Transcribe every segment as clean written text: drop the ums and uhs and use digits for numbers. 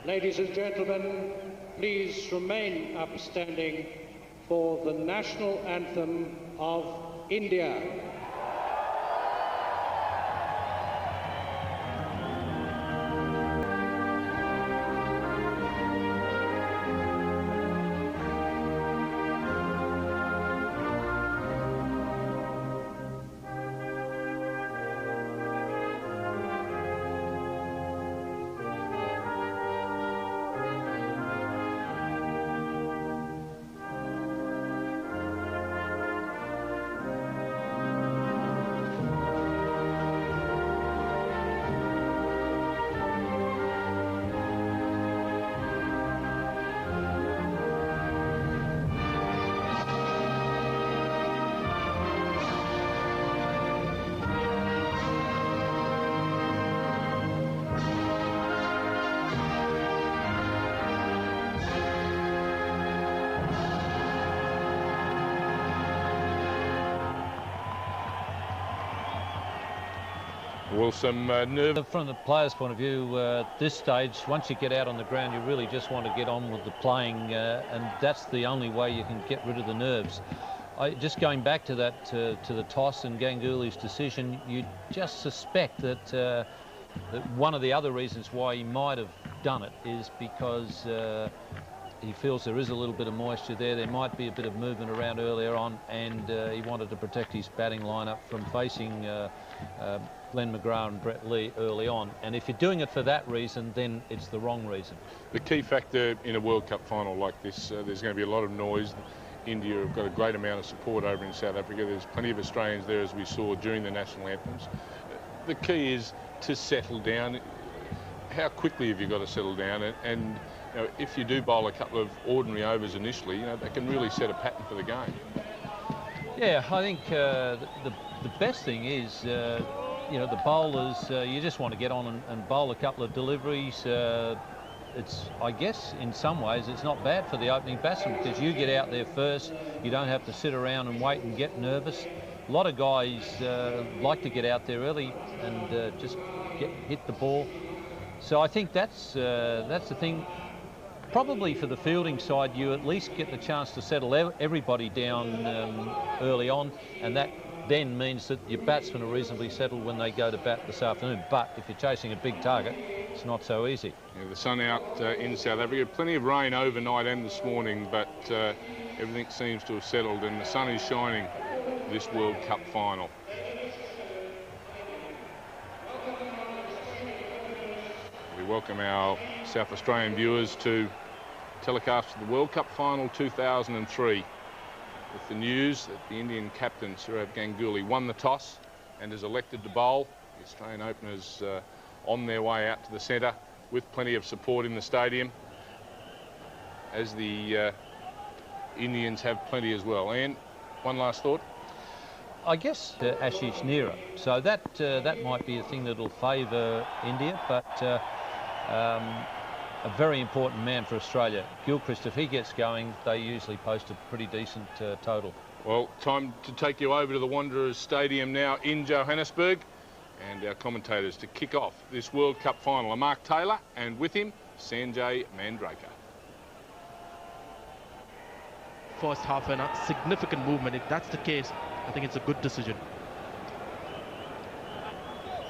Ladies and gentlemen, please remain upstanding for the national anthem of India. Well, some nerve. From the player's point of view, at this stage, once you get out on the ground, you really just want to get on with the playing, and that's the only way you can get rid of the nerves. Just going back to that, to the toss and Ganguly's decision, you just suspect that, that one of the other reasons why he might have done it is because he feels there is a little bit of moisture there. There might be a bit of movement around earlier on, and he wanted to protect his batting lineup from facing Glenn McGrath and Brett Lee early on. And if you're doing it for that reason, then it's the wrong reason. The key factor in a World Cup final like this, there's going to be a lot of noise. India have got a great amount of support over in South Africa. There's plenty of Australians there, as we saw during the national anthems. The key is to settle down. How quickly have you got to settle down? And you know, if you do bowl a couple of ordinary overs initially, you know, that can really set a pattern for the game. Yeah, I think the best thing is, you know, the bowlers, you just want to get on and bowl a couple of deliveries. It's, I guess, in some ways, it's not bad for the opening batsman because you get out there first. You don't have to sit around and wait and get nervous. A lot of guys like to get out there early and just hit the ball. So I think that's the thing. Probably for the fielding side, you at least get the chance to settle everybody down early on, and that then means that your batsmen are reasonably settled when they go to bat this afternoon. But if you're chasing a big target, it's not so easy. Yeah, the sun out in South Africa. Plenty of rain overnight and this morning, but everything seems to have settled, and the sun is shining this World Cup final. We welcome our South Australian viewers to telecast the World Cup final 2003 with the news that the Indian captain Sourav Ganguly won the toss and is elected to bowl. The Australian openers on their way out to the centre with plenty of support in the stadium, as the Indians have plenty as well. And one last thought. I guess Ashish Nehra. So that might be a thing that'll favour India, but a very important man for Australia. Gilchrist, if he gets going, they usually post a pretty decent total. Well, time to take you over to the Wanderers Stadium now in Johannesburg, and our commentators to kick off this World Cup final are Mark Taylor, and with him, Sanjay Mandraker. First half and a significant movement. If that's the case, I think it's a good decision.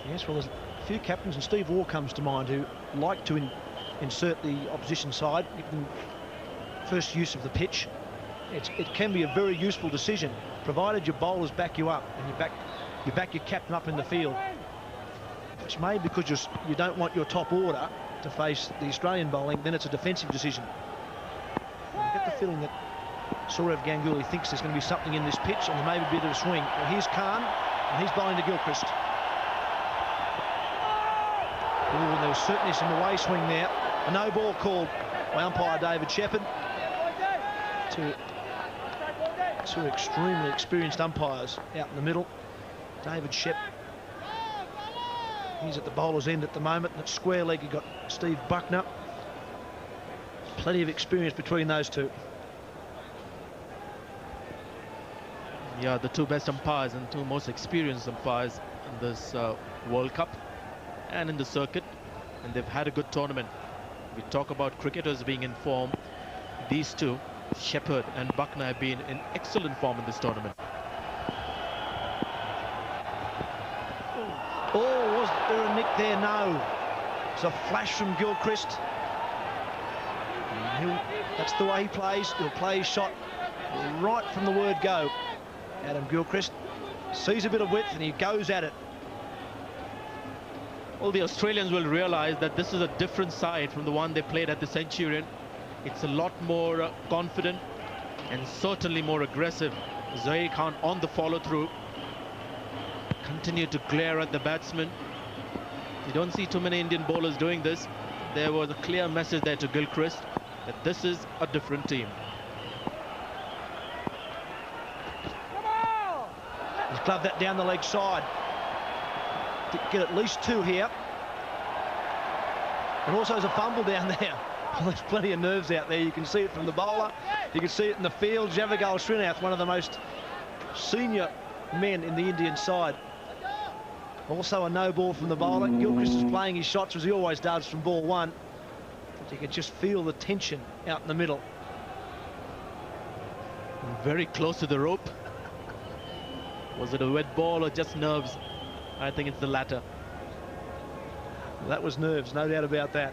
Yes, well, there's a few captains, and Steve Waugh comes to mind, who like to insert the opposition side, give them first use of the pitch. It can be a very useful decision, provided your bowlers back you up and you back your captain up in the field. It's made because you don't want your top order to face the Australian bowling, then it's a defensive decision. I get the feeling that Sourav Ganguly thinks there's going to be something in this pitch and there may be a bit of a swing. Well, here's Khan, and he's bowling to Gilchrist. Ooh, there was certainly some away swing there. A no ball called by umpire David Shepherd. Two extremely experienced umpires out in the middle. David Shepherd, he's at the bowler's end at the moment, and at square leg you've got Steve Buckner. Plenty of experience between those two. Yeah, the two best umpires and two most experienced umpires in this World Cup and in the circuit, and they've had a good tournament. We talk about cricketers being in form. These two, Shepherd and Buckner, have been in excellent form in this tournament. Oh, was there a nick there? No. It's a flash from Gilchrist. That's the way he plays. He'll play his shot right from the word go. Adam Gilchrist sees a bit of width and he goes at it. Well, the Australians will realize that this is a different side from the one they played at the Centurion. It's a lot more confident and certainly more aggressive. Zahir Khan on the follow-through. Continue to glare at the batsman. You don't see too many Indian bowlers doing this. There was a clear message there to Gilchrist that this is a different team. He's clubbed that down the leg side. To get at least two here. And also there's a fumble down there. Well, there's plenty of nerves out there. You can see it from the bowler. You can see it in the field. Javagal Srinath, one of the most senior men in the Indian side. Also a no ball from the bowler. Gilchrist is playing his shots as he always does from ball one. But you can just feel the tension out in the middle. Very close to the rope. Was it a wet ball or just nerves? I think it's the latter. That was nerves, no doubt about that.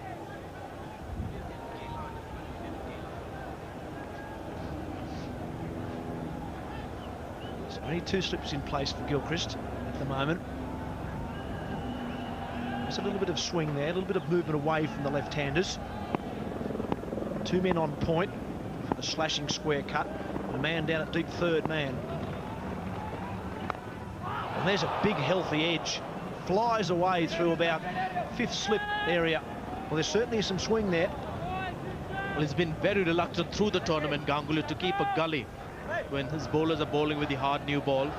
There's only two slips in place for Gilchrist at the moment. There's a little bit of swing there, a little bit of movement away from the left-handers. Two men on point for the slashing square cut. And a man down at deep third man. And there's a big healthy edge. Flies away through about fifth slip area. Well, there's certainly some swing there. Well, he's been very reluctant through the tournament, Ganguly, to keep a gully when his bowlers are bowling with the hard new ball.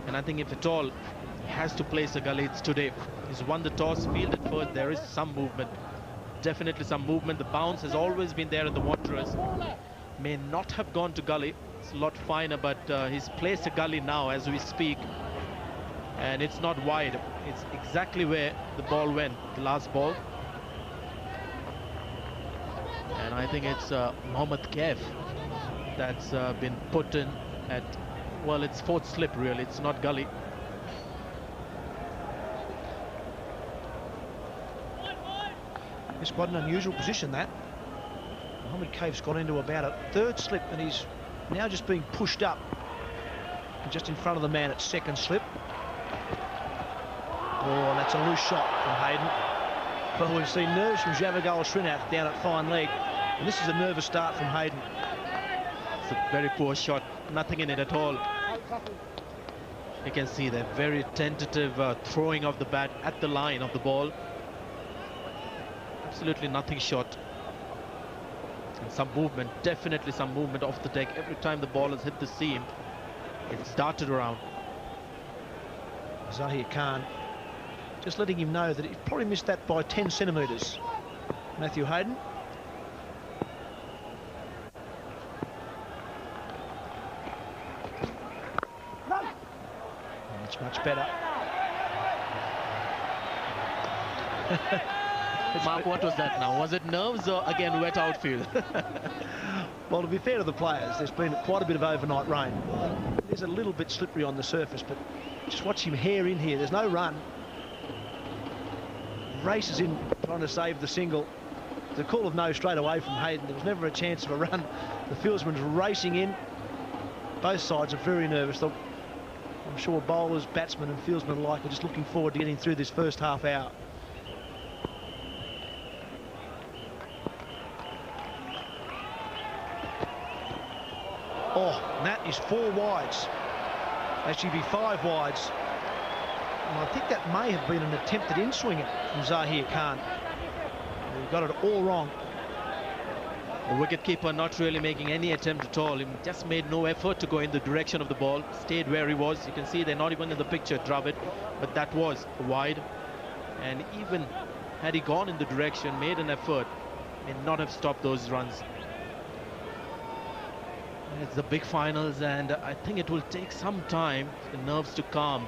And I think if at all he has to place a gully, it's today. He's won the toss, fielded first. There is some movement, definitely some movement. The bounce has always been there in the Wanderers. May not have gone to gully. It's a lot finer, but he's placed a gully now as we speak. And it's not wide. It's exactly where the ball went, the last ball. And I think it's Mohammad Kaif that's been put in at, well, it's fourth slip really, it's not gully. It's quite an unusual position, that. Mohammad Kaif's got into about a third slip and he's now just being pushed up. Just in front of the man at second slip. Oh, and that's a loose shot from Hayden. Well, we've seen nerves from Javagal Srinath down at fine leg. And this is a nervous start from Hayden. It's a very poor shot. Nothing in it at all. You can see that very tentative throwing of the bat at the line of the ball. Absolutely nothing shot. And some movement, definitely some movement off the deck. Every time the ball has hit the seam, it's darted around. Zahir Khan just letting him know that he probably missed that by 10 centimetres. Matthew Hayden. That's much better. Mark, what was that now? Was it nerves or again wet outfield? Well, to be fair to the players, there's been quite a bit of overnight rain. There's a little bit slippery on the surface, but just watch him hair in here. There's no run. Races in, trying to save the single. The call of no straight away from Hayden. There was never a chance of a run. The fieldsman's racing in. Both sides are very nervous. I'm sure bowlers, batsmen and fieldsmen alike are just looking forward to getting through this first half hour. Oh, and that is 4 wides. Actually be 5 wides. And I think that may have been an attempted in-swinger from Zahir Khan. He got it all wrong. The wicketkeeper not really making any attempt at all. He just made no effort to go in the direction of the ball. Stayed where he was. You can see they're not even in the picture, Dravid. But that was wide. And even had he gone in the direction, made an effort, may not have stopped those runs. It's the big finals, and I think it will take some time for the nerves to calm.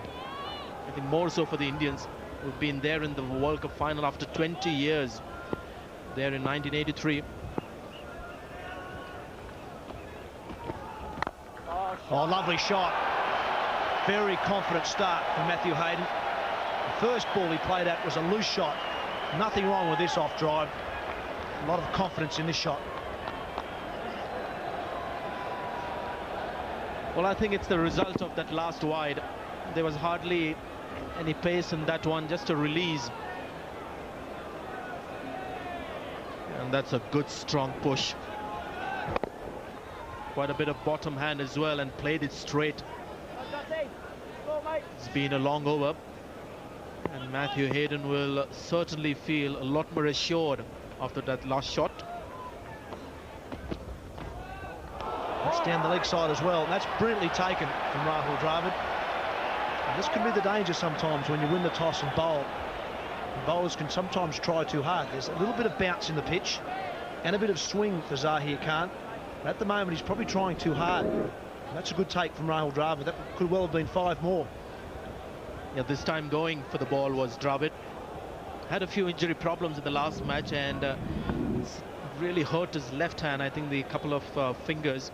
I think more so for the Indians, who've been there in the World Cup final after 20 years. there in 1983. Oh, lovely shot. Very confident start from Matthew Hayden. The first ball he played at was a loose shot. Nothing wrong with this off drive. A lot of confidence in this shot. Well, I think it's the result of that last wide. There was hardly any pace in that one, just a release. And that's a good strong push. Quite a bit of bottom hand as well, and played it straight. It's been a long over, and Matthew Hayden will certainly feel a lot more assured after that last shot. That's down the leg side as well, and that's brilliantly taken from Rahul Dravid. And this can be the danger sometimes when you win the toss and bowl. The bowlers can sometimes try too hard. There's a little bit of bounce in the pitch and a bit of swing for Zahir Khan. But at the moment, he's probably trying too hard. And that's a good take from Rahul Dravid. That could well have been 5 more. Yeah, this time going for the ball was Dravid. Had a few injury problems in the last match, and it's really hurt his left hand. I think the couple of fingers,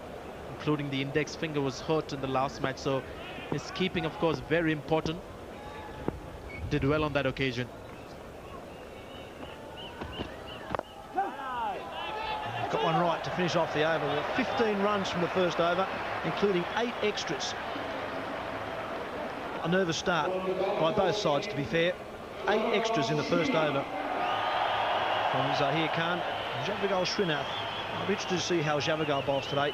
including the index finger, was hurt in the last match. So his keeping, of course, very important. Did well on that occasion. Got one right to finish off the over. Well, 15 runs from the first over, including 8 extras. A nervous start by both sides, to be fair. 8 extras in the first over from Zahir Khan and Javagal Srinath. I'll be interested to see how Javagal bowls today.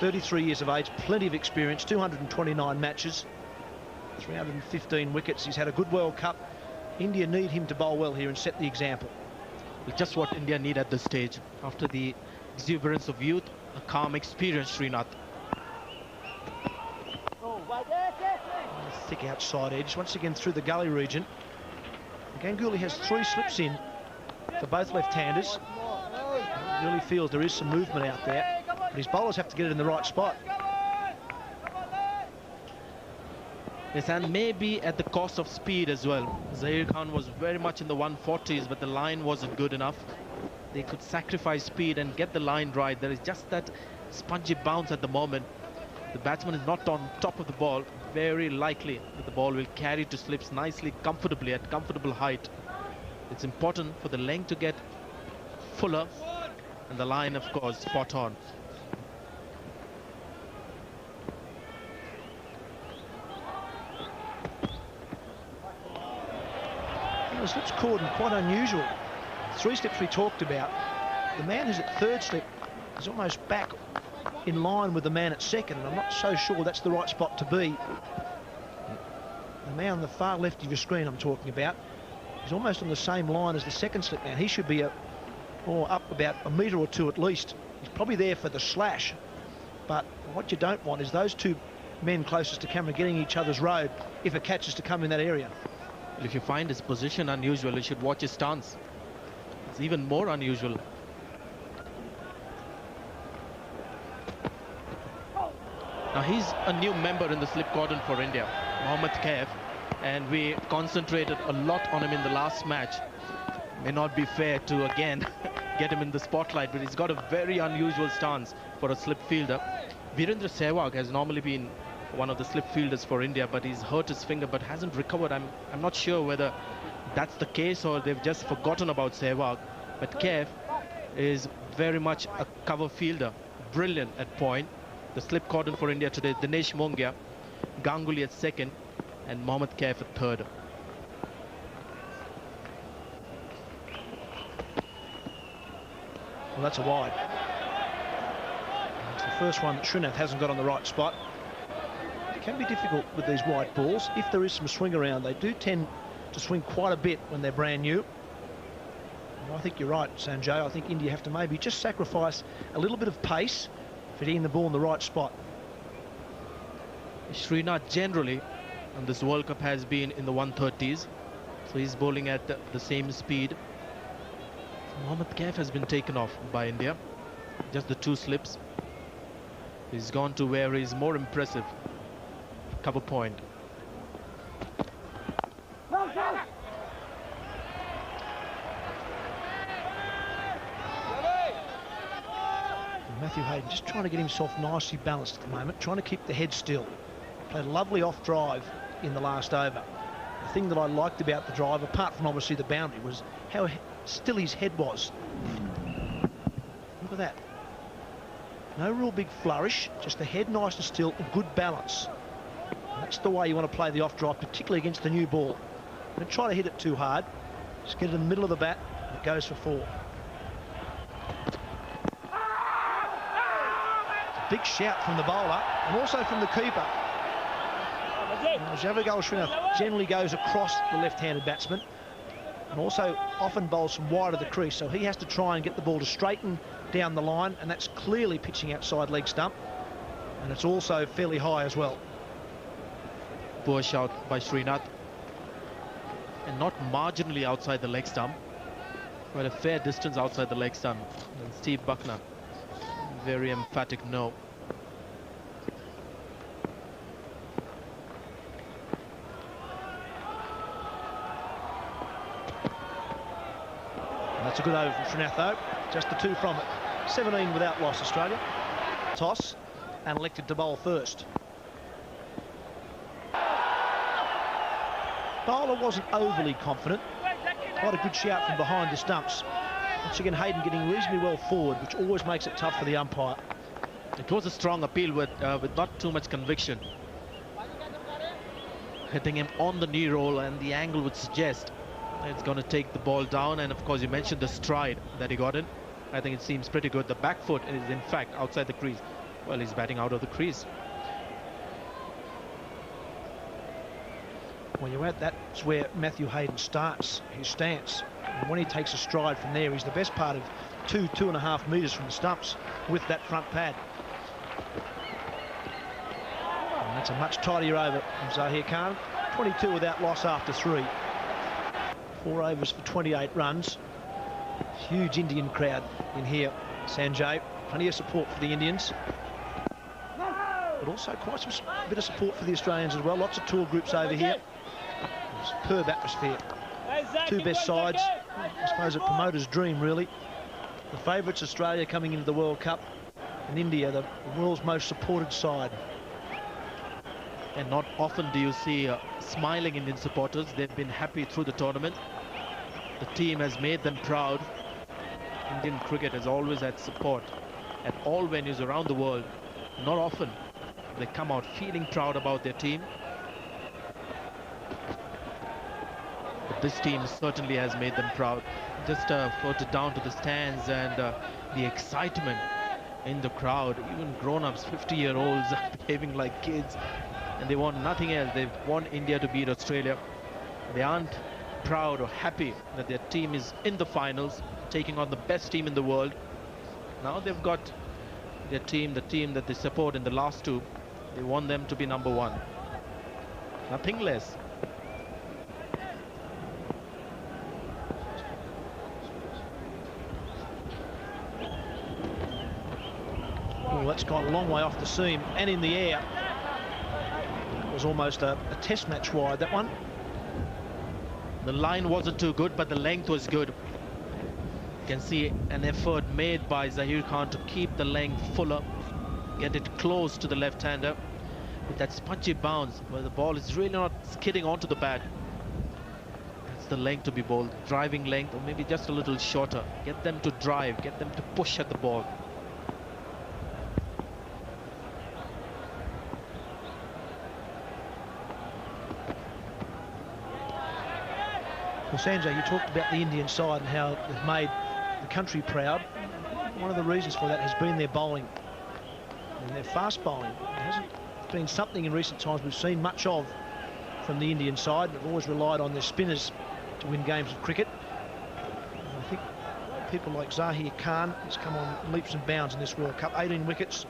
33 years of age, plenty of experience, 229 matches, 315 wickets. He's had a good World Cup. India need him to bowl well here and set the example. Just what India need at this stage. After the exuberance of youth, a calm experience, Srinath. Thick outside edge, once again through the gully region. Ganguly has 3 slips in for both left-handers. Really feels there is some movement out there, but his bowlers have to get it in the right spot. Yes, and maybe at the cost of speed as well. Zahir Khan was very much in the 140s, but the line wasn't good enough. They could sacrifice speed and get the line right. There is just that spongy bounce at the moment. The batsman is not on top of the ball. Very likely that the ball will carry to slips nicely, comfortably, at comfortable height. It's important for the length to get fuller, and the line, of course, spot on. The slips cordon, quite unusual. 3 slips we talked about. The man who's at 3rd slip is almost back in line with the man at 2nd, and I'm not so sure that's the right spot to be. The man on the far left of your screen I'm talking about is almost on the same line as the 2nd slip man. He should be up about a metre or 2 at least. He's probably there for the slash, but what you don't want is those 2 men closest to camera getting each other's road if a catch is to come in that area. Well, if you find his position unusual, you should watch his stance. It's even more unusual. Now he's a new member in the slip cordon for India, Mohammad Kaif, and we concentrated a lot on him in the last match. May not be fair to again get him in the spotlight, but he's got a very unusual stance for a slip fielder. Virendra Sehwag has normally been one of the slip fielders for India, but he's hurt his finger but hasn't recovered. I'm not sure whether that's the case or they've just forgotten about Sehwag. But Kaif is very much a cover fielder, brilliant at point. The slip cordon for India today, Dinesh Mongia, Ganguly at 2nd, and Mohammad Kaif at 3rd. Well, that's a wide. It's the first one that Srinath hasn't got on the right spot. It can be difficult with these wide balls. If there is some swing around, they do tend to swing quite a bit when they're brand new. And I think you're right, Sanjay. I think India have to maybe just sacrifice a little bit of pace for getting the ball in the right spot. Srinath generally on this World Cup has been in the 130s, so he's bowling at the same speed. Mohammad Kaif has been taken off by India, just the 2 slips. He's gone to where he's more impressive, cover point. Matthew Hayden just trying to get himself nicely balanced at the moment, trying to keep the head still. Played a lovely off drive in the last over. The thing that I liked about the drive, apart from obviously the boundary, was how still his head was. Look at that. No real big flourish, just the head nice and still, and good balance. And that's the way you want to play the off drive, particularly against the new ball. Don't try to hit it too hard. Just get it in the middle of the bat, and it goes for 4. Big shout from the bowler and also from the keeper. Jawagal Srinath generally goes across the left-handed batsman and also often bowls from wide of the crease, so he has to try and get the ball to straighten down the line, and that's clearly pitching outside leg stump, and it's also fairly high as well. Poor shout by Srinath, and not marginally outside the leg stump, but a fair distance outside the leg stump. And Steve Buckner, very emphatic no. And that's a good over from Srinath though, just the 2 from it. 17 without loss, Australia. Toss and elected to bowl first. Bowler wasn't overly confident. Quite a good shout from behind the stumps. Once again, Hayden getting reasonably well forward, which always makes it tough for the umpire. It was a strong appeal with not too much conviction. Hitting him on the knee roll, and the angle would suggest it's going to take the ball down. And of course, you mentioned the stride that he got in. I think it seems pretty good. The back foot is in fact outside the crease. Well, he's batting out of the crease. Well, you're at that's where Matthew Hayden starts his stance. And when he takes a stride from there, he's the best part of 2.5 metres from the stumps with that front pad. And that's a much tidier over from Zahir Khan. 22 without loss after 3. 4 overs for 28 runs. Huge Indian crowd in here, Sanjay. Plenty of support for the Indians. But also quite some bit of support for the Australians as well. Lots of tour groups over here. Superb atmosphere. 2 best sides. I suppose a promoter's dream, really. The favourites, Australia, coming into the World Cup, and India, the world's most supported side. And not often do you see smiling Indian supporters. They've been happy through the tournament. The team has made them proud. Indian cricket has always had support at all venues around the world. Not often they come out feeling proud about their team. But this team certainly has made them proud. Just floated down to the stands, and the excitement in the crowd. Even grown-ups, 50-year-olds, behaving like kids, and they want nothing else. They want India to beat Australia. They aren't proud or happy that their team is in the finals, taking on the best team in the world. Now they've got their team, the team that they support in the last 2. They want them to be #1. Nothing less. Well, that's gone a long way off the seam and in the air. It was almost a test match wide, that one. The line wasn't too good, but the length was good. You can see an effort made by Zahir Khan to keep the length fuller, get it close to the left-hander with that spongy bounce where the ball is really not skidding onto the bat. That's the length to be bowled, driving length, or maybe just a little shorter. Get them to drive, get them to push at the ball. Well, Sanjay, you talked about the Indian side and how they've made the country proud. One of the reasons for that has been their bowling and their fast bowling. It hasn't been something in recent times we've seen much of from the Indian side. They've always relied on their spinners to win games of cricket. And I think people like Zahir Khan has come on leaps and bounds in this World Cup. 18 wickets,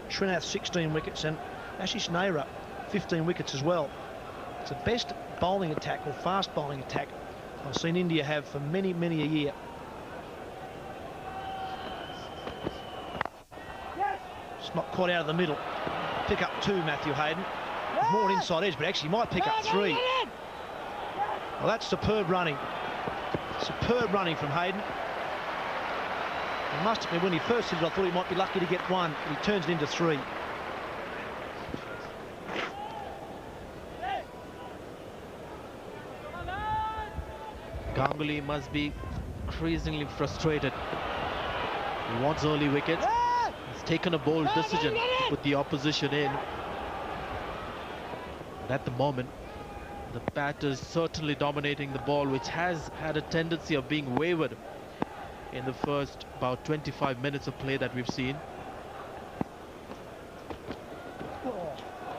Srinath 16 wickets, and Ashish Nehra 15 wickets as well. It's the best bowling attack or fast bowling attack I've seen India have for many, many a year. It's not quite out of the middle. Pick up 2, Matthew Hayden. With more an inside edge, but actually might pick up 3. Well, that's superb running. Superb running from Hayden. He must have been, when he first hit it, I thought he might be lucky to get one, but he turns it into 3. Ganguly must be increasingly frustrated. He wants early wickets. He's taken a bold decision to put the opposition in. But at the moment, the batter is certainly dominating the ball, which has had a tendency of being wavered in the first about 25 minutes of play that we've seen.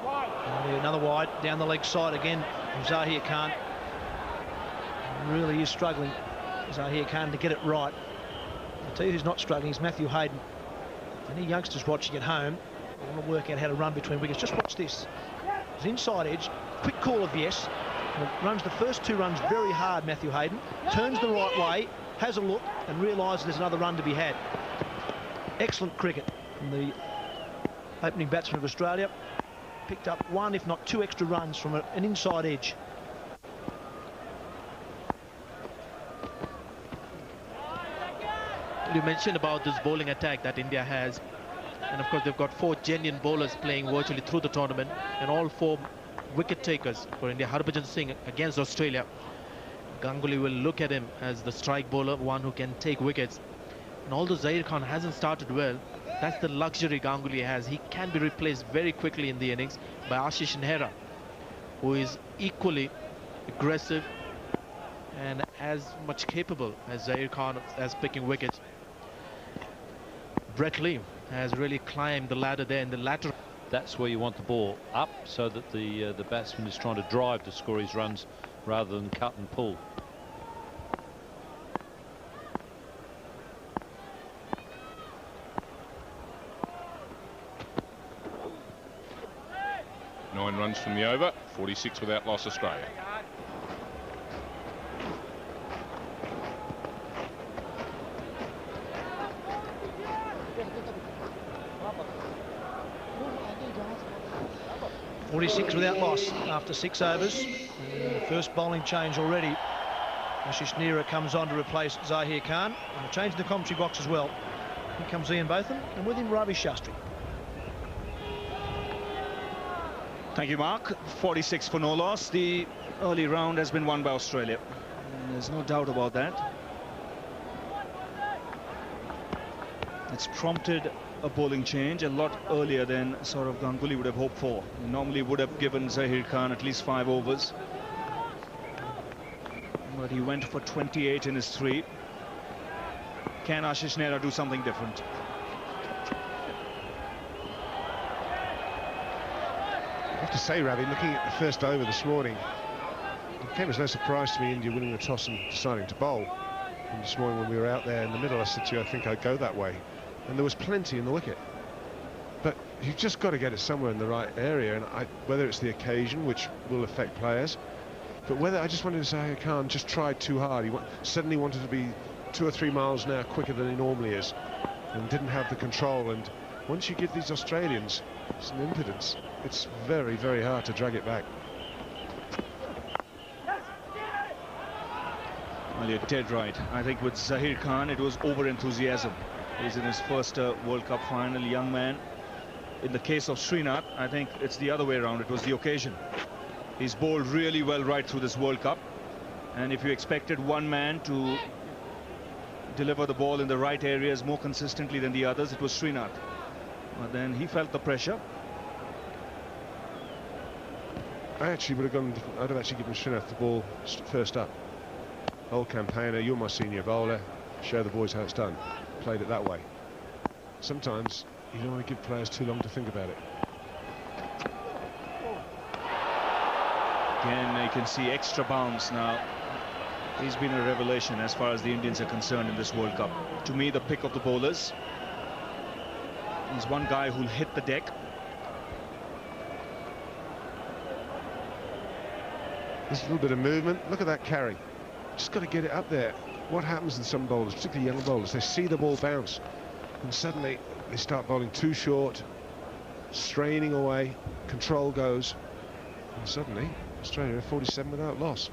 And another wide down the leg side again from Zahir Khan. Really is struggling, Zahir Khan, to get it right. I'll tell you who's not struggling is Matthew Hayden. Any youngsters watching at home want to work out how to run between wickets. Just watch this. His inside edge, quick call of yes. Runs the first 2 runs very hard, Matthew Hayden. Turns the right way, has a look, and realises there's another run to be had. Excellent cricket from the opening batsman of Australia. Picked up 1, if not 2 extra runs from an inside edge. You mentioned about this bowling attack that India has, and of course they've got 4 genuine bowlers playing virtually through the tournament, and all 4 wicket takers for India. Harbhajan Singh against Australia. Ganguly will look at him as the strike bowler, one who can take wickets. And although Zahir Khan hasn't started well, that's the luxury Ganguly has. He can be replaced very quickly in the innings by Ashish Nehra, who is equally aggressive and as much capable as Zahir Khan as picking wickets. Brett Lee has really climbed the ladder there in the lateral. That's where you want the ball up, so that the batsman is trying to drive to score his runs rather than cut and pull. Nine runs from the over, 46 without loss, Australia. .46 without loss after 6 overs. First bowling change already. Ashish Nehra comes on to replace Zahir Khan. And a change in the commentary box as well. Here comes Ian Botham, and with him Ravi Shastri. Thank you, Mark. 46 for no loss. The early round has been won by Australia. There's no doubt about that. It's prompted a bowling change a lot earlier than sort of Ganguly would have hoped for. He normally would have given Zahir Khan at least 5 overs. But he went for 28 in his 3. Can Ashish Nehra do something different? I have to say, Ravi, looking at the first over this morning, it came as no surprise to me India winning the toss and deciding to bowl. And this morning when we were out there in the middle, I said to you, I think I'd go that way. And there was plenty in the wicket. But you've just got to get it somewhere in the right area, and whether it's the occasion, which will affect players, but whether I just wanted to say Zahir Khan just tried too hard. He suddenly wanted to be 2 or 3 miles an hour quicker than he normally is, and didn't have the control. And once you give these Australians some impedance, it's very, very hard to drag it back. Well, you're dead right. I think with Zahir Khan, it was over-enthusiasm. He's in his first World Cup final, young man. In the case of Srinath, I think it's the other way around. It was the occasion. He's bowled really well right through this World Cup. And if you expected one man to deliver the ball in the right areas more consistently than the others, it was Srinath. But then he felt the pressure. I actually would have gone different. I'd have actually given Srinath the ball first up. Old campaigner, you're my senior bowler. Show the boys how it's done. Played it that way. Sometimes you don't want to give players too long to think about it. Again, you can see extra bounce now. He's been a revelation as far as the Indians are concerned in this World Cup. To me, the pick of the bowlers. He's one guy who'll hit the deck. There's a little bit of movement. Look at that carry. Just got to get it up there. What happens in some bowlers, particularly young bowlers, they see the ball bounce and suddenly they start bowling too short, straining away, control goes, and suddenly Australia are 47 without loss,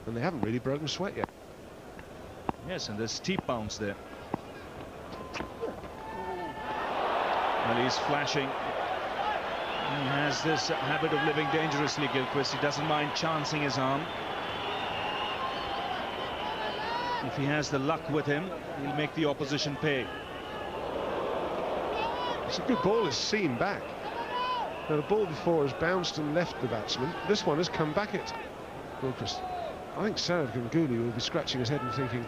and they haven't really broken sweat yet. Yes, and there's steep bounce there. Well, he's flashing. He has this habit of living dangerously, Gilchrist. He doesn't mind chancing his arm. If he has the luck with him, he'll make the opposition pay. It's a good ball, it's seen back. Now, the ball before has bounced and left the batsman. This one has come back at Gilchrist. I think Sourav Ganguly will be scratching his head and thinking,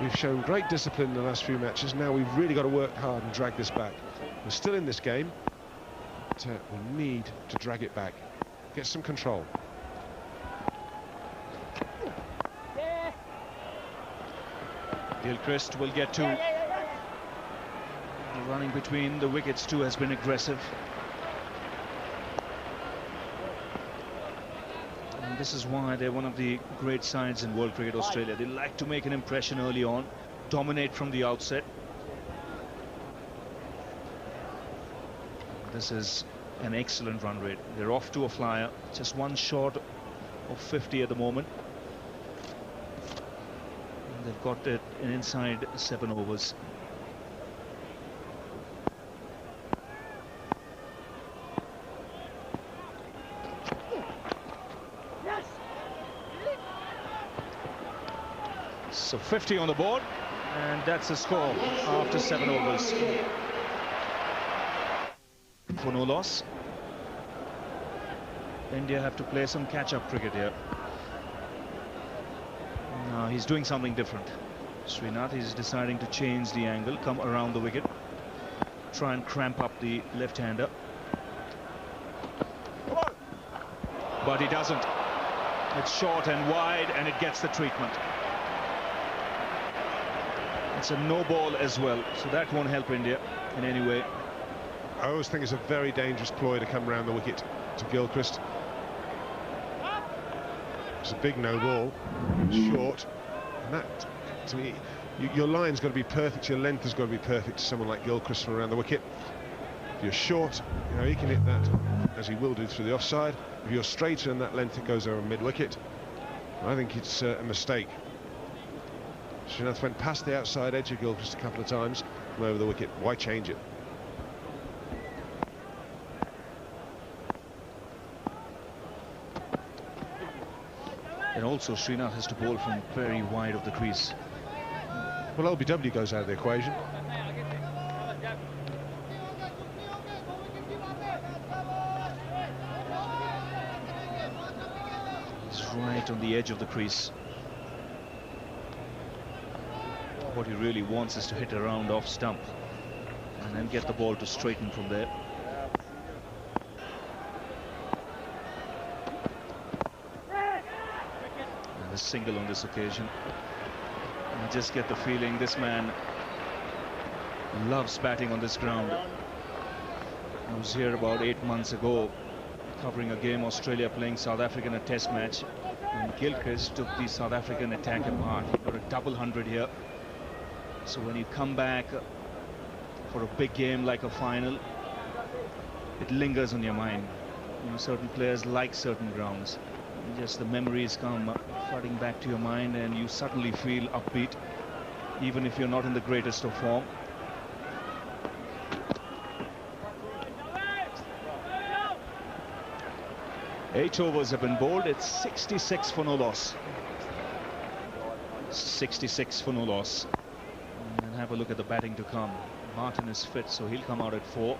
we've shown great discipline in the last few matches. Now we've really got to work hard and drag this back. We're still in this game, but we need to drag it back. Get some control. Gilchrist will get to. The running between the wickets too has been aggressive. And this is why they're one of the great sides in World Cricket Australia. They like to make an impression early on, dominate from the outset. This is an excellent run rate. They're off to a flyer, just one short of 50 at the moment. And they've got it in inside 7 overs. So 50 on the board, and that's the score after 7 overs. For no loss. India have to play some catch-up cricket here. Now he's doing something different. Srinath is deciding to change the angle, come around the wicket, try and cramp up the left-hander. But he doesn't. It's short and wide, and it gets the treatment. It's a no ball as well, so that won't help India in any way. I always think it's a very dangerous ploy to come around the wicket to Gilchrist. It's a big no ball, short, and that, to me, your line's got to be perfect, your length has got to be perfect to someone like Gilchrist from around the wicket. If you're short, you know, he can hit that, as he will do through the offside. If you're straighter than that length, it goes over mid-wicket. I think it's a mistake. Srinath went past the outside edge of Gilchrist a couple of times from over the wicket. Why change it? And also Srinath has to bowl from very wide of the crease. Well, LBW goes out of the equation. He's right on the edge of the crease. What he really wants is to hit a round off stump and then get the ball to straighten from there. And a single on this occasion. I just get the feeling this man loves batting on this ground. I was here about 8 months ago covering a game Australia playing South Africa in a test match, and Gilchrist took the South African attack apart. He got a double 100 here. So when you come back for a big game like a final, it lingers on your mind. You know, certain players like certain grounds. And just the memories come flooding back to your mind, and you suddenly feel upbeat, even if you're not in the greatest of form. Eight overs have been bowled. It's 66 for no loss. 66 for no loss. And have a look at the batting to come. Martin is fit, so he'll come out at 4.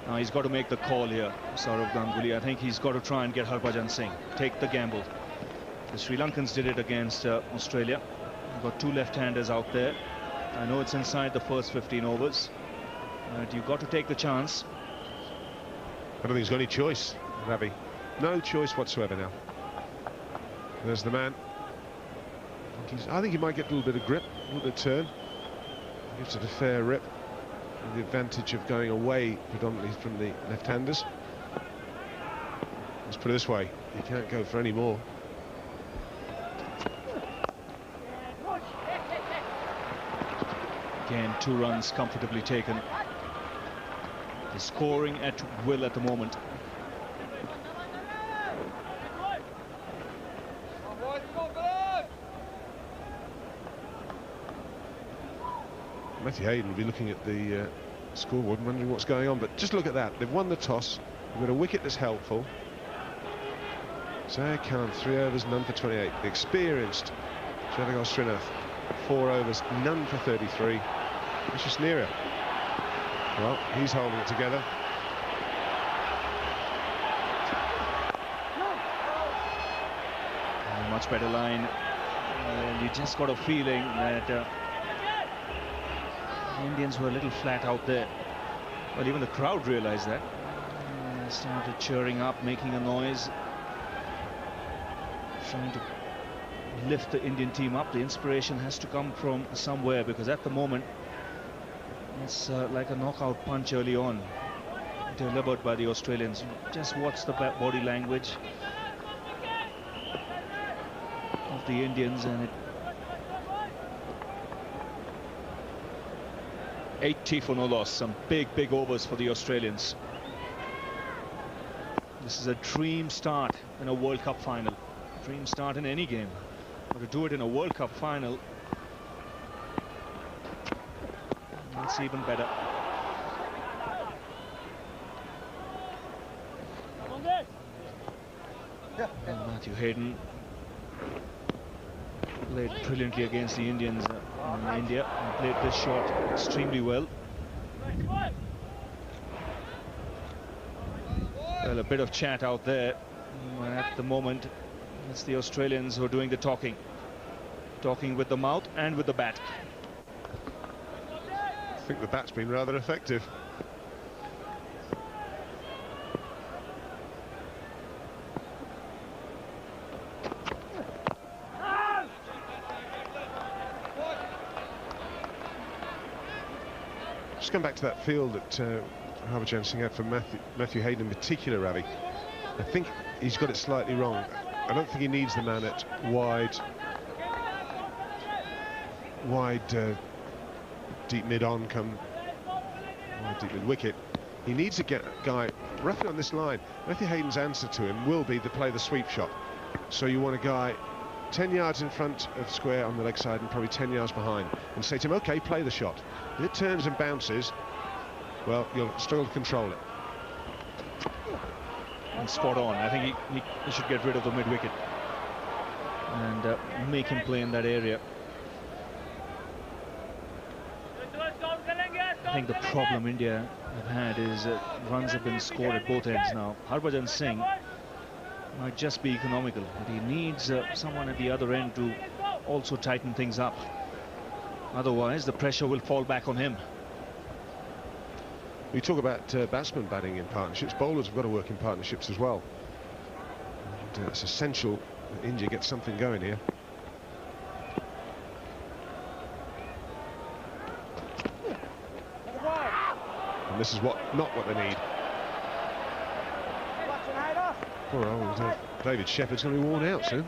Now he's got to make the call here, Sourav Ganguly. I think he's got to try and get Harbhajan Singh, take the gamble. The Sri Lankans did it against Australia. You've got 2 left-handers out there. I know it's inside the first 15 overs, but you've got to take the chance. I don't think he's got any choice, Ravi. No choice whatsoever now. There's the man. I think he might get a little bit of grip, a little bit of turn. Gives it a fair rip. With the advantage of going away predominantly from the left-handers. Let's put it this way, you can't go for any more. Again, 2 runs comfortably taken. They're scoring at will at the moment. Matthew Hayden will be looking at the scoreboard and wondering what's going on, but just look at that. They've won the toss. They've got a wicket that's helpful. Zaid Khan, 3 overs, none for 28. The experienced Javagal Srinath, 4 overs, none for 33. Vishesnera, well, he's holding it together. A much better line. And you just got a feeling that the Indians were a little flat out there. Well, even the crowd realized that. They started cheering up, making a noise, trying to lift the Indian team up. The inspiration has to come from somewhere, because at the moment it's like a knockout punch early on delivered by the Australians. Just watch the body language of the Indians, and it 80 for no loss. Some big overs for the Australians. This is a dream start in a World Cup final. Dream start in any game, but to do it in a World Cup final, that's even better. And Matthew Hayden played brilliantly against the Indians in India, and played this shot extremely well. Well, a bit of chat out there. At the moment, it's the Australians who are doing the talking with the mouth and with the bat. I think the bat's been rather effective. Just come back to that field that Harbhajan Singh had for Matthew Hayden in particular, Ravi. I think he's got it slightly wrong. I don't think he needs the man at wide, deep mid-on, deep mid-wicket. He needs to get a guy roughly on this line. Matthew Hayden's answer to him will be to play the sweep shot. So you want a guy 10 yards in front of square on the leg side and probably 10 yards behind, and say to him, OK, play the shot. If it turns and bounces, well, you'll struggle to control it. And spot on. I think he should get rid of the mid-wicket and make him play in that area. I think the problem India have had is runs have been scored at both ends now. Harbhajan Singh might just be economical, but he needs someone at the other end to also tighten things up. Otherwise, the pressure will fall back on him. We talk about batsmen batting in partnerships. Bowlers have got to work in partnerships as well. And, it's essential that India gets something going here. And this is not what they need. Poor old David Shepherd's going to be worn out soon.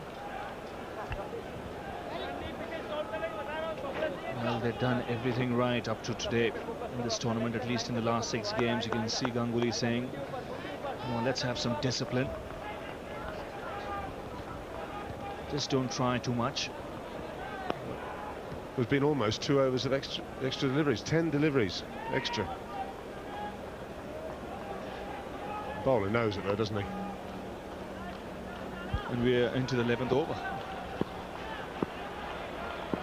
Well, they've done everything right up to today in this tournament, at least in the last 6 games. You can see Ganguly saying, well, let's have some discipline. Just don't try too much. There's been almost 2 overs of extra deliveries, 10 deliveries extra. Bowler knows it though, doesn't he? And we're into the 11th over.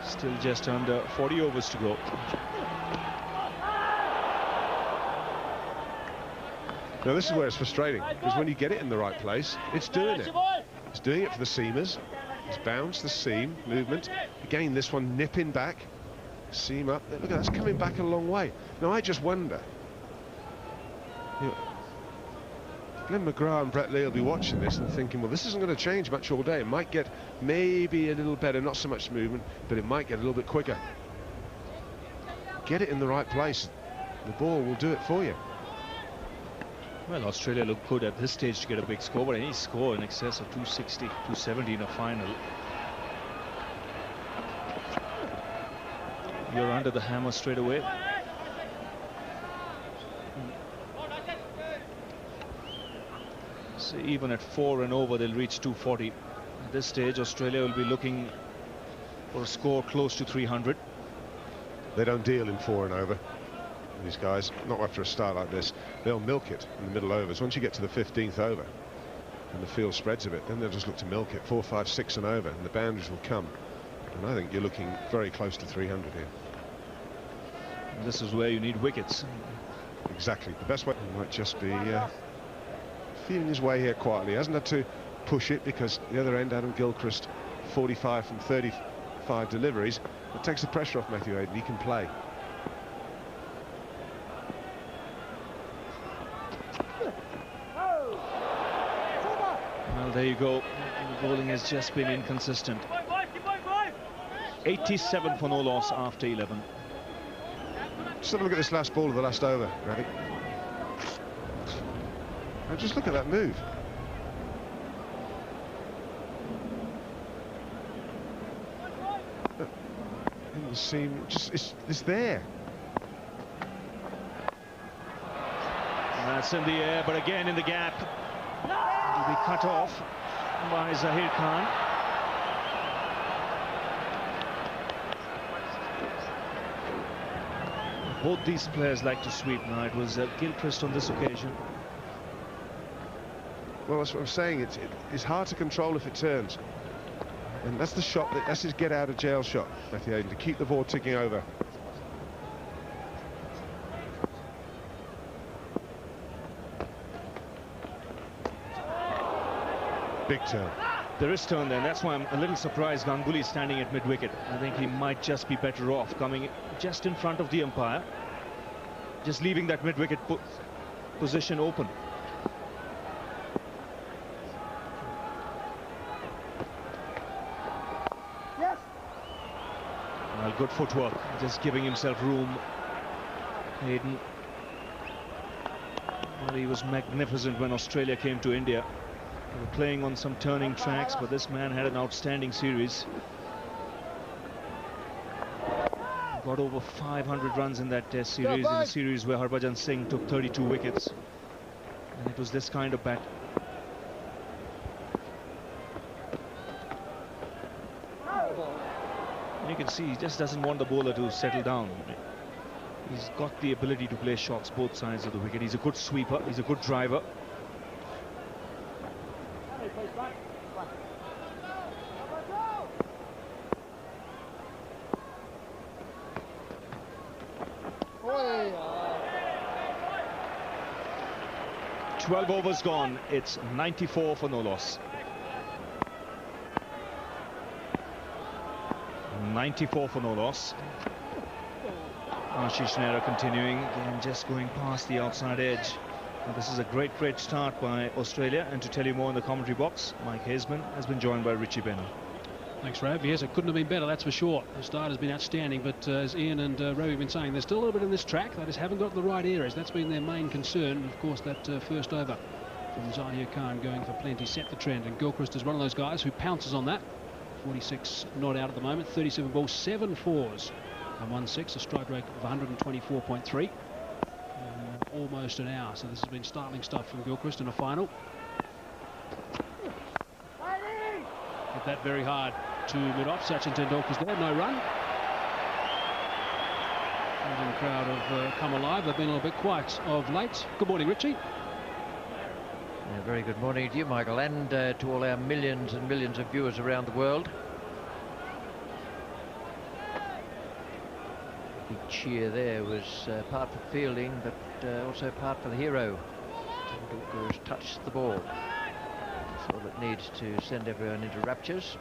Still just under 40 overs to go. Now this is where it's frustrating, because when you get it in the right place, it's doing it. It's doing it for the seamers. It's bounce, the seam, movement. Again, this one nipping back, seam up. Look at that, that's coming back a long way. Now I just wonder, Glenn McGrath and Brett Lee will be watching this and thinking, well, this isn't going to change much all day. It might get maybe a little better, not so much movement, but it might get a little bit quicker. Get it in the right place. The ball will do it for you. Well, Australia look good at this stage to get a big score, but any score in excess of 260, 270 in a final, you're under the hammer straight away. So even at 4 and over, they'll reach 240. At this stage, Australia will be looking for a score close to 300. They don't deal in 4 and over. These guys, not after a start like this. They'll milk it in the middle overs. Once you get to the 15th over and the field spreads a bit, then they'll just look to milk it. 4, 5, 6 and over, and the boundaries will come. And I think you're looking very close to 300 here. And this is where you need wickets. Exactly. The best way might just be feeling his way here quietly. He hasn't had to push it because the other end, Adam Gilchrist, 45 from 35 deliveries. It takes the pressure off Matthew Hayden. He can play. Well, there you go. The bowling has just been inconsistent. 87 for no loss after 11. Just have a look at this last ball of the last over, Ravi. Now just look at that move. It seem just it's there. That's in the air, but again in the gap. It'll be cut off by Zahir Khan. Both these players like to sweep now. It was Gilchrist on this occasion. Well, that's what I'm saying. It's hard to control if it turns. And that's the shot, that's his get out of jail shot, Matthew Hayden, to keep the ball ticking over. Big turn. There is turn there, and that's why I'm a little surprised Ganguly is standing at mid-wicket. I think he might just be better off coming just in front of the umpire, just leaving that mid-wicket position open. Well, good footwork, just giving himself room. Hayden. Well, he was magnificent when Australia came to India. They were playing on some turning tracks, but this man had an outstanding series. Got over 500 runs in that Test series, in a series where Harbhajan Singh took 32 wickets. And it was this kind of bat. And you can see he just doesn't want the bowler to settle down. He's got the ability to play shots both sides of the wicket. He's a good sweeper, he's a good driver. Twelve overs gone. It's 94 for no loss. 94 for no loss. Ashish Nehra continuing, again just going past the outside edge. Now, this is a great start by Australia, and to tell you more in the commentary box, Mike Hazeman has been joined by Richie Bennell. Thanks, Rav. Yes, it couldn't have been better, that's for sure. The start has been outstanding, but as Ian and Ravi have been saying, there's still a little bit in this track. They just haven't got the right areas. That's been their main concern. And of course, that first over from Zahir Khan going for plenty set the trend, and Gilchrist is one of those guys who pounces on that. 46 not out at the moment, 37 balls, 7 fours and 1 6, a strike rate of 124.3. Almost an hour, so this has been startling stuff from Gilchrist in a final. Hit that very hard to mid-off. Sachin Tendulkar's there, no run. The crowd have come alive. They've been a little bit quiet of late. Good morning, Richie. Yeah, very good morning to you, Michael, and to all our millions and millions of viewers around the world. The big cheer there was part for fielding, but also part for the hero. Tendulkar has touched the ball. That's all it needs to send everyone into raptures.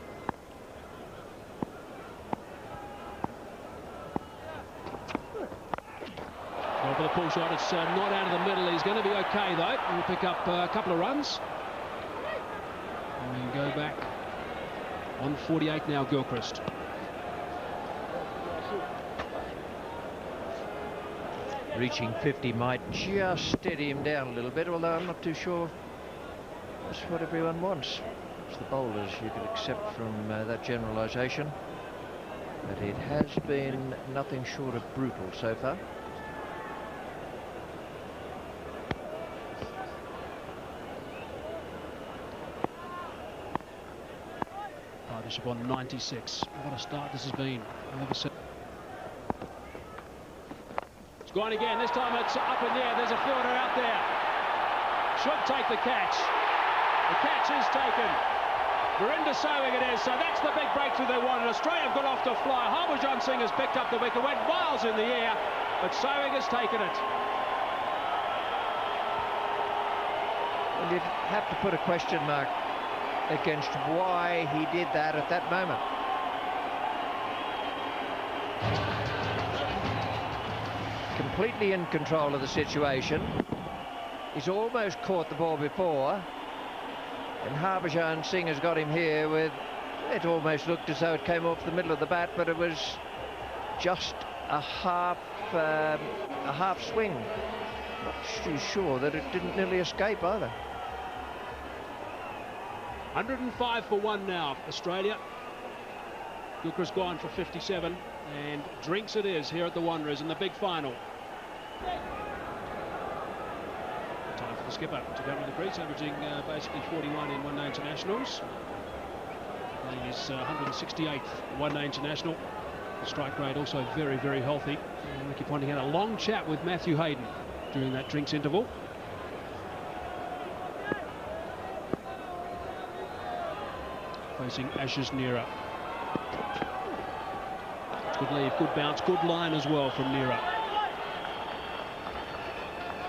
Well, for the pull shot, it's not out of the middle. He's going to be okay, though. He'll pick up a couple of runs. And go back on 48 now, Gilchrist. Reaching 50 might just steady him down a little bit, although I'm not too sure that's what everyone wants. It's the bowlers you could accept from that generalisation. But it has been nothing short of brutal so far. Partnership on 96. What a start this has been. It's gone again. This time it's up in the air. There's a fielder out there. Should take the catch. The catch is taken. Verinder Sehwag it is. So that's the big breakthrough they wanted. Australia have got off to fly. Harbhajan Singh has picked up the wicket. Went miles in the air, but Sehwag has taken it. Well, you'd have to put a question mark against why he did that at that moment. Completely in control of the situation. He's almost caught the ball before, and Harbhajan Singh has got him here with, it almost looked as though it came off the middle of the bat, but it was just a half swing. Not too sure that it didn't nearly escape either. 105 for 1 now, Australia. Gilchrist gone for 57, and drinks it is here at the Wanderers in the big final. Time for the skipper to go to the crease, averaging basically 41 in one-day internationals. Playing his 168th one-day international. The strike rate also very, very healthy. And Ricky Ponting had a long chat with Matthew Hayden during that drinks interval. Facing Ashish Nehra. Good leave, good bounce, good line as well from Nehra.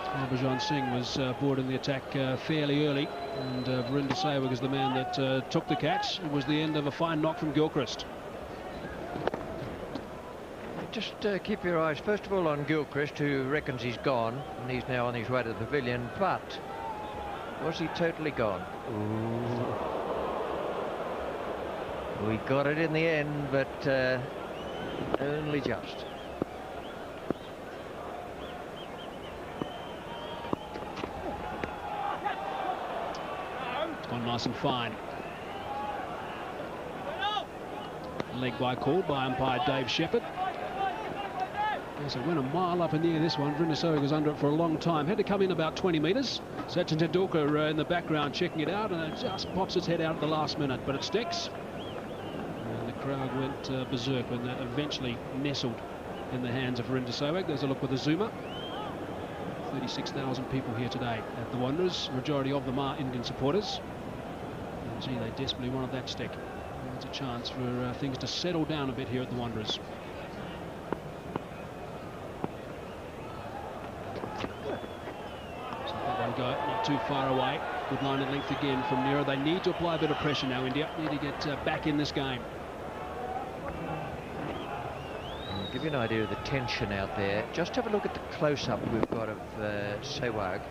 Harbhajan Singh was aboard in the attack fairly early, and Verinder Sehwag is the man that took the catch. It was the end of a fine knock from Gilchrist. Just keep your eyes first of all on Gilchrist, who reckons he's gone, and he's now on his way to the pavilion. But was he totally gone? Ooh. We got it in the end, but only just. It's gone nice and fine. Leg by call by umpire Dave Shepherd. Yes, it went a mile up in the air, this one. Verinder Sehwag was under it for a long time. Had to come in about 20 metres. Sachin Tendulkar in the background checking it out, and it just pops its head out at the last minute, but it sticks. And the crowd went berserk when that eventually nestled in the hands of Verinder Sehwag. There's a look with the zoomer. 36,000 people here today at the Wanderers. Majority of them are Indian supporters. And gee, they desperately wanted that stick. There's a chance for things to settle down a bit here at the Wanderers. Go, not too far away. Good line and length again from Nehra. They need to apply a bit of pressure now, India. Need to get back in this game. I'll give you an idea of the tension out there. Just have a look at the close-up we've got of Sehwag.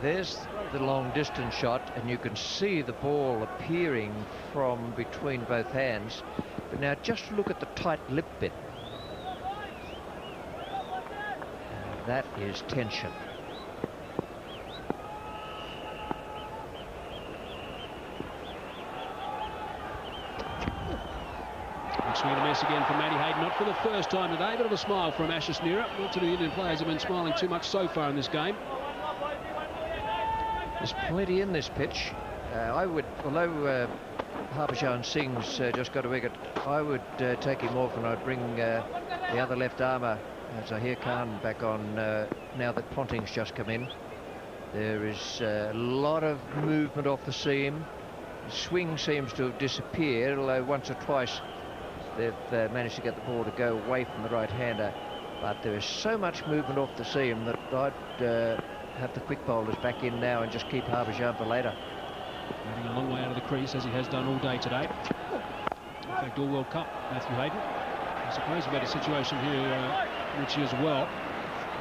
There's the long-distance shot, and you can see the ball appearing from between both hands. But now just look at the tight lip bit. That is tension. Big swing and a miss again from Matty Hayden. Not for the first time today. Bit of a smile from Ashish Nehra. Not too many Indian players have been smiling too much so far in this game. There's plenty in this pitch. I would, although Harbhajan Singh's just got a wicket, I would take him off, and I'd bring the other left armour, Zahir Khan, back on now that Ponting's just come in. There is a lot of movement off the seam. The swing seems to have disappeared, although once or twice they've managed to get the ball to go away from the right-hander. But there is so much movement off the seam that I'd have the quick bowlers back in now and just keep Harbhajan for later. Running a long way out of the crease, as he has done all day today. In fact, all World Cup, Matthew Hayden. I suppose we've had a situation here, Richie, as well,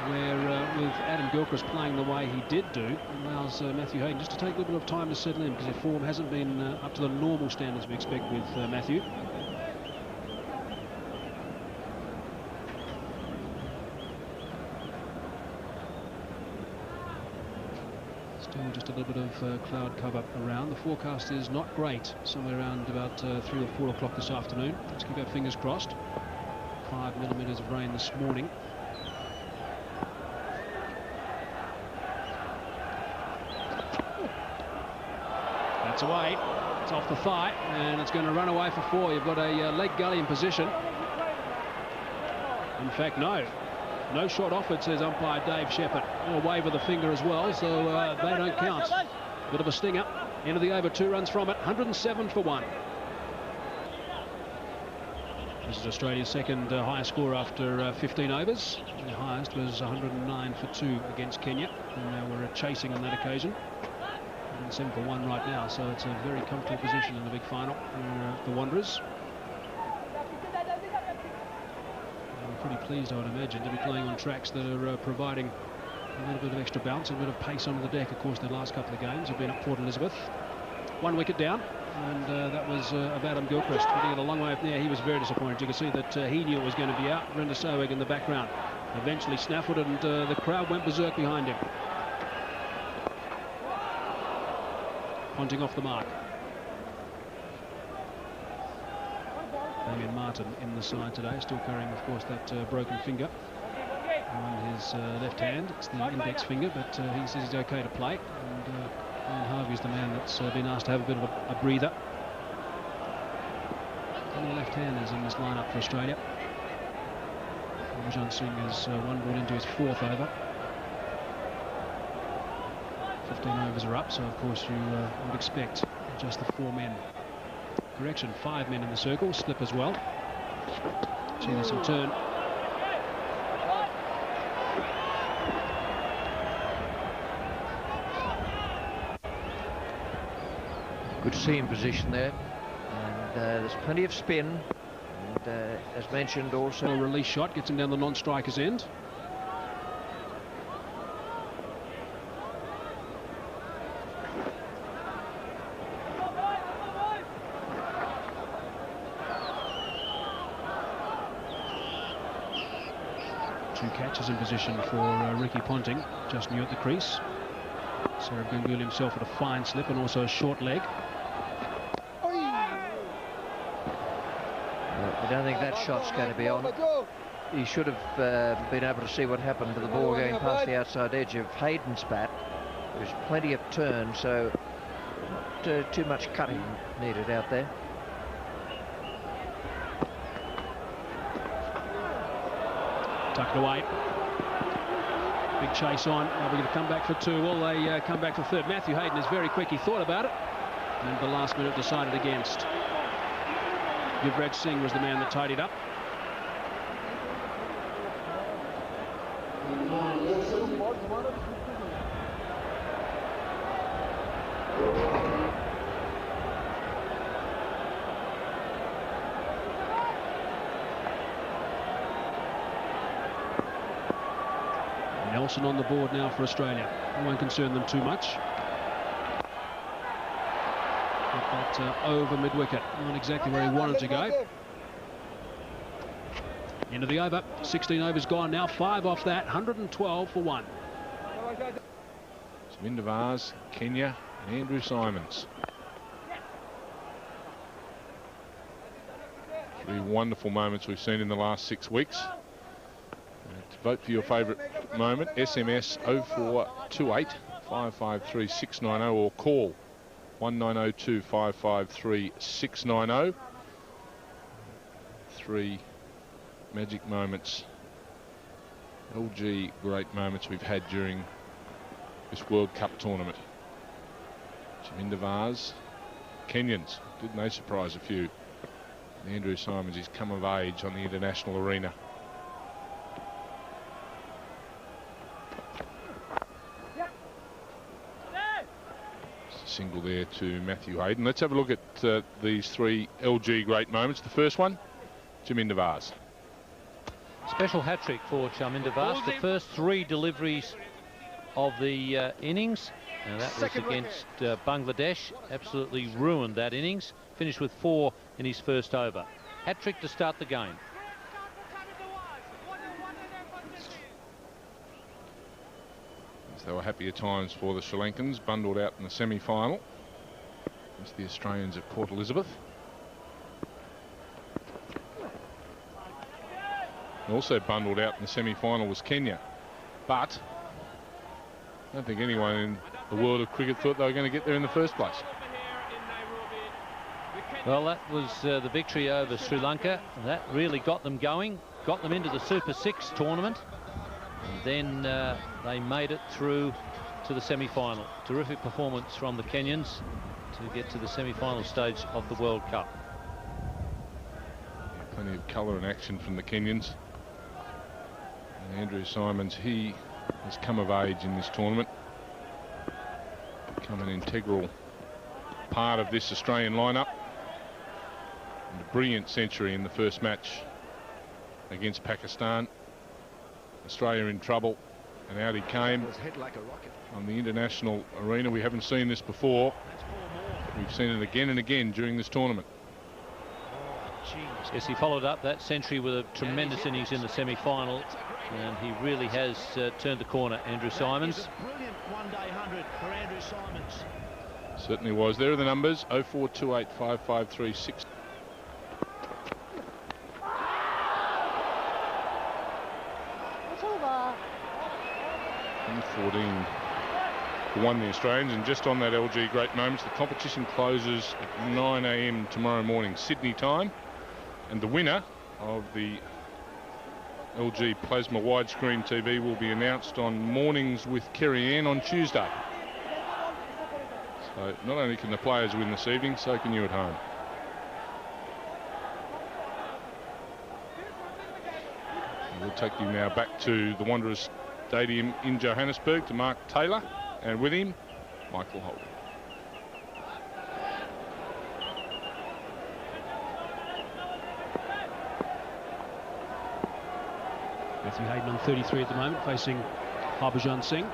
where with Adam Gilchrist playing the way he did do, allows Matthew Hayden just to take a little bit of time to settle in, because his form hasn't been up to the normal standards we expect with Matthew. Still just a little bit of cloud cover around. The forecast is not great, somewhere around about 3 or 4 o'clock this afternoon. Let's keep our fingers crossed. 5 millimetres of rain this morning. That's away. It's off the thigh, and it's going to run away for 4. You've got a leg gully in position. In fact, no. No shot offered, says umpire Dave Shepherd. A wave of the finger as well, so they don't count. Bit of a stinger. End of the over, 2 runs from it, 107 for 1. This is Australia's second highest score after 15 overs. The highest was 109 for 2 against Kenya, and now we're chasing on that occasion. 107 for 1 right now, so it's a very comfortable position in the big final for the Wanderers. I'm pretty pleased, I would imagine, to be playing on tracks that are providing a little bit of extra bounce, a bit of pace onto the deck. Of course, the last couple of games have been at Port Elizabeth. 1 wicket down, and that was of Adam Gilchrist. Hitting it a long way up there. He was very disappointed. You can see that he knew it was going to be out. Brenda Sohig in the background. Eventually snaffled, and the crowd went berserk behind him. Ponting off the mark. Damien Martin in the side today, still carrying, of course, that broken finger on his left hand. It's the index finger, but he says he's okay to play. And Ian Harvey's the man that's been asked to have a bit of a breather. And the left-handers in this lineup for Australia. Rajan Singh has 1 ball into his 4th over. 15 overs are up, so of course you would expect just the 4 men. Correction, 5 men in the circle, slip as well. Jamieson turn. Good seam position there, and there's plenty of spin, and as mentioned also a release shot gets him down the non-striker's end. Two catches in position for Ricky Ponting, just new at the crease. Sourav Ganguly himself with a fine slip and also a short leg. I don't think that shot's going to be on. He should have been able to see what happened to the ball going past the outside edge of Hayden's bat. There's plenty of turn, so not too much cutting needed out there. Tucked away. Big chase on. Now we're going to come back for 2. Well, they come back for 3rd. Matthew Hayden is very quick. He thought about it, and the last minute decided against. Yuvraj Singh was the man that tidied up. Nelson on the board now for Australia. It won't concern them too much. But over mid-wicket, not exactly where he wanted to go. End of the over, 16 overs gone now, 5 off that, 112 for 1. Chaminda Vaas, Kenya, and Andrew Symonds. 3 wonderful moments we've seen in the last 6 weeks. To vote for your favourite moment, SMS 0428 553 690 or call 1902 553 690. 3 magic moments, LG great moments we've had during this World Cup tournament. Chaminda Vaas, Kenyans, didn't they surprise a few? And Andrew Symonds, he's come of age on the international arena. Single there to Matthew Hayden. Let's have a look at these 3 LG great moments. The first one, Chaminda Vaas. Special hat-trick for Chaminda Vaas. The first 3 deliveries of the innings. Now that was against Bangladesh. Absolutely ruined that innings. Finished with 4 in his first over. Hat-trick to start the game. They were happier times for the Sri Lankans, bundled out in the semi-final against the Australians at Port Elizabeth. Also bundled out in the semi-final was Kenya, but I don't think anyone in the world of cricket thought they were going to get there in the first place. Well, that was the victory over Sri Lanka. That really got them going. got them into the Super 6 tournament, and then they made it through to the semi-final. Terrific performance from the Kenyans to get to the semi-final stage of the World Cup. Plenty of colour and action from the Kenyans. And Andrew Symonds, he has come of age in this tournament, become an integral part of this Australian lineup. And a brilliant century in the first match against Pakistan. Australia in trouble, and out he came on the international arena. We haven't seen this before. We've seen it again and again during this tournament. Yes, he followed up that century with a tremendous innings in the semi-final, and he really has turned the corner, Andrew Symonds. Brilliant one-day 100 for Andrew Symonds. Certainly was. There are the numbers: 04285536. It's over. 14 for one, the Australians. And just on that LG Great Moments, the competition closes at 9 AM tomorrow morning, Sydney time. And the winner of the LG Plasma widescreen TV will be announced on Mornings with Kerry Ann on Tuesday. So not only can the players win this evening, so can you at home. And we'll take you now back to the Wanderers Stadium in Johannesburg to Mark Taylor, and with him, Michael Holt. Matthew Hayden on 33 at the moment, facing Harbhajan Singh.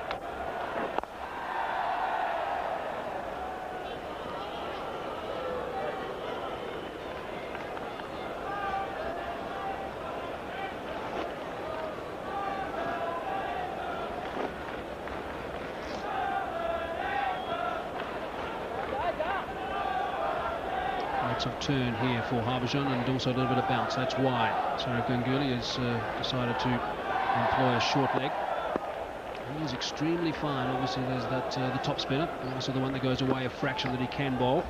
Of turn here for Harbhajan, and also a little bit of bounce. That's why Sourav Ganguly has decided to employ a short leg. He is extremely fine. Obviously there's that the top spinner, also the one that goes away a fraction that he can bowl.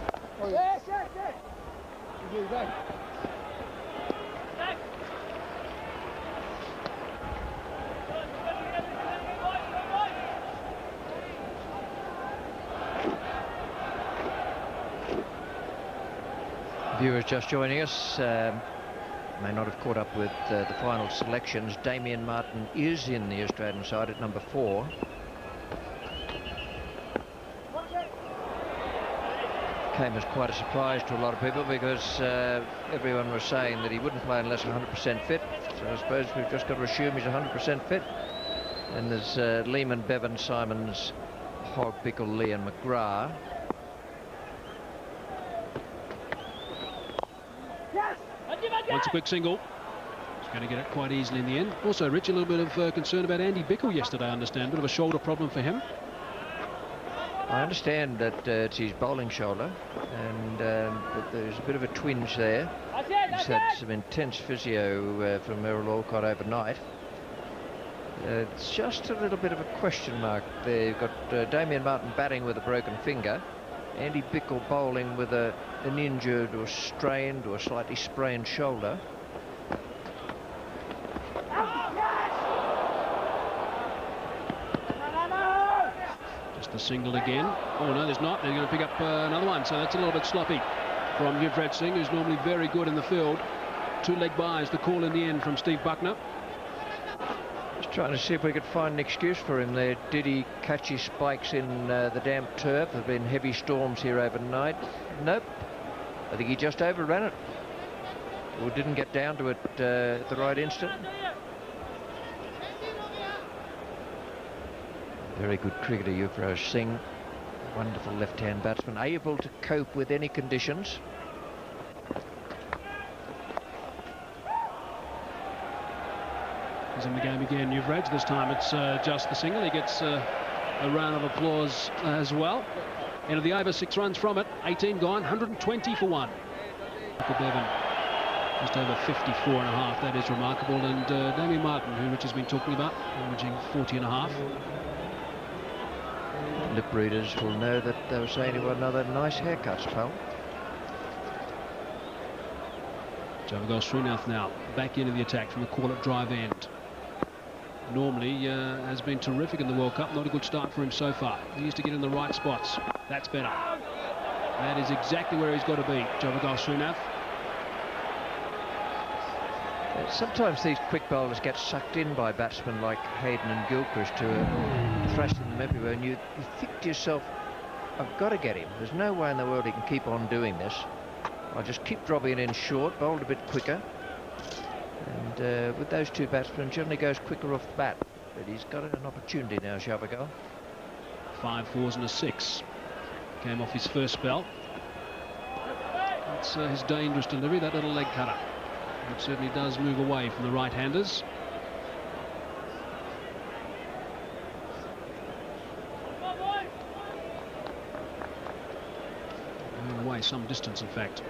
Yes, yes, yes. Viewers just joining us may not have caught up with the final selections. Damien Martyn is in the Australian side at number 4. Came as quite a surprise to a lot of people because everyone was saying that he wouldn't play unless 100% fit. So I suppose we've just got to assume he's 100% fit. And there's Lehmann, Bevan, Symonds, Hogg, Bickle, Lee and McGrath. Once a quick single. He's going to get it quite easily in the end. Also, Rich, a little bit of concern about Andy Bickle yesterday, I understand. A bit of a shoulder problem for him. I understand that it's his bowling shoulder, and that there's a bit of a twinge there. He's had some intense physio from Errol Alcott overnight. It's just a little bit of a question mark there. You've got Damien Martyn batting with a broken finger. Andy Bickle bowling with an injured or strained or slightly sprained shoulder. Just a single again. Oh no, there's not. They're going to pick up another one, so that's a little bit sloppy from Yuvraj Singh, who's normally very good in the field. 2 leg byes, the call in the end from Steve Buckner. Just trying to see if we could find an excuse for him there. Did he catch his spikes in the damp turf? There have been heavy storms here overnight. Nope. I think he just overran it. Or didn't get down to it at the right instant. Very good cricketer, Yuvraj Singh. Wonderful left-hand batsman, able to cope with any conditions. He's in the game again, Yuvraj. This time it's just the single. He gets a round of applause as well. End of the over, 6 runs from it. 18 gone, 120 for 1. Michael Bevan, just over 54 and a half. That is remarkable. And Damien Martyn, who Rich has been talking about, averaging 40 and a half. Lip readers will know that they were saying he got another nice haircut, pal. Javagal Srinath now back into the attack from the Corlett drive end. Normally has been terrific in the World Cup. Not a good start for him so far. He used to get in the right spots. That's better. That is exactly where he's got to be, Javagal Srinath. Sometimes these quick bowlers get sucked in by batsmen like Hayden and Gilchrist, who are thrashing them everywhere, and you think to yourself, I've got to get him. There's no way in the world he can keep on doing this. I'll just keep dropping it in short, bowled a bit quicker. And with those two batsmen, generally goes quicker off the bat. But he's got an opportunity now, Javagal. 5 fours and a 6. Came off his first spell. That's his dangerous delivery, that little leg cutter. It certainly does move away from the right-handers. Moving away some distance, in fact.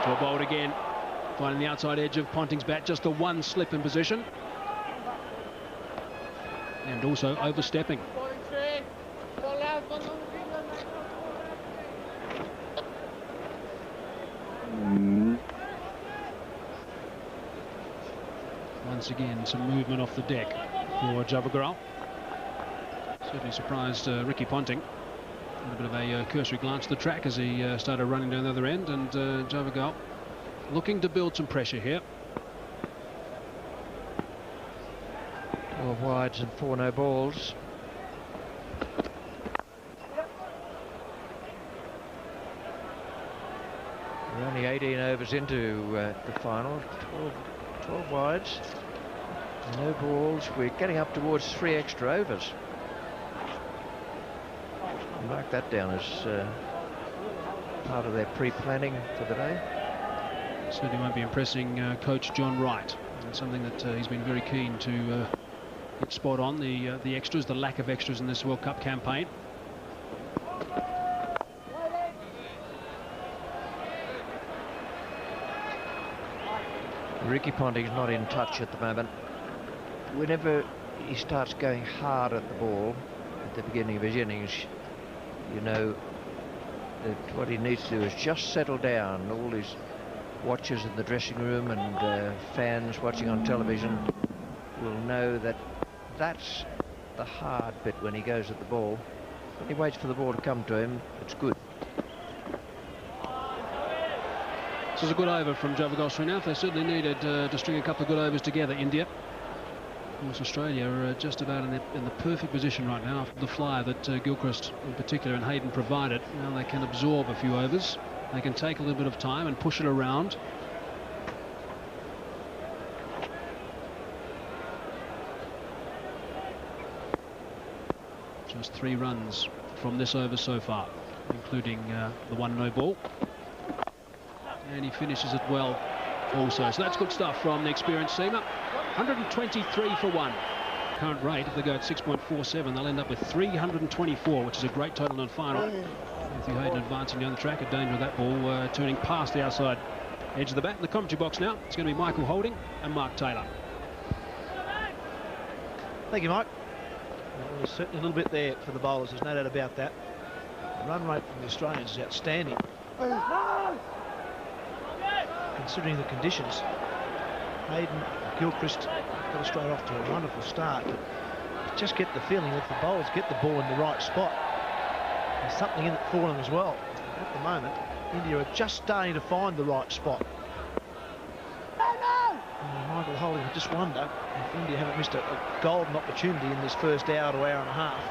Well bowled again. Finding the outside edge of Ponting's bat, just the one slip in position. And also overstepping. Once again, some movement off the deck for Javagal. Certainly surprised Ricky Ponting. A bit of a cursory glance at the track as he started running down the other end, and Javagal looking to build some pressure here. 12 wides and 4 no balls. We're only 18 overs into the final. 12 wides, no balls. We're getting up towards 3 extra overs. Mark that down as part of their pre-planning for the day. Certainly won't be impressing coach John Wright. It's something that he's been very keen to get spot on, the extras, the lack of extras in this World Cup campaign. Ricky Ponting's not in touch at the moment. Whenever he starts going hard at the ball at the beginning of his innings, you know that what he needs to do is just settle down. All his watchers in the dressing room and fans watching on television will know that that's the hard bit when he goes at the ball. When he waits for the ball to come to him, it's good. This is a good over from Javagal Srinath. They certainly needed to string a couple of good overs together, India. Of course, Australia are just about in the perfect position right now after the flyer that Gilchrist in particular and Hayden provided. Now they can absorb a few overs. They can take a little bit of time and push it around. Just 3 runs from this over so far, including the 1 no ball. And he finishes it well also. So that's good stuff from the experienced seamer. 123 for 1. Current rate, if they go at 6.47, they'll end up with 324, which is a great total on final. Matthew Hayden advancing down the track, a danger of that ball turning past the outside edge of the bat. In the commentary box now, it's going to be Michael Holding and Mark Taylor. Thank you, Mike. Well, there's certainly a little bit there for the bowlers, there's no doubt about that. The run rate from the Australians is outstanding. Considering the conditions, Hayden, Gilchrist got straight off to a wonderful start, but just get the feeling that the bowlers get the ball in the right spot. There's something in it for them as well. At the moment, India are just starting to find the right spot. Michael Holding, I just wonder if India haven't missed a golden opportunity in this first hour to hour and a half.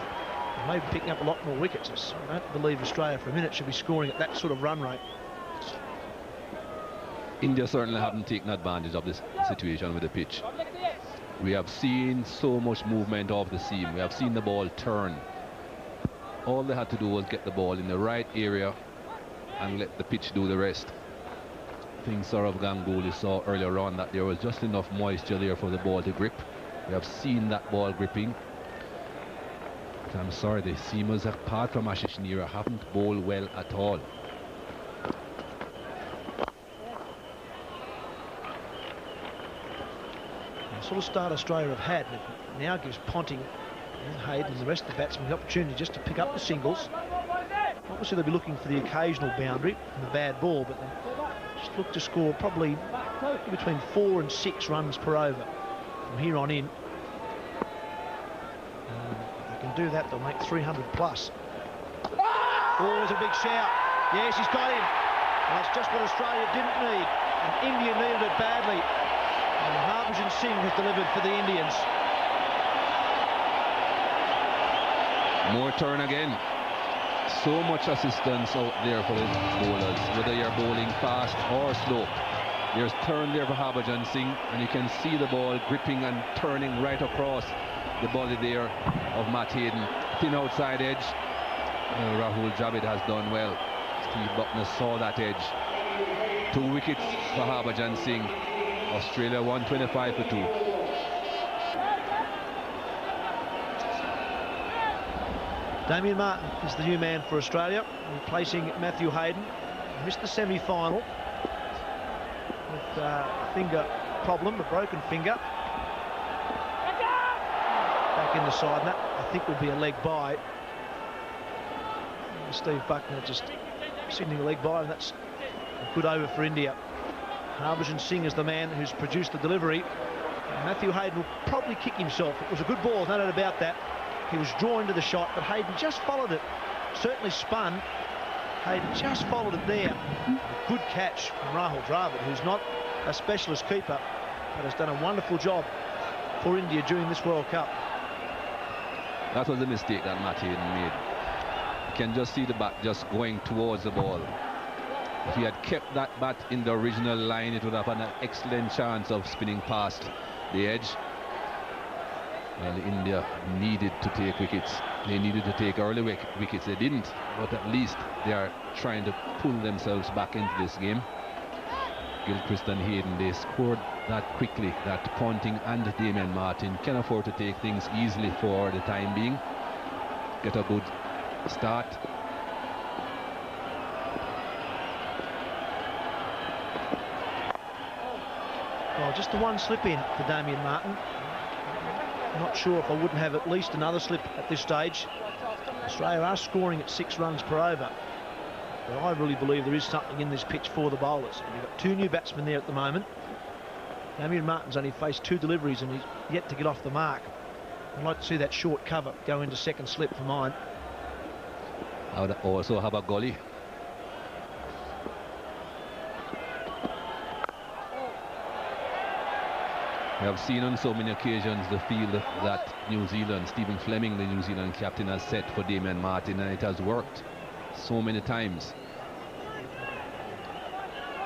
And maybe picking up a lot more wickets. I don't believe Australia for a minute should be scoring at that sort of run rate. India certainly haven't taken advantage of this situation with the pitch. We have seen so much movement off the seam. We have seen the ball turn. All they had to do was get the ball in the right area and let the pitch do the rest. I think Sourav Ganguly saw earlier on that there was just enough moisture there for the ball to grip. We have seen that ball gripping. But I'm sorry, the seamers apart from Ashish Nehra haven't bowled well at all. sort of start Australia have had. It now gives Ponting and Hayden and the rest of the batsmen the opportunity just to pick up the singles. Obviously they'll be looking for the occasional boundary and the bad ball, but they just look to score probably between 4 and 6 runs per over from here on in. If they can do that, they'll make 300 plus. Oh, there's a big shout. Yes, he's got him. And that's just what Australia didn't need. And India needed it badly. And Harbhajan Singh has delivered for the Indians. More turn again. So much assistance out there for the bowlers, whether you're bowling fast or slow. There's turn there for Harbhajan Singh, and you can see the ball gripping and turning right across the body there of Matt Hayden. Thin outside edge. Rahul Dravid has done well. Steve Bucknor saw that edge. 2 wickets for Harbhajan Singh. Australia 125 for 2. Damien Martin is the new man for Australia, replacing Matthew Hayden. He missed the semi-final with a finger problem, a broken finger. Back in the side, and that I think would be a leg bye. Steve Bucknor just signaling a leg bye, and that's a good over for India. Harbhajan Singh is the man who's produced the delivery. Matthew Hayden will probably kick himself. It was a good ball, no doubt about that. He was drawn to the shot, but Hayden just followed it. Certainly spun. Hayden just followed it there. A good catch from Rahul Dravid, who's not a specialist keeper, but has done a wonderful job for India during this World Cup. That was a mistake that Matt Hayden made. You can just see the bat just going towards the ball. If he had kept that bat in the original line, it would have had an excellent chance of spinning past the edge. Well, India needed to take wickets. They needed to take early wickets. They didn't, but at least they are trying to pull themselves back into this game. Gilchrist and Hayden, they scored that quickly that Ponting and Damien Martin can afford to take things easily for the time being. Get a good start. Well, just the one slip in for Damien Martin. I'm not sure if I wouldn't have at least another slip at this stage. Australia are scoring at 6 runs per over, but I really believe there is something in this pitch for the bowlers. And you've got 2 new batsmen there at the moment. Damien Martin's only faced 2 deliveries and he's yet to get off the mark. I'd like to see that short cover go into second slip for mine. I would also have a gully. We have seen on so many occasions the field that New Zealand, Stephen Fleming, the New Zealand captain, has set for Damien Martin, and it has worked so many times.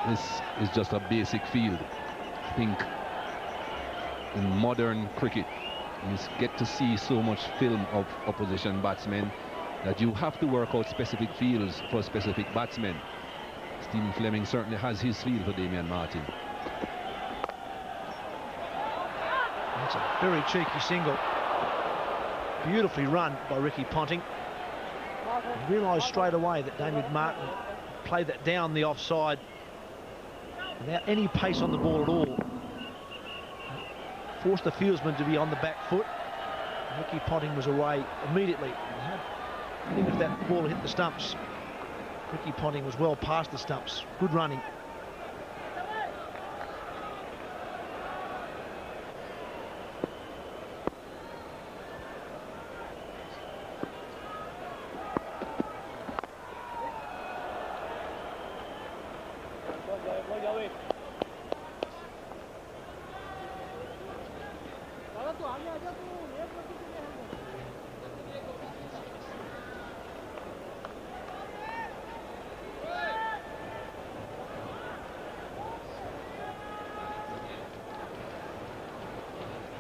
This is just a basic field. I think in modern cricket, you get to see so much film of opposition batsmen that you have to work out specific fields for specific batsmen. Stephen Fleming certainly has his field for Damien Martin. That's a very cheeky single. Beautifully run by Ricky Ponting. He realised straight away that Damien Martin played that down the offside without any pace on the ball at all. Forced the fieldsman to be on the back foot. Ricky Ponting was away immediately. Even if that ball hit the stumps, Ricky Ponting was well past the stumps. Good running.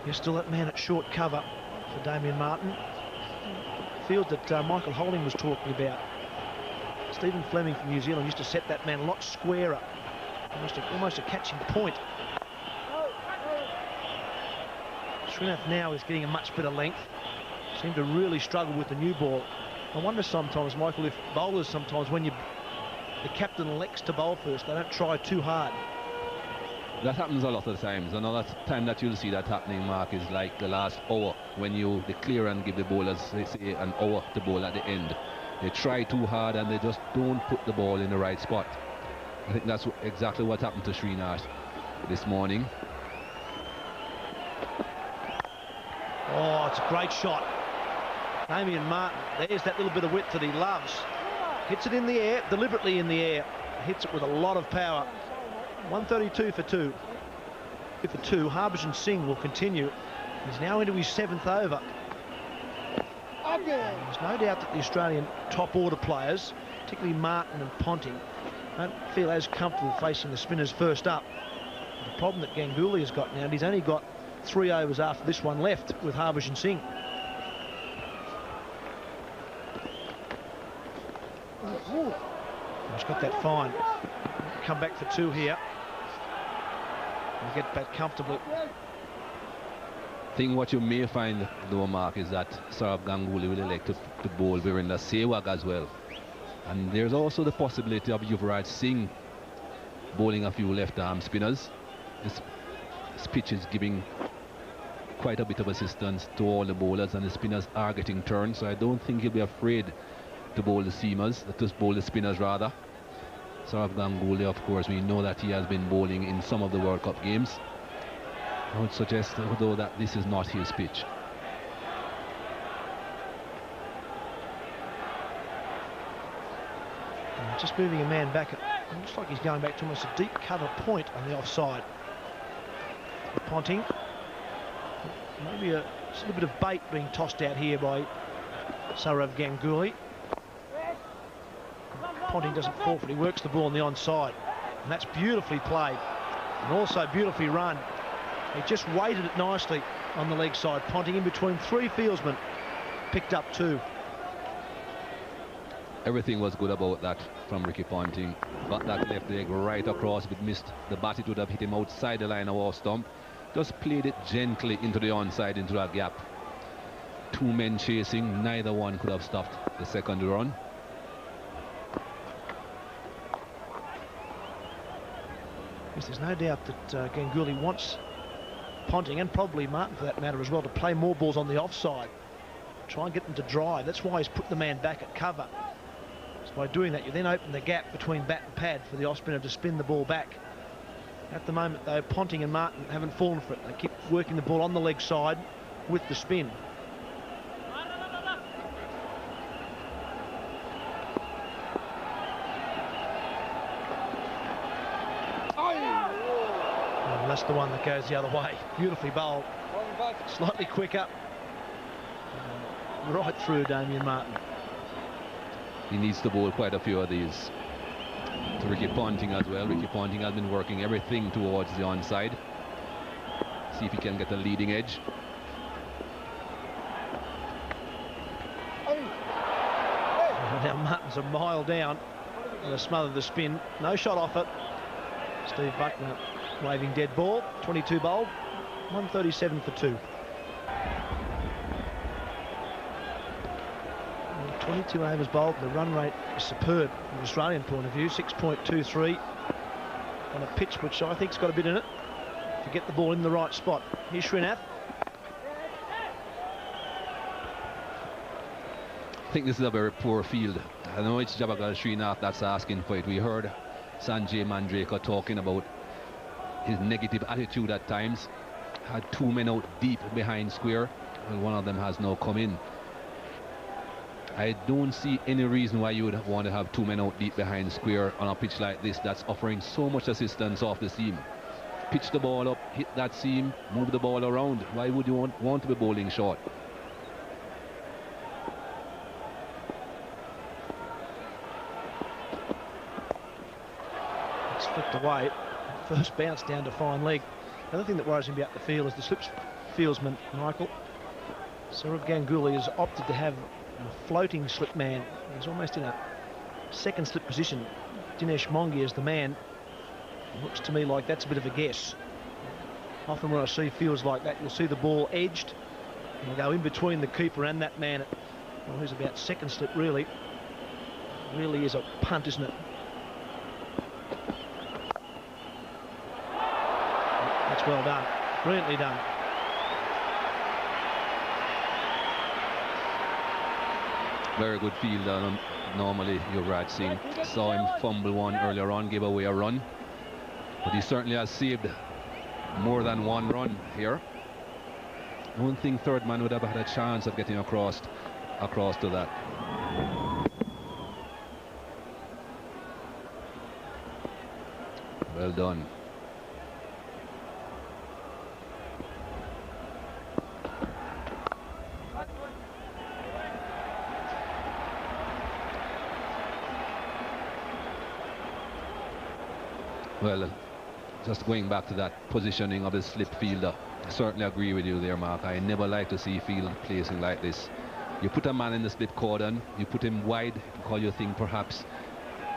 You're still that man at short cover for Damien Martin. Field that Michael Holding was talking about. Stephen Fleming from New Zealand used to set that man a lot squarer. Almost a catching point. Srinath now is getting a much better length. Seemed to really struggle with the new ball. I wonder sometimes, Michael, if bowlers sometimes, when the captain elects to bowl first, they don't try too hard. That happens a lot of times. Another time that you'll see that happening, Mark, is like the last hour when you declare and give the bowlers, say, an hour to bowl at the end. They try too hard and they just don't put the ball in the right spot. I think that's exactly what happened to Srinath this morning. Oh, it's a great shot. Damien Martyn, there's that little bit of width that he loves. Hits it in the air, deliberately in the air. Hits it with a lot of power. 132 for 2. For 2, Harbhajan Singh will continue. He's now into his 7th over. There's no doubt that the Australian top order players, particularly Martin and Ponting, don't feel as comfortable facing the spinners first up. The problem that Ganguly has got now, he's only got 3 overs after this one left with Harbhajan Singh. He's got that fine. Come back for 2 here. And get back comfortably. I think what you may find, though, Mark, is that Sourav Ganguly will elect to bowl Virender Sehwag as well. And there's also the possibility of Yuvraj Singh bowling a few left-arm spinners. This pitch is giving quite a bit of assistance to all the bowlers, and the spinners are getting turned, so I don't think he'll be afraid to bowl the seamers, to bowl the spinners rather. Sourav Ganguly, of course, we know that he has been bowling in some of the World Cup games. I would suggest, though, that this is not his pitch. Just moving a man back. It looks like he's going back to almost a deep cover point on the offside. Ponting. Maybe a little bit of bait being tossed out here by Sourav Ganguly. Ponting doesn't forfeit. He works the ball on the onside. And that's beautifully played. And also beautifully run. He just weighted it nicely on the leg side. Ponting in between 3 fieldsmen. Picked up 2. Everything was good about that from Ricky Ponting. Got that left leg right across, but missed the bat. It would have hit him outside the line of our stump. Just played it gently into the onside, into that gap. 2 men chasing, neither one could have stopped the second run. Yes, there's no doubt that Ganguly wants Ponting, and probably Martin for that matter as well, to play more balls on the offside. Try and get them to drive. That's why he's put the man back at cover. So by doing that, you then open the gap between bat and pad for the off-spinner to spin the ball back. At the moment, though, Ponting and Martin haven't fallen for it. They keep working the ball on the leg side with the spin. And that's the one that goes the other way. Beautifully bowled. Slightly quicker. Right through Damien Martyn. He needs to bowl quite a few of these to Ricky Ponting as well. Ricky Ponting has been working everything towards the onside. See if he can get a leading edge. Now Martin's a mile down and a smother the spin. No shot off it. Steve Buckner waving dead ball. 22 bowled. 137 for 2. 22 overs bowled. The run rate is superb from an Australian point of view. 6.23 on a pitch which I think's got a bit in it. To get the ball in the right spot. Here's Srinath. I think this is a very poor field. I know it's Javagal Srinath that's asking for it. We heard Sanjay Manjrekar talking about his negative attitude at times. Had 2 men out deep behind square, and one of them has now come in. I don't see any reason why you would want to have 2 men out deep behind square on a pitch like this that's offering so much assistance off the seam. Pitch the ball up, hit that seam, move the ball around. Why would you want to be bowling short? It's flicked away. First bounce down to fine leg. The other thing that worries me about the field is the slip fieldsman, Michael. Sourav Ganguly has opted to have a floating slip man. He's almost in a second slip position. Dinesh Mongia is the man. It looks to me like that's a bit of a guess. Often when I see fields like that, you'll see the ball edged. And go in between the keeper and that man. Well, who's about second slip, really. Really is a punt, isn't it? That's well done. Brilliantly done. Very good field. Normally, Yuvraj Singh saw him fumble one earlier on, gave away a run. But he certainly has saved more than one run here. I don't think third man would have had a chance of getting across to that. Well done. Well, just going back to that positioning of the slip fielder, I certainly agree with you there, Mark. I never like to see field placing like this. You put a man in the slip cordon, you put him wide because you think perhaps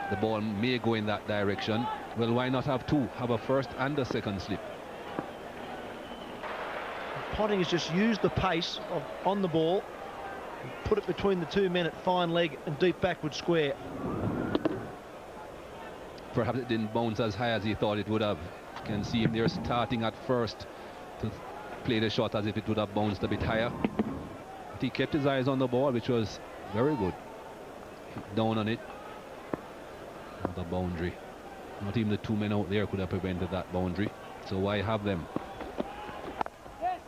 the ball may go in that direction. Well, why not have two? Have a first and a second slip. Ponting has just used the pace on the ball and put it between the two men at fine leg and deep backward square. Perhaps it didn't bounce as high as he thought it would have. You can see him there starting at first to play the shot as if it would have bounced a bit higher. But he kept his eyes on the ball, which was very good. Down on it. The boundary. Not even the two men out there could have prevented that boundary. So why have them? Yes.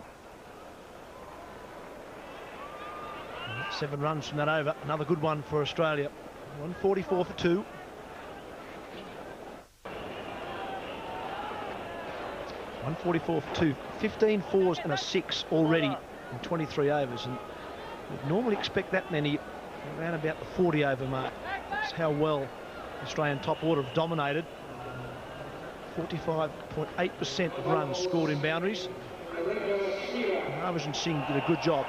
7 runs from that over. Another good one for Australia. 144 for 2. .144 for 2, 15 fours and a 6 already in 23 overs, and we'd normally expect that many around about the 40 over mark. That's how well the Australian top order have dominated. 45.8% of runs scored in boundaries. Harbhajan Singh did a good job.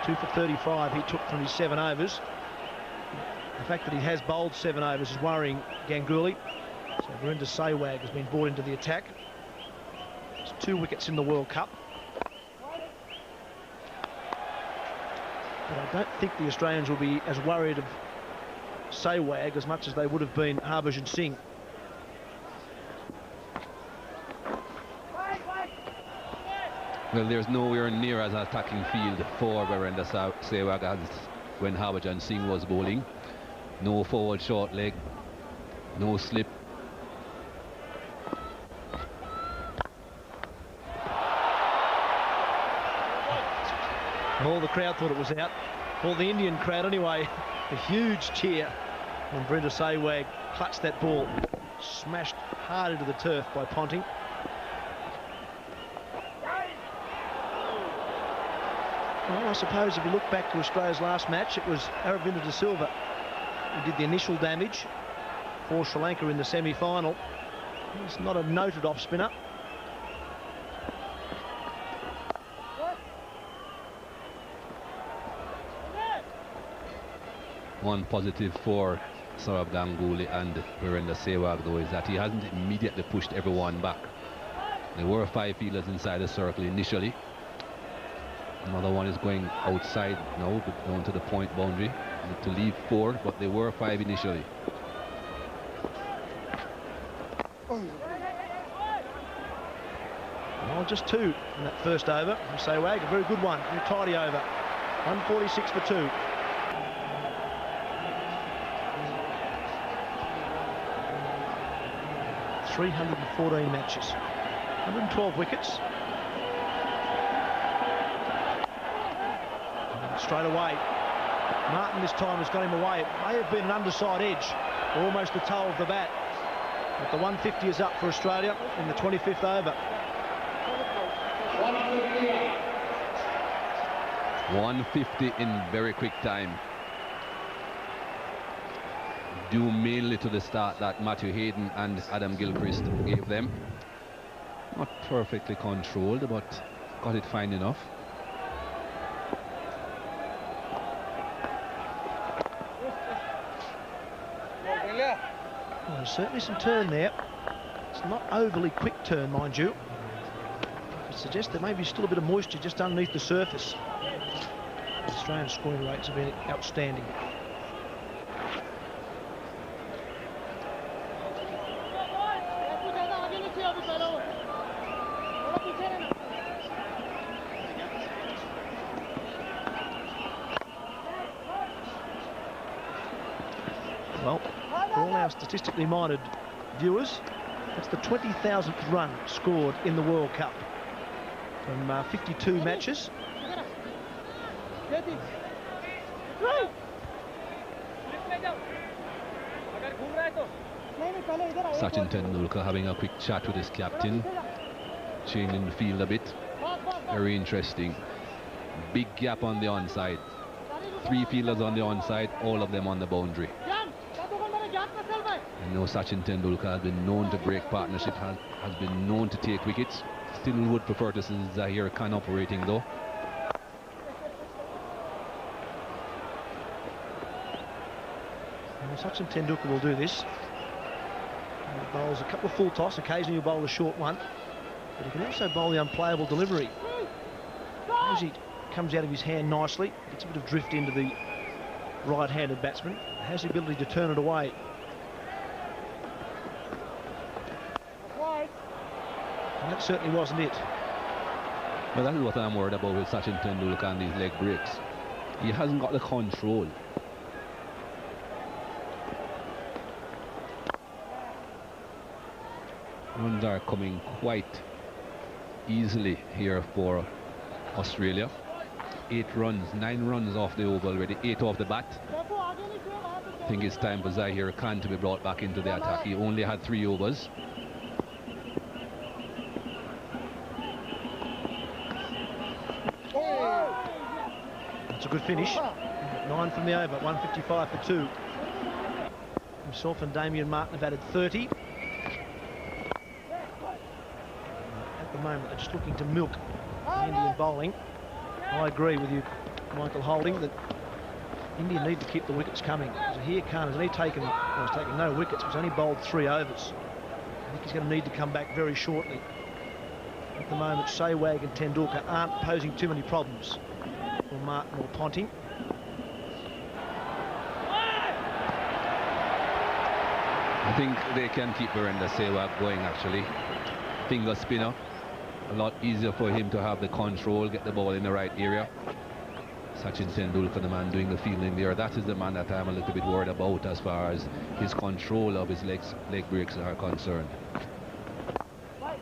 2 for 35 he took from his 7 overs. The fact that he has bowled 7 overs is worrying Ganguly. So Virender Sehwag has been brought into the attack. 2 wickets in the World Cup. But I don't think the Australians will be as worried of Sehwag as much as they would have been Harbhajan Singh. Well, there's nowhere near as attacking field for Virender Sehwag as when Harbhajan Singh was bowling. No forward short leg, no slip. All the crowd thought it was out. All the Indian crowd anyway. A huge cheer when Virender Sehwag clutched that ball. Smashed hard into the turf by Ponting. Well, I suppose if you look back to Australia's last match, it was Aravinda de Silva who did the initial damage for Sri Lanka in the semi-final. He's not a noted off-spinner. One positive for Sourav Ganguly and Virender Sehwag, though, is that he hasn't immediately pushed everyone back. There were 5 fielders inside the circle initially. Another one is going outside now, down to the point boundary to leave 4, but there were 5 initially. Well, just 2 in that first over from Sehwag. A very good one, a tidy over. 146 for 2. .314 matches, 112 wickets. Straight away, Martin this time has got him away. It may have been an underside edge, or almost the toe of the bat. But the 150 is up for Australia in the 25th over. 150 in very quick time. Due mainly to the start that Matthew Hayden and Adam Gilchrist gave them. Not perfectly controlled, but got it fine enough. Well, there's certainly some turn there. It's not overly quick turn, mind you. It suggests there may be still a bit of moisture just underneath the surface. The Australian scoring rates have been outstanding. our statistically minded viewers, that's the 20,000th run scored in the World Cup from 52 matches. Sachin Tendulkar having a quick chat with his captain, changing the field a bit. Very interesting. Big gap on the onside. 3 fielders on the onside, all of them on the boundary. I know Sachin Tendulkar has been known to break partnership, has been known to take wickets. Still would prefer to see Zaheer Khan operating though. Well, Sachin Tendulkar will do this. He bowls a couple of full toss, occasionally he'll bowl a short one, but he can also bowl the unplayable delivery. As he comes out of his hand nicely, gets a bit of drift into the right-handed batsman, has the ability to turn it away. And that certainly wasn't it. But that is what I'm worried about with Sachin Tendulkar and these leg breaks. He hasn't got the control. Runs are coming quite easily here for Australia. 8 runs, 9 runs off the over already, 8 off the bat. I think it's time for Zaheer Khan to be brought back into the attack. He only had 3 overs. That's a good finish. 9 from the over, 155 for 2. Himself and Damien Martyn have added 30. At the moment, they're just looking to milk the Indian bowling. I agree with you, Michael Holding, that India need to keep the wickets coming. Zaheer Khan has only taken, well, he's taken no wickets, he's only bowled 3 overs. I think he's going to need to come back very shortly. At the moment, Sehwag and Tendulkar aren't posing too many problems for Martyn or Ponting. I think they can keep Virender Sehwag going actually. Finger spinner. A lot easier for him to have the control, get the ball in the right area. Sachin Tendulkar, the man doing the fielding there, that is the man that I'm a little bit worried about as far as his control of his leg breaks are concerned. I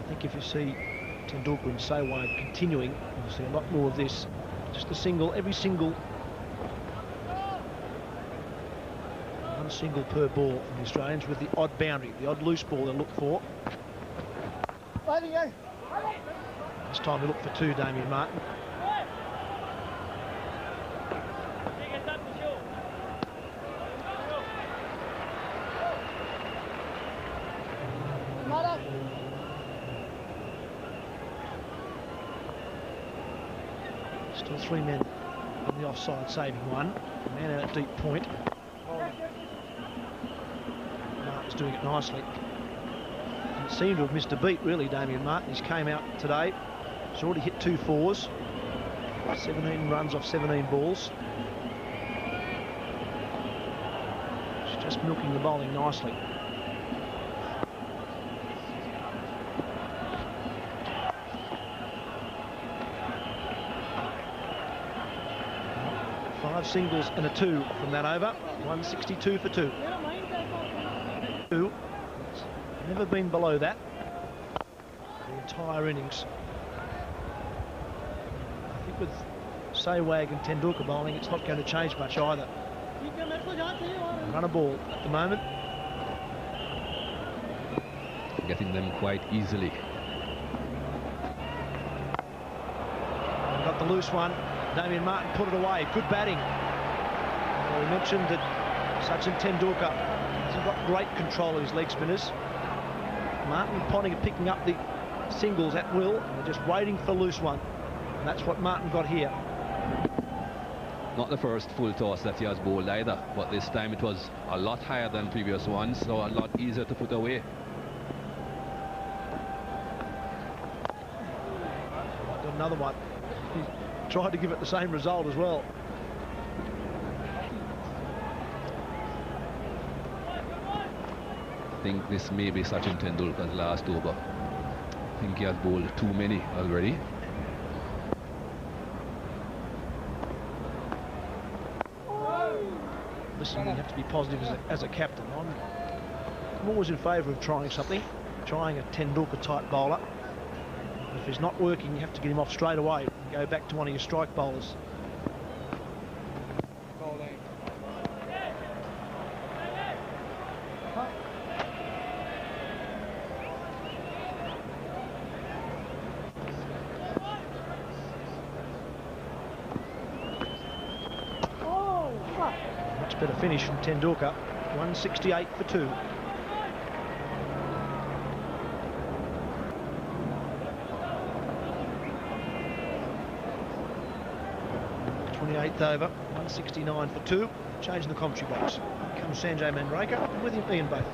think if you see Tendulkar and Sehwag continuing, you'll see a lot more of this. Just a single, every single, one single per ball from the Australians, with the odd boundary, the odd loose ball they'll look for. This time we look for 2, Damien Martyn. Still 3 men on the offside, saving 1. A man out at deep point. Martin's doing it nicely. Didn't seem to have missed a beat, really, Damien Martyn. He's came out today. He's already hit 2 fours. 17 runs off 17 balls. He's just milking the bowling nicely. Five singles and a 2 from that over. 162 for 2. Never been below that the entire innings. I think with Sehwag and Tendulkar bowling, it's not going to change much either. Run a ball at the moment. Getting them quite easily. Got the loose one. Damien Martyn put it away. Good batting. We mentioned that Sachin Tendulkar hasn't got great control of his leg spinners. Martyn and Ponting are picking up the singles at will, and they're just waiting for the loose one. And that's what Martyn got here. Not the first full toss that he has bowled either, but this time it was a lot higher than previous ones, so a lot easier to put away. Got another one. He tried to give it the same result as well. I think this may be Sachin Tendulkar's last over. I think he has bowled too many already. listen, you have to be positive as a captain. I'm always in favour of trying something, trying a Tendulkar type bowler. If he's not working, you have to get him off straight away and go back to one of your strike bowlers. Much better finish from Tendulkar. 168 for 2. Over, 169 for 2. Changing the commentary box. Comes Sanjay Manreka, and with him Ian Bath.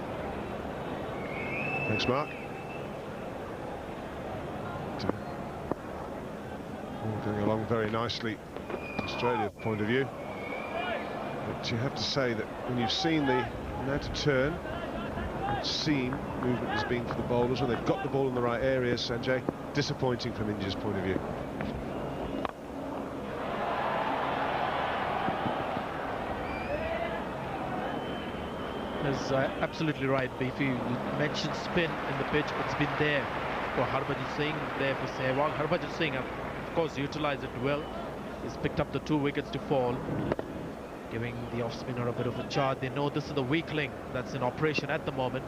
Thanks, Mark. All going along very nicely, Australia's point of view. But you have to say that when you've seen the amount of turn, seam movement has been for the bowlers, when they've got the ball in the right areas, Sanjay, disappointing from India's point of view. Is absolutely right. If you mentioned spin in the pitch, it's been there for Harbhajan Singh, there for Sehwag. Harbhajan Singh, of course, utilised it well. He's picked up the 2 wickets to fall, giving the off-spinner a bit of a charge. They know this is the weak link that's in operation at the moment.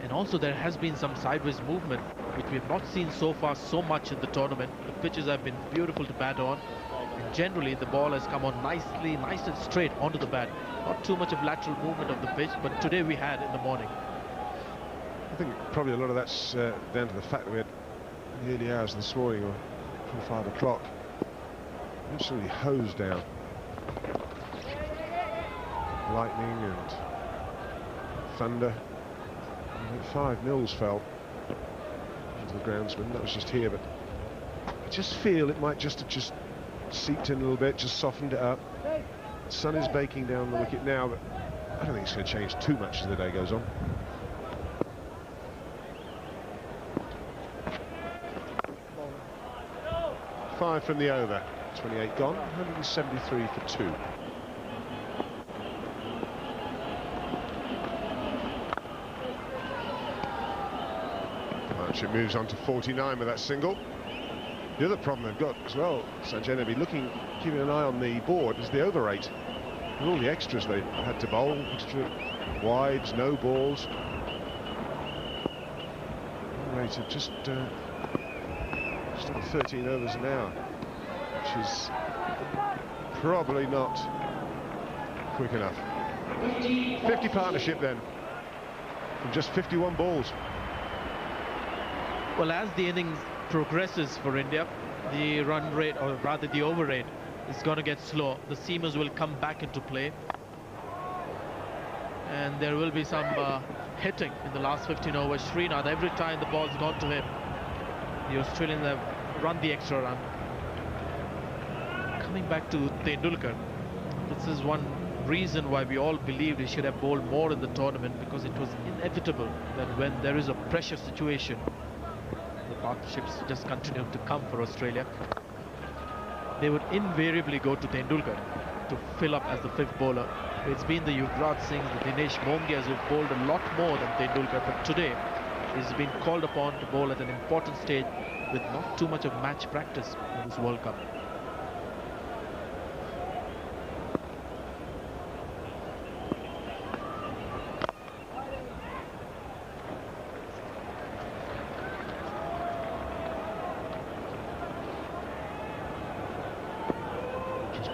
And also there has been some sideways movement, which we have not seen so far so much in the tournament. The pitches have been beautiful to bat on. And generally the ball has come on nice and straight onto the bat. Not too much of lateral movement of the pitch, but today we had in the morning. I think probably a lot of that's down to the fact that we had the early hours this morning, or 5 o'clock, absolutely hosed down. Lightning and thunder. I think 5 mils fell into the groundsman. That was just here, but I just feel it might just have seeped in a little bit, just softened it up. The sun is baking down the wicket now, but I don't think it's going to change too much as the day goes on. Five from the over, 28 gone, 173 for 2. Partnership moves on to 49 with that single. The other problem they've got as well, Sanjay, they'll be keeping an eye on the board, is the over rate. With all the extras they've had to bowl, extra wides, no balls. Rate of just over 13 overs an hour, which is probably not quick enough. 50 partnership then, from just 51 balls. Well, as the innings progresses for India, the run rate, or rather the over rate, is going to get slow. The seamers will come back into play, and there will be some hitting in the last 15 overs. Srinath, every time the ball's gone to him, the Australians have run the extra run. Coming back to Tendulkar, this is one reason why we all believed he should have bowled more in the tournament, because it was inevitable that when there is a pressure situation, the partnerships just continue to come for Australia. They would invariably go to Tendulkar to fill up as the 5th bowler. It's been the Yuvraj Singhs, the Dinesh Mongias who've bowled a lot more than Tendulkar, but today he's been called upon to bowl at an important stage with not too much of match practice in this World Cup.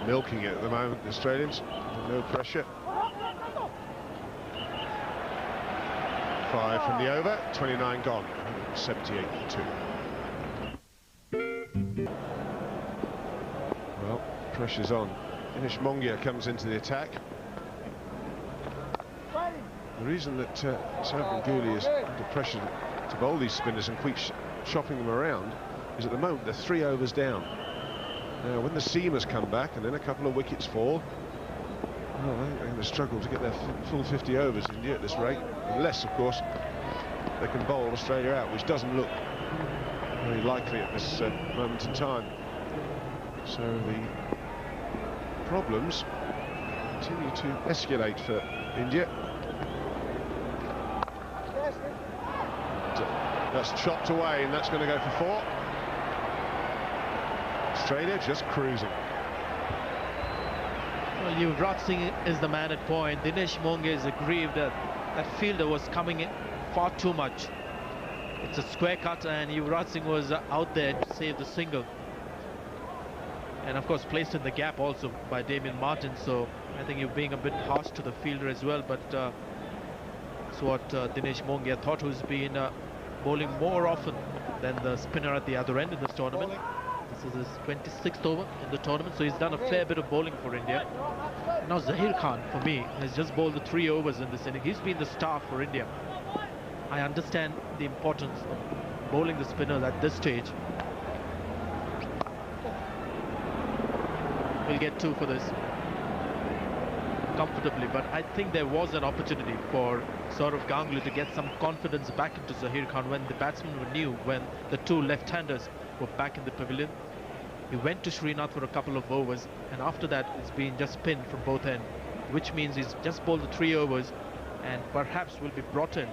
Milking it at the moment, the Australians, no pressure. 5 from the over, 29 gone, 78 for 2. Well, pressure's on. Dinesh Mongia comes into the attack. The reason that Sourav Ganguly is under pressure to bowl these spinners and keep shopping them around is at the moment they're 3 overs down. Now, when the seamers come back and then a couple of wickets fall, well, I think they're going to struggle to get their full 50 overs in India at this rate, unless, of course, they can bowl Australia out, which doesn't look very likely at this moment in time. So the problems continue to escalate for India. That's chopped away, and that's going to go for 4. Australia just cruising. Well, Yuvraj Singh is the man at point. Dinesh Monge is aggrieved that that fielder was coming in far too much. It's a square cut, and Yuvraj Singh was out there to save the single. And of course placed in the gap also by Damien Martyn, so I think you're being a bit harsh to the fielder as well, but that's what Dinesh Monge thought, who's been bowling more often than the spinner at the other end in this tournament. This is his 26th over in the tournament, so he's done a fair bit of bowling for India. Now Zahir Khan, for me, has just bowled the 3 overs in this inning. He's been the star for India. I understand the importance of bowling the spinners at this stage. We'll get 2 for this comfortably, but I think there was an opportunity for Sourav Ganguly to get some confidence back into Zahir Khan when the batsmen knew when the 2 left-handers were back in the pavilion. He went to Srinath for a couple of overs, and after that it's been just spin from both ends, which means he's just bowled the 3 overs and perhaps will be brought in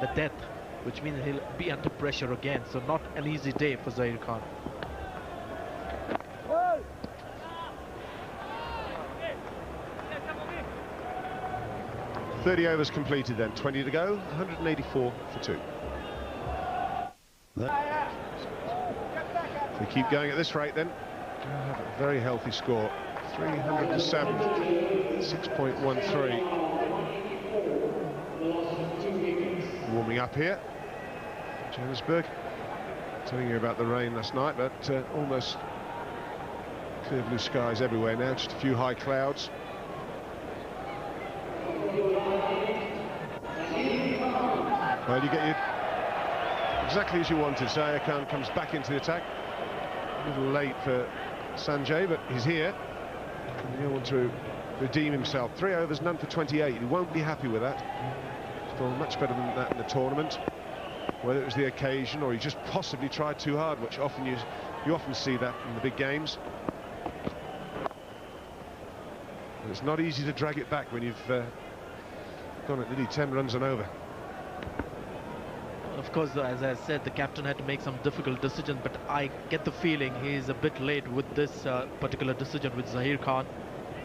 the death, which means he'll be under pressure again. So not an easy day for Zahir Khan. "30 overs completed then, 20 to go, 184 for 2. If we keep going at this rate then, we'll have a very healthy score. 307, 6.13. Warming up here, Johannesburg. Telling you about the rain last night, but almost clear blue skies everywhere now, just a few high clouds. Well, you get exactly as you wanted. Zahir Khan comes back into the attack. A little late for Sanjay, but he's here. And he'll want to redeem himself. 3 overs, none for 28. He won't be happy with that. He's done much better than that in the tournament. Whether it was the occasion or he just possibly tried too hard, which often you often see that in the big games. But it's not easy to drag it back when you've gone at nearly 10 runs and over. Of course, as I said, the captain had to make some difficult decisions, but I get the feeling he is a bit late with this particular decision with Zahir Khan.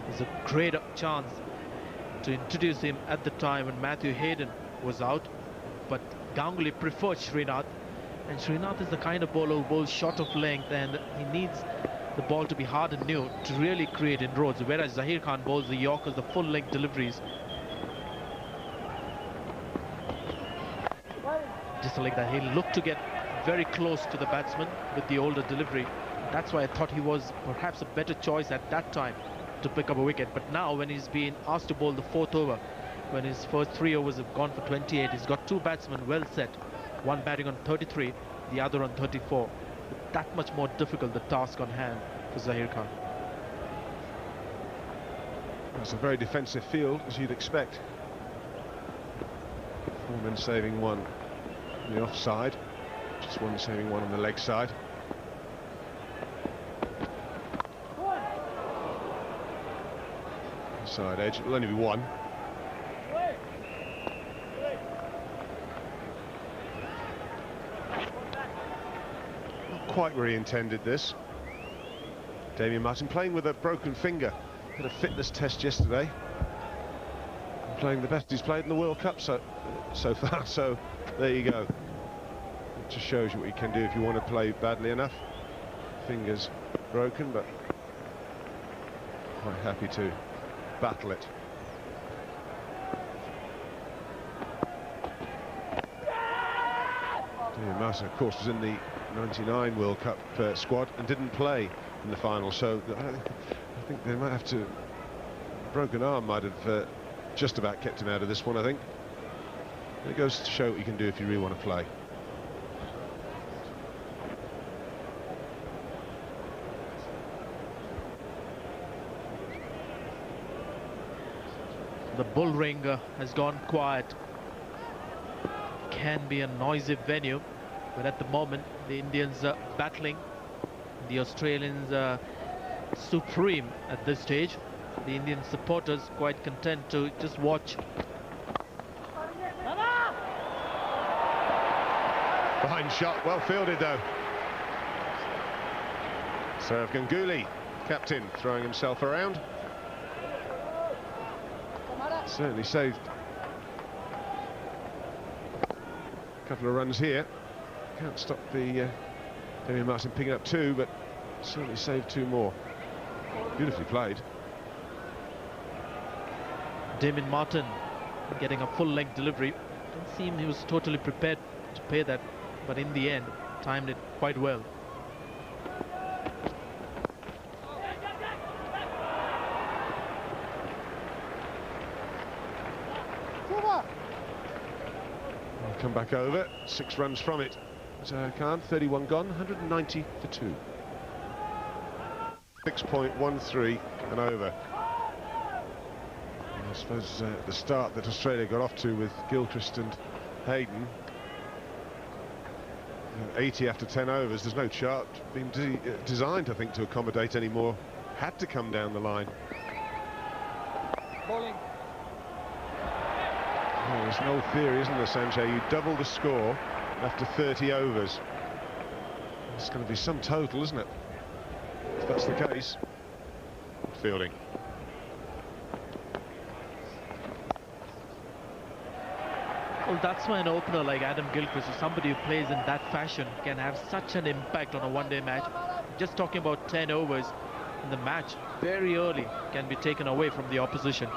There's a great chance to introduce him at the time when Matthew Hayden was out, but Ganguly preferred Srinath, and Srinath is the kind of bowler who bowls short of length, and he needs the ball to be hard and new to really create inroads, whereas Zahir Khan bowls the Yorkers, the full-length deliveries. Just like that, he looked to get very close to the batsman with the older delivery. That's why I thought he was perhaps a better choice at that time to pick up a wicket. But now when he's been asked to bowl the 4th over, when his first 3 overs have gone for 28, he's got 2 batsmen well set, one batting on 33, the other on 34. That much more difficult the task on hand for Zahir Khan. That's a very defensive field, as you'd expect. 4 men saving 1 on the offside, just 1 saving 1 on the leg side. Side edge, it will only be 1. Not quite where he intended this. Damien Martyn playing with a broken finger. Had a fitness test yesterday. And playing the best he's played in the World Cup so far, so there you go. It just shows you what you can do if you want to play badly enough. Fingers broken, but quite happy to battle it. Damien Martyn, of course, was in the '99 World Cup squad and didn't play in the final, so I think they might have to. Broken arm might have just about kept him out of this one, I think. It goes to show what you can do if you really want to play. The bull ring has gone quiet. Can be a noisy venue, but at the moment the Indians are battling. The Australians supreme at this stage. The Indian supporters quite content to just watch. Fine shot, well fielded though. Sourav Ganguly, captain, throwing himself around. Certainly saved a couple of runs here. Can't stop the Damian Martin picking up 2, but certainly saved 2 more. Beautifully played. Damian Martin getting a full-length delivery. Didn't seem he was totally prepared to pay that, but in the end, timed it quite well. Come back over, 6 runs from it. Khan, 31 gone, 190 for 2. 6.13 and over. And I suppose the start that Australia got off to with Gilchrist and Hayden, 80 after 10 overs, there's no chart being designed, I think, to accommodate any more. Had to come down the line. Bowling. Oh, there's an old theory, isn't there, Sanjay? You double the score after 30 overs. It's going to be some total, isn't it? If that's the case. Fielding. Well, that's why an opener like Adam Gilchrist, or somebody who plays in that fashion, can have such an impact on a one-day match. Just talking about 10 overs in the match, very early, can be taken away from the opposition.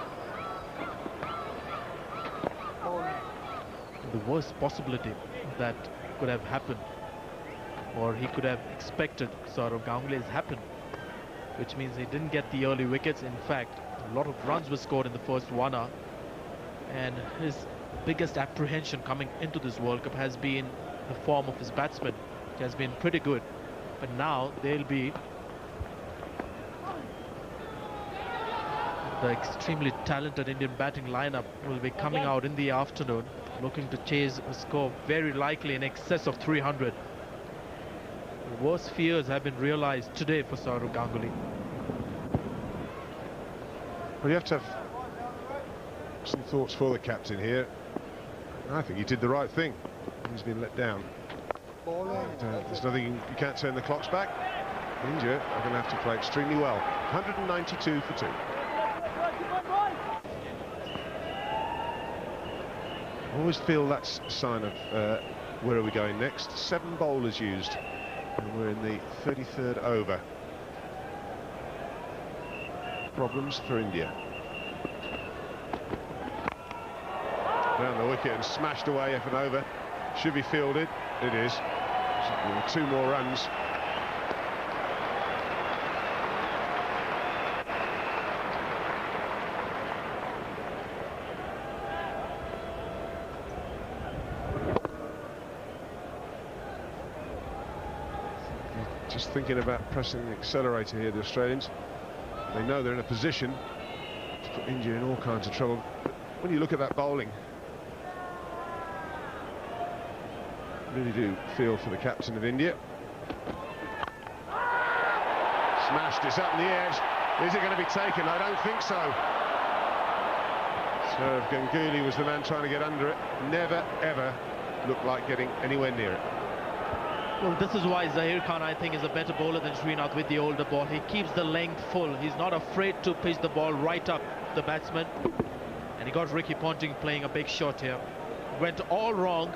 The worst possibility that could have happened, or he could have expected, Sourav Ganguly, has happened, which means he didn't get the early wickets. In fact, a lot of runs were scored in the first 1 hour, and his biggest apprehension coming into this World Cup has been the form of his batsmen. It has been pretty good, but now they'll be the extremely talented Indian batting lineup will be coming out in the afternoon, looking to chase a score very likely in excess of 300. The worst fears have been realized today for Sourav Ganguly. Well, you have to have some thoughts for the captain here. I think he did the right thing. He's been let down. There's nothing, you can't turn the clocks back. India are going to have to play extremely well. 192 for 2. I always feel that's a sign of where are we going next. 7 bowlers used, and we're in the 33rd over. Problems for India. Down the wicket and smashed away up and over. Should be fielded. It is. 2 more runs. Just thinking about pressing the accelerator here, the Australians. They know they're in a position to put India in all kinds of trouble. But when you look at that bowling, really do feel for the captain of India. Smashed, it's up in the edge. Is it going to be taken? I don't think so. Sourav Ganguly was the man trying to get under it. Never, ever looked like getting anywhere near it. Well, this is why Zaheer Khan, I think, is a better bowler than Srinath with the older ball. He keeps the length full. He's not afraid to pitch the ball right up the batsman. And he got Ricky Ponting playing a big shot here. Went all wrong.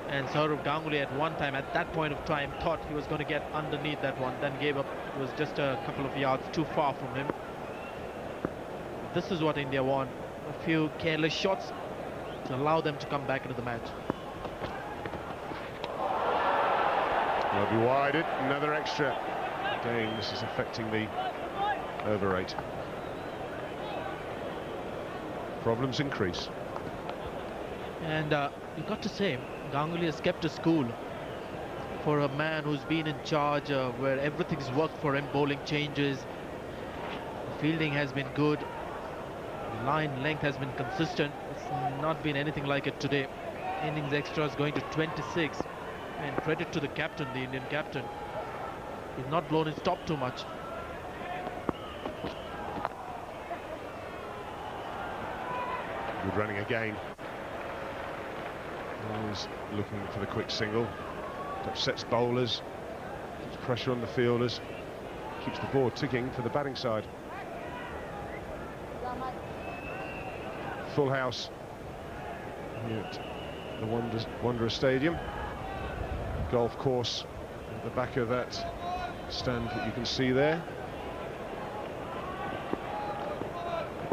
And Sourav Ganguly at one time, at that point of time, thought he was going to get underneath that one, then gave up. It was just a couple of yards too far from him. This is what India want. A few careless shots to allow them to come back into the match. They'll be wide, another extra. Again, this is affecting the over rate. Problems increase. And you've got to say, Ganguly has kept his cool for a man who's been in charge, where everything's worked for him. Bowling changes, fielding has been good, line length has been consistent. It's not been anything like it today. Innings extras going to 26, and credit to the captain, the Indian captain. He's not blown his top too much. Good running again. Always looking for the quick single. Upsets bowlers, keeps pressure on the fielders, keeps the board ticking for the batting side. Full house here at the Wanderers Stadium. Golf course at the back of that stand that you can see there.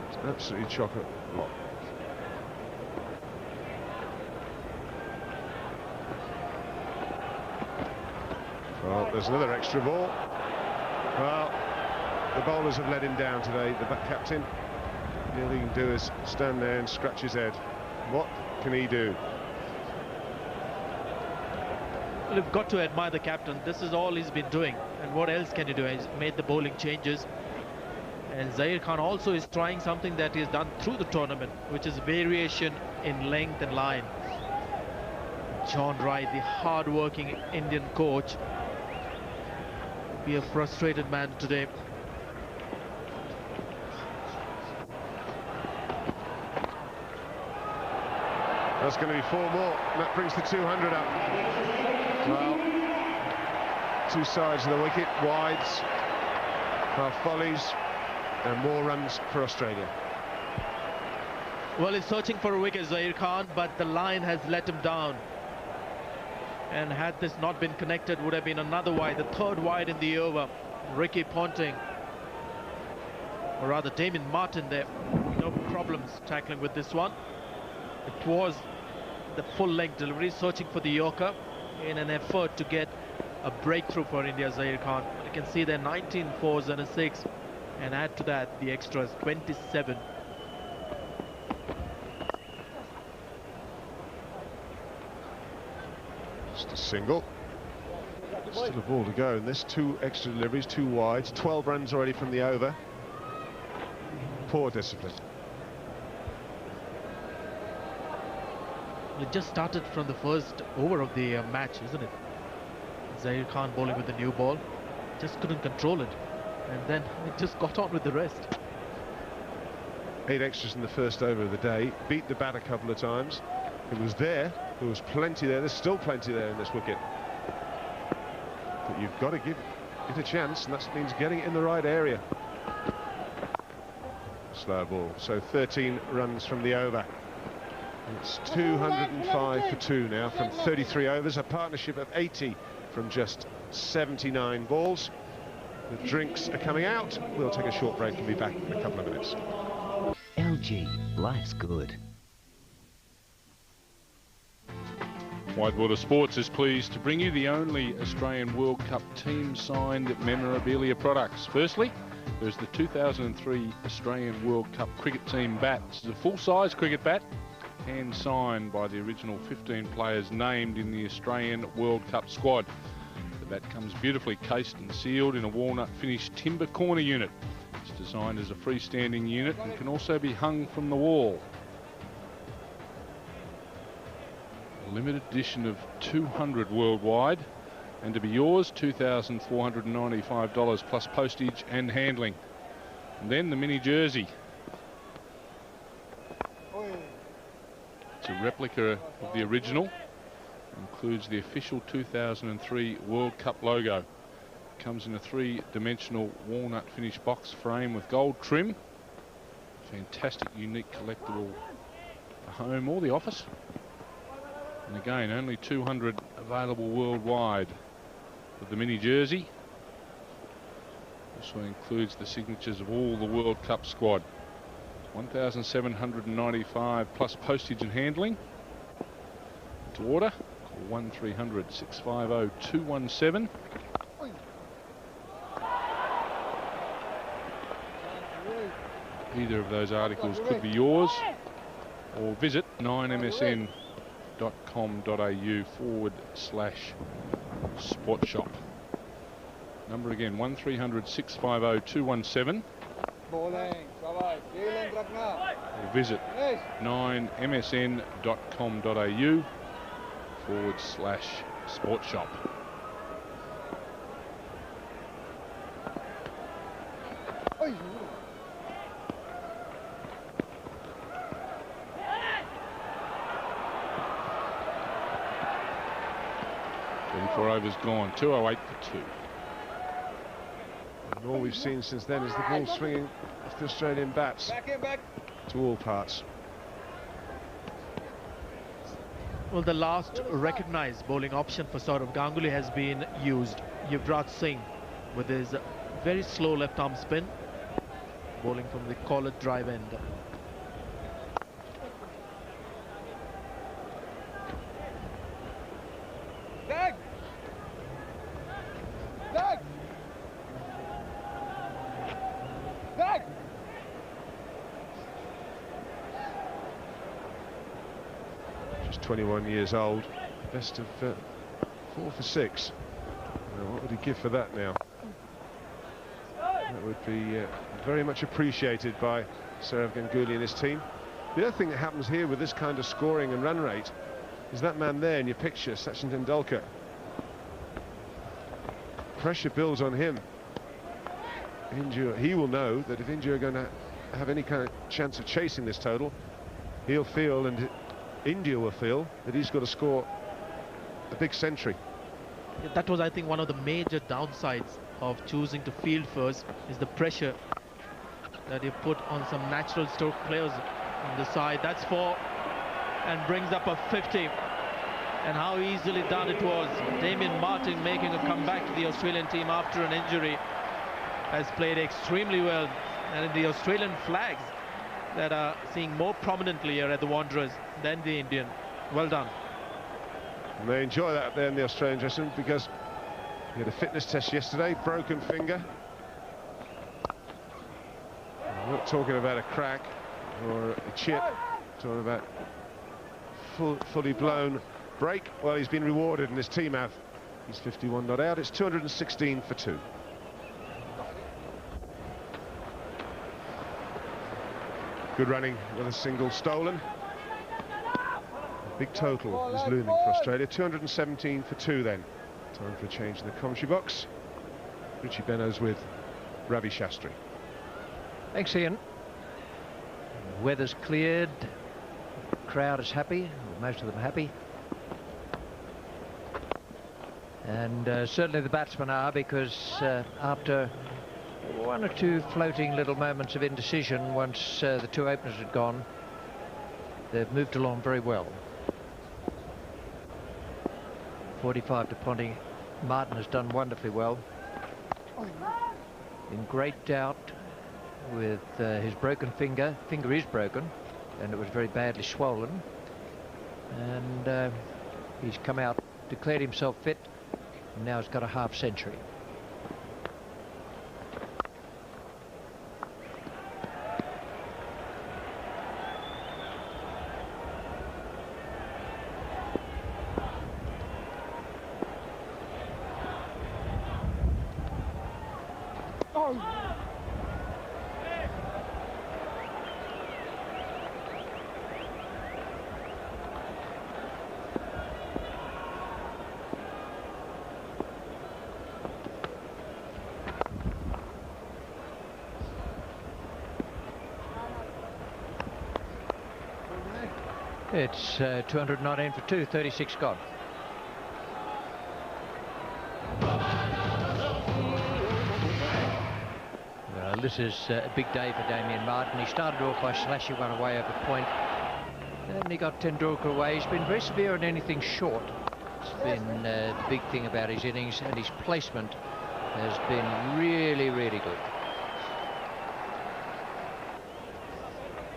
It's absolutely chocolate. Well, there's another extra ball. Well, the bowlers have let him down today, the captain. The only thing he can do is stand there and scratch his head. What can he do? Well, you've got to admire the captain. This is all he's been doing. And what else can he do? He's made the bowling changes. And Zaheer Khan also is trying something that he's done through the tournament, which is variation in length and line. John Wright, the hard-working Indian coach, be a frustrated man today. That's going to be 4 more. That brings the 200 up. Well, two sides of the wicket, wides, half volleys, and more runs for Australia. Well, he's searching for a wicket, Zaheer Khan, but the line has let him down. And had this not been connected, would have been another wide, the 3rd wide in the over. Ricky Ponting, or rather Damien Martin there, no problems tackling with this one. It was the full-length delivery, searching for the Yorker in an effort to get a breakthrough for India, Zaheer Khan. You can see there 19 fours and a 6, and add to that the extras, 27. Just a single. Still a ball to go, and there's 2 extra deliveries, 2 wides, 12 runs already from the over. Poor discipline. It just started from the first over of the match, isn't it? Zaheer Khan bowling with the new ball, just couldn't control it, and then it just got on with the rest. 8 extras in the first over of the day, beat the bat a couple of times. It was there was plenty there, there's still plenty there in this wicket. But you've got to give it a chance, and that means getting it in the right area. Slow ball, so 13 runs from the over. It's 205 for 2 now from 33 overs, a partnership of 80 from just 79 balls. The drinks are coming out. We'll take a short break and be back in a couple of minutes. LG, life's good. Whitewater Sports is pleased to bring you the only Australian World Cup team-signed memorabilia products. Firstly, there's the 2003 Australian World Cup cricket team bat. This is a full-size cricket bat, hand-signed by the original 15 players named in the Australian World Cup squad. The bat comes beautifully cased and sealed in a walnut-finished timber corner unit. It's designed as a freestanding unit and can also be hung from the wall. A limited edition of 200 worldwide, and to be yours, $2,495 plus postage and handling. And then the mini jersey. It's a replica of the original. Includes the official 2003 World Cup logo. Comes in a 3-dimensional walnut finish box frame with gold trim. Fantastic, unique collectible for home or the office. And again, only 200 available worldwide. With the mini jersey, also includes the signatures of all the World Cup squad. $1,795 plus postage and handling. To order, call 1300 650 217. Either of those articles could be yours, or visit 9msn.com.au/spot shop. Number again, 1300 650 217. Or visit 9msn.com.au/sport shop. 4 overs gone. 208 for 2. And all we've seen since then is the ball swinging off the Australian bats to all parts. Well, the last recognized bowling option for Sourav Ganguly has been used. Yuvraj Singh with his very slow left arm spin, bowling from the collared drive end. Just 21 years old, best of 4 for 6. Now, what would he give for that now? That would be very much appreciated by Sourav Ganguly and his team. The other thing that happens here with this kind of scoring and run rate is that man there in your picture, Sachin Tendulkar. Pressure builds on him. India, he will know that if India are going to have any kind of chance of chasing this total, he'll feel, and India will feel, that he's got to score a big century. That was, I think, one of the major downsides of choosing to field first, is the pressure that you put on some natural stroke players on the side. That's 4 and brings up a 50. And how easily done it was. Damien Martyn making a comeback to the Australian team after an injury has played extremely well. And in the Australian flags that are seeing more prominently here at the Wanderers than the Indian. Well done. And they enjoy that there in the Australian dressing room, because he had a fitness test yesterday, broken finger. I'm not talking about a crack or a chip, talking about fully blown break. Well, he's been rewarded and his team have. He's 51 not out. It's 216 for 2. Good running with a single stolen. Big total is looming for Australia. 217 for 2 then. Time for a change in the commentary box. Richie Benaud with Ravi Shastri. Thanks, Ian. Weather's cleared. Crowd is happy, or most of them happy. And certainly the batsmen are, because after 1 or 2 floating little moments of indecision once the 2 openers had gone, they've moved along very well. 45 to Ponting. Martyn has done wonderfully well. In great doubt with his broken finger. Finger is broken, and it was very badly swollen. And he's come out, declared himself fit, and now he's got a half century. It's 219 for 2, 36 gone. Well, this is a big day for Damien Martyn. He started off by slashing one away over point. Then he got Tendulkar away. He's been very severe on anything short. It's been the big thing about his innings, and his placement has been really, really good.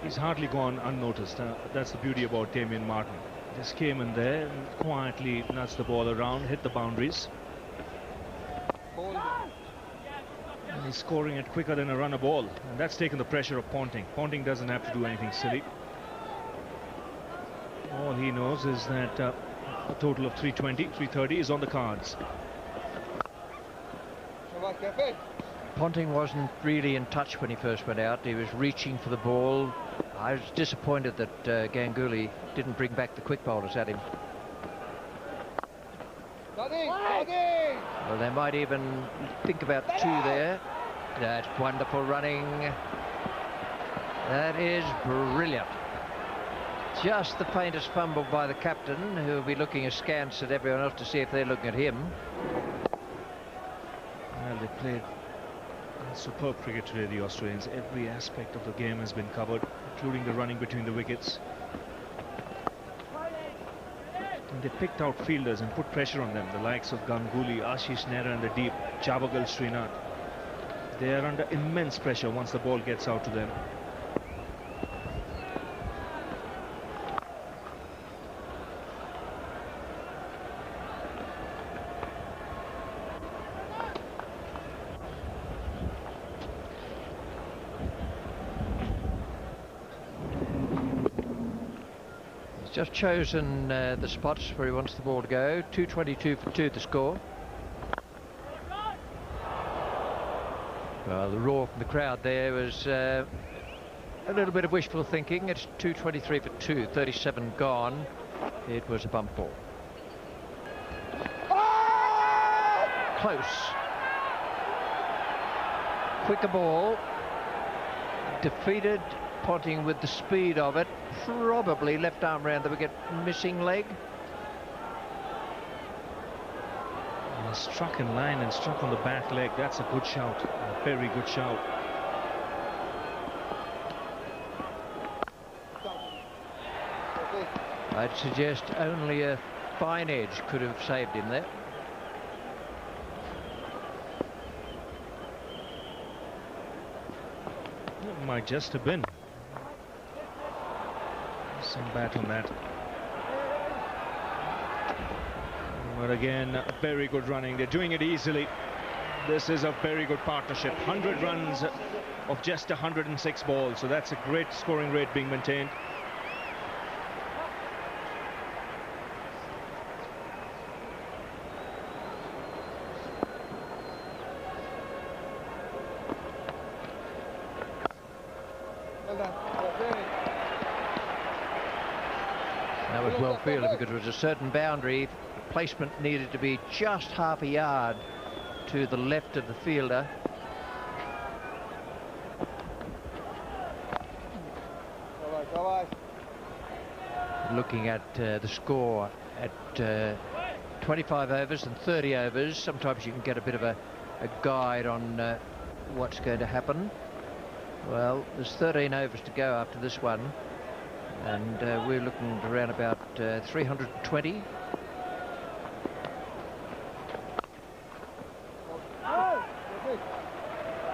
He's hardly gone unnoticed. That's the beauty about Damien Martyn. Just came in there and quietly nudged the ball around, hit the boundaries. And he's scoring it quicker than a runner ball, and that's taken the pressure of Ponting. Ponting doesn't have to do anything silly. All he knows is that a total of 320, 330 is on the cards. Ponting wasn't really in touch when he first went out. He was reaching for the ball. I was disappointed that Ganguly didn't bring back the quick bowlers at him. Well, they might even think about 2 there. That's wonderful running. That is brilliant. Just the faintest fumble by the captain, who will be looking askance at everyone else to see if they're looking at him. Well, they played superb cricket today, the Australians. Every aspect of the game has been covered, including the running between the wickets. And they picked out fielders and put pressure on them, the likes of Ganguly, Ashish Nehra in the deep, Javagal Srinath. They are under immense pressure once the ball gets out to them. Just chosen the spots where he wants the ball to go. 222 for 2 the score. Well, the roar from the crowd there was a little bit of wishful thinking. It's 223 for 2, 37 gone. It was a bump ball. Close. Quicker ball. Defeated Ponting with the speed of it. Probably left arm round the wicket, missing leg. And struck in line and struck on the back leg. That's a good shout, a very good shout. I'd suggest only a fine edge could have saved him there. It might just have been. Some bat on that. But again, very good running. They're doing it easily. This is a very good partnership. 100 runs of just 106 balls. So that's a great scoring rate being maintained. That was well fielded because there was a certain boundary. Placement needed to be just half a yard to the left of the fielder. Looking at the score at 25 overs and 30 overs, sometimes you can get a bit of a guide on what's going to happen. Well, there's 13 overs to go after this one, and we're looking at around about 320.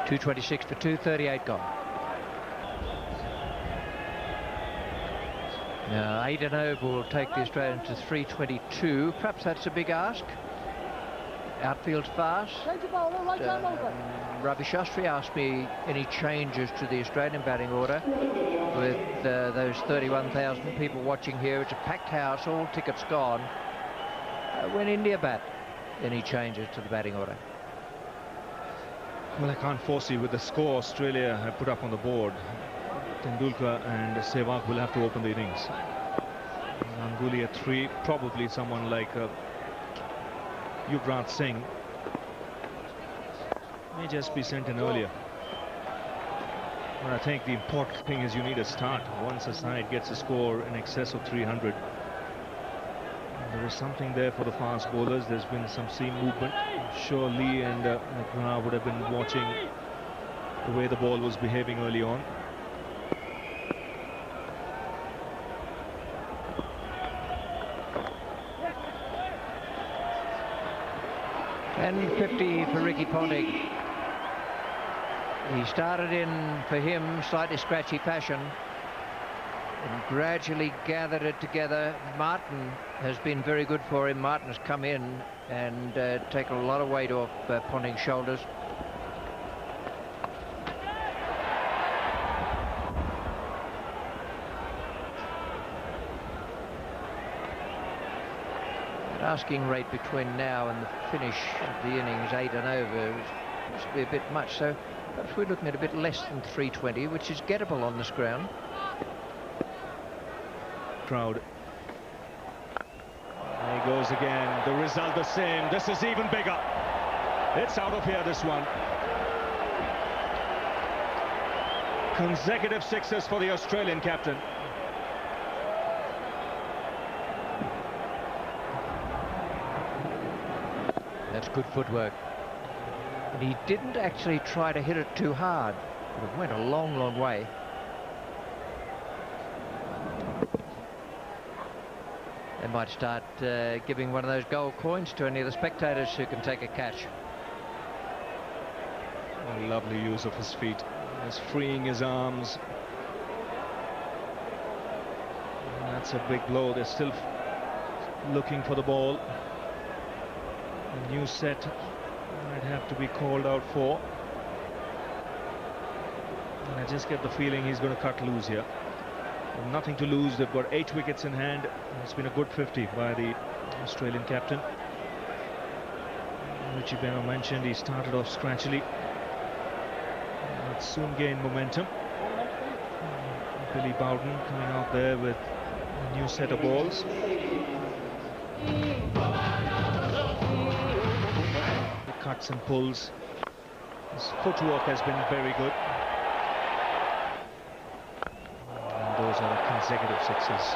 .226 for 238 gone. Now Aidan Ove will take the Australians to 322. Perhaps that's a big ask. Outfield's fast. Ravi Shastri asked me any changes to the Australian batting order with those 31,000 people watching here. It's a packed house, all tickets gone. When India bat, any changes to the batting order? Well, I can't foresee with the score Australia have put up on the board. Tendulkar and Sehwag will have to open the innings. Ganguly at 3, probably someone like Yuvraj Singh may just be sent in earlier. But I think the important thing is you need a start. Once a side gets a score in excess of 300, there is something there for the fast bowlers. There's been some seam movement. I'm sure Lee and McGrath would have been watching the way the ball was behaving early on. And 50 for Ricky Ponting. He started in, for him, slightly scratchy fashion and gradually gathered it together. Martin has been very good for him. Martin has come in and taken a lot of weight off Ponting's shoulders. Asking rate between now and the finish of the innings, 8 and over, which would be a bit much. So perhaps we're looking at a bit less than 320, which is gettable on this ground. Crowd. There he goes again. The result the same. This is even bigger. It's out of here, this one. Consecutive sixes for the Australian captain. good footwork. And he didn't actually try to hit it too hard, but it went a long, long way. They might start giving one of those gold coins to any of the spectators who can take a catch. A lovely use of his feet. He's freeing his arms. And that's a big blow. They're still looking for the ball. A new set might have to be called out for. And I just get the feeling he's going to cut loose here. Nothing to lose. They've got 8 wickets in hand. It's been a good 50 by the Australian captain. Richie Benaud mentioned he started off scratchily. But soon gained momentum. Billy Bowden coming out there with a new set of balls. The cuts and pulls. His footwork has been very good. Those are consecutive sixes.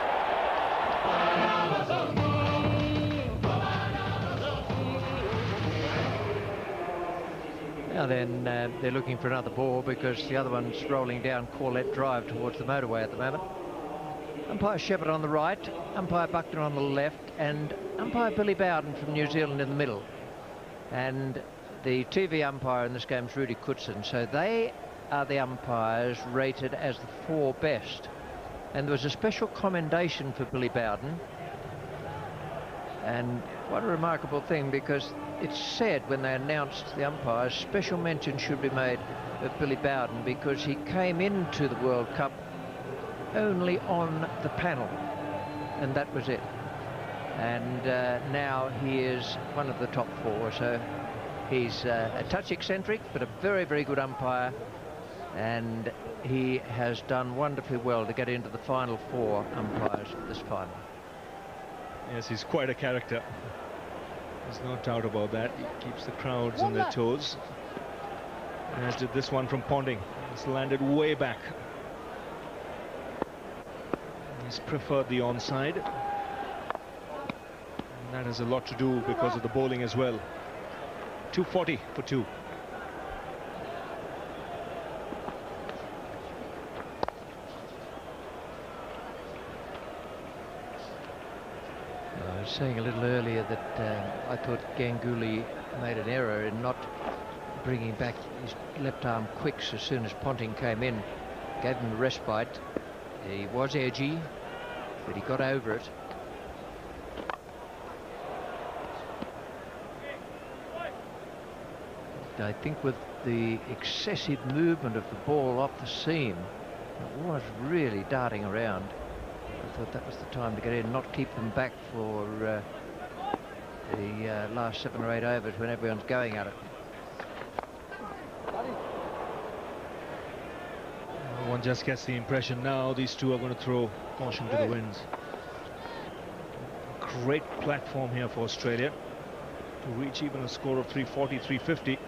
Now then, they're looking for another ball because the other one's rolling down Corlett Drive towards the motorway at the moment. Umpire Shepherd on the right, umpire Buckner on the left, and umpire Billy Bowden from New Zealand in the middle. And the TV umpire in this game is Rudy Coetsen, so they are the umpires rated as the 4 best. And there was a special commendation for Billy Bowden, and what a remarkable thing, because it's said when they announced the umpires, special mention should be made of Billy Bowden because he came into the World Cup only on the panel, and that was it. And now he is one of the top 4, so he's a touch eccentric but a very, very good umpire, and he has done wonderfully well to get into the final 4 umpires of this final. Yes, he's quite a character. There's no doubt about that. He keeps the crowds on their toes. As did this one from Ponting. It's landed way back. He's preferred the onside. And that has a lot to do because of the bowling as well. 240 for 2. I was saying a little earlier that I thought Ganguly made an error in not bringing back his left arm quicks as soon as Ponting came in. Gave him a respite. He was edgy, but he got over it. I think with the excessive movement of the ball off the seam, it was really darting around. I thought that was the time to get in, not keep them back for the last 7 or 8 overs when everyone's going at it. One just gets the impression now these two are going to throw caution to the winds. Great platform here for Australia to reach even a score of 340, 350.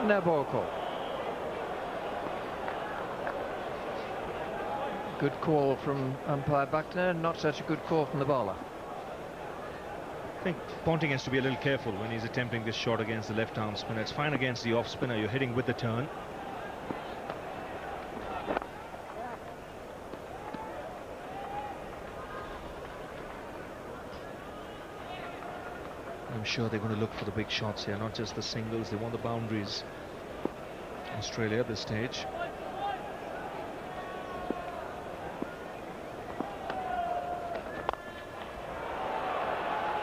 No ball call. Good call from umpire Buckner, not such a good call from the bowler. I think Ponting has to be a little careful when he's attempting this shot against the left arm spinner. It's fine against the off spinner, you're hitting with the turn. I'm sure they're going to look for the big shots here, not just the singles. They want the boundaries. Australia at this stage.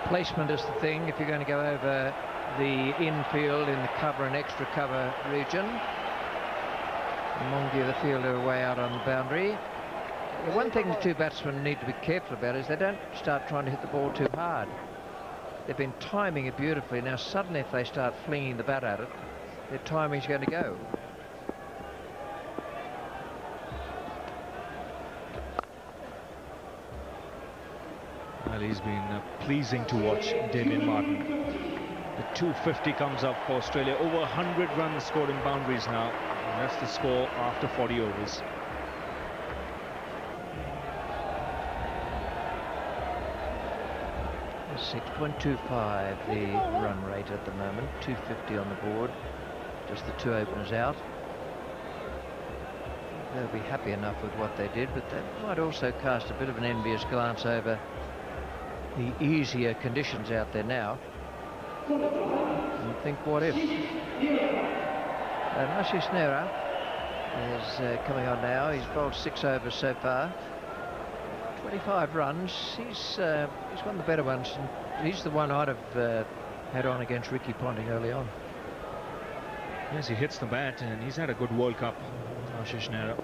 Placement is the thing if you're going to go over the infield in the cover and extra cover region. Mongie, the fielder, way out on the boundary. The one thing the 2 batsmen need to be careful about is they don't start trying to hit the ball too hard. They've been timing it beautifully. Now suddenly if they start flinging the bat at it, their timing's going to go. Well, he's been pleasing to watch, Damien Martyn. The 250 comes up for Australia. Over 100 runs scored in boundaries now. And that's the score after 40 overs. 6.25 the run rate at the moment, 250 on the board, just the two openers out. They'll be happy enough with what they did, but they might also cast a bit of an envious glance over the easier conditions out there now and think, what if? Ashish Nehra is coming on now. He's bowled 6 overs so far, 25 runs. He's one of the better ones, and he's the one I'd have had on against Ricky Ponting early on. Yes, he hits the bat, and he's had a good World Cup, Ashish Nehra.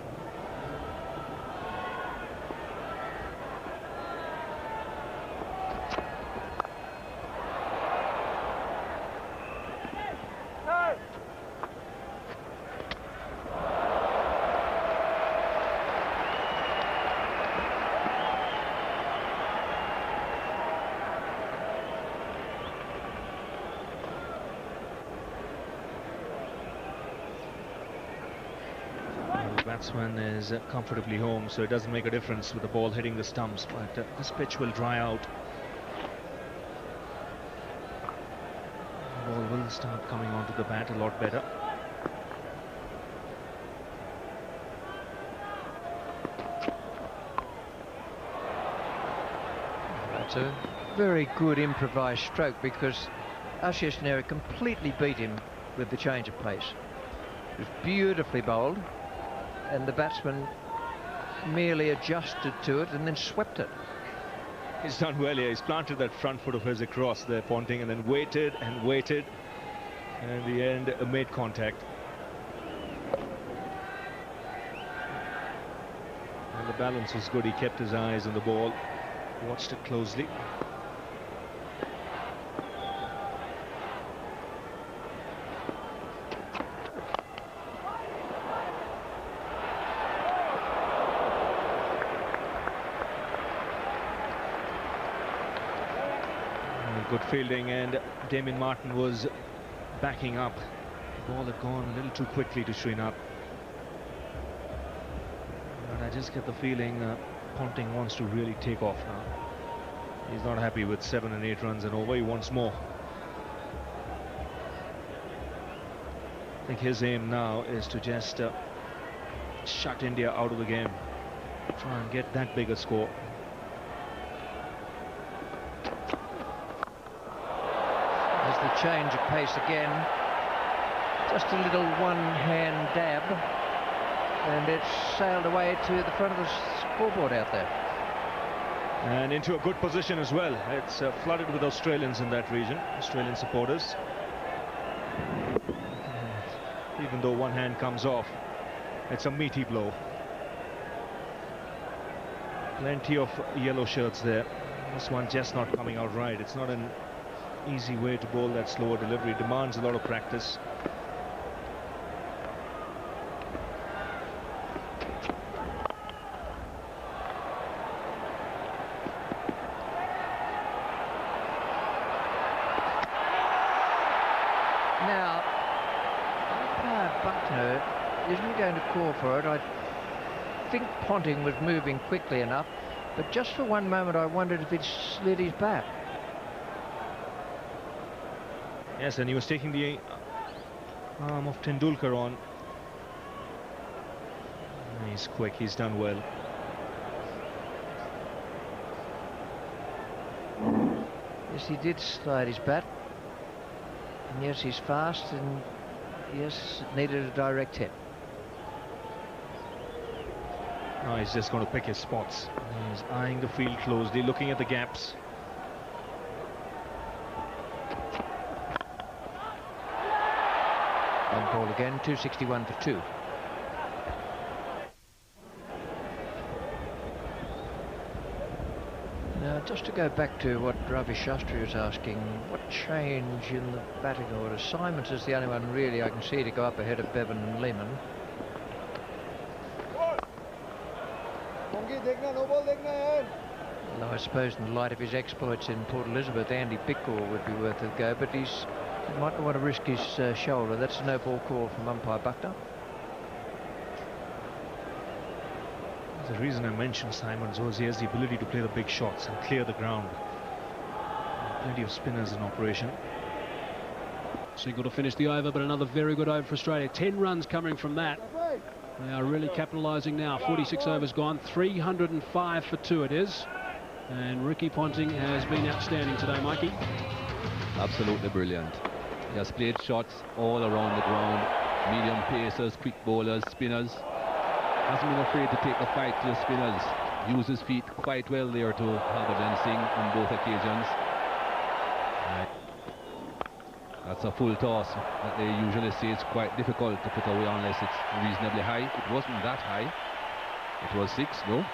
Batsman is comfortably home, so it doesn't make a difference with the ball hitting the stumps, but this pitch will dry out. The ball will start coming onto the bat a lot better. That's a very good improvised stroke, because Ashish Nehra completely beat him with the change of pace. It was beautifully bowled, and the batsman merely adjusted to it and then swept it. He's done well here. He's planted that front foot of his across there, Ponting, and then waited and waited, and in the end made contact. And the balance was good. He kept his eyes on the ball, watched it closely. Good fielding, and Damien Martyn was backing up. The ball had gone a little too quickly to Srinath. But I just get the feeling Ponting wants to really take off now. He's not happy with 7 and 8 runs and over. He wants more. I think his aim now is to just shut India out of the game. Try and get that bigger score. The change of pace again, just a little one-hand dab, and it's sailed away to the front of the scoreboard out there. And into a good position as well. It's flooded with Australians in that region, Australian supporters. Even though one hand comes off, it's a meaty blow. Plenty of yellow shirts there. This one just not coming out right. It's not an easy way to bowl that slower delivery. Demands a lot of practice. Now, Buckner isn't going to call for it. I think Ponting was moving quickly enough, but just for one moment I wondered if he'd slid his bat. Yes, and he was taking the arm of Tendulkar on. He's quick, he's done well. Yes, he did slide his bat. And yes, he's fast, and yes, it needed a direct hit. Now he's just going to pick his spots. He's eyeing the field closely, looking at the gaps. On ball again, 261 for 2. Now, just to go back to what Ravi Shastri was asking, what change in the batting order? Simons is the only one really I can see to go up ahead of Bevan and Lehmann. Although I suppose in the light of his exploits in Port Elizabeth, Andy Bickle would be worth a go, but he might not want to risk his shoulder. That's a no-ball call from umpire Buckner. The reason I mentioned Simons was he has the ability to play the big shots and clear the ground. Plenty of spinners in operation. Single to finish the over, but another very good over for Australia. 10 runs coming from that. They are really capitalising now. 46 overs gone, 305 for 2 it is. And Ricky Ponting has been outstanding today, Mikey. Absolutely brilliant. He has played shots all around the ground. Medium pacers, quick bowlers, spinners. Hasn't been afraid to take the fight to the spinners. Used his feet quite well there to Harbhajan Singh on both occasions. That's a full toss that they usually say it's quite difficult to put away unless it's reasonably high. It wasn't that high. It was 6, no?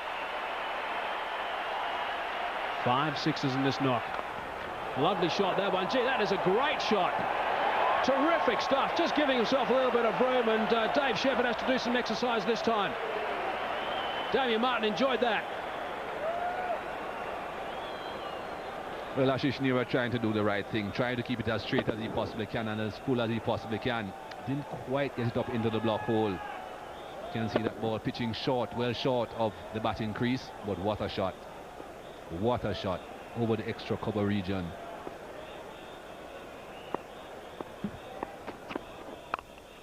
5 sixes in this knock. Lovely shot, that one. Gee, that is a great shot. Terrific stuff. Just giving himself a little bit of room, and Dave Shepherd has to do some exercise this time. Damien Martyn enjoyed that. Well, Ashish Nehra trying to do the right thing, trying to keep it as straight as he possibly can and as full as he possibly can. Didn't quite get it up into the block hole. You can see that ball pitching short, well short of the batting crease, but what a shot. What a shot over the extra cover region.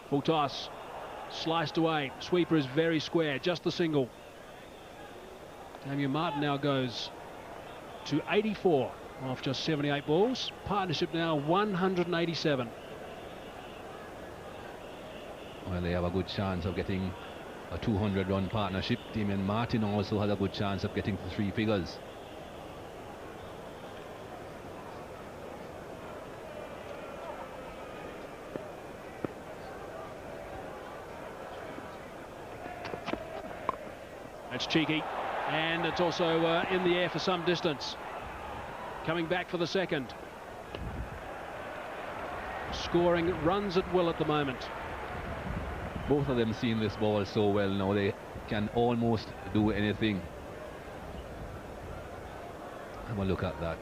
Full toss. Sliced away. Sweeper is very square. Just the single. Damien Martyn now goes to 84 off just 78 balls. Partnership now 187. Well, they have a good chance of getting a 200-run partnership. Damien Martyn also has a good chance of getting to 3 figures. That's cheeky, and it's also in the air for some distance. Coming back for the second. Scoring runs at will at the moment. Both of them seeing this ball so well now, they can almost do anything. Have a look at that.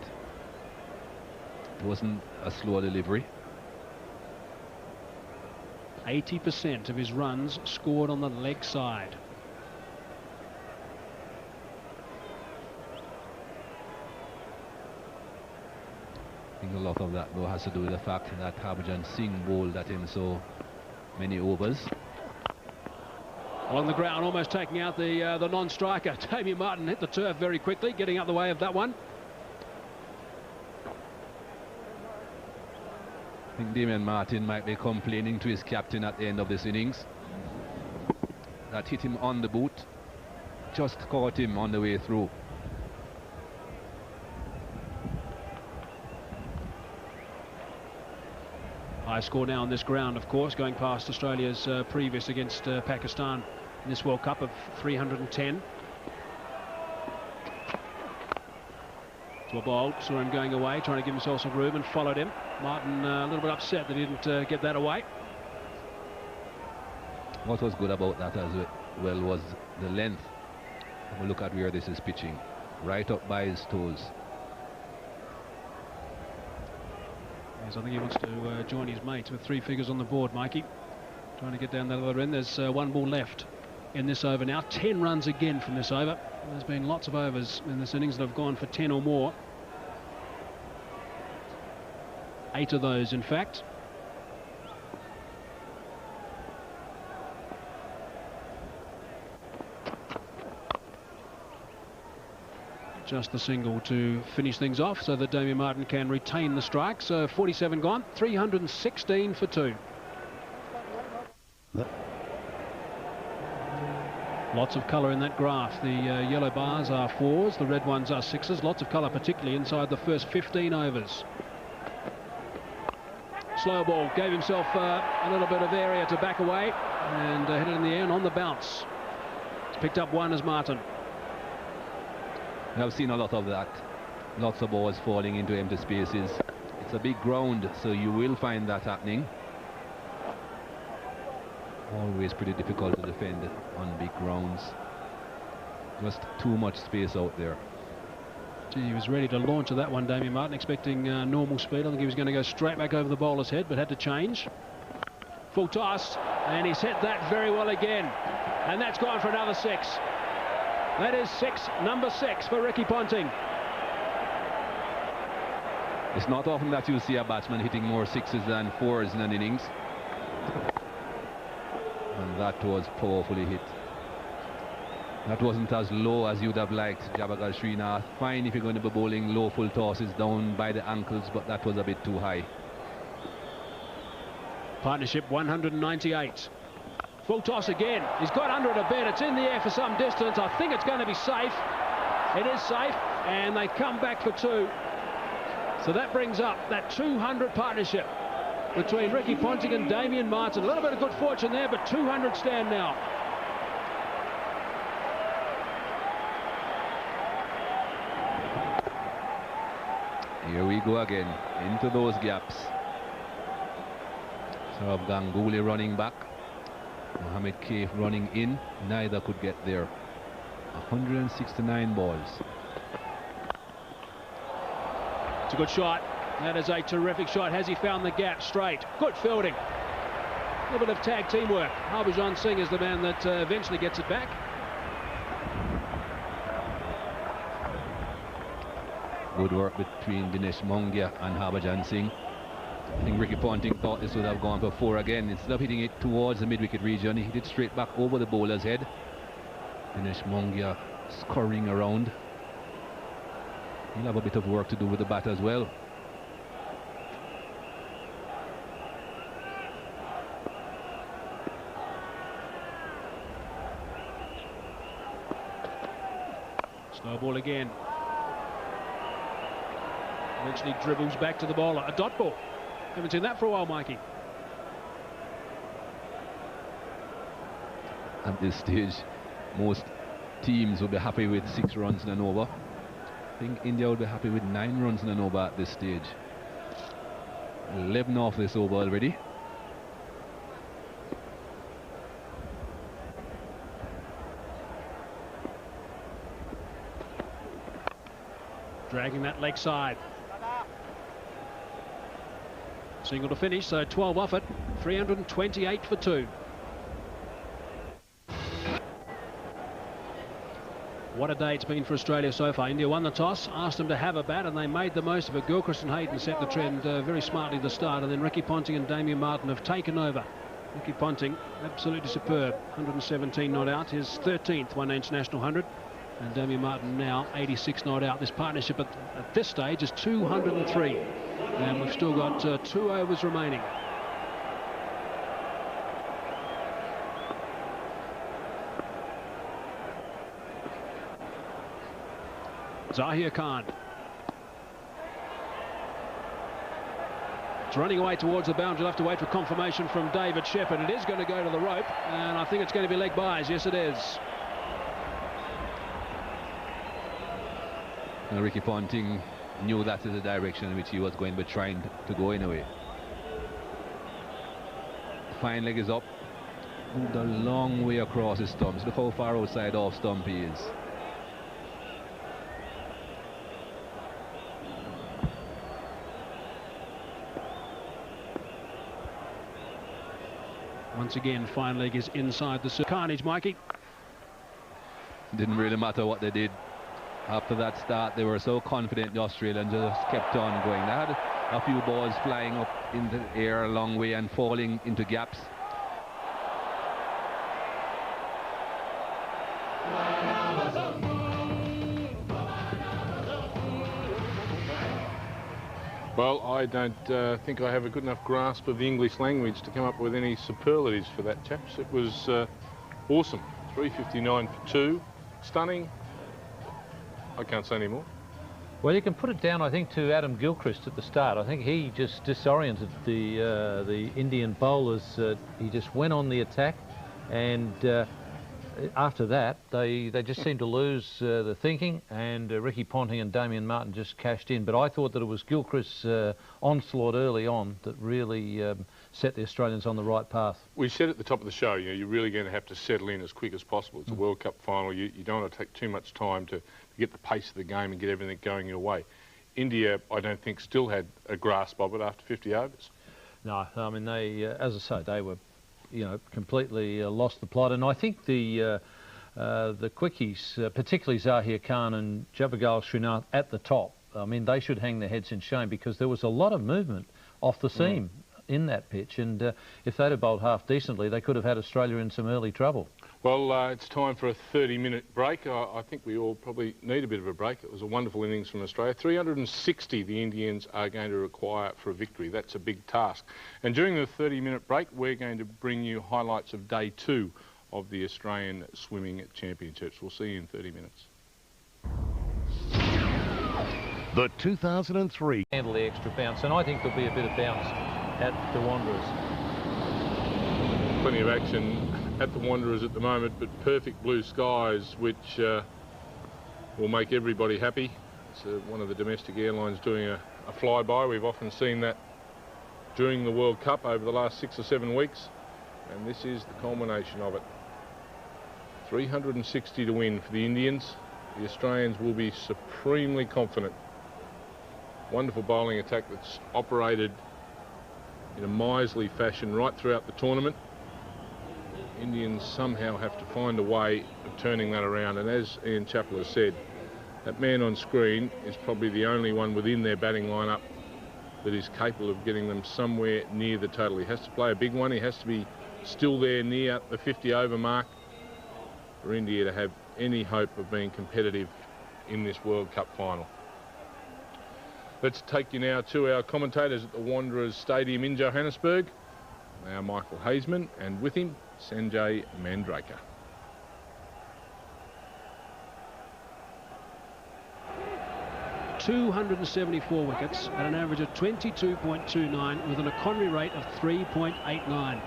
It wasn't a slow delivery. 80% of his runs scored on the leg side. I think a lot of that though has to do with the fact that Harbhajan Singh bowled at him so many overs. On the ground, almost taking out the non-striker. Damien Martyn hit the turf very quickly, getting out the way of that one. I think Damien Martyn might be complaining to his captain at the end of this innings. That hit him on the boot, just caught him on the way through. High score now on this ground, of course, going past Australia's previous against Pakistan in this World Cup of 310. To a bowl, saw him going away, trying to give himself some room, and followed him. Martyn a little bit upset that he didn't get that away. What was good about that as well was the length. Have a look at where this is pitching, right up by his toes. Yes, I think he wants to join his mates with 3 figures on the board, Mikey. Trying to get down that other end. There's 1 ball left in this over now. 10 runs again from this over. There's been lots of overs in this innings that have gone for 10 or more. 8 of those, in fact. Just the single to finish things off so that Damien Martyn can retain the strike. So 47 gone, 316 for 2. Lots of colour in that graph. The yellow bars are 4s, the red ones are 6s. Lots of colour, particularly inside the first 15 overs. Slow ball, gave himself a little bit of area to back away and hit it in the air and on the bounce. He's picked up 1 as Martyn. I've seen a lot of that. Lots of balls falling into empty spaces. It's a big ground, so you will find that happening. Always pretty difficult to defend on big grounds. Just too much space out there. Gee, he was ready to launch at that one, Damien Martyn, expecting normal speed. I think he was going to go straight back over the bowler's head, but had to change. Full toss, and he's hit that very well again. And that's gone for another 6. That is number 6 for Ricky Ponting. It's not often that you see a batsman hitting more sixes than fours in an innings. And that was powerfully hit. That wasn't as low as you'd have liked, Javagal Srinath. Fine if you're going to be bowling low full tosses down by the ankles, but that was a bit too high. Partnership 198. Full toss again. He's got under it a bit. It's in the air for some distance. I think it's going to be safe. It is safe, and they come back for two. So that brings up that 200 partnership between Ricky Ponting and Damien Martyn. A little bit of good fortune there, but 200 stand now. Here we go again, into those gaps. Sourav Ganguly running back. Mohamed Kaif running in. Neither could get there. 169 balls. It's a good shot. That is a terrific shot. Has he found the gap straight? Good fielding. A little bit of tag teamwork. Harbhajan Singh is the man that eventually gets it back. Good work between Dinesh Mongia and Harbhajan Singh. I think Ricky Ponting thought this would have gone for four again. Instead of hitting it towards the mid-wicket region, he hit it straight back over the bowler's head. Dinesh Mongia scurrying around. He'll have a bit of work to do with the bat as well. Slow ball again. Eventually dribbles back to the bowler. A dot ball. Haven't seen that for a while, Mikey. At this stage, most teams will be happy with 6 runs in an over. I think India will be happy with 9 runs in an over at this stage. 11 off this over already. Dragging that leg side. Single to finish, so 12 off it. 328 for 2. What a day it's been for Australia so far. India won the toss, asked them to have a bat, and they made the most of it. Gilchrist and Hayden set the trend very smartly at the start, and then Ricky Ponting and Damien Martyn have taken over. Ricky Ponting, absolutely superb. 117 not out, his 13th one international 100. And Damien Martyn now 86 not out. This partnership at this stage is 203. And we've still got 2 overs remaining. Zahir Khan. It's running away towards the boundary. We'll have to wait for confirmation from David Shepherd. It is going to go to the rope, and I think it's going to be leg byes. Yes, it is. Ricky Ponting knew that is the direction in which he was going to be trying to go anyway. Fine leg is up. Moved a long way across his stumps. Look how far outside off stump he is. Once again, fine leg is inside the carnage, Mikey. Didn't really matter what they did. After that start, they were so confident, the Australians just kept on going. They had a few balls flying up in the air a long way and falling into gaps. Well, I don't think I have a good enough grasp of the English language to come up with any superlatives for that, chaps. It was awesome. 359 for 2. Stunning. I can't say any more. Well, you can put it down, I think, to Adam Gilchrist at the start. I think he just disoriented the Indian bowlers. He just went on the attack, and after that, they just seemed to lose the thinking, and Ricky Ponting and Damien Martyn just cashed in. But I thought that it was Gilchrist's onslaught early on that really set the Australians on the right path. We said at the top of the show, you know, you're really going to have to settle in as quick as possible. It's a World Cup final. You don't want to take too much time to get the pace of the game and get everything going your way. India, I don't think, still had a grasp of it after 50 overs. No, I mean, they, as I say, they were, you know, completely lost the plot. And I think the quickies, particularly Zahir Khan and Javagal Srinath at the top, I mean, they should hang their heads in shame, because there was a lot of movement off the seam in that pitch, and if they'd have bowled half decently, they could have had Australia in some early trouble. Well, it's time for a 30-minute break. I think we all probably need a bit of a break. It was a wonderful innings from Australia. 360 the Indians are going to require for a victory. That's a big task. And during the 30-minute break, we're going to bring you highlights of day 2 of the Australian Swimming Championships. We'll see you in 30 minutes. The 2003. Handle the extra bounce, and I think there'll be a bit of bounce at the Wanderers. Plenty of action at the Wanderers at the moment, but perfect blue skies, which will make everybody happy. It's one of the domestic airlines doing a flyby. We've often seen that during the World Cup over the last 6 or 7 weeks, and this is the culmination of it. 360 to win for the Indians. The Australians will be supremely confident. Wonderful bowling attack that's operated in a miserly fashion right throughout the tournament. Indians somehow have to find a way of turning that around, and as Ian Chappell has said, that man on screen is probably the only one within their batting lineup that is capable of getting them somewhere near the total. He has to play a big one. He has to be still there near the 50-over mark for India to have any hope of being competitive in this World Cup final. Let's take you now to our commentators at the Wanderers Stadium in Johannesburg. Now Michael Hazeman, and with him Sanjay Mandraker. .274 wickets at an average of 22.29 with an economy rate of 3.89.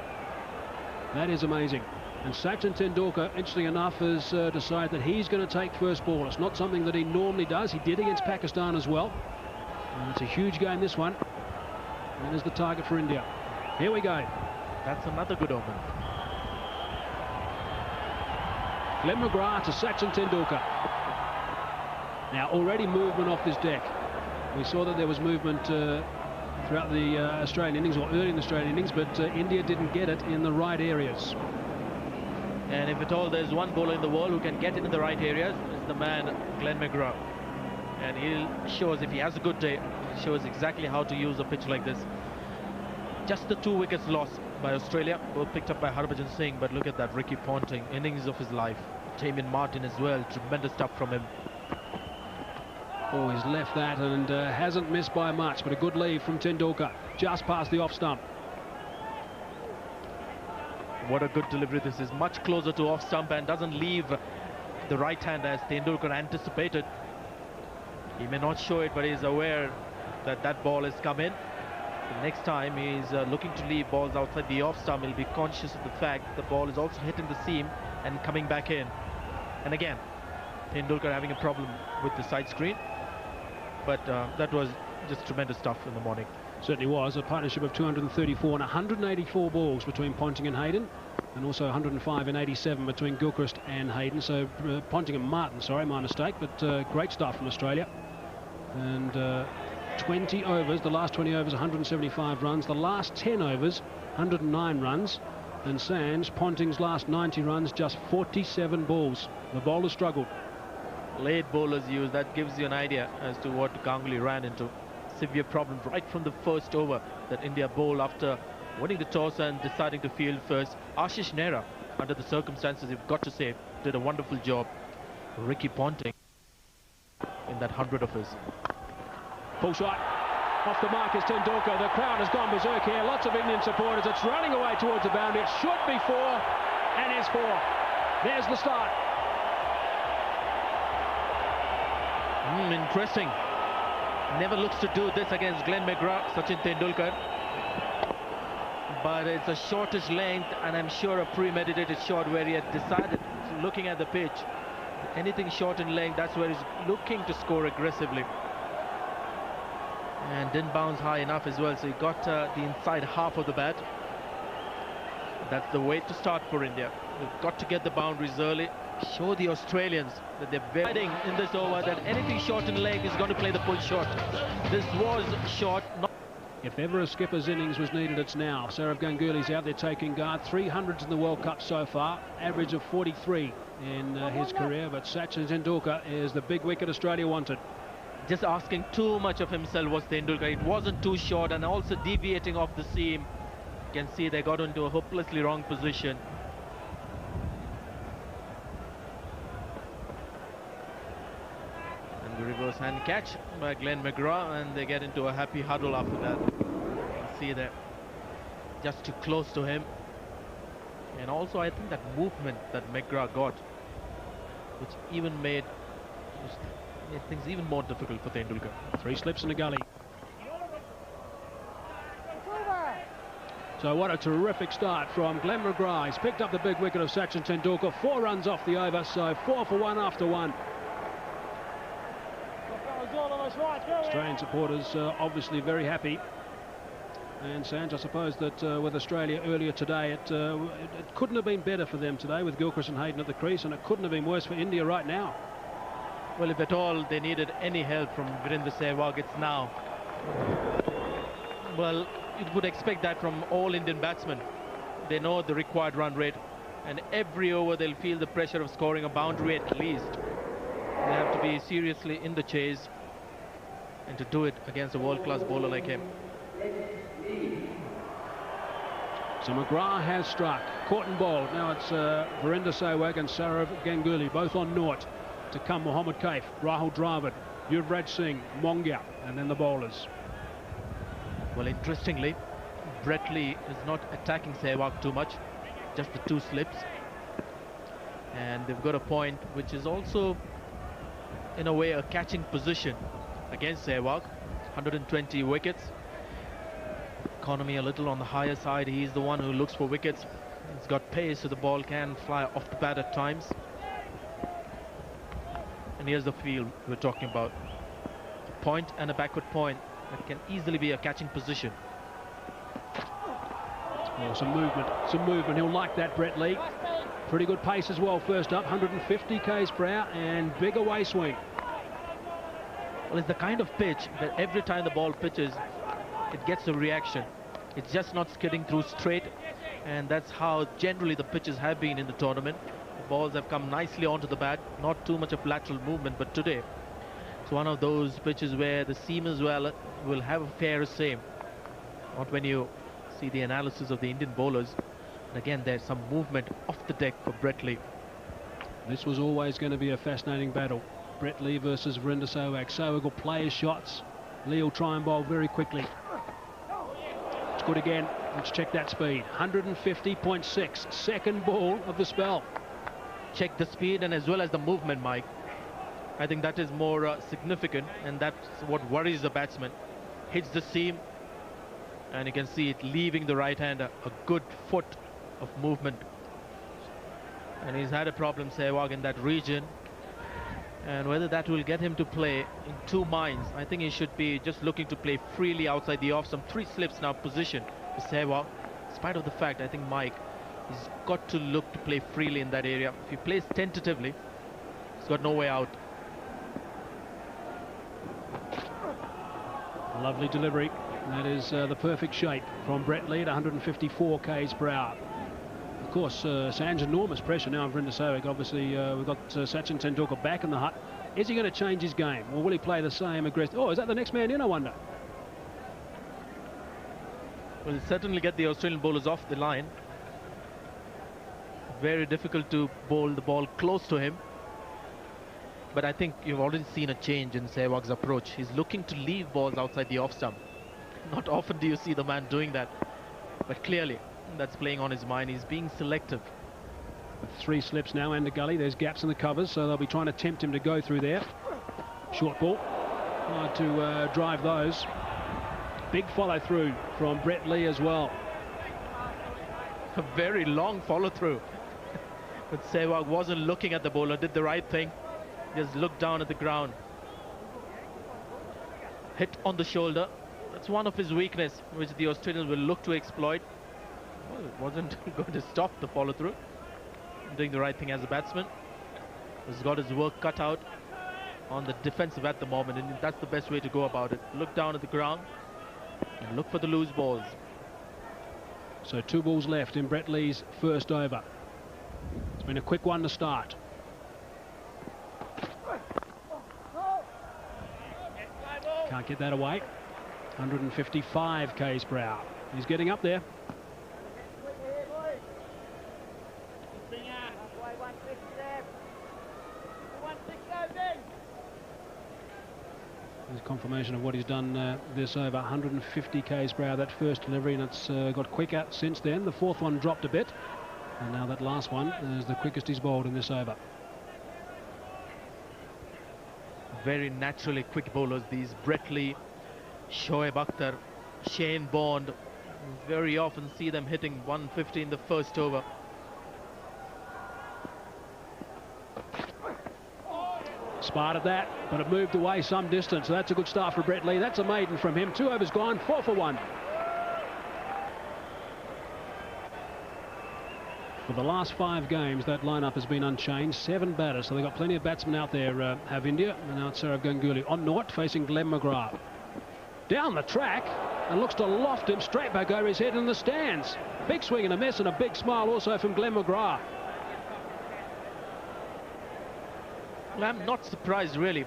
That is amazing. And Sachin Tendulkar, interesting enough, has decided that he's going to take first ball. It's not something that he normally does. He did against Pakistan as well. And it's a huge game, this one. And there's the target for India. Here we go. That's another good omen. Glenn McGrath to Sachin Tendulkar. Now already movement off this deck. We saw that there was movement throughout the Australian innings, or early in the Australian innings, but India didn't get it in the right areas. And if at all there's one bowler in the world who can get it in the right areas, it's the man Glenn McGrath. And he shows, if he has a good day, shows exactly how to use a pitch like this. Just the 2 wickets lost by Australia, both picked up by Harbhajan Singh, but look at that, Ricky Ponting, innings of his life. Damien Martyn as well, tremendous stuff from him. Oh, he's left that and hasn't missed by much, but a good lead from Tendulkar, just past the off stump. What a good delivery this is, much closer to off stump and doesn't leave the right hand as Tendulkar anticipated. He may not show it, but he's aware that that ball has come in. The next time he's looking to leave balls outside the off stump, he'll be conscious of the fact the ball is also hitting the seam and coming back in. And again, Tendulkar having a problem with the side screen, but that was just tremendous stuff in the morning. Certainly was. A partnership of 234 and 184 balls between Ponting and Hayden, and also 105 and 87 between Gilchrist and Hayden. So Ponting and Martin, sorry, my mistake, but great stuff from Australia. And 20 overs, the last 20 overs 175 runs, the last 10 overs 109 runs, and Sands, Ponting's last 90 runs, just 47 balls. The bowlers struggled. Late bowlers used, that gives you an idea as to what Ganguly ran into. Severe problem right from the first over that India bowled after winning the toss and deciding to field first. Ashish Nehra, under the circumstances, you've got to say, did a wonderful job. Ricky Ponting in that 100 of his. Full shot off the mark is Tendulkar. The crowd has gone berserk here. Lots of Indian supporters. It's running away towards the boundary. It should be 4 and is 4. There's the start. Interesting. Never looks to do this against Glenn McGrath, Sachin Tendulkar. But it's a shortish length, and I'm sure a premeditated shot where he had decided, looking at the pitch, anything short in length, that's where he's looking to score aggressively. And didn't bounce high enough as well, so he got the inside half of the bat. That's the way to start for India. They've got to get the boundaries early, show the Australians that they're betting in this over that anything short in length is going to play the full shot. This was short. If ever a skipper's innings was needed, it's now. Sourav Ganguly's out there taking guard. 300s in the World Cup so far, average of 43 in his career, but Sachin Tendulkar is the big wicket Australia wanted. just asking too much of himself was Tendulkar. It wasn't too short and also deviating off the seam. You can see they got into a hopelessly wrong position. And the reverse hand catch by Glenn McGrath, and they get into a happy huddle after that. You can see that just too close to him. And also I think that movement that McGrath got, which even made things even more difficult for Tendulkar. 3 slips in the gully. So what a terrific start from Glenn McGrath. He's picked up the big wicket of Sachin Tendulkar. 4 runs off the over, so 4 for 1 after 1. Australian supporters obviously very happy. And Sanj, I suppose that with Australia earlier today, it couldn't have been better for them today with Gilchrist and Hayden at the crease, and it couldn't have been worse for India right now. Well, if at all they needed any help from Virendra Sehwag, it's now. Well, you would expect that from all Indian batsmen. They know the required run rate, and every over they'll feel the pressure of scoring a boundary at least. They have to be seriously in the chase, and to do it against a world-class bowler like him. So McGrath has struck, caught and bowled. Now it's Virendra Sehwag and Sourav Ganguly, both on naught. To come Mohammad Kaif, Rahul Dravid, Yuvraj Singh, Mongia, and then the bowlers. Well, interestingly, Brett Lee is not attacking Sehwag too much, just the 2 slips. And they've got a point which is also, in a way, a catching position against Sehwag. 120 wickets. Economy a little on the higher side. He's the one who looks for wickets. He's got pace, so the ball can fly off the pad at times. And here's the field we're talking about. A point and a backward point that can easily be a catching position. Oh, some movement. He'll like that, Brett Lee. Pretty good pace as well. First up, 150 k's per hour and big away swing. Well, it's the kind of pitch that every time the ball pitches, it gets a reaction. It's just not skidding through straight, and that's how generally the pitches have been in the tournament. The balls have come nicely onto the bat, not too much of lateral movement, but today it's one of those pitches where the seam as well will have a fair say. Not when you see the analysis of the Indian bowlers. And again, there's some movement off the deck for Brett Lee. This was always going to be a fascinating battle. Brett Lee versus Virendra Sehwag. Sehwag will play his shots. Lee will try and bowl very quickly. It's good again. Let's check that speed. 150.6. Second ball of the spell. Check the speed and as well as the movement, Mike. I think that is more significant, and that's what worries the batsman. Hits the seam, and you can see it leaving the right-hander. A good foot of movement. And he's had a problem, Sehwag, in that region. And whether that will get him to play in 2 minds, I think he should be just looking to play freely outside the off. Some 3 slips now position for Sehwag. In spite of the fact, I think Mike, he's got to look to play freely in that area. If he plays tentatively, he's got no way out. Lovely delivery. That is the perfect shape from Brett Lee at 154 k's per hour. Of course, Sanj, enormous pressure now on Virendra Sehwag. Obviously, we've got Sachin Tendulkar back in the hut. Is he going to change his game, or will he play the same aggressive? Oh, is that the next man in, I wonder? Well, he'll certainly get the Australian bowlers off the line. Very difficult to bowl the ball close to him. But I think you've already seen a change in Sehwag's approach. He's looking to leave balls outside the off stump. Not often do you see the man doing that, but clearly that's playing on his mind. He's being selective. 3 slips now and the gully. There's gaps in the covers, so they'll be trying to tempt him to go through there. Short ball. Hard to drive those. Big follow through from Brett Lee as well. A very long follow through. But Sehwag wasn't looking at the bowler, did the right thing. Just looked down at the ground. Hit on the shoulder. That's one of his weaknesses, which the Australians will look to exploit. Well, it wasn't going to stop the follow through. Doing the right thing as a batsman. He's got his work cut out on the defensive at the moment, and that's the best way to go about it. Look down at the ground and look for the loose balls. So 2 balls left in Brett Lee's first over. It's been a quick one to start. Can't get that away. 155 k's per hour. He's getting up there. There's confirmation of what he's done this over. 150 k's per hour, that first delivery, and it's got quicker since then. The fourth one dropped a bit, and now that last one is the quickest he's bowled in this over. Very naturally quick bowlers, these Brett Lee, Shoaib Akhtar, Shane Bond. Very often see them hitting 150 in the first over. Spotted that, but it moved away some distance. So that's a good start for Brett Lee. That's a maiden from him. 2 overs gone, 4 for 1. For the last 5 games, that lineup has been unchanged. 7 batters, so they've got plenty of batsmen out there, have India. And now it's Sourav Ganguly on Nort facing Glenn McGrath. Down the track, and looks to loft him straight back over his head in the stands. Big swing and a miss, and a big smile also from Glenn McGrath. Well, I'm not surprised, really.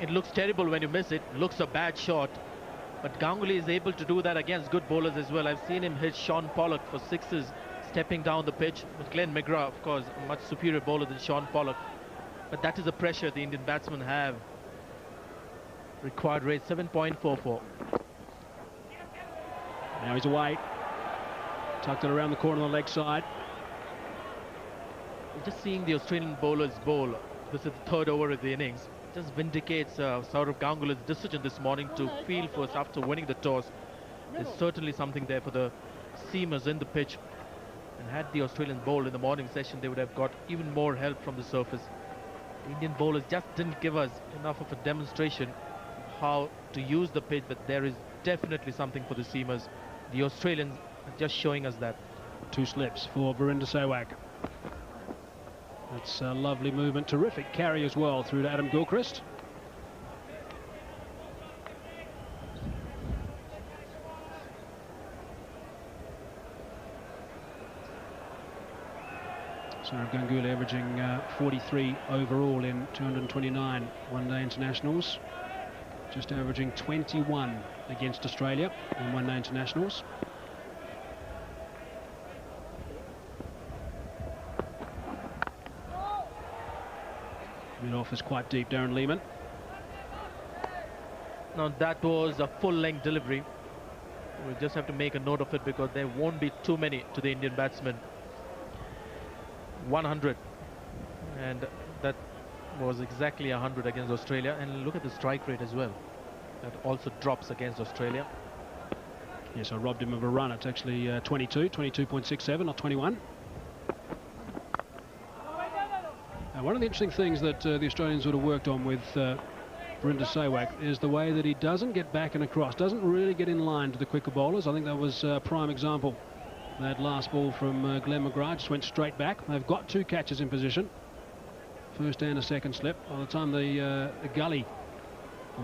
It looks terrible when you miss it. Looks a bad shot. But Ganguly is able to do that against good bowlers as well. I've seen him hit Sean Pollock for 6s, stepping down the pitch. With Glenn McGrath, of course, a much superior bowler than Sean Pollock. But that is the pressure the Indian batsmen have. Required rate 7.44. Now he's away. Tucked it around the corner on the leg side. Just seeing the Australian bowlers bowl. This is the 3rd over of the innings. Just vindicates Sourav Ganguly's decision this morning to field first after winning the toss. There's certainly something there for the seamers in the pitch. And had the Australians bowled in the morning session, they would have got even more help from the surface. The Indian bowlers just didn't give us enough of a demonstration how to use the pitch, but there is definitely something for the seamers. The Australians are just showing us that. 2 slips for Virender Sehwag. That's a lovely movement. Terrific carry as well through to Adam Gilchrist. Sourav Ganguly averaging 43 overall in 229 one-day internationals. Just averaging 21 against Australia in one-day internationals. Mid-off is quite deep, Darren Lehmann. Now that was a full-length delivery. We'll just have to make a note of it because there won't be too many to the Indian batsmen. 100, and that was exactly 100 against Australia. And look at the strike rate as well. That also drops against Australia. Yes, I robbed him of a run. It's actually 22.67, not 21. One of the interesting things that the Australians would have worked on with Virender Sehwag is the way that he doesn't get back and across, doesn't really get in line to the quicker bowlers. I think that was a prime example. That last ball from Glenn McGrath just went straight back. They've got 2 catches in position, first and a second slip. By the time the gully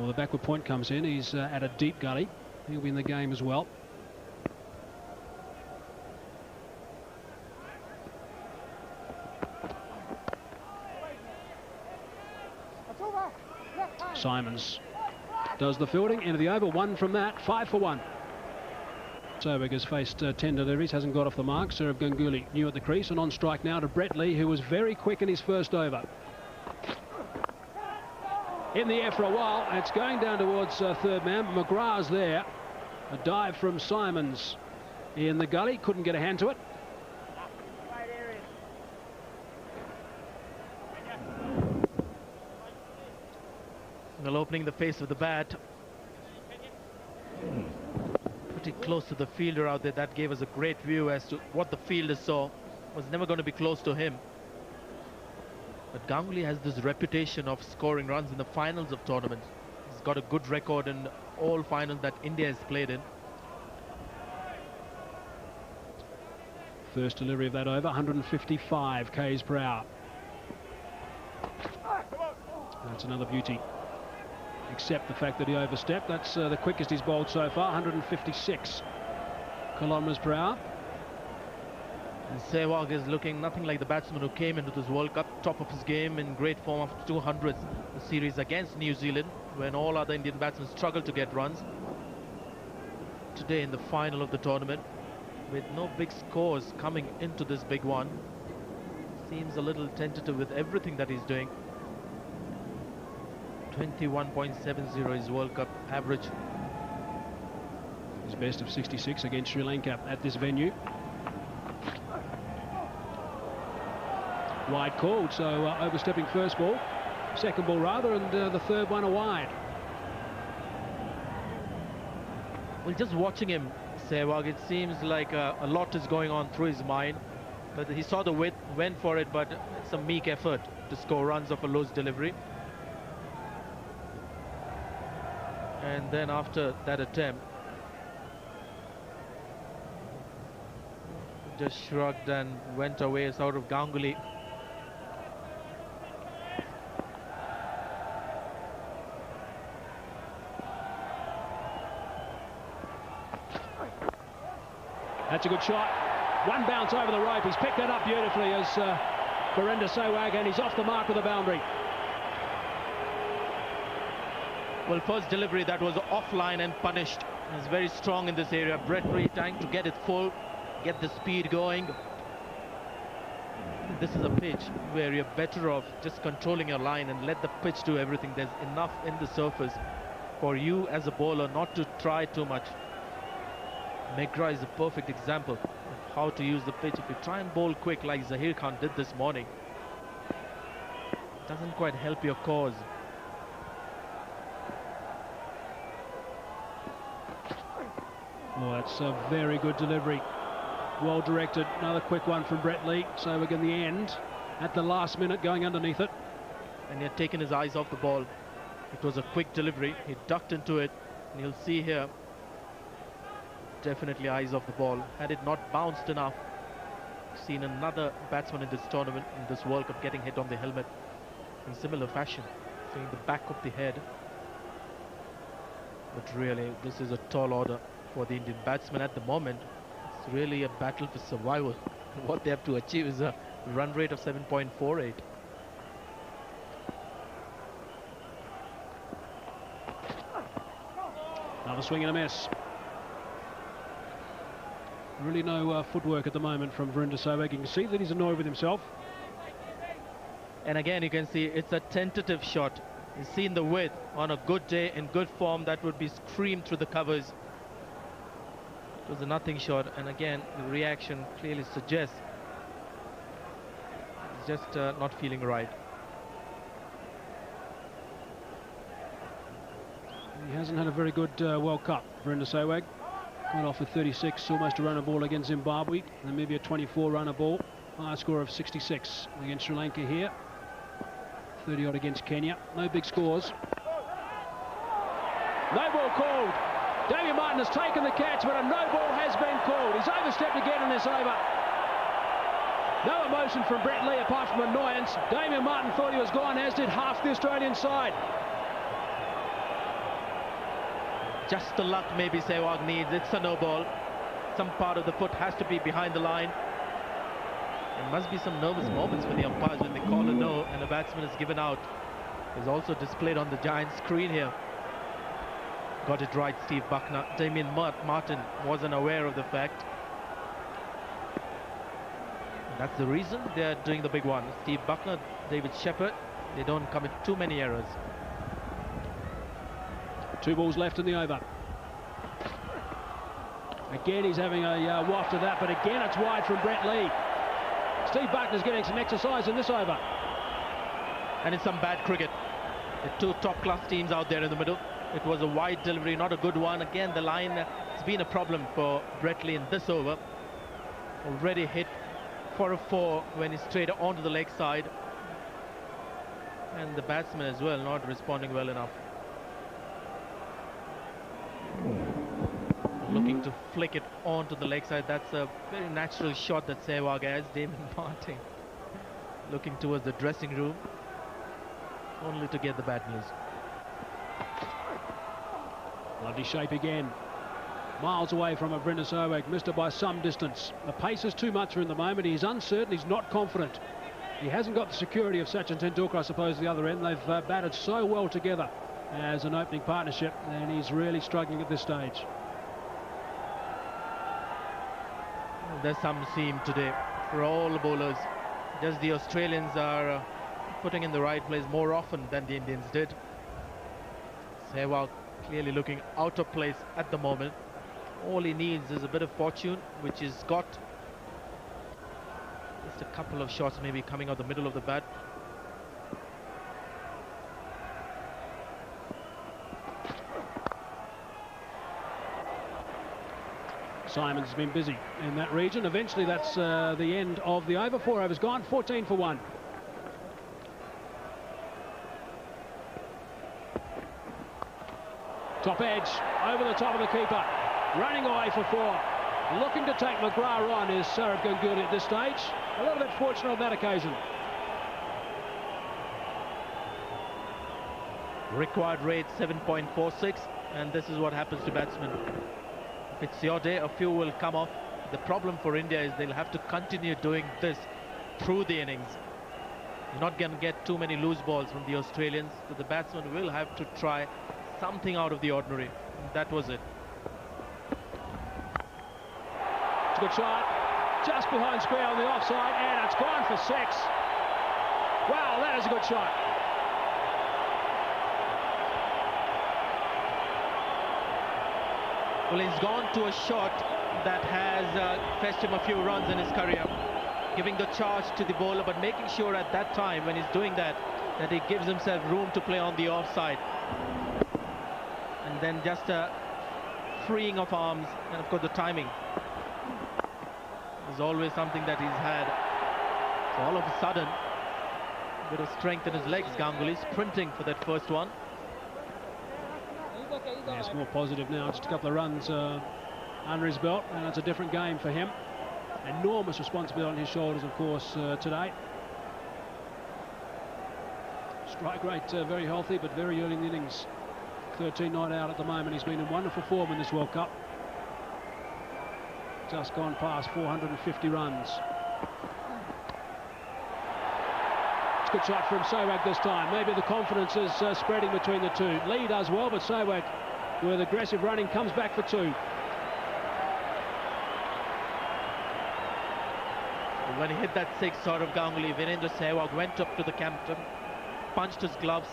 or the backward point comes in, he's at a deep gully. He'll be in the game as well. Simons does the fielding into the over. 1 from that, 5 for 1. Sehwag has faced 10 deliveries, hasn't got off the mark. Sourav Ganguly new at the crease, and on strike now to Brett Lee, who was very quick in his first over. In the air for a while, it's going down towards third man. McGrath's there. A dive from Simons in the gully, couldn't get a hand to it. Well, opening the face of the bat. Pretty close to the fielder out there. That gave us a great view as to what the fielder saw. Was never going to be close to him. But Ganguly has this reputation of scoring runs in the finals of tournaments. He's got a good record in all finals that India has played in. First delivery of that over, 155 k's per hour. That's another beauty. Except the fact that he overstepped. That's the quickest he's bowled so far, 156 kilometres per hour. And Sehwag is looking nothing like the batsman who came into this World Cup, top of his game, in great form after 200th series against New Zealand, when all other Indian batsmen struggled to get runs. Today in the final of the tournament, with no big scores coming into this big one, seems a little tentative with everything that he's doing. 21.70 is World Cup average. His best of 66 against Sri Lanka at this venue. Wide called, so overstepping first ball, second ball rather, and the third one a wide. Well, just watching him, Sehwag, it seems like a lot is going on through his mind. But he saw the width, went for it, but it's a meek effort to score runs off a loose delivery. And then after that attempt, just shrugged and went away. Sort of Ganguly. That's a good shot. One bounce over the rope. He's picked that up beautifully as Virender Sehwag, and he's off the mark with the boundary. Well, first delivery that was offline and punished. He's very strong in this area. Brett Lee trying to get it full, get the speed going. This is a pitch where you're better off just controlling your line and let the pitch do everything. There's enough in the surface for you as a bowler not to try too much. McGrath is a perfect example of how to use the pitch. If you try and bowl quick like Zaheer Khan did this morning, it doesn't quite help your cause. Oh, that's a very good delivery. Well directed. Another quick one from Brett Lee. So we're in the end at the last minute going underneath it. And he had taken his eyes off the ball. It was a quick delivery. He ducked into it. And you'll see here, definitely eyes off the ball. Had it not bounced enough, seen another batsman in this tournament, in this World Cup, getting hit on the helmet in similar fashion, seeing the back of the head. But really, this is a tall order for the Indian batsmen at the moment. It's really a battle for survival. What they have to achieve is a run rate of 7.48. Another swing and a miss. Really no footwork at the moment from Virender Sehwag. You can see that he's annoyed with himself. And again, you can see it's a tentative shot. You've seen the width. On a good day, in good form, that would be screamed through the covers. It was a nothing shot, and again, the reaction clearly suggests he's just not feeling right. He hasn't had a very good World Cup, Virender Sehwag. Got off with 36, almost a runner ball against Zimbabwe, and maybe a 24 runner ball. High score of 66 against Sri Lanka here. 30 odd against Kenya. No big scores. No ball called. Damien Martyn has taken the catch, but a no ball has been called. He's overstepped again in this over. No emotion from Brett Lee apart from annoyance. Damien Martyn thought he was gone, as did half the Australian side. Just the luck maybe Sehwag needs. It's a no ball. Some part of the foot has to be behind the line. There must be some nervous moments for the umpires when they call a no and a batsman is given out. It's also displayed on the giant screen here. Got it right, Steve Bucknor. Damien Martyn wasn't aware of the fact. And that's the reason they're doing the big one. Steve Bucknor, David Shepherd, they don't commit too many errors. 2 balls left in the over. Again, he's having a waft of that, but again, it's wide from Brett Lee. Steve Bucknor's getting some exercise in this over. And it's some bad cricket. The two top-class teams out there in the middle. It was a wide delivery, not a good one. Again, the line has been a problem for Brett Lee in this over. Already hit for a 4 when he strayed onto the leg side. And the batsman as well, not responding well enough. Looking to flick it onto the leg side. That's a very natural shot that Sehwag has. Damien Martyn looking towards the dressing room, only to get the bad news. Lovely shape again. miles away from it. Brynjar Sowak missed it by some distance. The pace is too much for him at the moment. He's uncertain, he's not confident. He hasn't got the security of Sachin Tendulkar, I suppose, the other end. They've batted so well together as an opening partnership, and he's really struggling at this stage. There's some seam today for all the bowlers. Just the Australians are putting in the right place more often than the Indians did. Sehwag clearly looking out of place at the moment. All he needs is a bit of fortune, which he's got. Just a couple of shots maybe coming out the middle of the bat. Simon's been busy in that region. Eventually that's the end of the over. 4 overs gone, 14 for 1. Top edge, over the top of the keeper. Running away for 4. Looking to take McGrath on is Sourav Ganguly at this stage. A little bit fortunate on that occasion. Required rate 7.46, and this is what happens to batsmen. If it's your day, a few will come off. The problem for India is they'll have to continue doing this through the innings. You're not going to get too many loose balls from the Australians, so the batsmen will have to try something out of the ordinary. That was it. It's a good shot, just behind square on the offside, and it's gone for 6. Wow, that is a good shot. Well, he's gone to a shot that has fetched him a few runs in his career, giving the charge to the bowler, but making sure at that time when he's doing that, that he gives himself room to play on the offside. And then just a freeing of arms, and of course the timing is always something that he's had. So all of a sudden, a bit of strength in his legs. Ganguly sprinting for that first one. Yeah, it's more positive now. Just a couple of runs under his belt, and it's a different game for him. Enormous responsibility on his shoulders, of course, today. Strike rate very healthy, but very early in the innings. 13 not out at the moment. He's been in wonderful form in this World Cup. Just gone past 450 runs. It's a good shot from Sehwag this time. Maybe the confidence is spreading between the two. Lee does well, but Sehwag, with aggressive running, comes back for 2. When he hit that 6, sort of Ganguly, Virendra Sehwag went up to the captain, punched his gloves,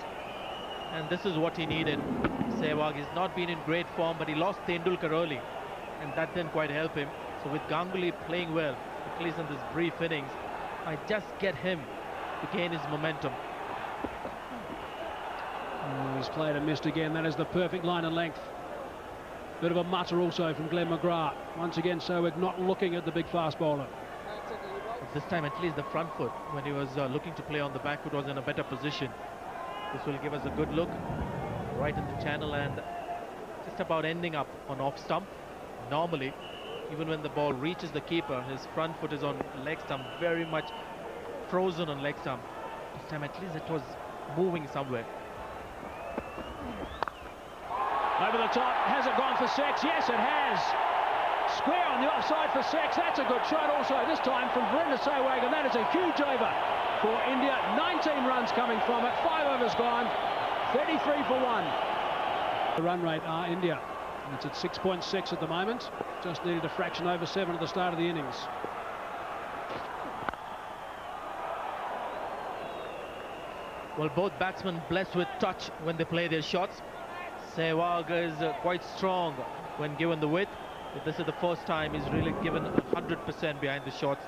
and this is what he needed. Sehwag has not been in great form, but he lost Tendulkar early, and that didn't quite help him. So with Ganguly playing well, at least in this brief innings, I just get him to gain his momentum. Oh, he's played and missed again. That is the perfect line and length. Bit of a mutter also from Glenn McGrath. Once again, Sehwag not looking at the big fast bowler. But this time at least the front foot, when he was looking to play on the back foot, was in a better position. This will give us a good look right in the channel and just about ending up on off stump. Normally, even when the ball reaches the keeper, his front foot is on leg stump, very much frozen on leg stump. This time at least it was moving somewhere. Over the top, has it gone for 6? Yes, it has. Square on the offside for 6. That's a good shot also, this time from Virendra Sehwag, and that is a huge over for India. 19 runs coming from it, 5 overs gone, 33 for 1. The run rate are India. It's at 6.6 at the moment. Just needed a fraction over 7 at the start of the innings. Well, both batsmen blessed with touch when they play their shots. Sehwag is quite strong when given the width, but this is the first time he's really given 100% behind the shots.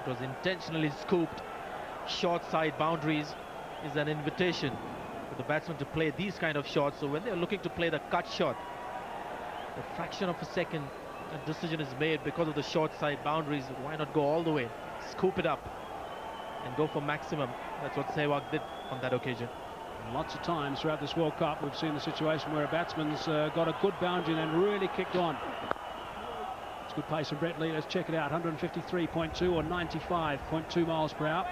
It was intentionally scooped. Short side boundaries is an invitation for the batsman to play these kind of shots. So when they're looking to play the cut shot, a fraction of a second, a decision is made because of the short side boundaries. Why not go all the way, scoop it up and go for maximum? That's what Sehwag did on that occasion. Lots of times throughout this World Cup we've seen the situation where a batsman's got a good boundary and then really kicked on. It's good pace from Brett Lee. Let's check it out. 153.2 or 95.2 miles per hour.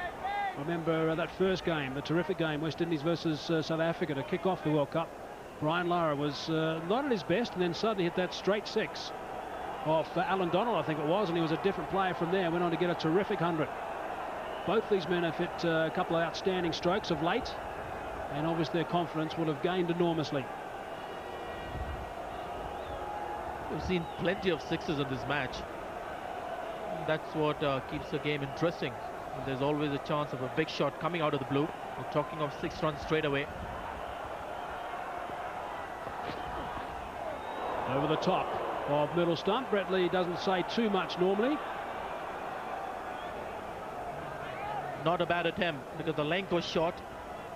Remember that first game, the terrific game, West Indies versus South Africa, to kick off the World Cup. Brian Lara was not at his best, and then suddenly hit that straight 6 off Alan Donald, I think it was, and he was a different player from there. Went on to get a terrific 100. Both these men have hit a couple of outstanding strokes of late, and obviously their confidence will have gained enormously. We've seen plenty of sixes in this match. That's what keeps the game interesting. And there's always a chance of a big shot coming out of the blue. We're talking of 6 runs straight away. Over the top of middle stump. Brett Lee doesn't say too much normally. Not a bad attempt because the length was short,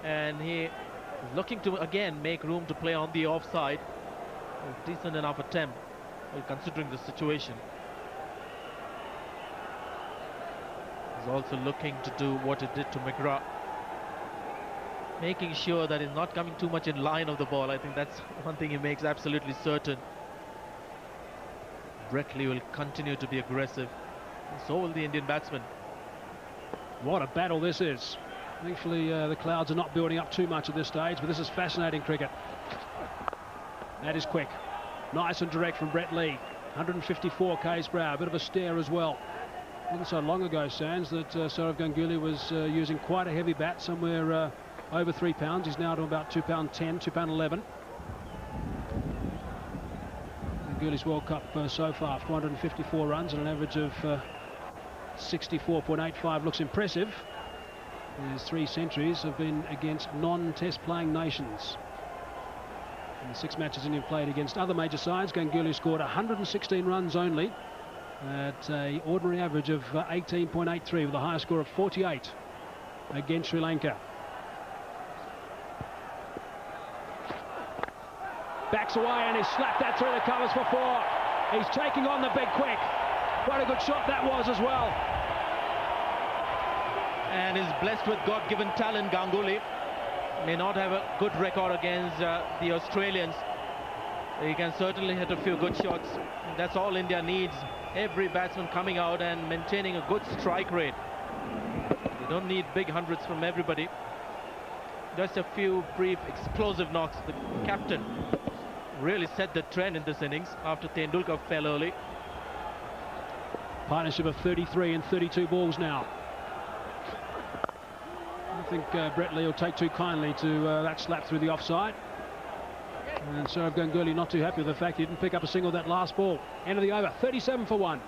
and he is looking to again make room to play on the offside. A decent enough attempt considering the situation. He's also looking to do what he did to McGrath, making sure that he's not coming too much in line of the ball. I think that's one thing he makes absolutely certain. Brett Lee will continue to be aggressive, and so will the Indian batsman. What a battle this is. Thankfully the clouds are not building up too much at this stage, but this is fascinating cricket. That is quick. Nice and direct from Brett Lee. 154 k's per hour, a bit of a stare as well. Wasn't so long ago, Sands, that Sourav Ganguly was using quite a heavy bat, somewhere over 3 pounds. He's now to about £2.10, £2.11. Ganguly's World Cup so far, 454 runs and an average of 64.85 looks impressive. His 3 centuries have been against non-test playing nations. In the 6 matches India played against other major sides, Ganguly scored 116 runs only at an ordinary average of 18.83 with a higher score of 48 against Sri Lanka. Backs away and he's slapped that through the covers for 4. He's taking on the big quick. What a good shot that was as well. And is blessed with God-given talent. Ganguly may not have a good record against the Australians. He can certainly hit a few good shots. That's all India needs. Every batsman coming out and maintaining a good strike rate. You don't need big hundreds from everybody. Just a few brief explosive knocks. The captain really set the trend in this innings after Tendulkar fell early. Partnership of 33 and 32 balls now. I think Brett Lee will take too kindly to that slap through the offside. And Sourav Ganguly not too happy with the fact he didn't pick up a single that last ball. End of the over, 37 for 1.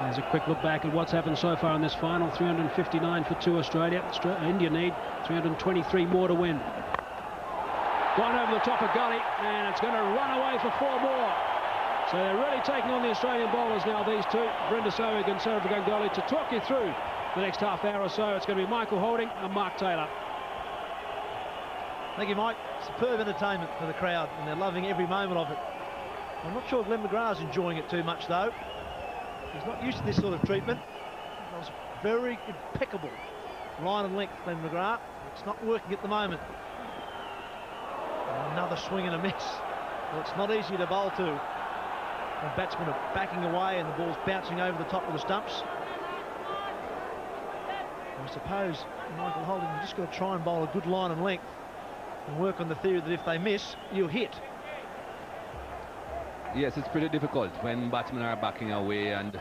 There's a quick look back at what's happened so far in this final. 359 for 2 Australia. India need 323 more to win. Gone over the top of gully, and it's going to run away for 4 more. So they're really taking on the Australian bowlers now, these two, Brenda Sohig and Sourav Ganguly. To talk you through the next half hour or so, it's going to be Michael Holding and Mark Taylor. Thank you, Mike. Superb entertainment for the crowd, and they're loving every moment of it. I'm not sure Glenn McGrath's enjoying it too much, though. He's not used to this sort of treatment. It was very impeccable line and length, Glenn McGrath. It's not working at the moment. And another swing and a miss. Well, it's not easy to bowl to when batsmen are backing away and the ball's bouncing over the top of the stumps. I suppose Michael Holding, you've just got to try and bowl a good line and length and work on the theory that if they miss, you'll hit. Yes, it's pretty difficult when batsmen are backing away and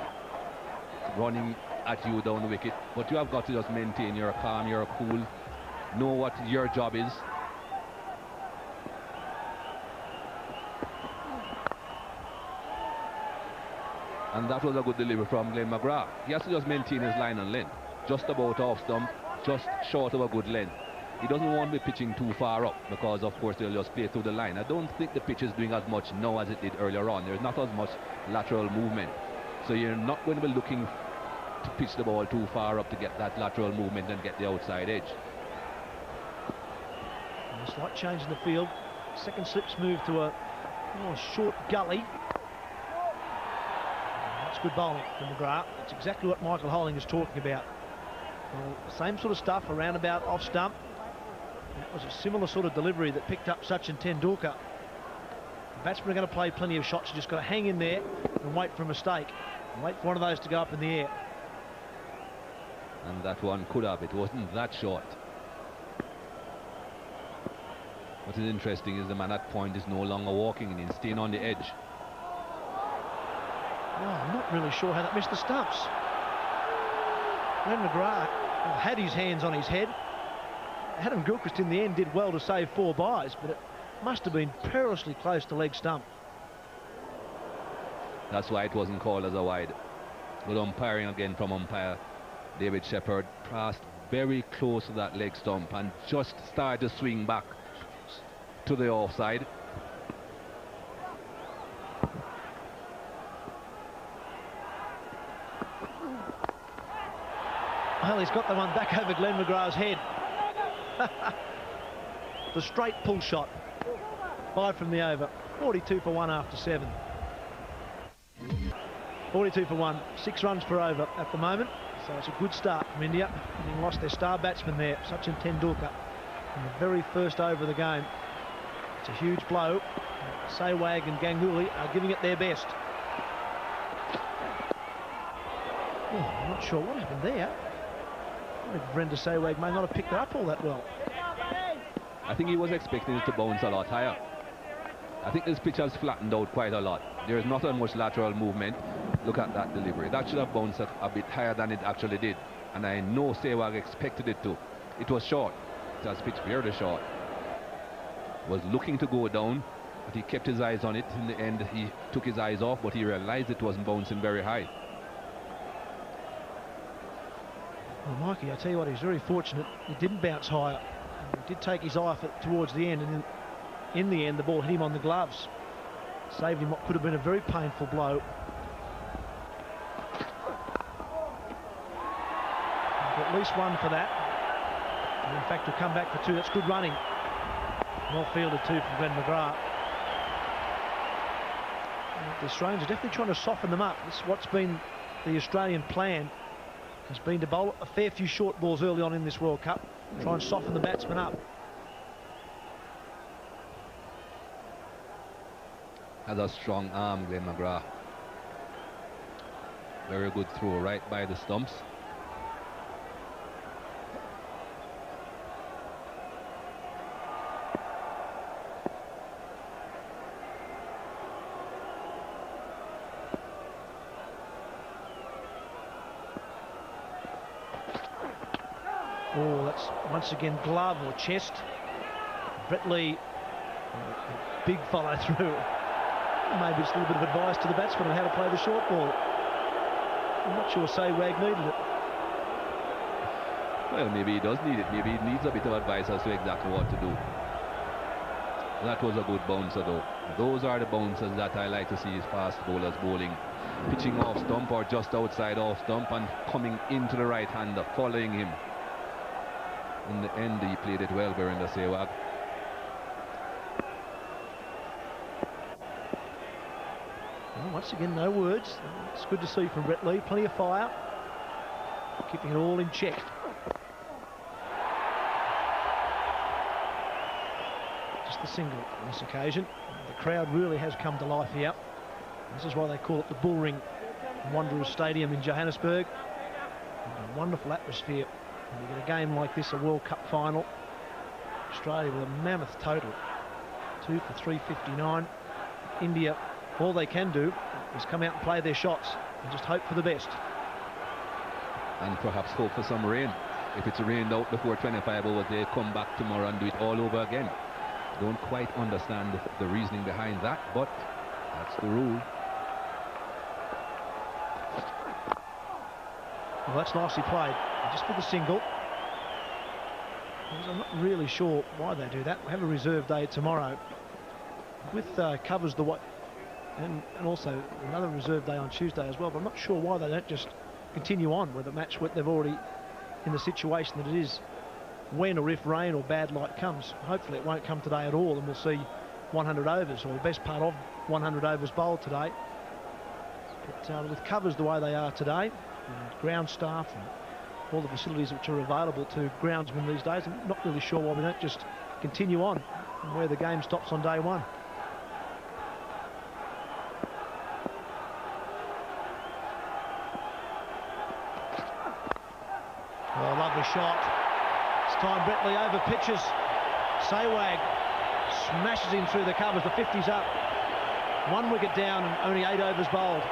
running at you down the wicket. But you have got to just maintain your calm, your cool, know what your job is. And that was a good delivery from Glenn McGrath. He has to just maintain his line and length. Just about off stump, just short of a good length. He doesn't want to be pitching too far up because, of course, they'll just play through the line. I don't think the pitch is doing as much now as it did earlier on. There's not as much lateral movement. So you're not going to be looking to pitch the ball too far up to get that lateral movement and get the outside edge. And a slight change in the field. Second slip's moved to a short gully. That's good bowling from McGrath. It's exactly what Michael Holding is talking about. Well, same sort of stuff around about off stump. That was a similar sort of delivery that picked up Sachin Tendulkar. The batsmen are going to play plenty of shots. You just got to hang in there and wait for a mistake. And wait for one of those to go up in the air. And that one could have. It wasn't that short. What is interesting is the man at point is no longer walking and he's staying on the edge. Oh, I'm not really sure how that missed the stumps. Glenn McGrath had his hands on his head. Adam Gilchrist in the end did well to save 4 byes, but it must have been perilously close to leg stump. That's why it wasn't called as a wide. Good umpiring again from umpire David Shepherd. Passed very close to that leg stump and just started to swing back to the offside. Well, he's got the one back over Glenn McGrath's head. The straight pull shot. 5 from the over. 42 for 1 after 7. 42 for 1. 6 runs per over at the moment. So it's a good start from India. Having lost their star batsman there, Sachin Tendulkar, in the very first over of the game. It's a huge blow. Sehwag and Ganguly are giving it their best. Oh, I'm not sure what happened there. I think Virender Sehwag may not have picked it up all that well. I think he was expecting it to bounce a lot higher. I think this pitch has flattened out quite a lot. There is not as much lateral movement. Look at that delivery. That should have bounced a bit higher than it actually did. And I know Sehwag expected it to. It was short. It has pitched very short. Was looking to go down, but he kept his eyes on it. In the end, he took his eyes off, but he realized it wasn't bouncing very high. Well, Mikey, I tell you what, he's very fortunate. It didn't bounce higher. He did take his eye off it towards the end, and in the end, the ball hit him on the gloves. Saved him what could have been a very painful blow. At least 1 for that. And in fact, he'll come back for 2. That's good running. Well fielded too from Glenn McGrath. The Australians are definitely trying to soften them up. This is what's been the Australian plan. Has been to bowl a fair few short balls early on in this World Cup. Try and soften the batsmen up. Has a strong arm, Glenn McGrath. Very good throw right by the stumps. Oh, that's once again glove or chest. Brett Lee, a big follow through. Maybe just a little bit of advice to the batsman on how to play the short ball. I'm not sure Sehwag needed it. Well, maybe he does need it. Maybe he needs a bit of advice as to exactly what to do. That was a good bouncer though. Those are the bouncers that I like to see as fast bowlers bowling. Pitching off stump or just outside off stump and coming into the right hander, following him. In the end, he played it well, Virender Sehwag. Well, once again, no words. It's good to see from Brett Lee. Plenty of fire. Keeping it all in check. Just the single on this occasion. The crowd really has come to life here. This is why they call it the Bullring Wanderers Stadium in Johannesburg. A wonderful atmosphere. And you get a game like this, a World Cup final. Australia with a mammoth total. 2 for 359. India, all they can do is come out and play their shots and just hope for the best. And perhaps hope for some rain. If it's rained out before 25 overs, they come back tomorrow and do it all over again. Don't quite understand the reasoning behind that, but that's the rule. Well, that's nicely played. Just for the single. I'm not really sure why they do that. We have a reserve day tomorrow with covers the way, and also another reserve day on Tuesday as well. But I'm not sure why they don't just continue on with a match where they've already in the situation that it is when or if rain or bad light comes. Hopefully it won't come today at all, and we'll see 100 overs, or the best part of 100 overs bowled today. But with covers the way they are today, and ground staff and all the facilities which are available to groundsmen these days, I'm not really sure why we don't just continue on and where the game stops on day 1. Oh, lovely shot. It's time Brett Lee over pitches. Sehwag smashes him through the covers. The 50's up. 1 wicket down and only 8 overs bowled.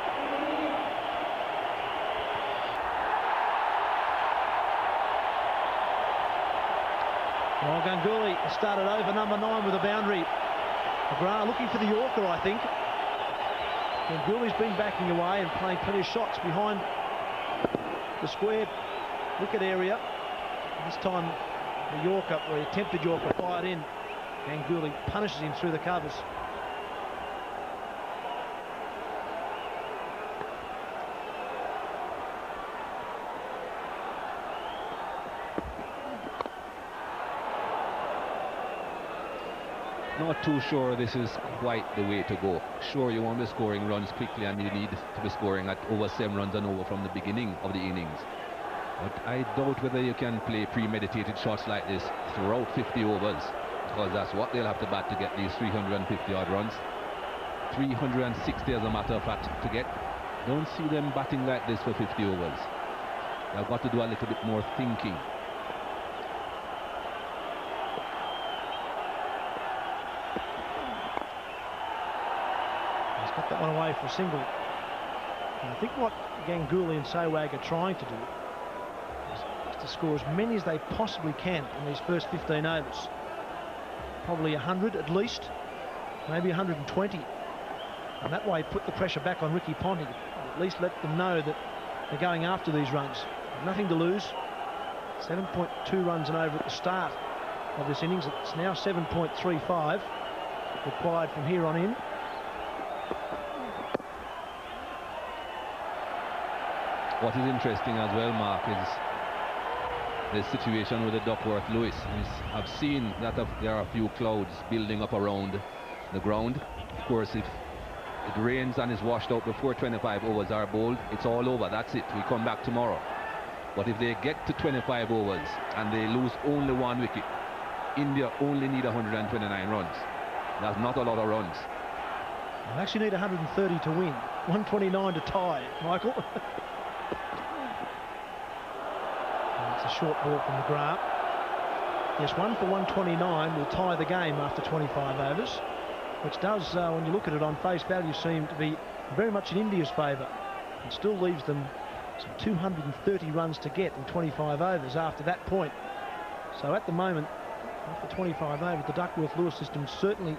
Well, Ganguly started over number 9 with a boundary. McGrath looking for the Yorker, I think. Ganguly's been backing away and playing plenty of shots behind the square wicket area. This time the Yorker, or the attempted Yorker, fired in. Ganguly punishes him through the covers. Not too sure this is quite the way to go. Sure, you want to be scoring runs quickly and you need to be scoring at over 7 runs and over from the beginning of the innings. But I doubt whether you can play premeditated shots like this throughout 50 overs, because that's what they'll have to bat to get these 350 odd runs. 360 as a matter of fact to get. Don't see them batting like this for 50 overs. They've got to do a little bit more thinking. Got that one away for a single. And I think what Ganguly and Sehwag are trying to do is to score as many as they possibly can in these first 15 overs. Probably 100 at least, maybe 120. And that way put the pressure back on Ricky Ponting. At least let them know that they're going after these runs. Nothing to lose. 7.2 runs and over at the start of this innings. It's now 7.35 required from here on in. What is interesting as well, Mark, is the situation with the Duckworth Lewis. I've seen that there are a few clouds building up around the ground. Of course, if it rains and is washed out before 25 overs are bowled, it's all over. That's it. We come back tomorrow. But if they get to 25 overs and they lose only 1 wicket, India only need 129 runs. That's not a lot of runs. They actually need 130 to win. 129 to tie, Michael. It's a short ball from McGrath. Yes, 1 for 129 will tie the game after 25 overs, which does, when you look at it on face value, seem to be very much in India's favour. It still leaves them some 230 runs to get in 25 overs after that point. So at the moment, after 25 overs, the Duckworth-Lewis system certainly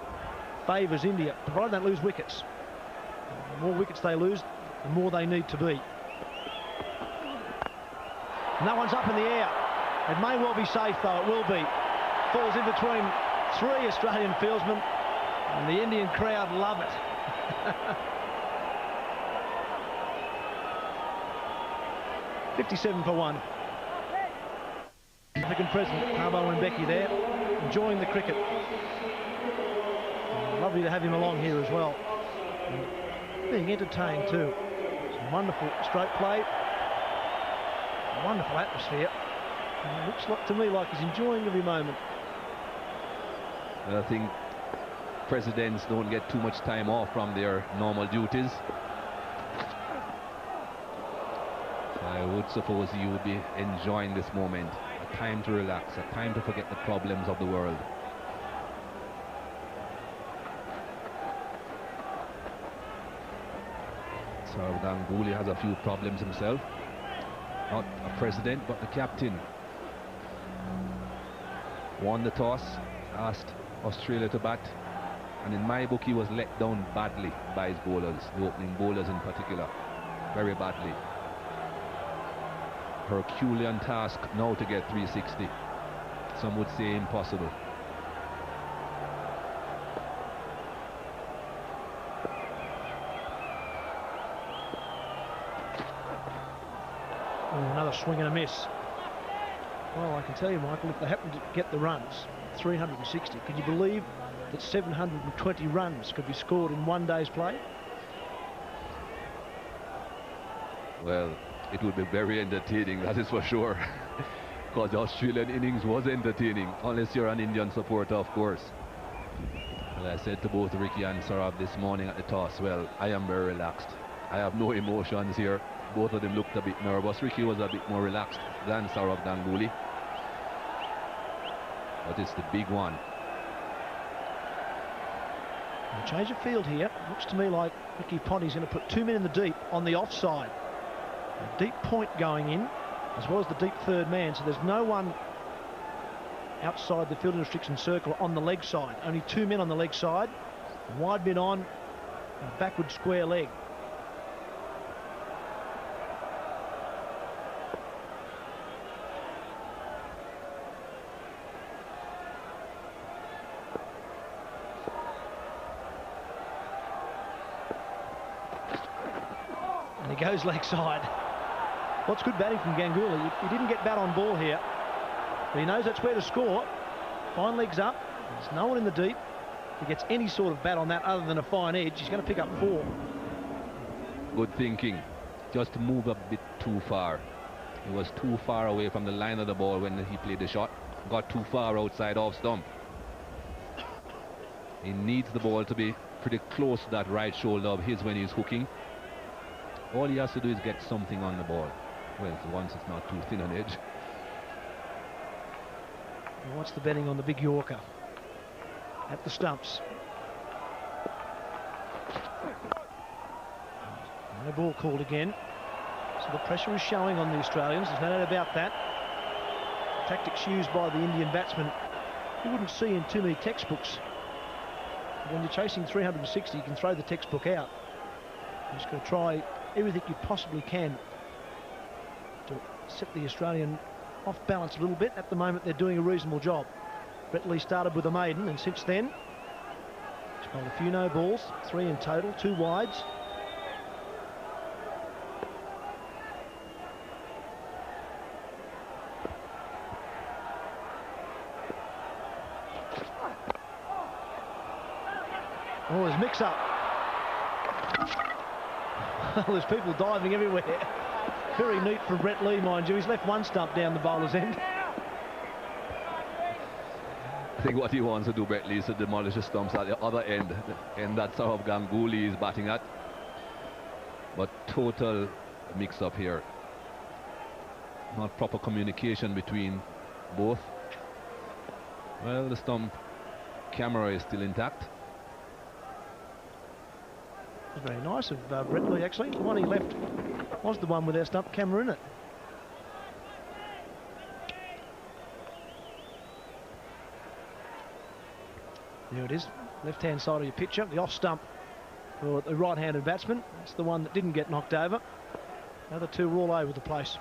favours India, provided they don't lose wickets. The more wickets they lose, the more they need to be. And that one's up in the air. It may well be safe, though. It will be. Falls in between 3 Australian fieldsmen, and the Indian crowd love it. $57 for 1. African President Thabo Mbeki there, enjoying the cricket. Lovely to have him along here as well. And being entertained too. Some wonderful stroke play. Wonderful atmosphere. And it looks like, to me, like he's enjoying every moment. I think presidents don't get too much time off from their normal duties. So I would suppose you would be enjoying this moment. A time to relax, a time to forget the problems of the world. So Ganguly has a few problems himself. Not a president, but the captain. Won the toss, asked Australia to bat, and in my book he was let down badly by his bowlers, the opening bowlers in particular, very badly. Herculean task now to get 360. Some would say impossible. Another swing and a miss. Well, I can tell you, Michael, if they happen to get the runs, 360, could you believe that 720 runs could be scored in one day's play? Well, it would be very entertaining, that is for sure. Because the Australian innings was entertaining, unless you're an Indian supporter, of course. Well, I said to both Ricky and Saurabh this morning at the toss, well, I am very relaxed. I have no emotions here. Both of them looked a bit nervous. Ricky was a bit more relaxed than Saurabh Ganguly. But it's the big one. A change of field here. Looks to me like Ricky Ponting's going to put 2 men in the deep on the offside. A deep point going in, as well as the deep third man, so there's no one outside the field restriction circle on the leg side. Only 2 men on the leg side. Wide mid on, and a backward square leg. And he goes leg side. What's good batting from Ganguly? He didn't get bat on ball here, but he knows that's where to score. Fine legs up. There's no one in the deep. If he gets any sort of bat on that other than a fine edge, he's going to pick up 4. Good thinking. Just to move a bit too far. He was too far away from the line of the ball when he played the shot. Got too far outside off stump. He needs the ball to be pretty close to that right shoulder of his when he's hooking. All he has to do is get something on the ball. Well, once it's not too thin on edge. What's the betting on the big Yorker? At the stumps. No ball called again. So the pressure is showing on the Australians. There's no doubt about that. Tactics used by the Indian batsman you wouldn't see in too many textbooks. When you're chasing 360, you can throw the textbook out. You're just going to try everything you possibly can to set the Australian off balance a little bit. At the moment, they're doing a reasonable job. Brett Lee started with a maiden, and since then, he's bowled a few no balls, 3 in total, 2 wides. Oh, there's mix-up. There's people diving everywhere. Very neat from Brett Lee, mind you. He's left 1 stump down the bowler's end. I think what he wants to do, Brett Lee, is to demolish the stumps at the other end, and that's how Ganguly is batting at. But total mix-up here. Not proper communication between both. Well, the stump camera is still intact. Very nice of Brett Lee, actually. The one he left was the one with our stump camera in it. There it is, left-hand side of your picture, the off stump for the right-handed batsman. That's the one that didn't get knocked over. The other 2 were all over the place.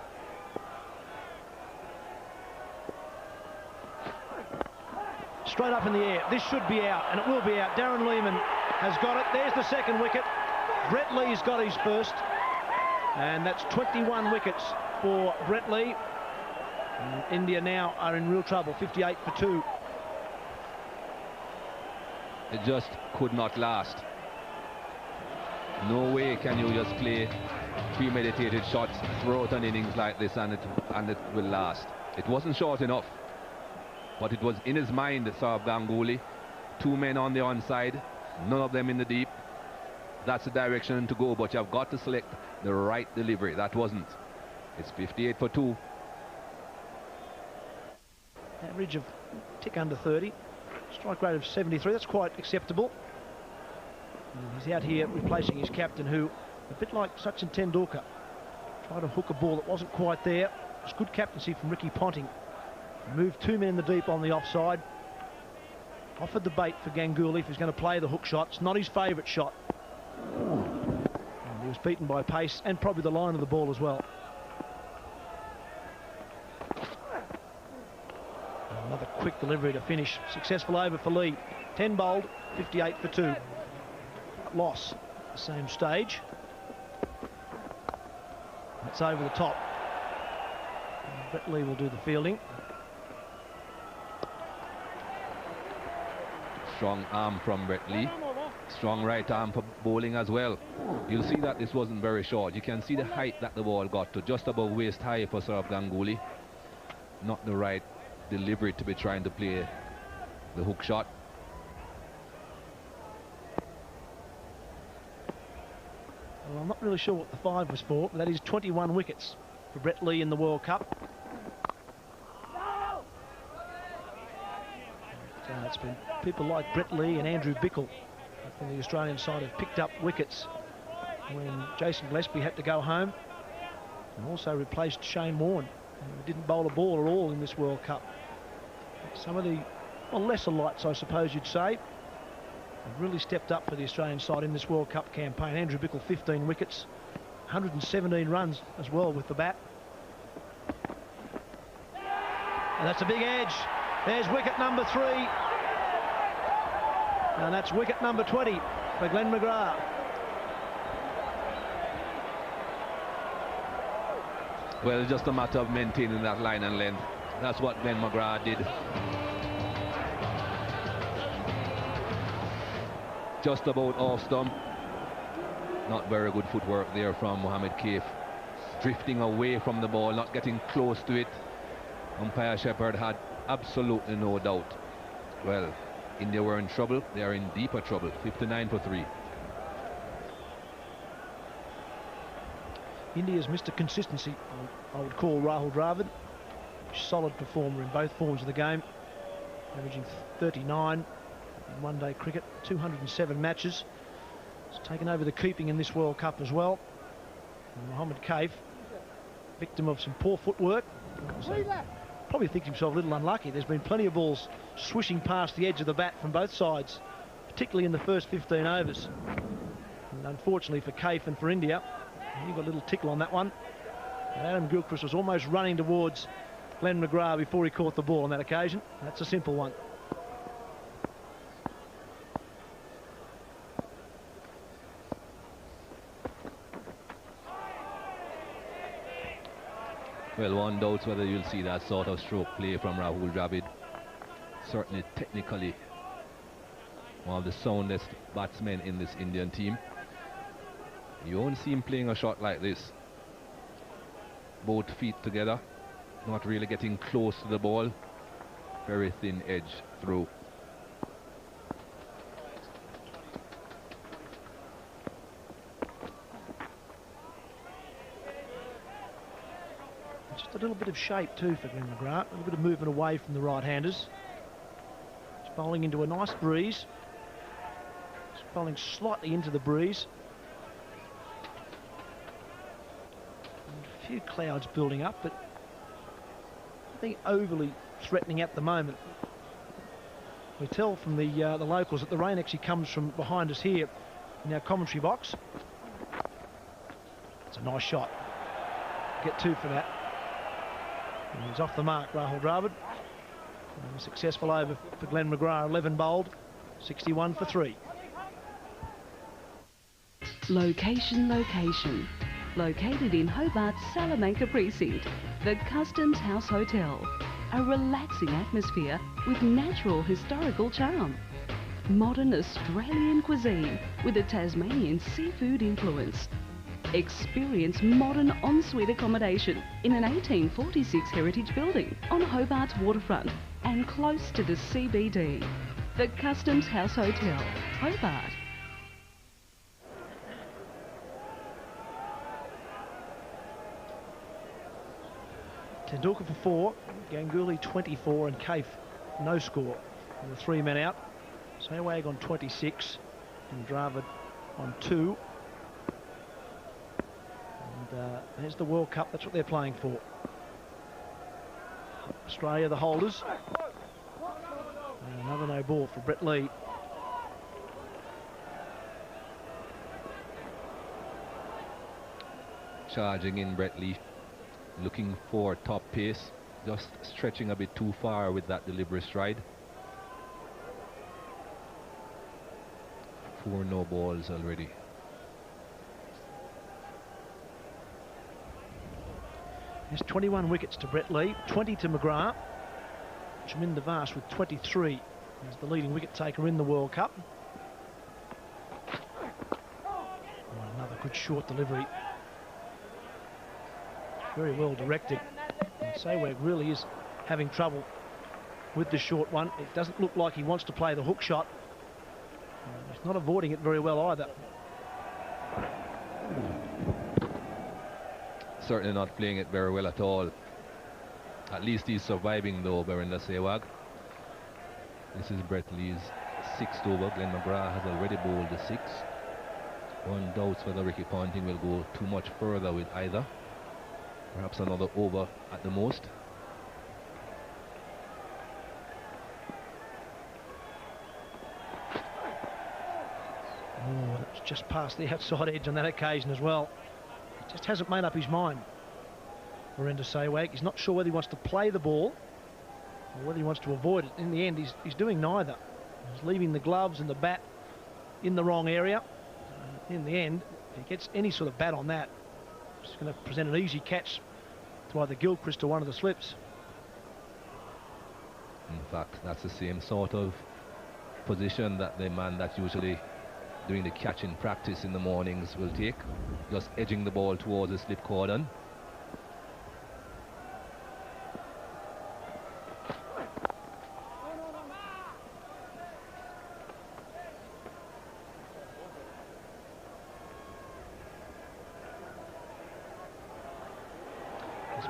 Straight up in the air. This should be out, and it will be out. Darren Lehmann has got it. There's the 2nd wicket. Brett Lee's got his first, and that's 21 wickets for Brett Lee. And India now are in real trouble, 58 for 2. It just could not last. No way can you just play premeditated shots throughout an innings like this and it will last. It wasn't short enough, but it was in his mind, Sourav Ganguly. 2 men on the onside, none of them in the deep. That's the direction to go, but you've got to select the right delivery. That wasn't. It's 58 for 2. Average of tick under 30. Strike rate of 73. That's quite acceptable. And he's out here replacing his captain, who, a bit like Sachin Tendulkar, tried to hook a ball that wasn't quite there. It's good captaincy from Ricky Ponting. Moved 2 men in the deep on the offside. Offered the bait for Ganguly if he's going to play the hook shot. It's not his favourite shot. And he was beaten by pace and probably the line of the ball as well. Another quick delivery to finish. Successful over for Lee. 10 bowled, 58 for 2. Loss at the same stage. That's over the top. And Brett Lee will do the fielding. Strong arm from Brett Lee. Strong right arm for bowling as well. You'll see that this wasn't very short. You can see the height that the ball got to, just above waist high for Sourav Ganguly. Not the right delivery to be trying to play the hook shot. Well, I'm not really sure what the 5 was for, but that is 21 wickets for Brett Lee in the World Cup. It's been people like Brett Lee and Andrew Bickle from the Australian side have picked up wickets when Jason Gillespie had to go home, and also replaced Shane Warne, who didn't bowl a ball at all in this World Cup. Some of the lesser lights, I suppose you'd say, have really stepped up for the Australian side in this World Cup campaign. Andrew Bickle, 15 wickets, 117 runs as well with the bat. And that's a big edge. There's wicket number 3. And that's wicket number 20 for Glenn McGrath. Well, it's just a matter of maintaining that line and length. That's what Glenn McGrath did. Just about off stump. Not very good footwork there from Mohammed Kaif. Drifting away from the ball, not getting close to it. Umpire Shepherd had absolutely no doubt. Well, India were in trouble. They are in deeper trouble. 59 for 3. India's Mr. Consistency, I would call Rahul Dravid. Solid performer in both forms of the game, averaging 39 in one-day cricket, 207 matches. He's taken over the keeping in this World Cup as well. And Mohammed Kaif, victim of some poor footwork. So probably thinks himself a little unlucky. There's been plenty of balls swishing past the edge of the bat from both sides, particularly in the first 15 overs. And unfortunately for Kaif and for India, he got a little tickle on that one. And Adam Gilchrist was almost running towards Glenn McGrath before he caught the ball on that occasion. That's a simple one. Well, one doubts whether you'll see that sort of stroke play from Rahul Dravid. Certainly technically one of the soundest batsmen in this Indian team. You won't see him playing a shot like this. Both feet together, not really getting close to the ball. Very thin edge through. Just a little bit of shape too for Glenn McGrath, a little bit of movement away from the right-handers. He's bowling into a nice breeze. He's bowling slightly into the breeze. And a few clouds building up, but nothing overly threatening at the moment. We tell from the locals that the rain actually comes from behind us here in our commentary box. It's a nice shot. Get 2 for that. And he's off the mark, Rahul Dravid. And a successful over for Glenn McGrath, 11 bowled, 61 for 3. Location, location. Located in Hobart's Salamanca precinct, the Customs House Hotel. A relaxing atmosphere with natural historical charm. Modern Australian cuisine with a Tasmanian seafood influence. Experience modern ensuite accommodation in an 1846 heritage building on Hobart's waterfront and close to the CBD. The Customs House Hotel, Hobart. Tendulkar for 4, Ganguly 24 and Kaif no score. And the 3 men out. Sehwag on 26 and Dravid on 2. And there's the World Cup, that's what they're playing for. Australia the holders. And another no ball for Brett Lee. Charging in Brett Lee, looking for top pace, just stretching a bit too far with that deliberate stride. 4 no balls already. There's 21 wickets to Brett Lee, 20 to McGrath. Chaminda Vaas with 23 as the leading wicket taker in the World Cup. Oh, another good short delivery. Very well directed. And Sehwag really is having trouble with the short one. It doesn't look like he wants to play the hook shot. He's not avoiding it very well either. Certainly not playing it very well at all. At least he's surviving though, Virender Sehwag. This is Brett Lee's 6th over. Glenn McGrath has already bowled the 6. One doubts whether Ricky Ponting will go too much further with either. Perhaps another over at the most. Oh, it's just past the outside edge on that occasion as well. He just hasn't made up his mind. Virender Sehwag, he's not sure whether he wants to play the ball or whether he wants to avoid it. In the end, he's doing neither. He's leaving the gloves and the bat in the wrong area. In the end, if he gets any sort of bat on that, it's going to present an easy catch to either Gilchrist or one of the slips. In fact, that's the same sort of position that the man that's usually doing the catch in practice in the mornings will take, just edging the ball towards the slip cordon.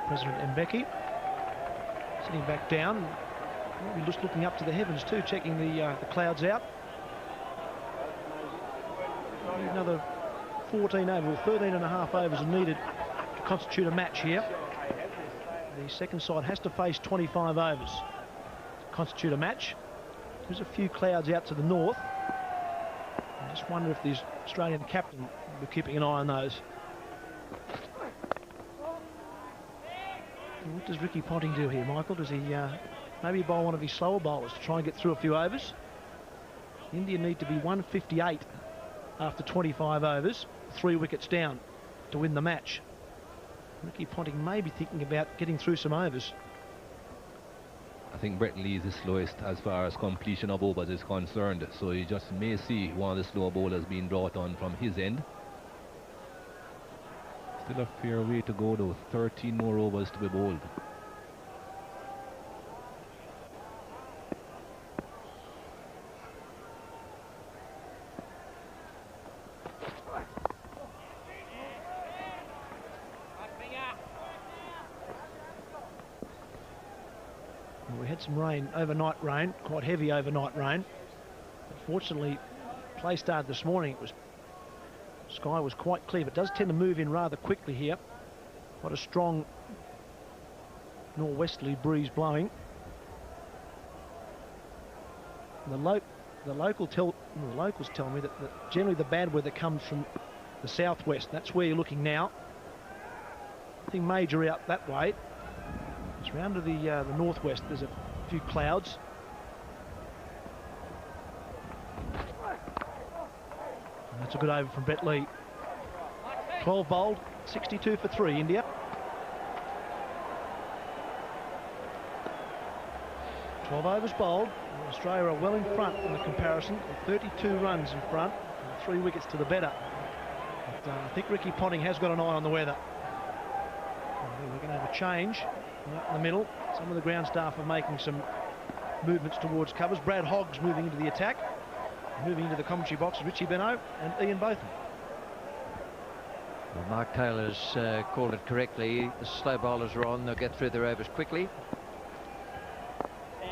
President Mbeki sitting back down, maybe just looking up to the heavens too, checking the clouds out. Another 14 over, or 13 and a half overs are needed to constitute a match here. The second side has to face 25 overs to constitute a match. There's a few clouds out to the north. I just wonder if the Australian captain will be keeping an eye on those. What does Ricky Ponting do here, Michael? Does he maybe bowl one of his slower bowlers to try and get through a few overs? India need to be 158 after 25 overs, 3 wickets down to win the match. Ricky Ponting may be thinking about getting through some overs. I think Brett Lee is the slowest as far as completion of overs is concerned, so you just may see one of the slower bowlers being brought on from his end. Still a fair way to go though, 13 more overs to be bowled. Well, we had some rain, overnight rain, quite heavy overnight rain. Fortunately, play started this morning. Sky was quite clear, but it does tend to move in rather quickly here. Quite a strong northwesterly breeze blowing. The locals tell me that generally the bad weather comes from the southwest. That's where you're looking now. Nothing major out that way. It's round to the northwest. There's a few clouds. That's a good over from Brett Lee. 12 bowled, 62 for 3, India. 12 overs bowled. Australia are well in front in the comparison, with 32 runs in front, and 3 wickets to the better. But, I think Ricky Ponting has got an eye on the weather. We're going to have a change out in the middle. Some of the ground staff are making some movements towards covers. Brad Hoggs moving into the attack. Moving into the commentary box is Richie Benaud and Ian Botham. Well, Mark Taylor's called it correctly. The slow bowlers are on. They'll get through their overs quickly.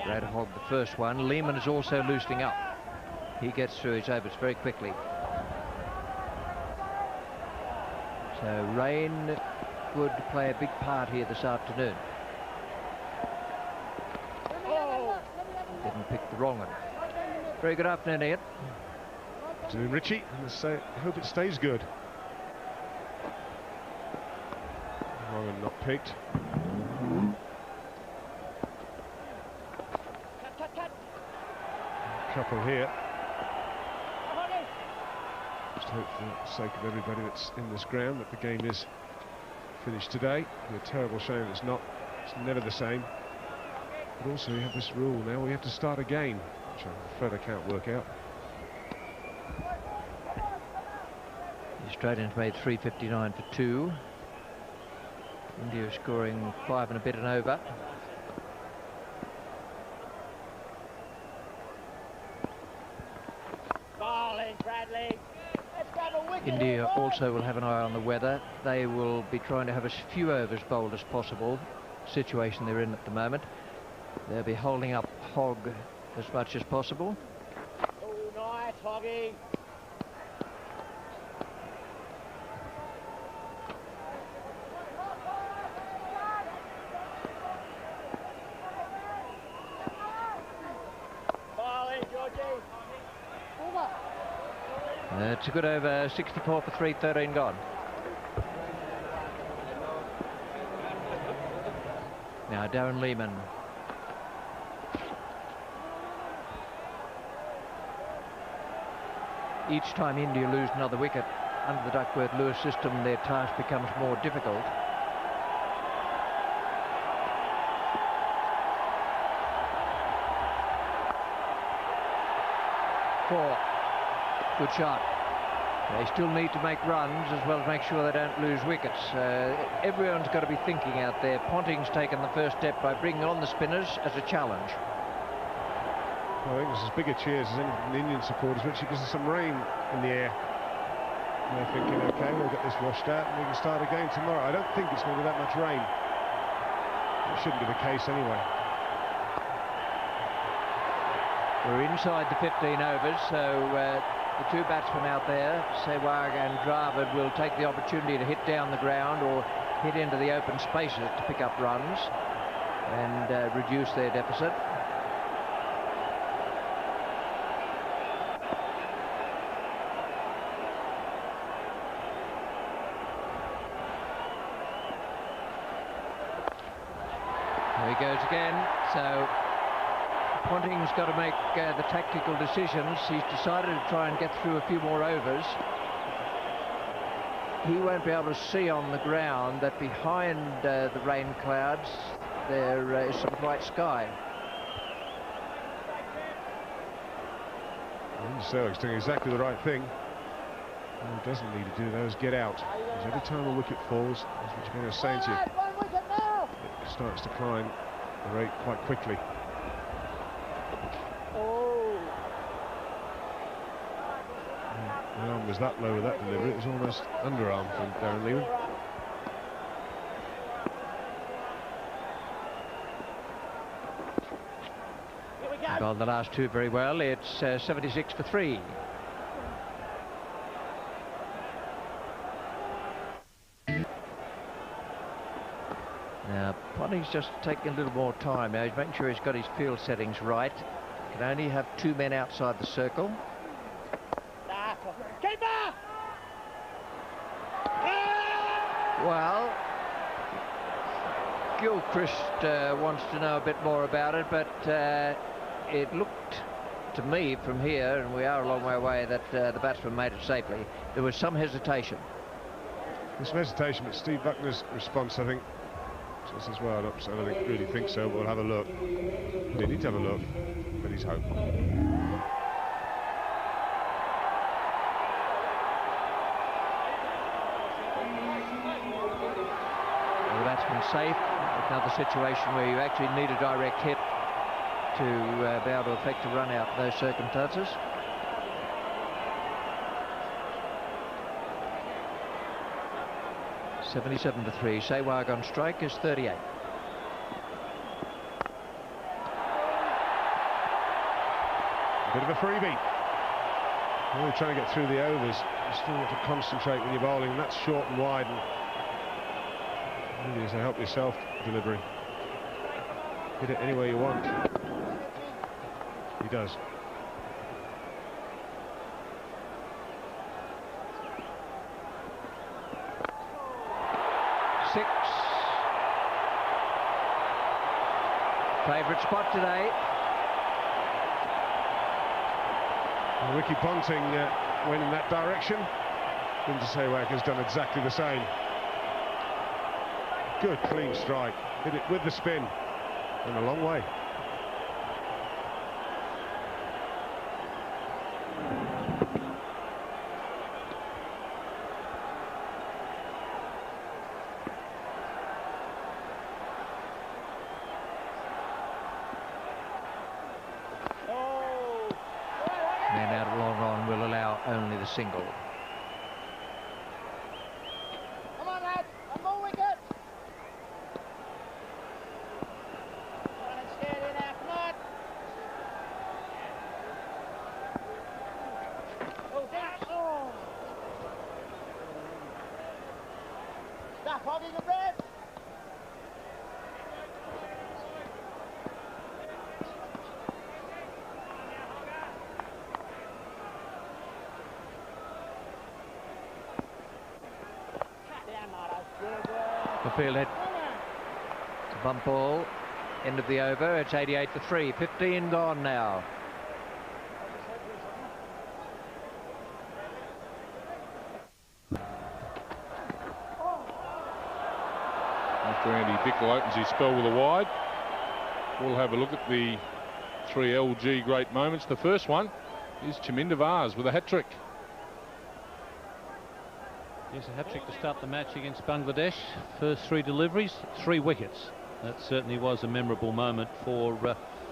Brad Hogg the first one. Lehman is also loosening up. He gets through his overs very quickly. So rain would play a big part here this afternoon. Didn't pick the wrong one. Very good afternoon, Ian. Afternoon, Richie. I hope it stays good. Wrong and not picked. A couple here. Just hope for the sake of everybody that's in this ground that the game is finished today. It'd be a terrible shame it's not. It's never the same. But also we have this rule now. We have to start again, which I'm afraid I can't work out. The Australians made 359 for 2. India scoring 5 and a bit and over. India also will have an eye on the weather. They will be trying to have as few overs bowled as possible. Situation they're in at the moment. They'll be holding up Hogg as much as possible. doggy. It's a good over, 64 for 3, 13 gone. Now Darren Lehman. Each time India lose another wicket under the Duckworth-Lewis system, their task becomes more difficult. Four. Good shot. They still need to make runs as well as make sure they don't lose wickets. Everyone's got to be thinking out there. Ponting's taken the first step by bringing on the spinners as a challenge. I think there's as big a cheers as any from the Indian supporters, which because there's some rain in the air. And they're thinking, OK, we'll get this washed out and we can start again tomorrow. I don't think it's going to be that much rain. It shouldn't be the case anyway. We're inside the 15 overs, so the two batsmen out there, Sehwag and Dravid, will take the opportunity to hit down the ground or hit into the open spaces to pick up runs and reduce their deficit. There he goes again. So Ponting's got to make the tactical decisions. He's decided to try and get through a few more overs. He won't be able to see on the ground that behind the rain clouds there is some bright sky. Sehwag's doing exactly the right thing. What he doesn't need to do though is get out. Because every time a wicket falls, as which I'm saying to you, it starts to climb the rate quite quickly. The arm was that low with that delivery, it was almost underarm from Darren Lehman. Bowled the last two very well. It's 76 for 3. Now Ponting's just taking a little more time now. He's making sure he's got his field settings right. Can only have 2 men outside the circle. Well, Gilchrist wants to know a bit more about it, but it looked to me from here, and we are a long way away, that the batsman made it safely. There was some hesitation. There's some hesitation, but Steve Buckner's response, I think, says, well, I don't really think so, but we'll have a look. They need to have a look, but he's home. The batsman safe. Another situation where you actually need a direct hit to be able to affect a run out in those circumstances. (77 for 3). Sehwag on strike is 38. A bit of a freebie. When you're trying to get through the overs, you still have to concentrate when you're bowling, and that's short and wide. And really is a help yourself delivery. Hit it any way you want. He does. Six. Favourite spot today. Well, Ricky Ponting went in that direction. Linda Sehwag has done exactly the same. Good clean strike. Hit it with the spin. And a long way. Man out of long on will allow only the single. Come on, lads, one more wicket. Run and steady now, come on. The field head. Bump ball. End of the over. It's 88 for 3. 15 gone now. After Andy Bickle opens his spell with a wide, we'll have a look at the 3 LG great moments. The first one is Chaminda Vaz with a hat-trick. Yes, a hat-trick to start the match against Bangladesh. First 3 deliveries, 3 wickets. That certainly was a memorable moment for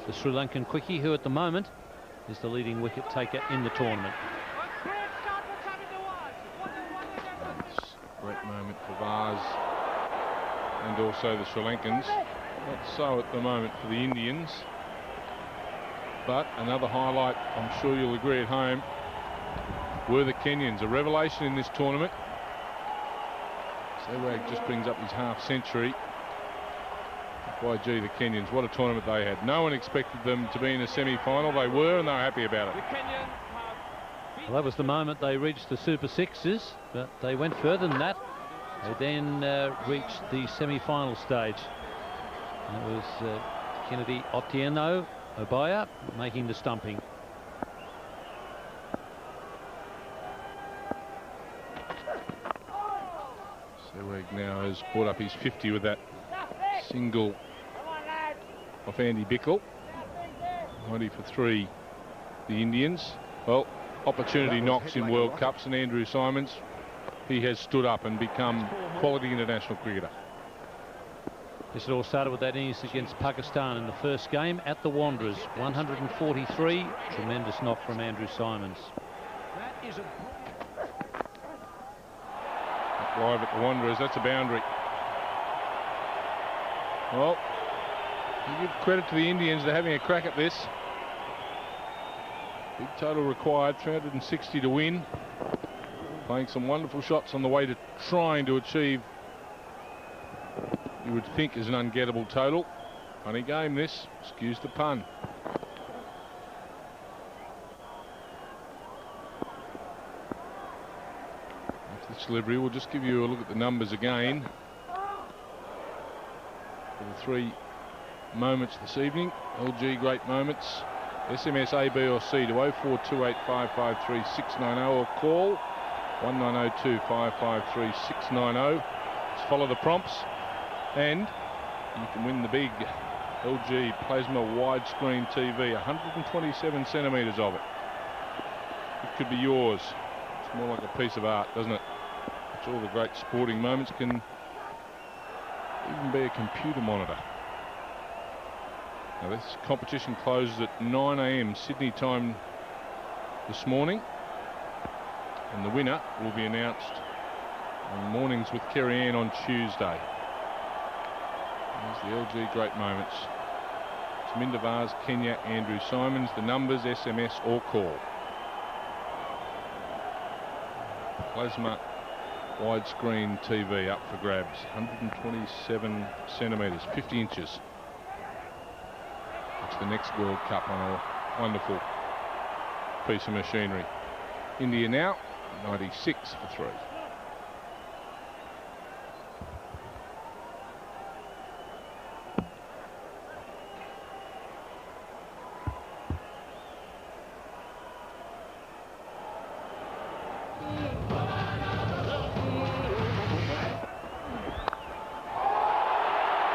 the Sri Lankan quickie, who at the moment is the leading wicket taker in the tournament. Great moment for Vaz and also the Sri Lankans. Not so at the moment for the Indians. But another highlight, I'm sure you'll agree at home, were the Kenyans. A revelation in this tournament. Sehwag just brings up his half-century. YG, the Kenyans, what a tournament they had. No one expected them to be in a semi-final. They were, and they were happy about it. Well, that was the moment they reached the Super Sixes, but they went further than that. They then reached the semi-final stage. That was Kennedy Otieno Obaya making the stumping. Sehwag now has brought up his 50 with that single off Andy Bickle. 90 for 3, the Indians. Well, opportunity knocks in World Cups, and Andrew Symonds, he has stood up and become quality international cricketer. This all started with that innings against Pakistan in the first game at the Wanderers. 143, tremendous knock from Andrew Symonds. Live at the Wanderers, that's a boundary. Well, you give credit to the Indians, they're having a crack at this. Big total required, 360 to win. Playing some wonderful shots on the way to trying to achieve, you would think, is an ungettable total. Funny game this, excuse the pun. After this delivery, we'll just give you a look at the numbers again for the 3 moments this evening. LG great moments. SMS A, B or C to 0428553690 or call 1902553690. Just follow the prompts and you can win the big LG Plasma widescreen TV, 127 centimetres of it. It could be yours. It's more like a piece of art, doesn't it? It's all the great sporting moments, can even be a computer monitor. Now this competition closes at 9 AM Sydney time this morning, and the winner will be announced on Mornings with Kerry Ann on Tuesday. There's the LG great moments. Chaminda Vaz, Kenya, Andrew Symonds. The numbers, SMS or call. Plasma widescreen TV up for grabs. 127 centimetres, 50 inches. It's the next World Cup on a wonderful piece of machinery. India now 96 for 3.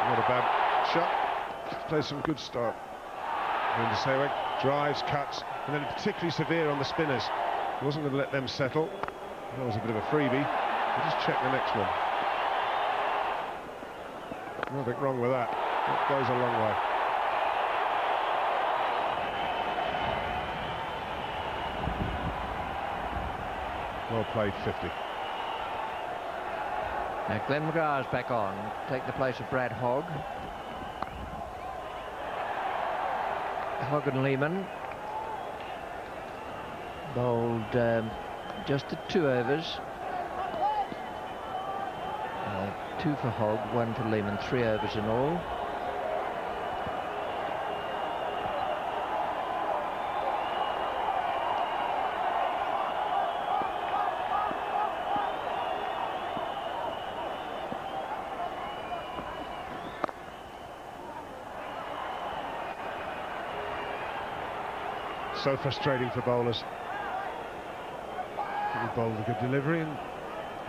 Not a bad shot. Plays some good start. Chaminda Sehwag drives, cuts, and then particularly severe on the spinners. He wasn't going to let them settle. That was a bit of a freebie. We'll just check the next one. Nothing wrong with that. That goes a long way. Well played, 50. Now Glenn McGrath's back on, take the place of Brad Hogg. Hogg and Lehman bowled just at 2 overs. 2 for Hogg, 1 for Lehmann, 3 overs in all. So frustrating for bowlers. You bowl a good delivery and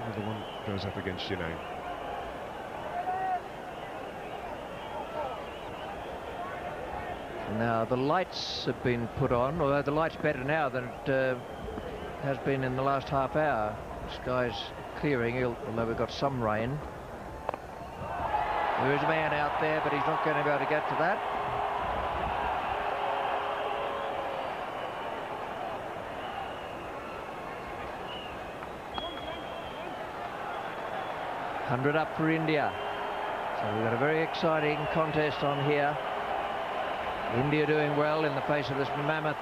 another one goes up against your name. Now the lights have been put on, although the light's better now than it has been in the last half hour. The sky's clearing, although we've got some rain. There is a man out there, but he's not going to be able to get to that. $100 up for India. So we've got a very exciting contest on here. India doing well in the face of this mammoth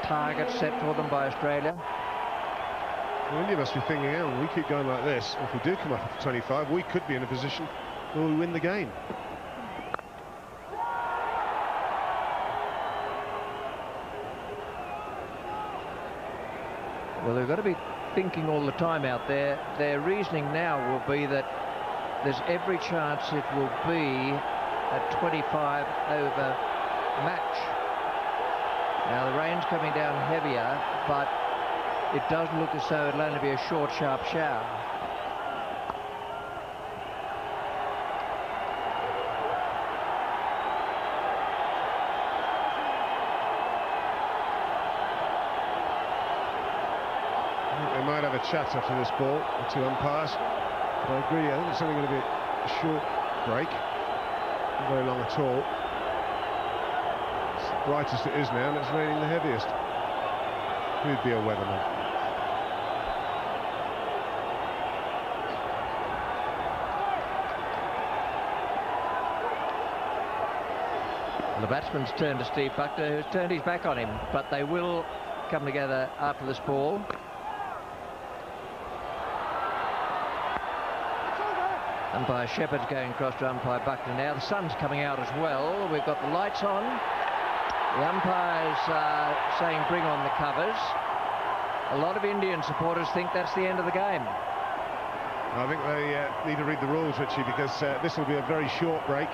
target set for them by Australia. Well, India must be thinking, oh, we keep going like this. If we do come up to 25, we could be in a position where we win the game. Well, they've got to be thinking all the time out there. Their reasoning now will be that there's every chance it will be a 25 over match. Now the rain's coming down heavier, but it does look as though it'll only be a short, sharp shower. They might have a chat after this ball, the two umpires. But I agree, I think it's only going to be a short break. Not very long at all. It's the brightest it is now, and it's raining the heaviest. Who'd be a weatherman? The batsman's turned to Steve Buckner, who's turned his back on him, but they will come together after this ball. Umpire Shepherd's going across to umpire Buckner now. The sun's coming out as well. We've got the lights on. The umpire's saying bring on the covers. A lot of Indian supporters think that's the end of the game. I think they need to read the rules, Richie, because this will be a very short break.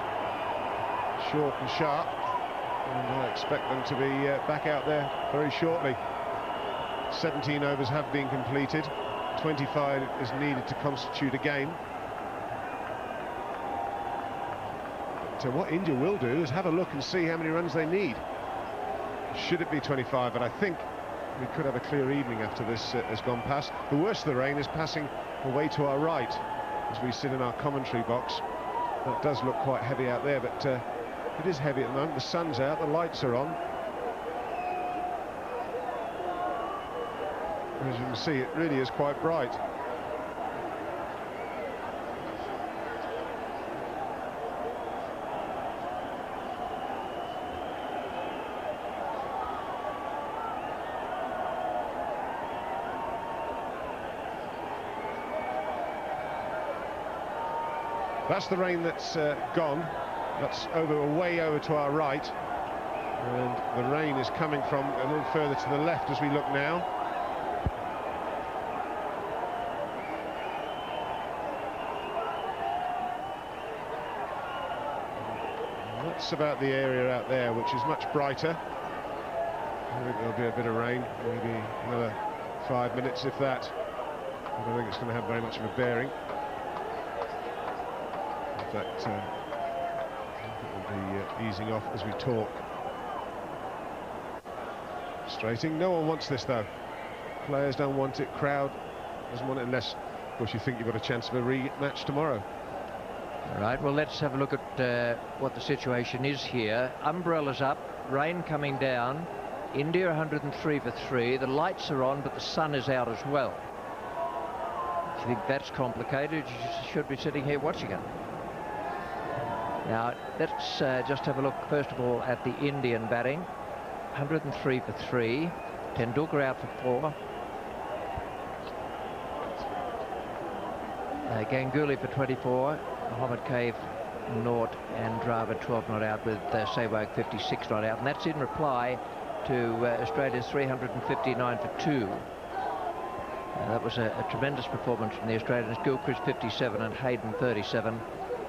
Short and sharp. And I expect them to be back out there very shortly. 17 overs have been completed. 25 is needed to constitute a game. So what India will do is have a look and see how many runs they need. Should it be 25? But I think we could have a clear evening after this has gone past. The worst of the rain is passing away to our right as we sit in our commentary box. That does look quite heavy out there, but it is heavy at the moment. The sun's out, the lights are on. As you can see, it really is quite bright. That's the rain that's gone. That's way over to our right. And the rain is coming from a little further to the left as we look now. And that's about the area out there, which is much brighter. I think there'll be a bit of rain, maybe another 5 minutes, if that. I don't think it's going to have very much of a bearing. In fact, it will be easing off as we talk. Frustrating. No one wants this, though. Players don't want it. Crowd doesn't want it, unless, of course, you think you've got a chance of a rematch tomorrow. All right, well, let's have a look at what the situation is here. Umbrellas up, rain coming down. India 103 for 3. The lights are on, but the sun is out as well. If you think that's complicated, you should be sitting here watching it. Now, let's just have a look, first of all, at the Indian batting. 103 for 3. Tendulkar out for 4. Ganguly for 24, Mohammed Kaif 0, and Dravid 12 not out, with Sehwag 56 not out, and that's in reply to Australia's 359 for 2. That was a tremendous performance from the Australians. Gilchrist 57 and Hayden 37.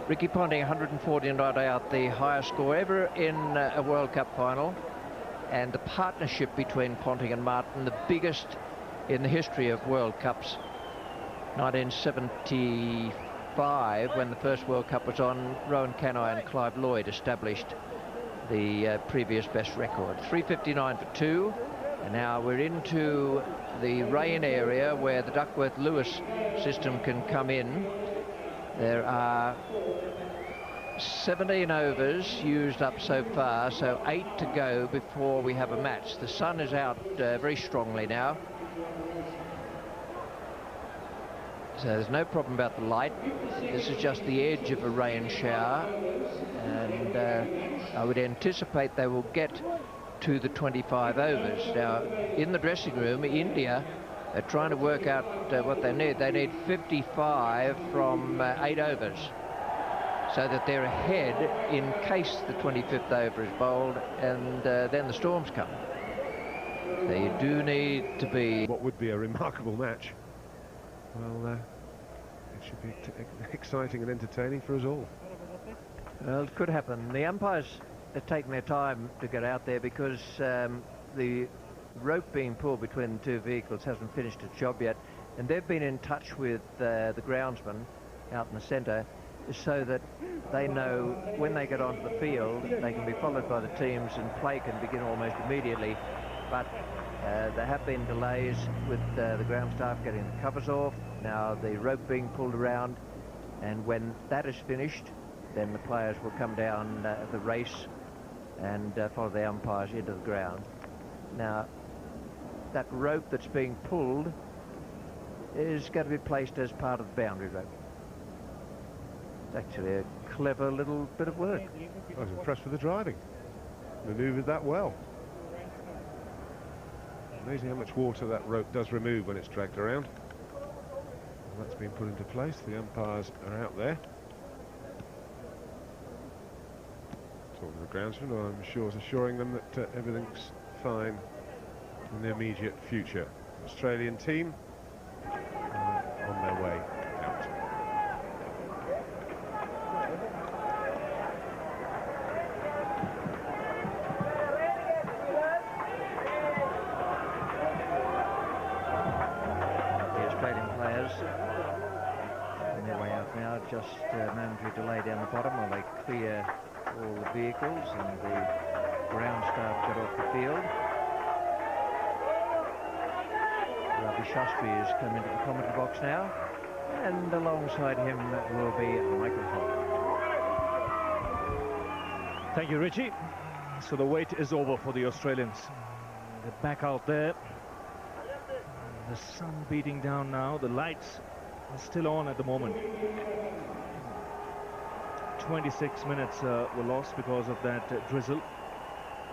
Ricky Ponting 140 not out, the highest score ever in a World Cup final, and the partnership between Ponting and Martin, the biggest in the history of World Cups. 1975, when the first World Cup was on, Rowan Canai and Clive Lloyd established the previous best record. 359 for 2, and now we're into the rain area where the Duckworth-Lewis system can come in. There are 17 overs used up so far, so 8 to go before we have a match. The sun is out very strongly now, so there's no problem about the light. This is just the edge of a rain shower, and I would anticipate they will get to the 25 overs. Now, in the dressing room, India are trying to work out what they need. They need 55 from 8 overs, so that they're ahead in case the 25th over is bowled, and then the storms come. So you do need to be... What would be a remarkable match. Well, it should be exciting and entertaining for us all. Well, it could happen. The umpires have taken their time to get out there because the rope being pulled between the two vehicles hasn't finished its job yet, and they've been in touch with the groundsman out in the centre so that they know when they get onto the field they can be followed by the teams and play can begin almost immediately. But there have been delays with the ground staff getting the covers off, now the rope being pulled around, and when that is finished then the players will come down the race and follow the umpires into the ground. Now that rope that's being pulled is going to be placed as part of the boundary rope. It's actually a clever little bit of work. I was impressed with the driving. Manoeuvred that well. Amazing how much water that rope does remove when it's dragged around. And that's been put into place. The umpires are out there. Talking to the groundsman, who I'm sure is assuring them that everything's fine in the immediate future. Australian team on their way out. The Australian players on their way out now, just momentary delay down the bottom while they clear all the vehicles and the ground staff get off the field. Ravi Shastri has come into the commentary box now, and alongside him will be Michael Holt. Thank you, Richie. So the wait is over for the Australians. They're back out there. The sun beating down now. The lights are still on at the moment. 26 minutes were lost because of that drizzle.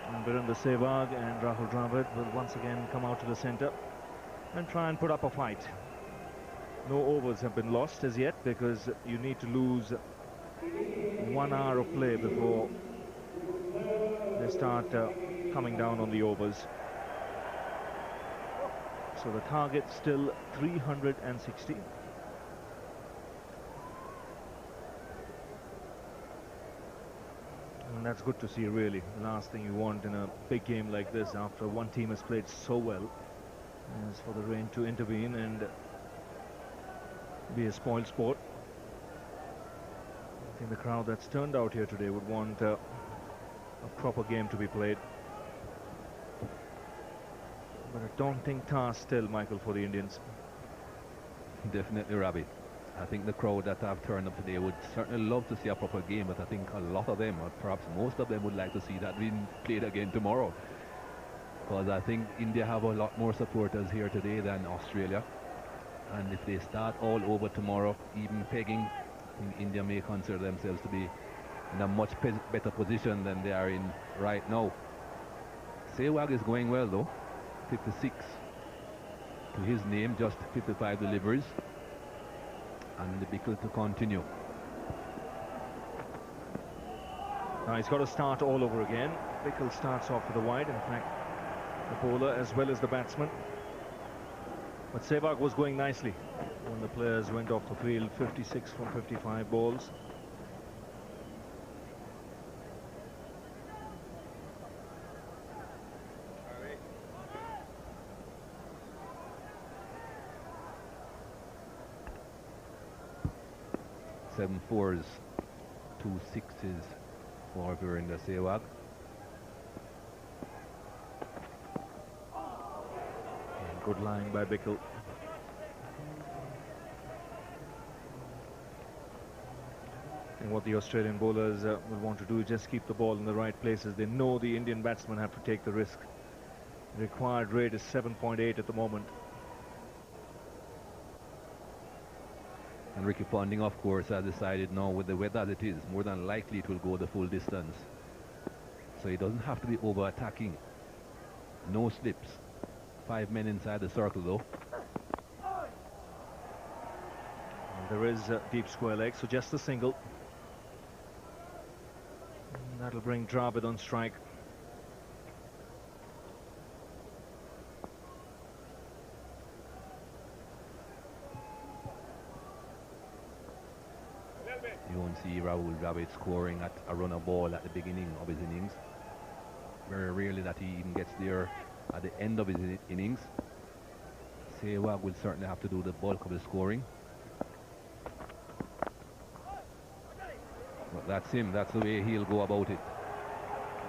And Virendra Sehwag and Rahul Dravid will once again come out to the centre and try and put up a fight. No overs have been lost as yet because you need to lose 1 hour of play before they start coming down on the overs. So the target still 360. And that's good to see, really. The last thing you want in a big game like this, after one team has played so well, is for the rain to intervene and be a spoiled sport. I think the crowd that's turned out here today would want a proper game to be played. But a daunting task still, Michael, for the Indians. Definitely, Ravi. I think the crowd that have turned up today would certainly love to see a proper game, but I think a lot of them, or perhaps most of them, would like to see that being played again tomorrow. Because I think India have a lot more supporters here today than Australia. And if they start all over tomorrow, even pegging, I think India may consider themselves to be in a much better position than they are in right now. Sehwag is going well though. 56 to his name, just 55 deliveries. And the Bickle to continue. Now he's got to start all over again. Bickle starts off with a wide, in fact, the bowler as well as the batsman. But Sehwag was going nicely when the players went off the field. 56 from 55 balls. Seven fours, 2 6s for Virender Sehwag. Good line by Bickle. And what the Australian bowlers will want to do is just keep the ball in the right places. They know the Indian batsmen have to take the risk. The required rate is 7.8 at the moment. And Ricky Ponting, of course, has decided now with the weather as it is, more than likely it will go the full distance. So he doesn't have to be over-attacking. No slips. 5 men inside the circle, though. And there is a deep square leg, so just a single. And that'll bring Dravid on strike. You won't see Rahul Dravid scoring at a run of ball at the beginning of his innings. Very rarely that he even gets there at the end of his innings. Sehwag will certainly have to do the bulk of the scoring. But that's him, that's the way he'll go about it.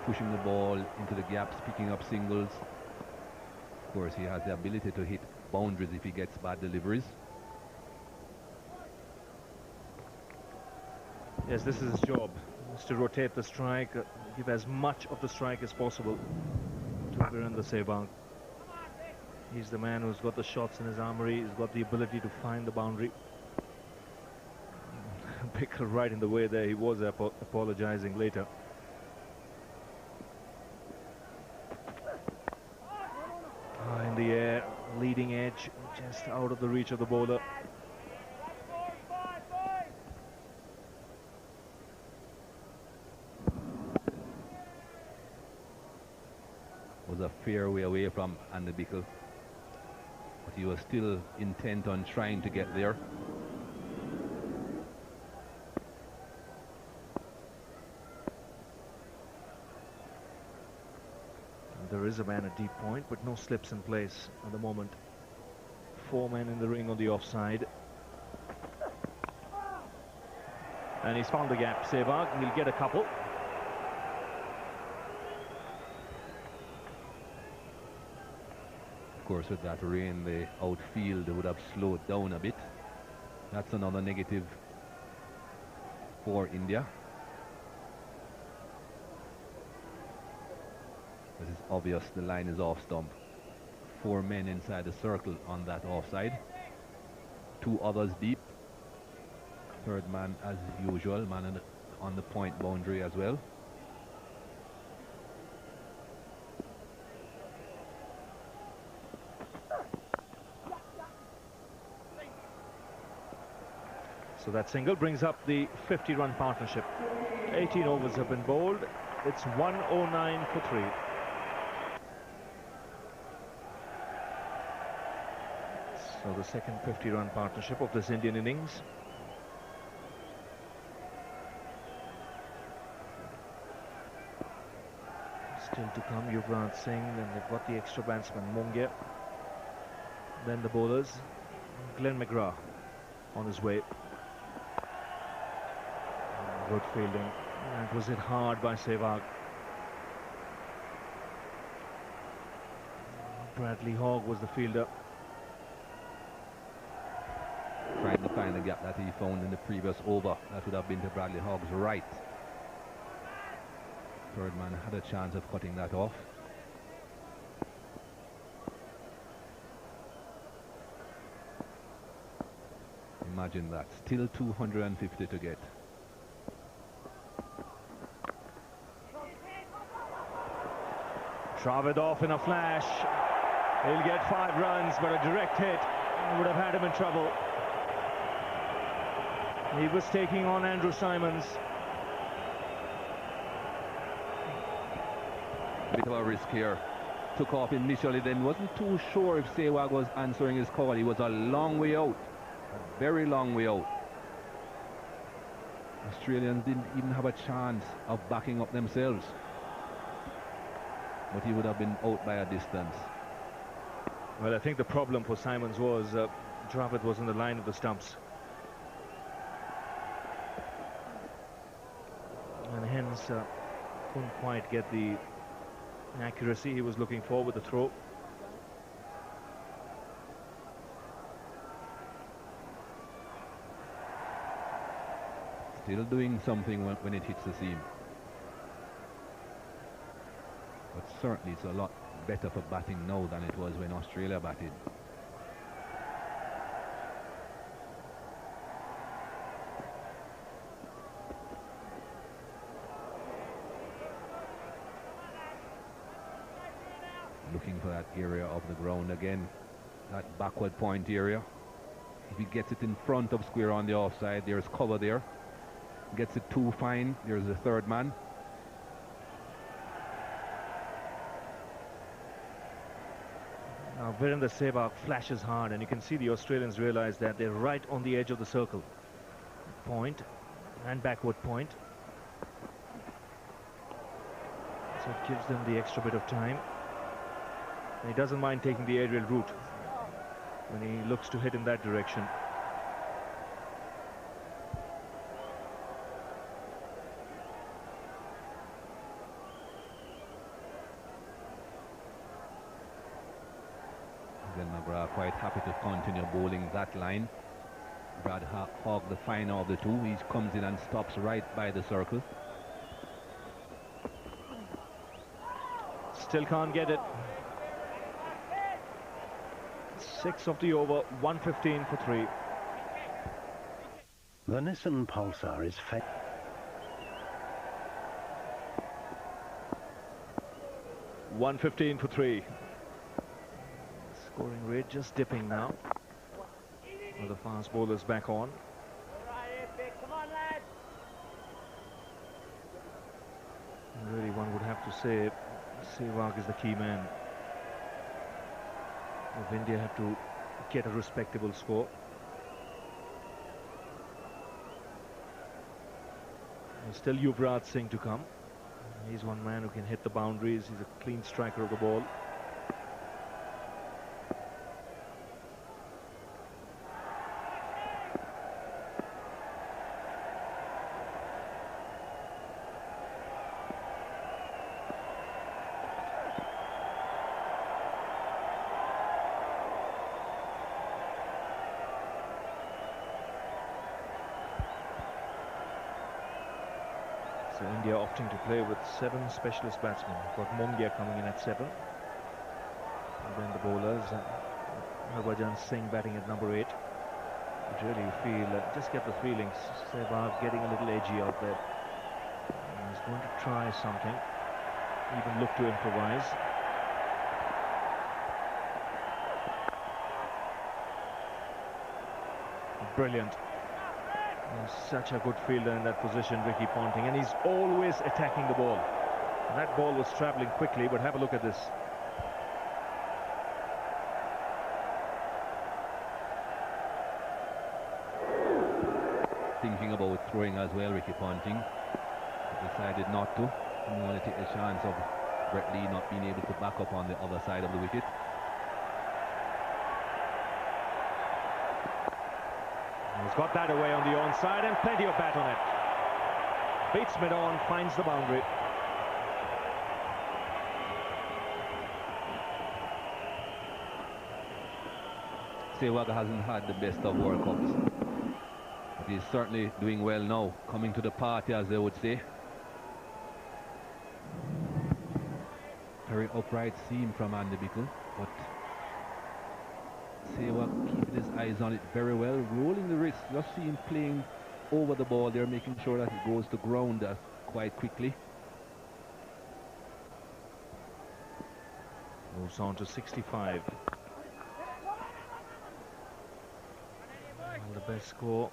Pushing the ball into the gaps, picking up singles. Of course, he has the ability to hit boundaries if he gets bad deliveries. Yes, this is his job, is to rotate the strike, give as much of the strike as possible to Virender Sehwag. He's the man who's got the shots in his armory, he's got the ability to find the boundary. Bickle right in the way there, he was apologizing later. In the air, leading edge, just out of the reach of the bowler. Was a fair way away from Andy Bickle, but he was still intent on trying to get there. And there is a man at deep point, but no slips in place at the moment. 4 men in the ring on the offside. And he's found the gap, Sehwag. He'll get a couple. Of course, with that rain, the outfield would have slowed down a bit. That's another negative for India. This is obvious, the line is off stump. 4 men inside the circle on that offside. 2 others deep. 3rd man as usual, man on the point boundary as well. So that single brings up the 50-run partnership. 18 overs have been bowled. It's 109 for 3. So the second 50-run partnership of this Indian innings. Still to come, Yuvraj Singh, and they've got the extra batsman, Mongia. Then the bowlers, Glenn McGrath on his way. Good fielding, and was hit hard by Sehwag. Bradley Hogg was the fielder. Trying to find the gap that he found in the previous over. That would have been to Bradley Hogg's right. 3rd man had a chance of cutting that off. Imagine that, still 250 to get. Dravid off in a flash. He'll get 5 runs, but a direct hit would have had him in trouble. He was taking on Andrew Symonds. Bit of a risk here. Took off initially, then wasn't too sure if Sehwag was answering his call. He was a long way out, a very long way out. Australians didn't even have a chance of backing up themselves, but he would have been out by a distance. Well, I think the problem for Symonds was Dravid was in the line of the stumps, and hence couldn't quite get the accuracy he was looking for with the throw. Still doing something when it hits the seam, but certainly it's a lot better for batting now than it was when Australia batted. Looking for that area of the ground again, that backward point area. If he gets it in front of square on the offside, there's cover there. Gets it too fine, there's the third man. Now Virendra Sehwag flashes hard, and you can see the Australians realize that they're right on the edge of the circle. Point and backward point. So it gives them the extra bit of time. And he doesn't mind taking the aerial route when he looks to hit in that direction. Glenn McGrath quite happy to continue bowling that line. Brad Hogg, the finer of the two, he comes in and stops right by the circle. Still can't get it. 6 of the over, 115 for 3. The Nissan Pulsar is 115 for 3. Scoring rate just dipping now. With the fast bowlers back on. And really, one would have to say Sehwag is the key man. If India have to get a respectable score. There's still Yuvraj Singh to come. He's one man who can hit the boundaries. He's a clean striker of the ball. So India opting to play with 7 specialist batsmen. Got Mongia coming in at 7. And then the bowlers, Harbhajan Singh batting at number 8. But really you feel, just get the feeling, Sehwag getting a little edgy out there. And he's going to try something, even look to improvise. Brilliant. He's such a good fielder in that position, Ricky Ponting, and he's always attacking the ball. And that ball was travelling quickly, but have a look at this. Thinking about throwing as well, Ricky Ponting. Decided not to. Didn't want to take the chance of Brett Lee not being able to back up on the other side of the wicket. He's got that away on the onside and plenty of bat on it. Beats mid-on, finds the boundary. Sehwag hasn't had the best of World Cups, but he's certainly doing well now, coming to the party, as they would say. Very upright seam from Andy Bickle, but Sehwag keeping his eyes on it very well, rolling the wrist. Just see him playing over the ball there, making sure that it goes to ground quite quickly. Moves on to 65. And the best score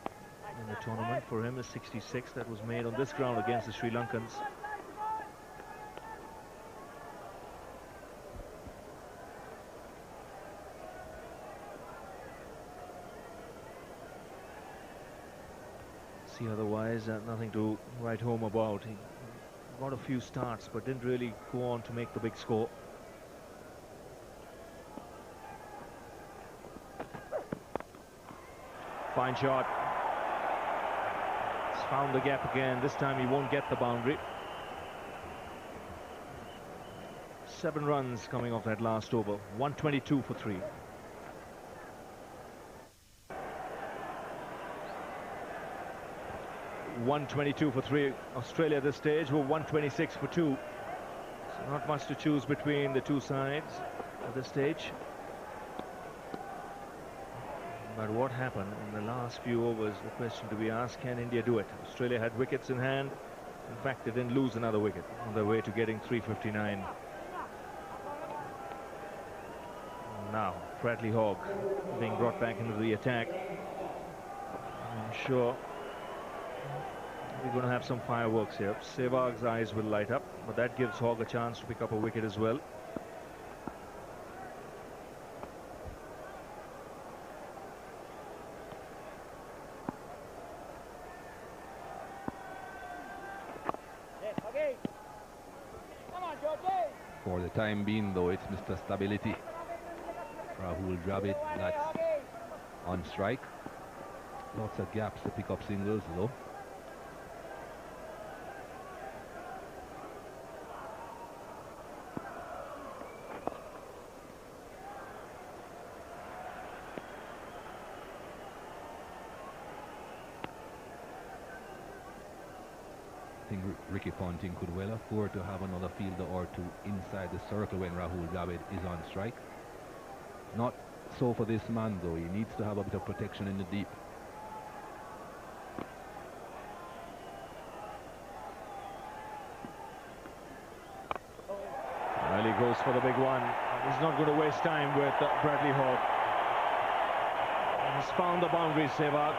in the tournament. For him, a 66 that was made on this ground against the Sri Lankans. See, otherwise, nothing to write home about. He got a few starts, but didn't really go on to make the big score. Fine shot. He's found the gap again. This time he won't get the boundary. 7 runs coming off that last over. 122 for 3. .122 for 3. Australia at this stage were 126 for 2. So not much to choose between the two sides at this stage. But what happened in the last few overs, the question to be asked, can India do it? Australia had wickets in hand. In fact, they didn't lose another wicket on their way to getting 359. Now, Bradley Hogg being brought back into the attack. I'm sure we're going to have some fireworks here. Sehwag's eyes will light up, but that gives Hogg a chance to pick up a wicket as well. For the time being, though, it's Mr. Stability, Rahul Dravid, that's on strike. Lots of gaps to pick up singles, though. I think Ricky Ponting could well afford to have another fielder or two inside the circle when Rahul Dravid is on strike. Not so for this man, though. He needs to have a bit of protection in the deep. Well, he goes for the big one. He's not going to waste time with Bradley Hogg. He's found the boundary, Sehwag.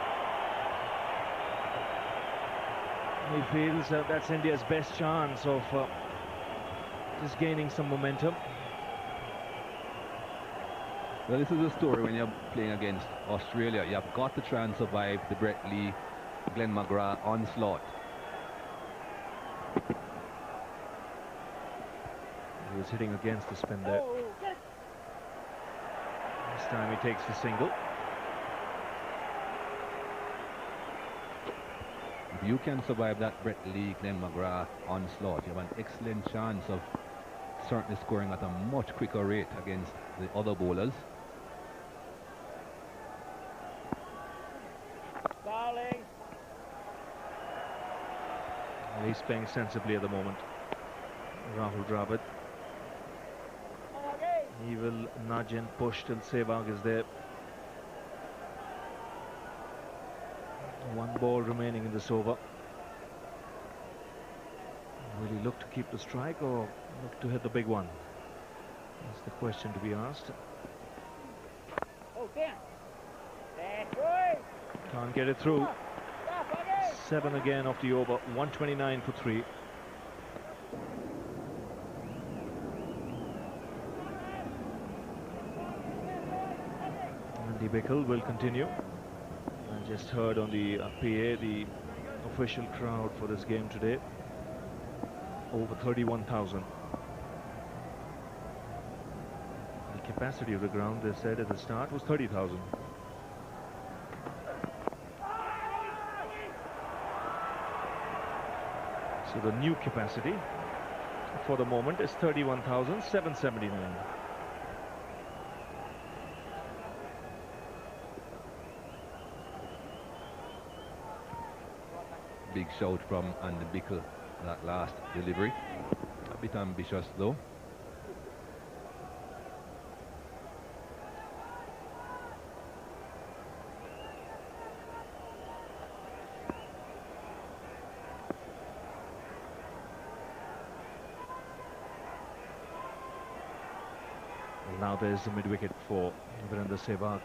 He feels that's India's best chance of just gaining some momentum. Well, this is a story when you're playing against Australia. You have got to try and survive the Brett Lee, Glenn McGrath onslaught. He was hitting against the spin there. This time he takes the single. If you can survive that Brett Lee, Glenn McGrath onslaught, you have an excellent chance of certainly scoring at a much quicker rate against the other bowlers. Darling. He's playing sensibly at the moment. Rahul Dravid. He will nudge and push till Sehwag is there. 1 ball remaining in this over. Will he look to keep the strike or look to hit the big one? That's the question to be asked. Oh, damn. That's right. Can't get it through. 7 again off the over. 129 for 3. Andy Bickle will continue. I just heard on the PA, the official crowd for this game today, over 31,000. The capacity of the ground, they said at the start, was 30,000. So the new capacity for the moment is 31,779. Big shout from Andy Bickle, that last delivery. A bit ambitious, though. Now there's the mid-wicket for Virendra Sehwag.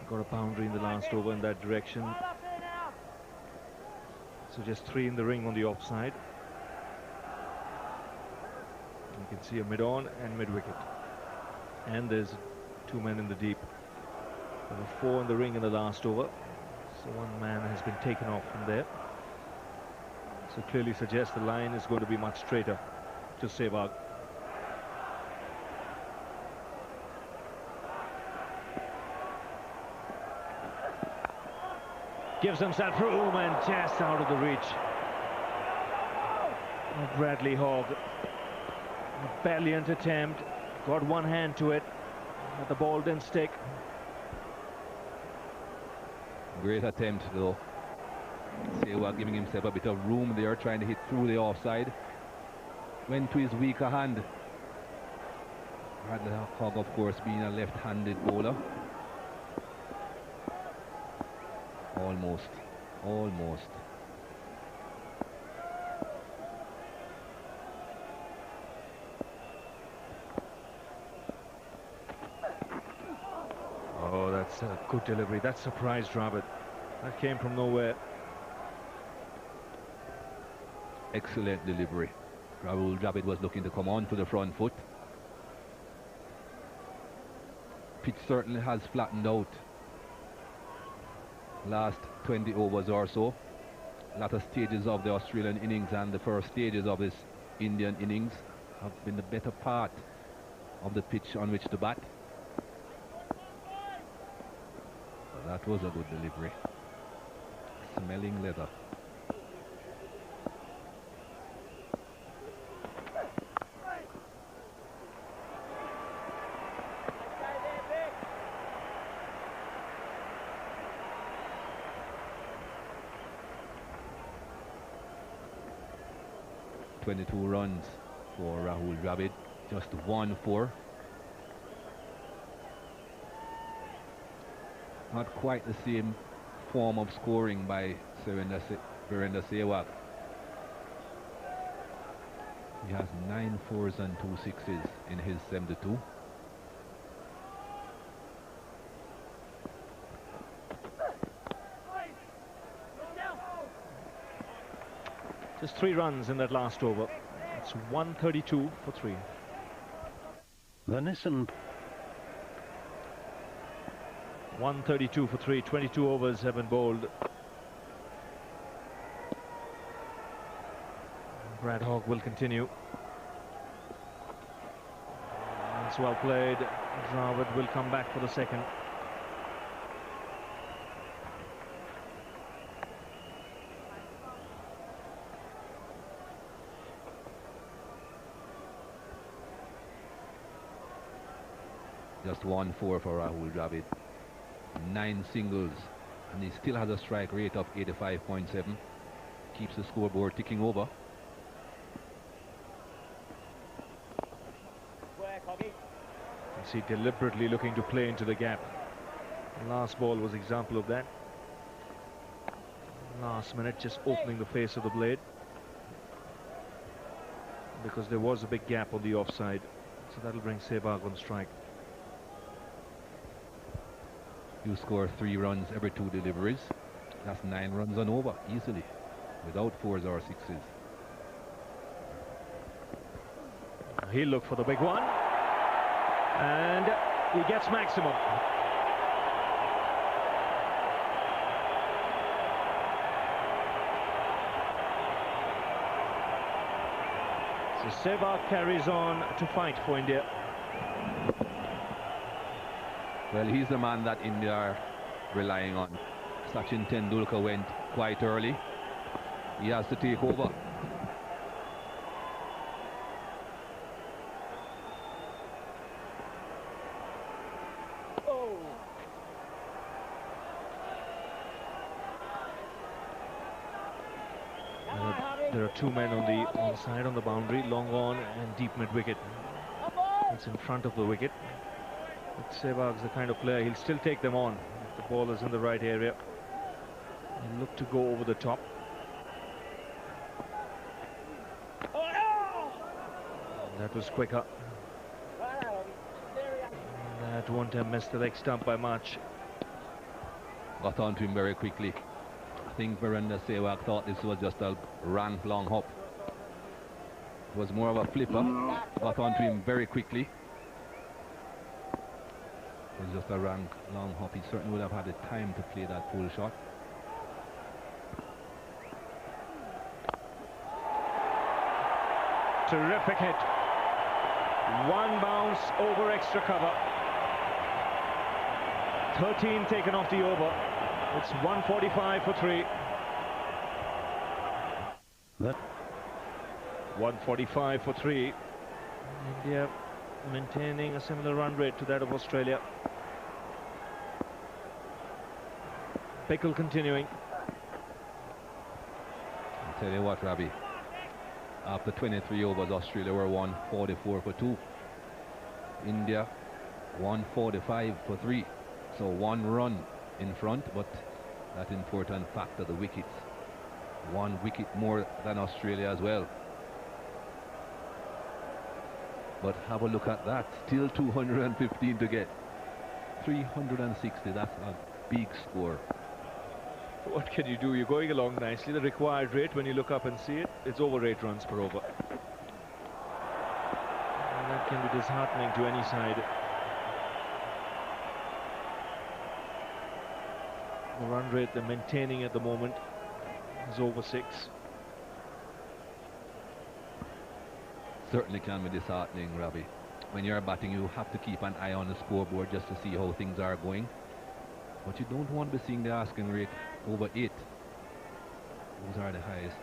got a boundary in the last over in that direction. So just 3 in the ring on the offside. You can see a mid-on and mid-wicket. And there's 2 men in the deep. There were 4 in the ring in the last over. So 1 man has been taken off from there. So clearly suggests the line is going to be much straighter to Sehwag. Gives himself room and just out of the reach of Bradley Hogg. A valiant attempt, got 1 hand to it, but the ball didn't stick. Great attempt though. Sehwag giving himself a bit of room there, trying to hit through the offside. Went to his weaker hand. Bradley Hogg, of course, being a left-handed bowler. Almost. Oh, that's a good delivery. That surprised Dravid. That came from nowhere. Excellent delivery. Rahul Dravid was looking to come on to the front foot. Pitch certainly has flattened out. Last 20 overs or so. Latter stages of the Australian innings and the first stages of this Indian innings have been the better part of the pitch on which to bat. That was a good delivery. Smelling leather. .22 runs for Rahul Dravid, just 1-4. Not quite the same form of scoring by Virender Sehwag. He has 9 4s and 2 6s in his 72. Just 3 runs in that last over. It's 132 for 3. The Nissan 132 for 3. 22 overs have been bowled. Brad Hogg will continue. That's well played. Dravid will come back for the second. Just 1-4 for Rahul Dravid. 9 singles, and he still has a strike rate of 85.7. Keeps the scoreboard ticking over. You see, deliberately looking to play into the gap. The last ball was example of that. Last minute, just opening the face of the blade, because there was a big gap on the offside. So that'll bring Sehwag on strike. You score 3 runs every 2 deliveries. That's 9 runs and over easily, without 4s or 6s. He'll look for the big one, and he gets maximum. So Sehwag carries on to fight for India. Well, he's the man that India are relying on. Sachin Tendulkar went quite early. He has to take over. There are 2 men on the onside on the boundary, long on and deep mid-wicket. It's in front of the wicket. But Sehwag's the kind of player, he'll still take them on if the ball is in the right area. He'll look to go over the top. That was quicker. That won't have missed the leg stump by much. got onto him very quickly. I think Virender Sehwag thought this was just a rank long hop. It was more of a flipper. Got onto him very quickly. It was just a rank long hop. He certainly would have had the time to play that full shot. Terrific hit. One bounce over extra cover. 13 taken off the over. It's 145 for 3. 145 for 3. India maintaining a similar run rate to that of Australia. Pickle continuing. I'll tell you what, Ravi. After 23 overs, Australia were 144 for 2. India 145 for 3. So 1 run in front, but that important factor, the wickets. 1 wicket more than Australia as well. But have a look at that. Still 215 to get. 360, that's a big score. What can you do? You're going along nicely. The required rate, when you look up and see it, it's over 8 runs per over. And that can be disheartening to any side. The run rate they're maintaining at the moment is over 6. Certainly can be disheartening, Ravi. When you're batting, you have to keep an eye on the scoreboard just to see how things are going. But you don't want to be seeing the asking rate over 8. Those are the highest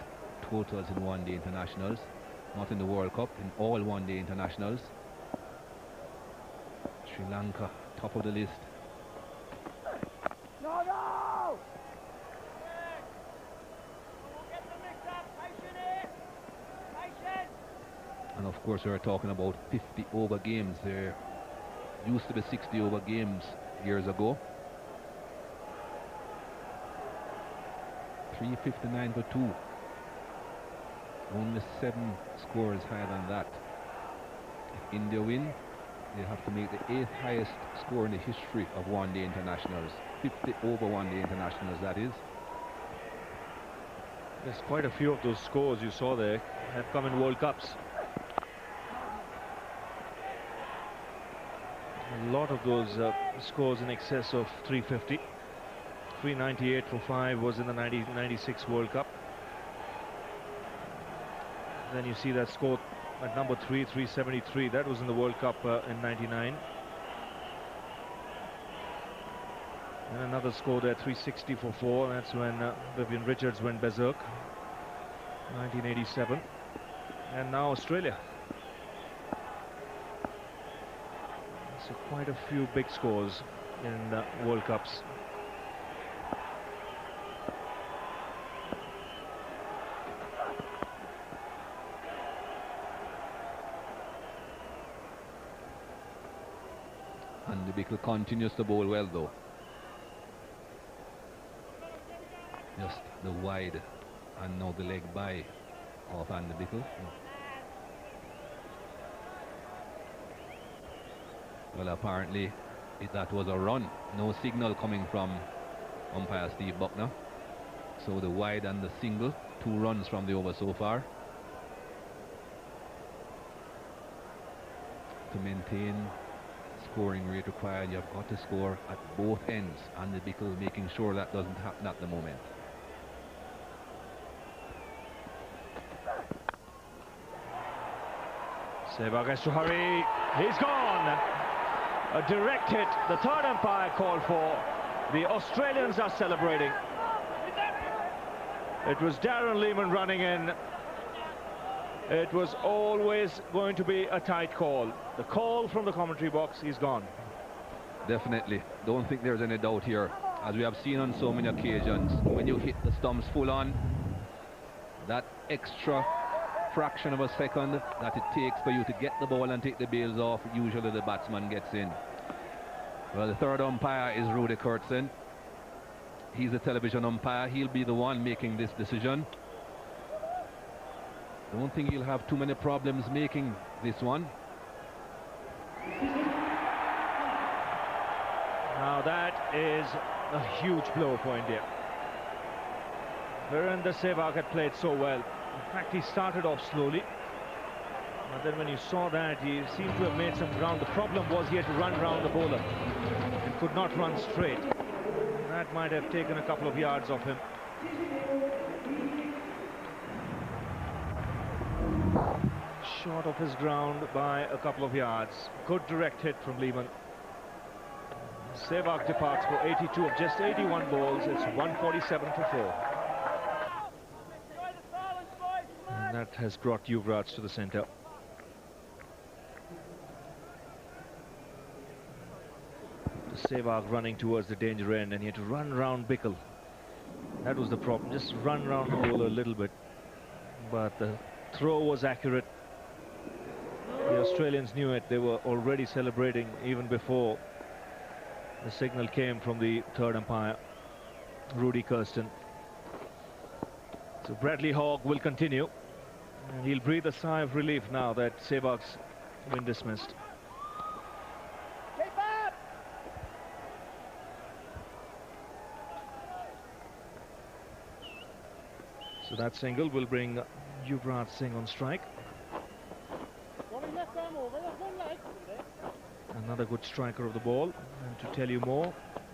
totals in one-day internationals. Not in the World Cup, in all one-day internationals. Sri Lanka, top of the list. No, no! And of course, we're talking about 50 over games. There used to be 60 over games years ago. 359 for 2. Only 7 scores higher than that. If India win, they have to make the 8th highest score in the history of one-day internationals. 50 over one-day internationals, that is. There's quite a few of those scores you saw there have come in World Cups. A lot of those scores in excess of 350. 398 for 5 was in the 96 World Cup. Then you see that score at number 3, 373. That was in the World Cup in 99. And another score there, 360 for 4. That's when Vivian Richards went berserk. 1987. And now Australia. So quite a few big scores in World Cups. And the Bickle continues to bowl well, though. Just the wide and now the leg by of Andy Bickle. Well, apparently that was a run. No signal coming from umpire Steve Buckner. So the wide and the single, 2 runs from the over so far. To maintain scoring rate required, you've got to score at both ends, and the Bickle making sure that doesn't happen at the moment. Sehwag has to hurry. He's gone. A direct hit. The third umpire called for. The Australians are celebrating. It was Darren Lehmann running in. It was always going to be a tight call. The call from the commentary box, he's gone. Definitely. Don't think there's any doubt here. As we have seen on so many occasions, when you hit the stumps full on, that extra fraction of a second that it takes for you to get the ball and take the bails off, usually the batsman gets in. Well, the third umpire is Rudy Kurtzen. He's a television umpire. He'll be the one making this decision. Don't think he'll have too many problems making this one. Now that is a huge blow for India. Virender Sehwag had played so well. In fact, he started off slowly, but then when you saw that, he seemed to have made some ground. The problem was he had to run round the bowler and could not run straight. That might have taken a couple of yards off him. Short of his ground by a couple of yards. Good direct hit from Lehmann. Sehwag departs for 82 of just 81 balls. It's 147 for 4. And that has brought Yuvraj to the centre. Sehwag running towards the danger end, and he had to run round Bickle. That was the problem, just run round the bowler a little bit. But the throw was accurate. The Australians knew it. They were already celebrating even before the signal came from the third umpire, Rudy Kirsten. So Bradley Hogg will continue, and he'll breathe a sigh of relief now that Sehwag's been dismissed. So that single will bring Yuvraj Singh on strike. Another good striker of the ball. And to tell you more,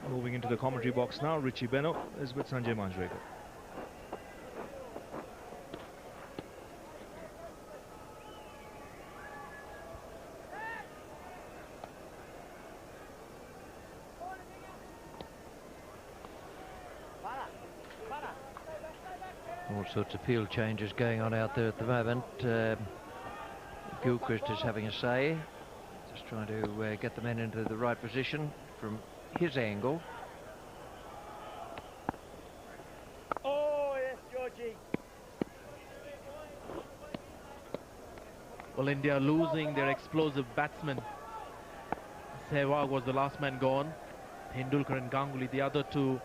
moving into the commentary box now, Richie Beno is with Sanjay Manjrekar. All sorts of field changes going on out there at the moment. Gilchrist is having a say, just trying to get the men into the right position from his angle. Oh, yes, Georgie. Well, India losing their explosive batsman. Sehwag was the last man gone. Tendulkar and Ganguly, the other two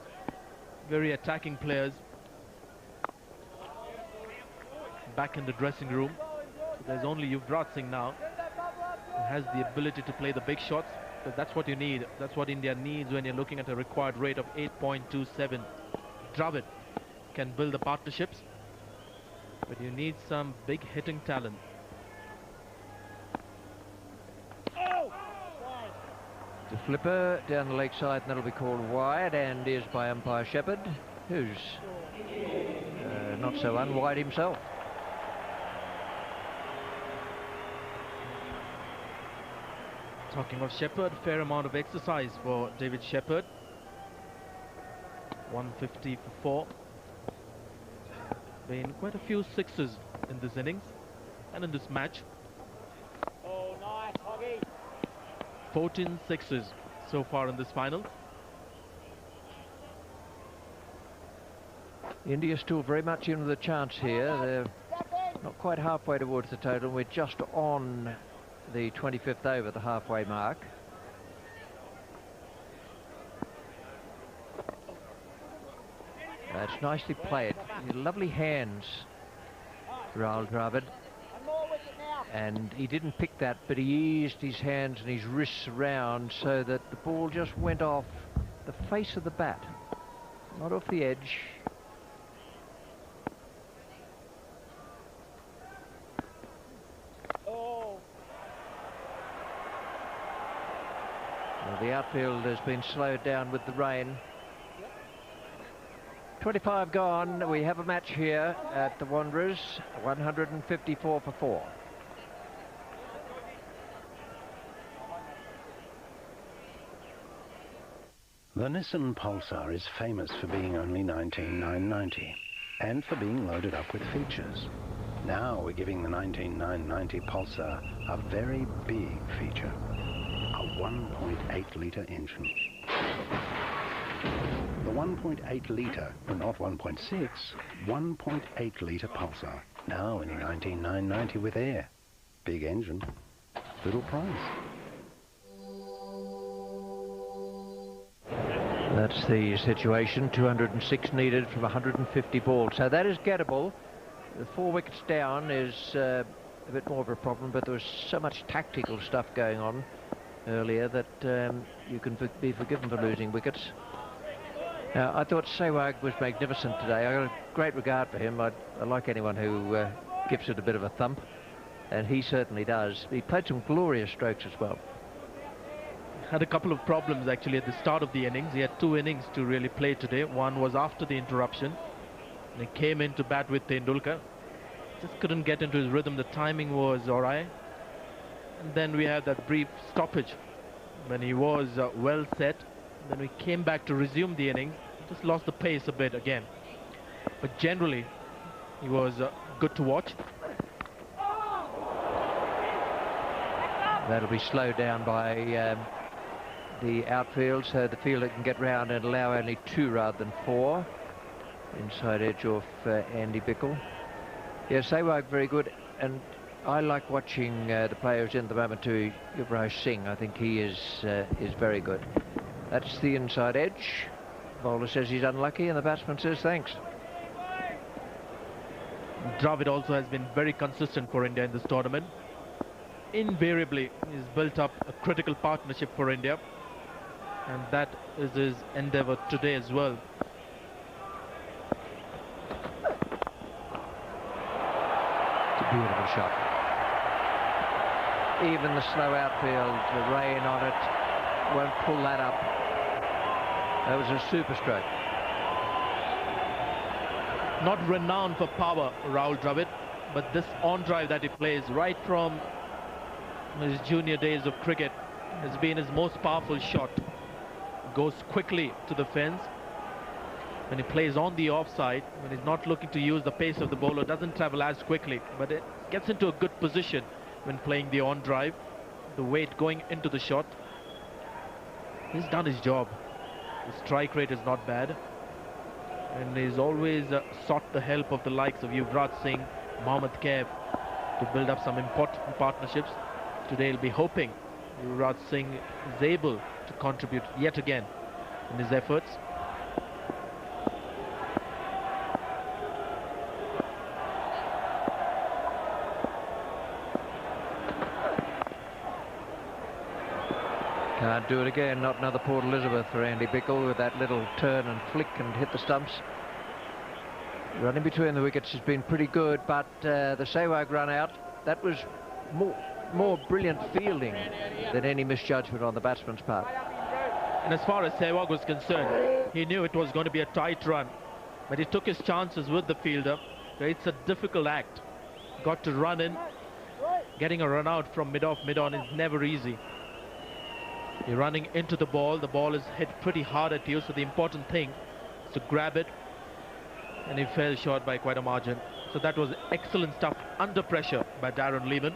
very attacking players, back in the dressing room. So there's only Yuvraj Singh now, who has the ability to play the big shots, but that's what you need. That's what India needs when you're looking at a required rate of 8.27. Dravid can build the partnerships, but you need some big hitting talent. The flipper down the leg side, and that'll be called wide, and is by umpire Shepherd, who's not so unwide himself. Talking of Shepherd, fair amount of exercise for David Shepherd. 150 for 4. Been quite a few sixes in this innings and in this match. Oh, nice, Hoggy. 14 sixes so far in this final. India still very much in with a chance here. They're not quite halfway towards the total. We're just on the 25th over, the halfway mark. That's nicely played. Lovely hands, Rahul Dravid. And he didn't pick that, but he eased his hands and his wrists around so that the ball just went off the face of the bat, not off the edge. The outfield has been slowed down with the rain. 25 gone. We have a match here at the Wanderers. 154 for 4. The Nissan Pulsar is famous for being only 19,990 and for being loaded up with features. Now we're giving the 19,990 Pulsar a very big feature. A 1.8 litre engine. The 1.8 litre, not 1.6, 1.8 litre Pulsar. Now in 19,990 with air. Big engine, little price. That's the situation. 206 needed from 150 balls. So that is gettable. The 4 wickets down is a bit more of a problem, but there was so much tactical stuff going on earlier that you can be forgiven for losing wickets. Now, I thought Sehwag was magnificent today. I got a great regard for him. I like anyone who gives it a bit of a thump, and he certainly does. He played some glorious strokes as well. Had a couple of problems actually at the start of the innings. He had 2 innings to really play today. One was after the interruption. And he came in to bat with Tendulkar. Just couldn't get into his rhythm. The timing was all right. And then we had that brief stoppage when he was well set. Then we came back to resume the innings. Just lost the pace a bit again. But generally, he was good to watch. That'll be slowed down by the outfield, so the fielder can get round and allow only 2 rather than 4. Inside edge off Andy Bickle. Yeah, Sehwag very good, and I like watching the players in the moment too. Yuvraj Singh, I think he is very good. That's the inside edge. Bowler says he's unlucky, and the batsman says thanks. Dravid also has been very consistent for India in this tournament. Invariably, he's built up a critical partnership for India, and that is his endeavour today as well. It's a beautiful shot. Even the slow outfield, the rain on it, won't pull that up. That was a super stroke. Not renowned for power, Rahul Dravid, but this on drive that he plays right from his junior days of cricket has been his most powerful shot. Goes quickly to the fence. When he plays on the offside, when he's not looking to use the pace of the bowler, doesn't travel as quickly, but it gets into a good position when playing the on drive. The weight going into the shot. He's done his job. His strike rate is not bad, and he's always sought the help of the likes of Yuvraj Singh, Mohammad Kaif to build up some important partnerships. Today he'll be hoping Yuvraj Singh is able to contribute yet again in his efforts. Can't do it again, not another Port Elizabeth for Andy Bickle with that little turn and flick and hit the stumps. Running between the wickets has been pretty good, but the Sehwag run out, that was more brilliant fielding than any misjudgment on the batsman's part. And as far as Sehwag was concerned, he knew it was going to be a tight run, but he took his chances with the fielder. It's a difficult act. Got to run in. Getting a run out from mid-off, mid-on is never easy. You're running into the ball is hit pretty hard at you, so the important thing is to grab it, and he fell short by quite a margin. So that was excellent stuff under pressure by Darren Lehmann.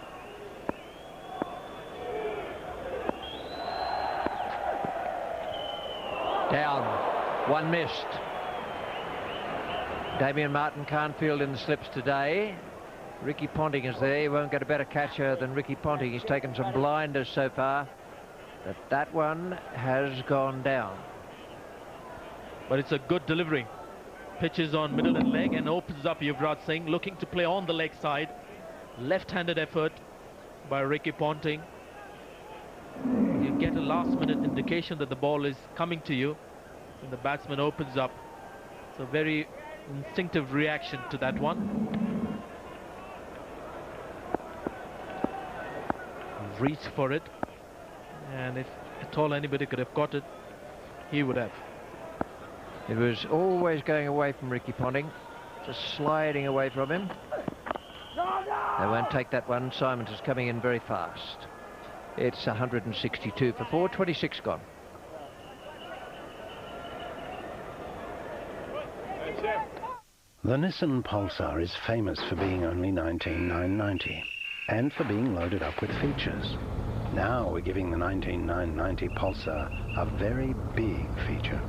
Down, 1 missed. Damien Martin can't field in the slips today. Ricky Ponting is there. He won't get a better catcher than Ricky Ponting. He's taken some blinders so far, but that one has gone down. But it's a good delivery. Pitches on middle and leg and opens up Yuvraj Singh, looking to play on the leg side. Left-handed effort by Ricky Ponting. You get a last-minute indication that the ball is coming to you, and the batsman opens up. It's a very instinctive reaction to that one. Reach for it, and if at all anybody could have caught it, he would have. It was always going away from Ricky Ponting, just sliding away from him. They won't take that one. Simons is coming in very fast. It's 162 for 4, 26 gone. The Nissan Pulsar is famous for being only 19,990 and for being loaded up with features. Now we're giving the 19,990 Pulsar a very big feature.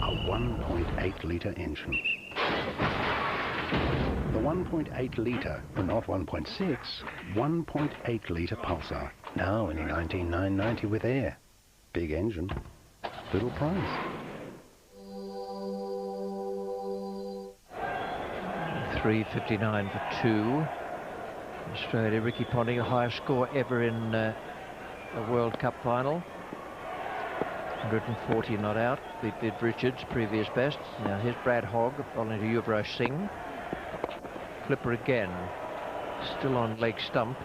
A 1.8 litre engine. The 1.8 litre, but not 1.6, 1.8 litre Pulsar. Now in a 19,990 with air. Big engine, little price. 359 for 2. Australia, Ricky Ponting, the highest score ever in a World Cup final. 140 not out, beat Vid Richards, previous best. Now here's Brad Hogg, following to Yuvraj Singh. Clipper again, still on leg stump.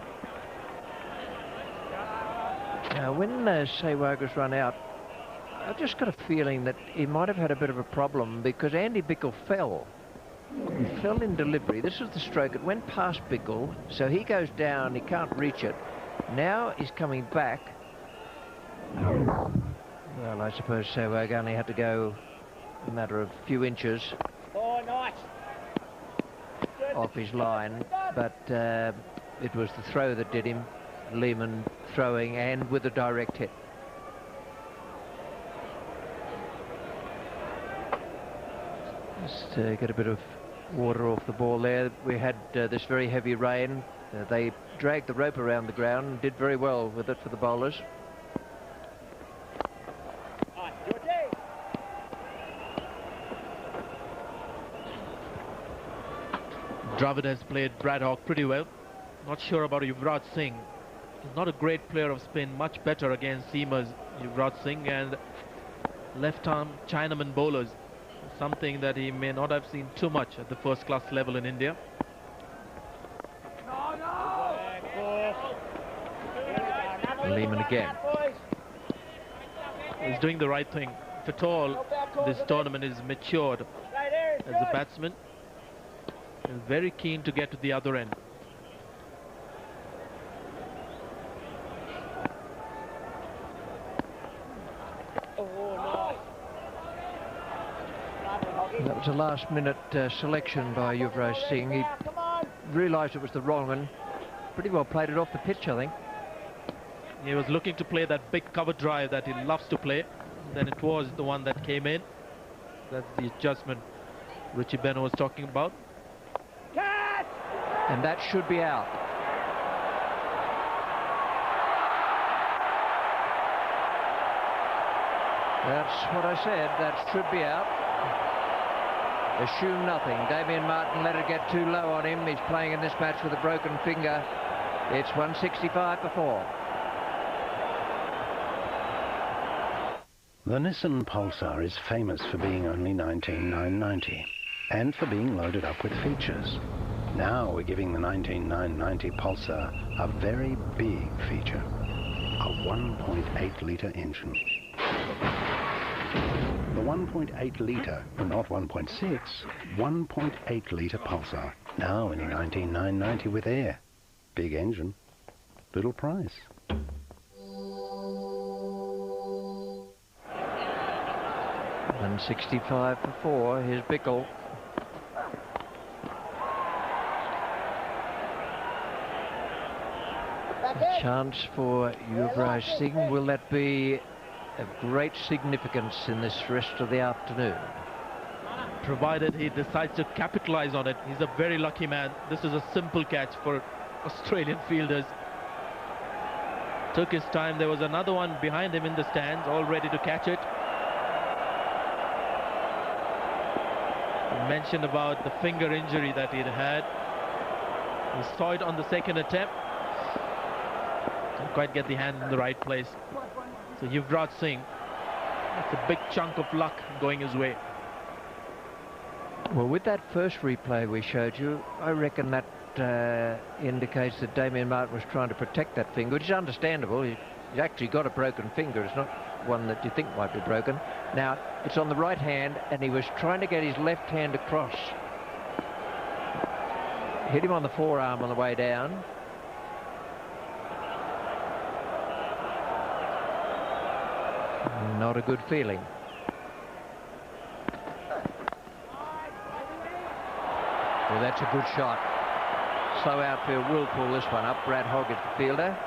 Now when Sehwag's run out, I've just got a feeling that he might have had a bit of a problem because Andy Bickle fell. He fell in delivery. This was the stroke. It went past Bickle, so he goes down. He can't reach it. Now he's coming back. Well, I suppose Sehwag only had to go a matter of few inches off his line, but it was the throw that did him. Lehmann throwing and with a direct hit. Just get a bit of water off the ball there. We had this very heavy rain. They dragged the rope around the ground and did very well with it for the bowlers. Dravid has played Brad Hogg pretty well. Not sure about Yuvraj Singh. He's not a great player of spin, much better against seamers, Yuvraj Singh, and left-arm Chinaman bowlers. Something that he may not have seen too much at the first-class level in India. Lehmann again. He's doing the right thing. If at all, this tournament is matured as a batsman. He's very keen to get to the other end. That was a last-minute selection by Yuvraj Singh. He realised it was the wrong one. Pretty well played it off the pitch, I think. He was looking to play that big cover drive that he loves to play. Then it was the one that came in. That's the adjustment Richie Benaud was talking about. And that should be out. That's what I said. That should be out. Assume nothing. Damien Martin let it get too low on him. He's playing in this match with a broken finger. It's 165 for 4. The Nissan Pulsar is famous for being only 19,990 and for being loaded up with features. Now we're giving the 19,990 Pulsar a very big feature, a 1.8-litre engine. The 1.8-litre, not 1.6, 1.8-litre Pulsar, now only 19,990 with air. Big engine, little price. And 65 for 4. Here's Bickle. A chance for Yuvraj Singh. Will that be of great significance in this rest of the afternoon? Provided he decides to capitalize on it. He's a very lucky man. This is a simple catch for Australian fielders. Took his time. There was another one behind him in the stands, all ready to catch it. He mentioned about the finger injury that he'd had. He saw it on the second attempt. Didn't quite get the hand in the right place. So Yuvraj Singh, that's a big chunk of luck going his way. Well, with that first replay we showed you, I reckon that indicates that Damien Martin was trying to protect that finger, which is understandable. He's actually got a broken finger. It's not one that you think might be broken. Now, it's on the right hand, and he was trying to get his left hand across. Hit him on the forearm on the way down. Not a good feeling. Well, that's a good shot. Slow outfield will pull this one up. Brad Hogg is the fielder.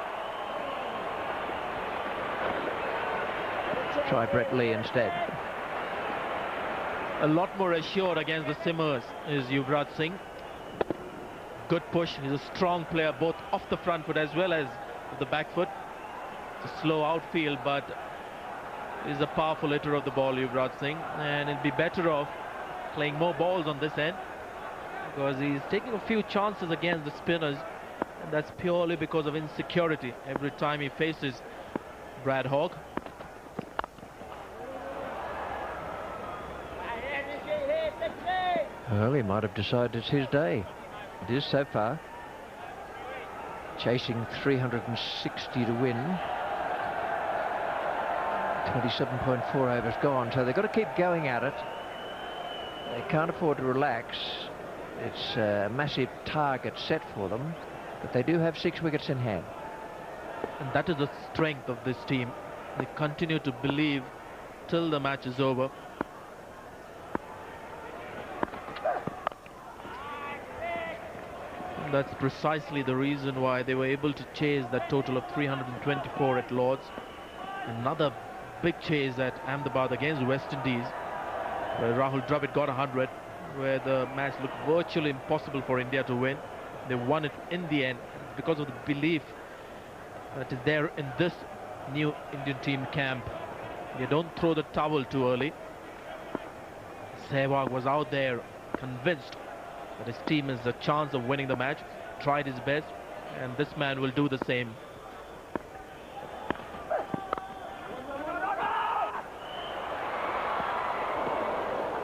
Try Brett Lee instead. A lot more assured against the Simmers is Yuvraj Singh. Good push. He's a strong player both off the front foot as well as with the back foot. It's a slow outfield, but he's a powerful hitter of the ball, Yuvraj Singh, and it'd be better off playing more balls on this end because he's taking a few chances against the spinners, and that's purely because of insecurity every time he faces Brad Hogg. Well, he might have decided it's his day. It is so far. Chasing 360 to win. 27.4 overs gone, so they've got to keep going at it. They can't afford to relax. It's a massive target set for them, but they do have 6 wickets in hand. And that is the strength of this team. They continue to believe till the match is over. And that's precisely the reason why they were able to chase that total of 324 at Lords. Another big chase at Ahmedabad against West Indies, where Rahul Dravid got 100, where the match looked virtually impossible for India to win. They won it in the end because of the belief that is there in this new Indian team camp. They don't throw the towel too early. Sehwag was out there convinced that his team has a chance of winning the match, tried his best, and this man will do the same.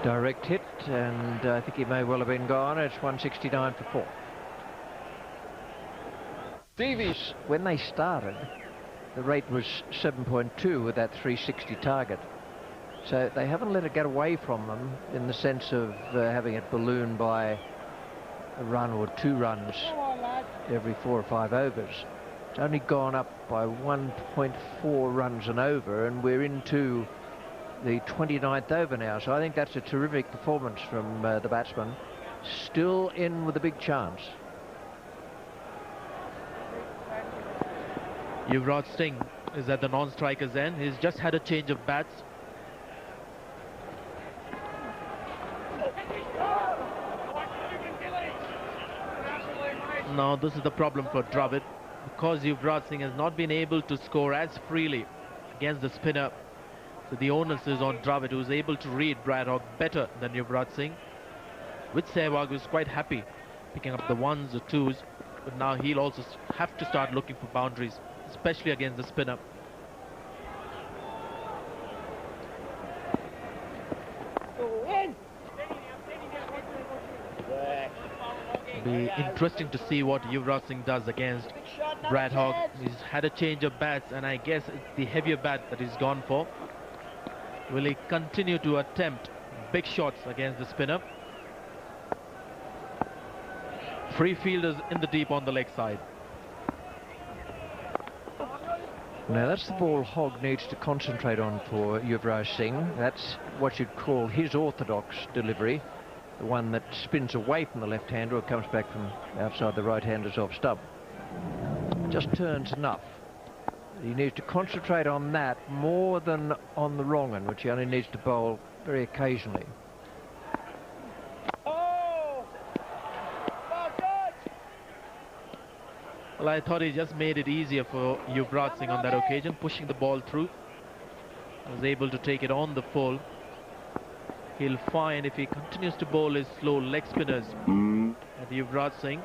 Direct hit, and I think he may well have been gone. It's 169 for 4. Davies, when they started, the rate was 7.2 with that 360 target. So they haven't let it get away from them in the sense of having it balloon by a run or 2 runs every 4 or 5 overs. It's only gone up by 1.4 runs an over, and we're into the 29th over now, so I think that's a terrific performance from the batsman. Still in with a big chance. Yuvraj Singh is at the non-striker's end. He's just had a change of bats. Now this is the problem for Dravid, because Yuvraj Singh has not been able to score as freely against the spinner. So the onus is on Dravid, who is able to read Brad Hogg better than Yuvraj Singh. With Sehwag, who's quite happy picking up the 1s or 2s, but now he'll also have to start looking for boundaries, especially against the spinner. It'll be interesting to see what Yuvraj Singh does against Brad Hogg. He's had a change of bats, and I guess it's the heavier bat that he's gone for. Will he continue to attempt big shots against the spinner? Free fielders in the deep on the leg side. Now that's the ball Hogg needs to concentrate on for Yuvraj Singh. That's what you'd call his orthodox delivery, the one that spins away from the left-hander or comes back from outside the right-hander's off stump. Just turns enough. He needs to concentrate on that more than on the wrong one, which he only needs to bowl very occasionally. Well, I thought he just made it easier for Yuvraj Singh on that occasion, pushing the ball through. Was able to take it on the full. He'll find if he continues to bowl his slow leg spinners at Yuvraj Singh,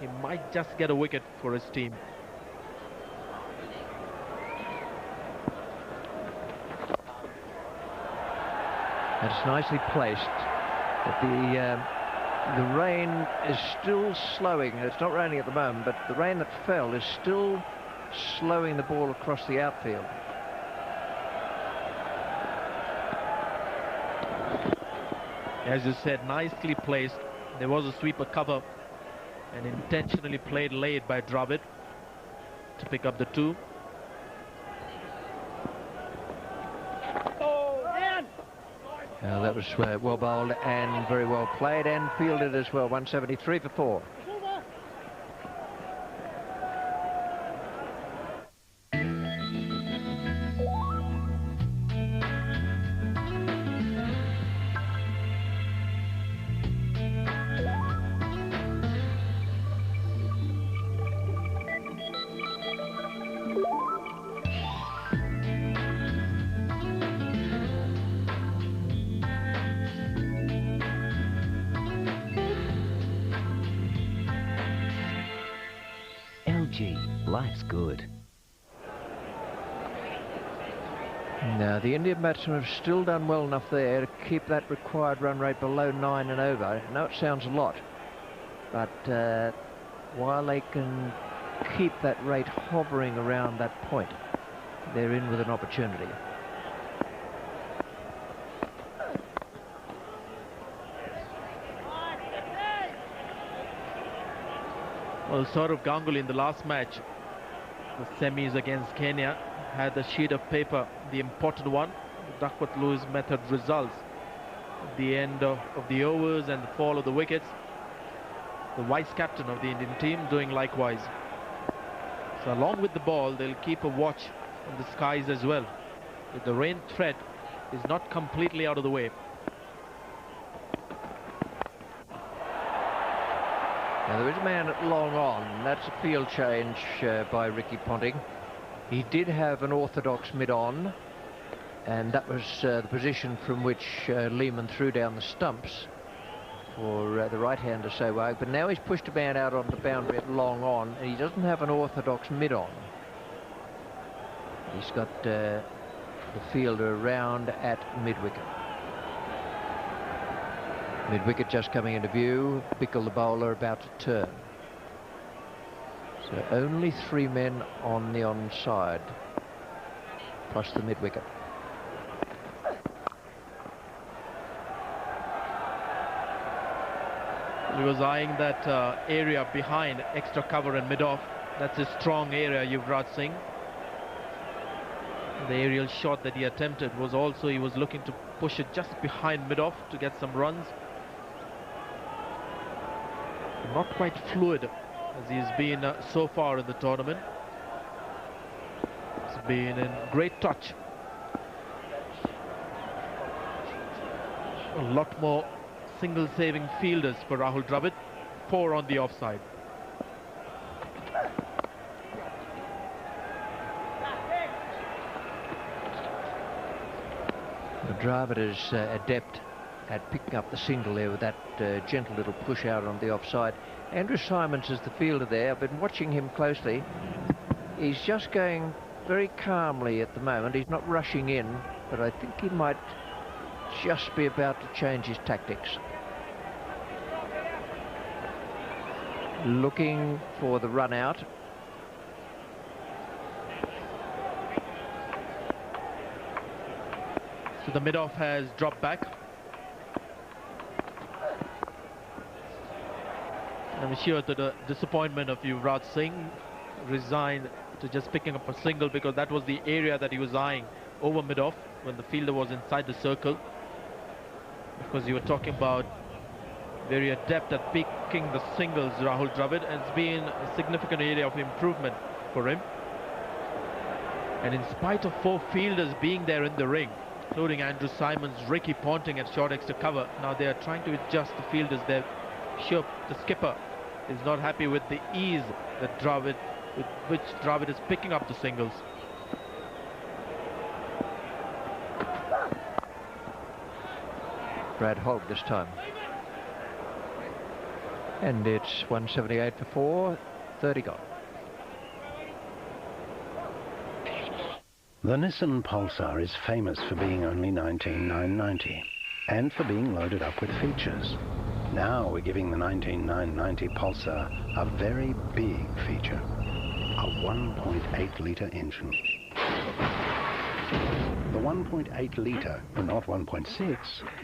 he might just get a wicket for his team. That's nicely placed, but the rain is still slowing. It's not raining at the moment, but the rain that fell is still slowing the ball across the outfield. As you said, nicely placed. There was a sweeper cover and intentionally played late by Dravid to pick up the 2. That was well bowled and very well played and fielded as well. 173 for 4. LG, life's good. Now, the Indian batsmen have still done well enough there to keep that required run rate below 9 and over. I know it sounds a lot, but while they can keep that rate hovering around that point, they're in with an opportunity. Well, Sourav Ganguly in the last match, the semis against Kenya, had the sheet of paper, the important one, the Duckworth-Lewis method results. At the end of the overs and the fall of the wickets, the vice captain of the Indian team doing likewise. So along with the ball, they'll keep a watch on the skies as well. If the rain threat is not completely out of the way. Now, there is a man at long on. That's a field change by Ricky Ponting. He did have an orthodox mid-on, and that was the position from which Lehmann threw down the stumps for the right-hander Sehwag. But now he's pushed a man out on the boundary at long on, and he doesn't have an orthodox mid-on. He's got the fielder around at mid-wicket. Mid-wicket just coming into view. Bickle, the bowler, about to turn. So only 3 men on the onside, plus the mid-wicket. He was eyeing that area behind extra cover and mid-off. That's a strong area, Yuvraj Singh. The aerial shot that he attempted was also, he was looking to push it just behind mid-off to get some runs. Not quite fluid as he's been so far in the tournament. It's been in great touch. A lot more single saving fielders for Rahul Dravid. 4 on the offside. Dravid is adept at picking up the single there with that gentle little push out on the offside. Andrew Simons is the fielder there. I've been watching him closely. He's just going very calmly at the moment. He's not rushing in, but I think he might just be about to change his tactics. Looking for the run out. So the mid-off has dropped back. I'm sure to the disappointment of Yuvraj Singh, resigned to just picking up a single, because that was the area that he was eyeing over mid-off when the fielder was inside the circle. Because you were talking about very adept at picking the singles, Rahul Dravid, and it's been a significant area of improvement for him. And in spite of 4 fielders being there in the ring, including Andrew Simons, Ricky Ponting at short extra cover, now they are trying to adjust the fielders there. Sure, the skipper is not happy with the ease that with which Dravid is picking up the singles. Brad Hogg this time. And it's 178 for 4, 30 gone. The Nissan Pulsar is famous for being only 19,990 and for being loaded up with features. Now we're giving the 19,990 Pulsar a very big feature, a 1.8-litre engine. The 1.8-litre, not 1.6,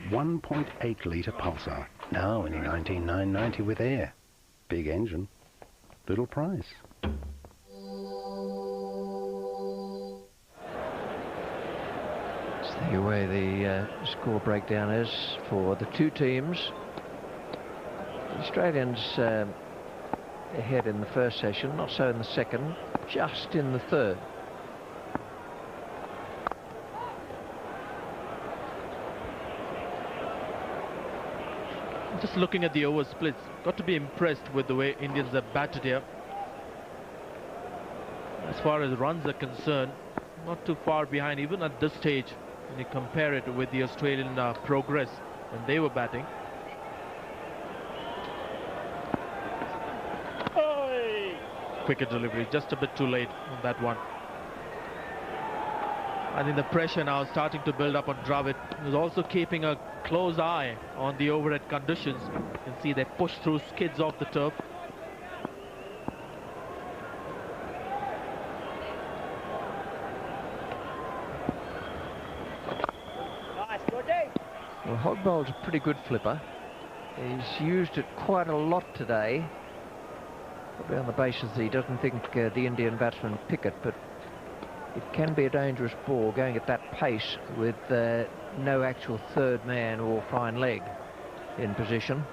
1.8-litre Pulsar, now only 19,990 with air. Big engine, little price. The way the score breakdown is for the 2 teams. The Australians ahead in the first session, not so in the second, just in the third. Just looking at the over splits, got to be impressed with the way Indians have batted here. As far as runs are concerned, not too far behind even at this stage when you compare it with the Australian progress when they were batting. Quicker delivery, just a bit too late on that one. I think the pressure now is starting to build up on Dravid. He's also keeping a close eye on the overhead conditions. You can see they push through skids off the turf. Well, Hogbow's a pretty good flipper. He's used it quite a lot today. Probably on the basis that he doesn't think the Indian batsmen pick it, but it can be a dangerous ball going at that pace with no actual third man or fine leg in position.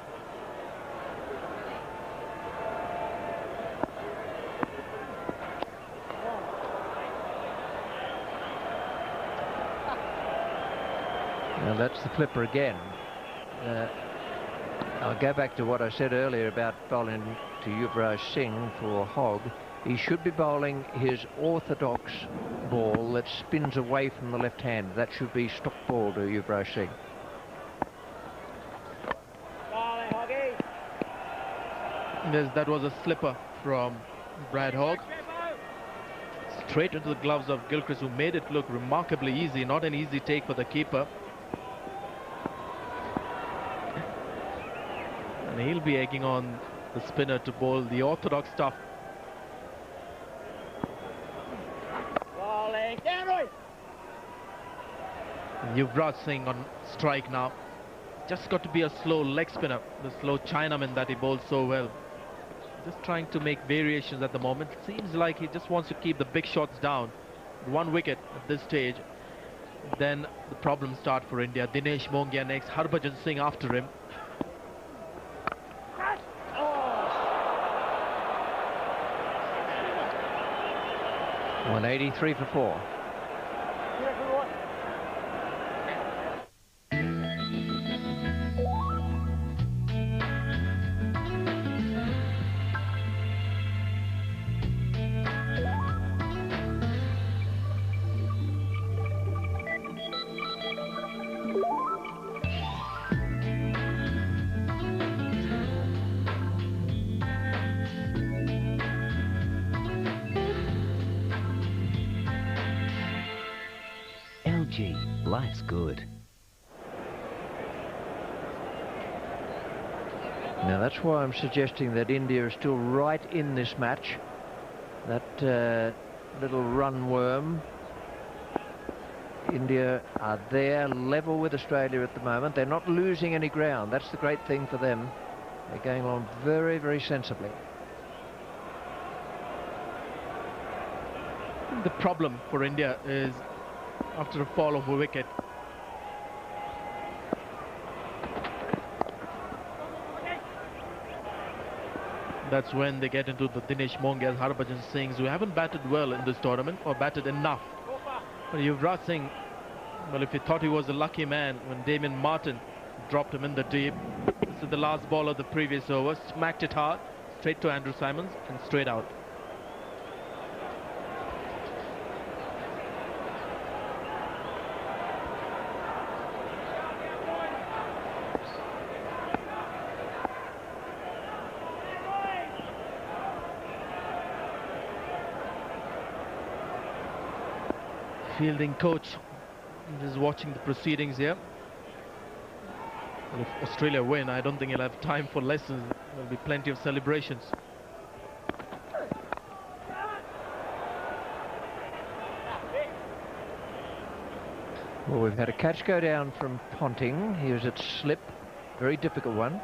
Now that's the flipper again. I'll go back to what I said earlier about bowling to Yuvraj Singh for Hogg. He should be bowling his orthodox ball that spins away from the left hand. That should be stock ball to Yuvraj Singh. Yes, that was a slipper from Brad Hogg. Straight into the gloves of Gilchrist, who made it look remarkably easy. Not an easy take for the keeper. And he'll be egging on the spinner to bowl the orthodox stuff. Yuvraj Singh on strike now. Just got to be a slow leg spinner, the slow Chinaman that he bowls so well. Just trying to make variations at the moment. Seems like he just wants to keep the big shots down. 1 wicket at this stage. Then the problems start for India. Dinesh Mongia next, Harbhajan Singh after him. 183 for 4. LG, life's good. Now that's why I'm suggesting that India is still right in this match. That little run worm. India are there level with Australia at the moment. They're not losing any ground. That's the great thing for them. They're going on very, very sensibly. The problem for India is after a fall of a wicket, that's when they get into the Dinesh Mongia, Harbhajan Singhs, who haven't batted well in this tournament, or batted enough. But Yuvraj Singh, well, if he thought he was a lucky man when Damien Martin dropped him in the deep, this is the last ball of the previous over, smacked it hard, straight to Andrew Symonds and straight out. Fielding coach is watching the proceedings here. And if Australia win, I don't think he'll have time for lessons. There'll be plenty of celebrations. Well, we've had a catch go down from Ponting. He was at slip, very difficult one.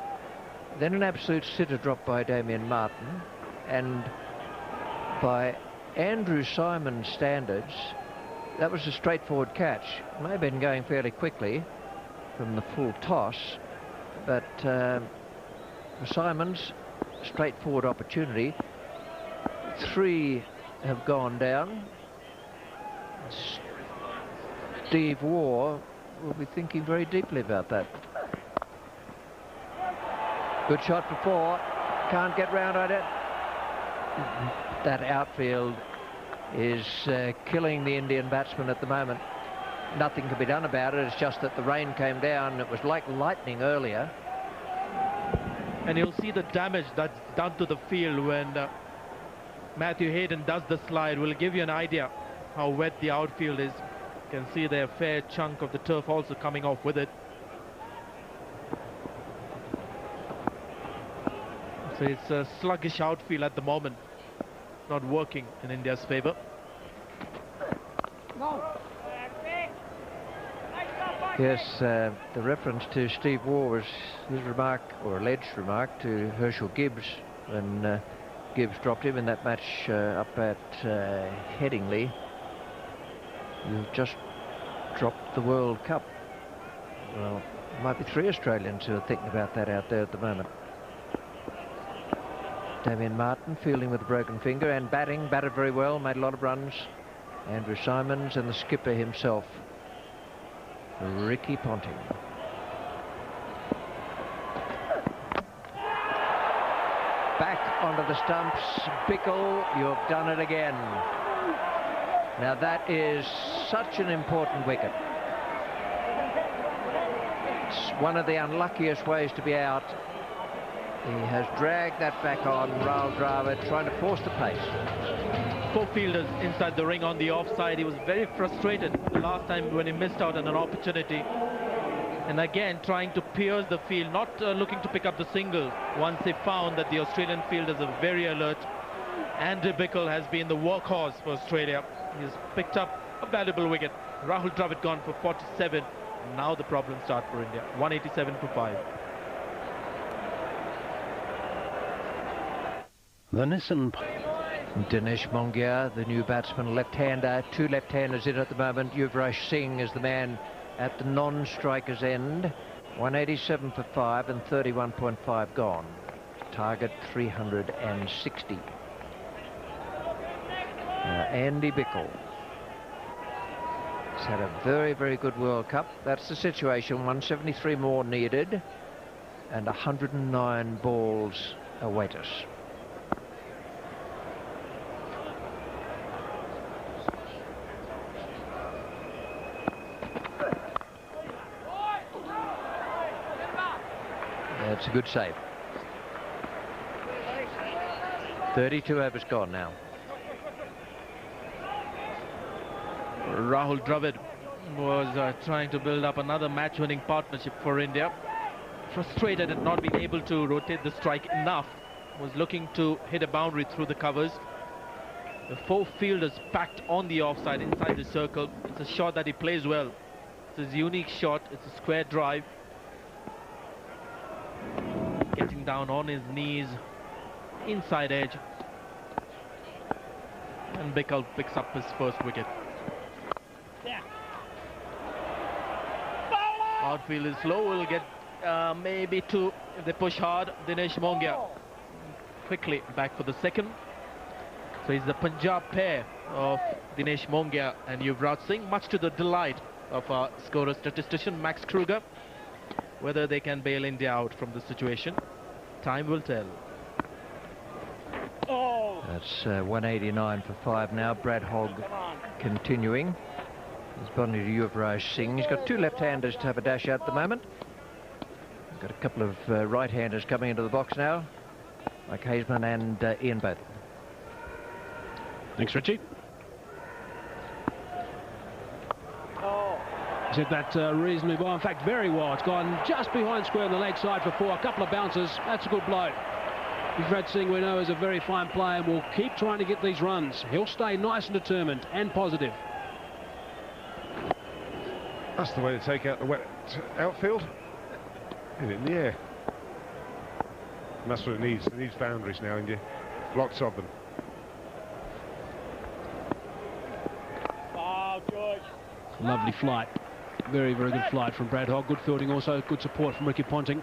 Then an absolute sitter drop by Damien Martin, and by Andrew Symonds standards, that was a straightforward catch. It may have been going fairly quickly from the full toss, but for Symonds, straightforward opportunity. 3 have gone down. Steve Waugh will be thinking very deeply about that. Good shot for 4. Can't get round on it. That outfield is killing the Indian batsman at the moment. Nothing can be done about it. It's just that the rain came down. It was like lightning earlier. And you'll see the damage that's done to the field when Matthew Hayden does the slide. Will give you an idea how wet the outfield is. You can see their fair chunk of the turf also coming off with it. So it's a sluggish outfield at the moment, not working in India's favour. Yes, the reference to Steve Waugh was his remark, or alleged remark, to Herschel Gibbs when Gibbs dropped him in that match up at Headingley. You've just dropped the World Cup. Well, there might be 3 Australians who are thinking about that out there at the moment. Damien Martin fielding with a broken finger and batted very well, made a lot of runs. Andrew Simons and the skipper himself, Ricky Ponting. Back onto the stumps, Bickle, you've done it again. Now that is such an important wicket. It's one of the unluckiest ways to be out. He has dragged that back on, Rahul Dravid trying to force the pace. 4 fielders inside the ring on the offside. He was very frustrated the last time when he missed out on an opportunity. And again, trying to pierce the field, not looking to pick up the single. Once he found that the Australian fielders are very alert. Andy Bickle has been the workhorse for Australia. He's picked up a valuable wicket. Rahul Dravid gone for 47. Now the problems start for India. 187 for 5. The Nissan. Dinesh Mongia, the new batsman, left-hander. 2 left-handers in at the moment. Yuvraj Singh is the man at the non-striker's end. 187 for 5 and 31.5 gone. Target 360. Andy Bickle. He's had a very, very good World Cup. That's the situation. 173 more needed and 109 balls await us. It's a good save. 32 overs gone now. Rahul Dravid was trying to build up another match-winning partnership for India. Frustrated at not being able to rotate the strike enough. Was looking to hit a boundary through the covers. The 4 fielders packed on the offside inside the circle. It's a shot that he plays well. It's his unique shot. It's a square drive. Getting down on his knees, inside edge, and Bickle picks up his first wicket. Outfield is slow, will get maybe 2 if they push hard. Dinesh Mongia quickly back for the second. So it's the Punjab pair of Dinesh Mongia and Yuvraj Singh, much to the delight of our scorer statistician Max Kruger. Whether they can bail India out from the situation, time will tell. That's 189 for 5 now. Brad Hogg continuing. He's bonding to Yuvraj Singh. He's got 2 left-handers to have a dash at the moment. He's got a couple of right-handers coming into the box now, like Haseman and Ian Botham. Thanks, Richie. He's hit that reasonably well, in fact very well. It's gone just behind square on the leg side for 4. A couple of bounces. That's a good blow. Yuvraj Singh, we know, is a very fine player and will keep trying to get these runs. He'll stay nice and determined and positive. That's the way to take out the wet outfield. Hit it in the air. And that's what it needs. It needs boundaries now, India. Lots of them. Oh, George. Lovely flight. Very, very good flight from Brad Hogg. Good fielding also. Good support from Ricky Ponting.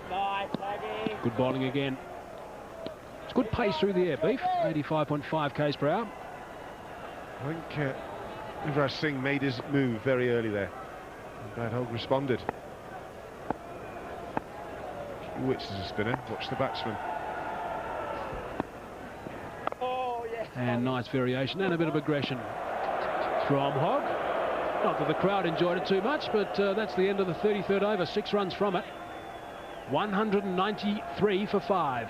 Nice, Huggy. Good bowling again. It's good pace through the air, Beef. 85.5 k's per hour. I think Yuvraj Singh made his move very early there. And Brad Hogg responded. Wits is a spinner. Watch the batsman. And nice variation and a bit of aggression from Hogg. Not that the crowd enjoyed it too much, but that's the end of the 33rd over. 6 runs from it. 193 for 5.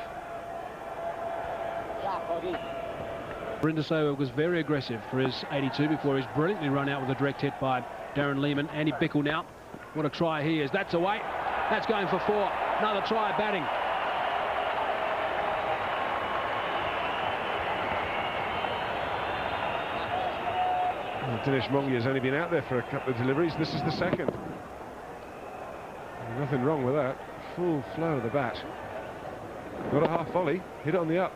Brindisova was very aggressive for his 82 before he's brilliantly run out with a direct hit by Darren Lehmann. Andy Bickle now. What a try he is. That's away. That's going for 4. Another try batting. Well, Dinesh Mongia's only been out there for a couple of deliveries. This is the second. Nothing wrong with that. Full flow of the bat. Got a half volley. Hit it on the up.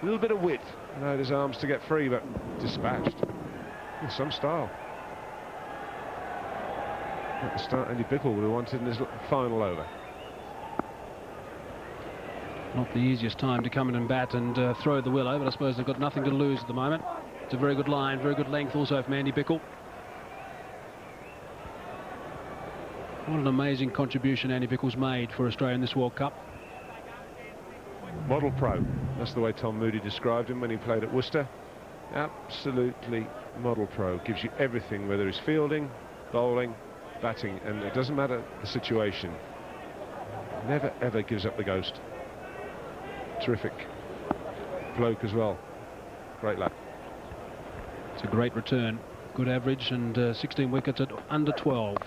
A little bit of width. Allowed his arms to get free, but dispatched. With some style. At the start, Andy Bickle would have wanted in his final over. Not the easiest time to come in and bat and throw the willow, but I suppose they've got nothing to lose at the moment. It's a very good line, very good length also from Andy Bickle. What an amazing contribution Andy Bickle's made for Australia in this World Cup. Model pro. That's the way Tom Moody described him when he played at Worcester. Absolutely model pro. Gives you everything, whether he's fielding, bowling, batting, and it doesn't matter the situation. Never ever gives up the ghost. Terrific bloke as well. Great lad. It's a great return. Good average and 16 wickets at under 12.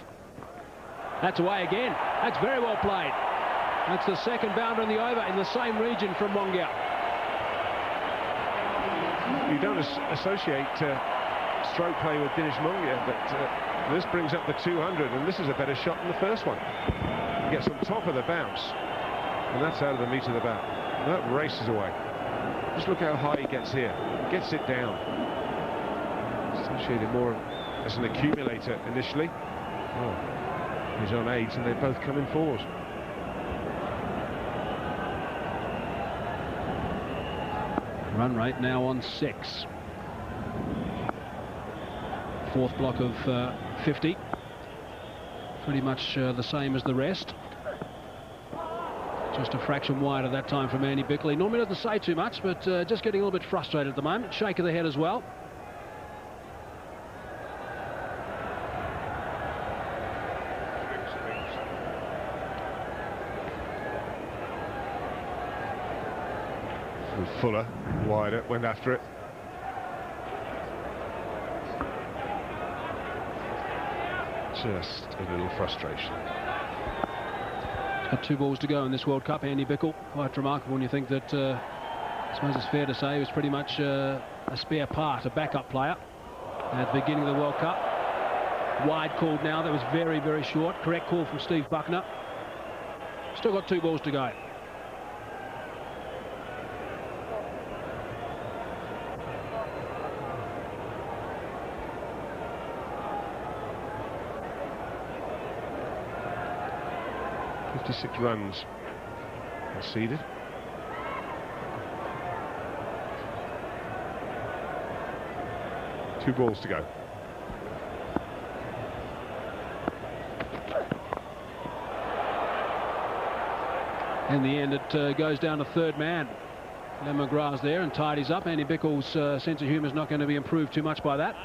That's away again. That's very well played. That's the second boundary in the over in the same region from Mongia. You don't associate stroke play with Dinesh Mongia, but this brings up the 200, and this is a better shot than the first one. He gets on top of the bounce, and that's out of the meat of the bat. And that races away. Just look how high he gets here. Gets it down. Associated more as an accumulator initially. Oh. He's on 8 and they both come in 4s. Run rate now on 6. Fourth block of 50. Pretty much the same as the rest. Just a fraction wide at that time from Andy Bickle. He normally doesn't say too much, but just getting a little bit frustrated at the moment. Shake of the head as well. Fuller, wider, went after it. Just a little frustration. Got 2 balls to go in this World Cup, Andy Bickle. Quite remarkable when you think that, I suppose it's fair to say, he was pretty much a spare part, a backup player at the beginning of the World Cup. Wide called now, that was very, very short. Correct call from Steve Buckner. Still got 2 balls to go. .56 runs conceded. Two balls to go. In the end, it goes down to third man. Len McGrath's there and tidies up. Andy Bickle's sense of humour is not going to be improved too much by that.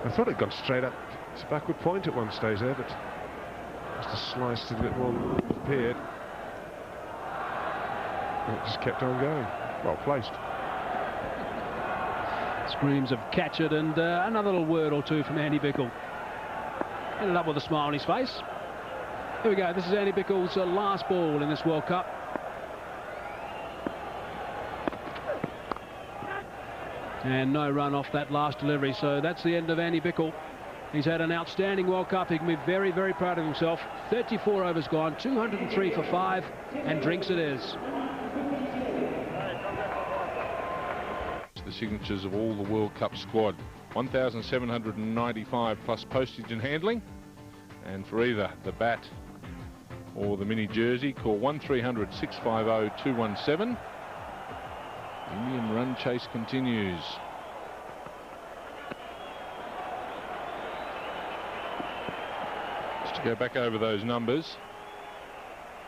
I thought it'd gone straight up. It's a backward point at one stage there, but just a slice to a bit more than appeared. And it just kept on going. Well placed. Screams of catch it, and another little word or two from Andy Bickle. Ended up with a smile on his face. Here we go. This is Andy Bickle's last ball in this World Cup. And no run off that last delivery, so that's the end of Andy Bickle. He's had an outstanding World Cup. He can be very, very proud of himself. 34 overs gone, 203 for 5, and drinks it is. The signatures of all the World Cup squad. 1,795 plus postage and handling. And for either the bat or the mini jersey, call 1300 650 217. Indian run chase continues. Just to go back over those numbers,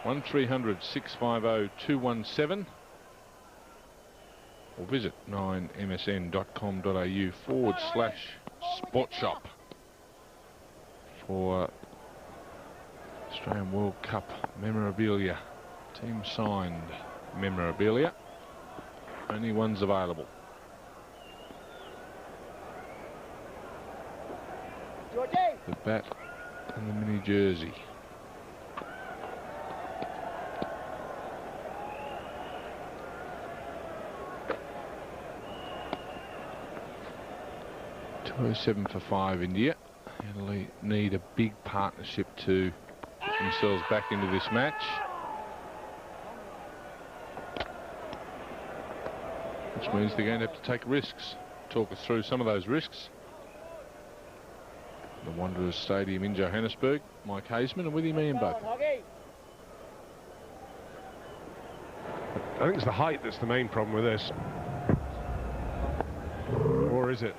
1300 650 217, or visit 9msn.com.au/sport shop for Australian World Cup memorabilia, team signed memorabilia. Only one's available. The bat and the mini jersey. .207 for 5 India. They'll need a big partnership to get themselves back into this match. Which means they're going to have to take risks. Talk us through some of those risks. The Wanderers Stadium in Johannesburg. Mike Hazeman, and with him Ian Buck. I think it's the height that's the main problem with this. Or is it?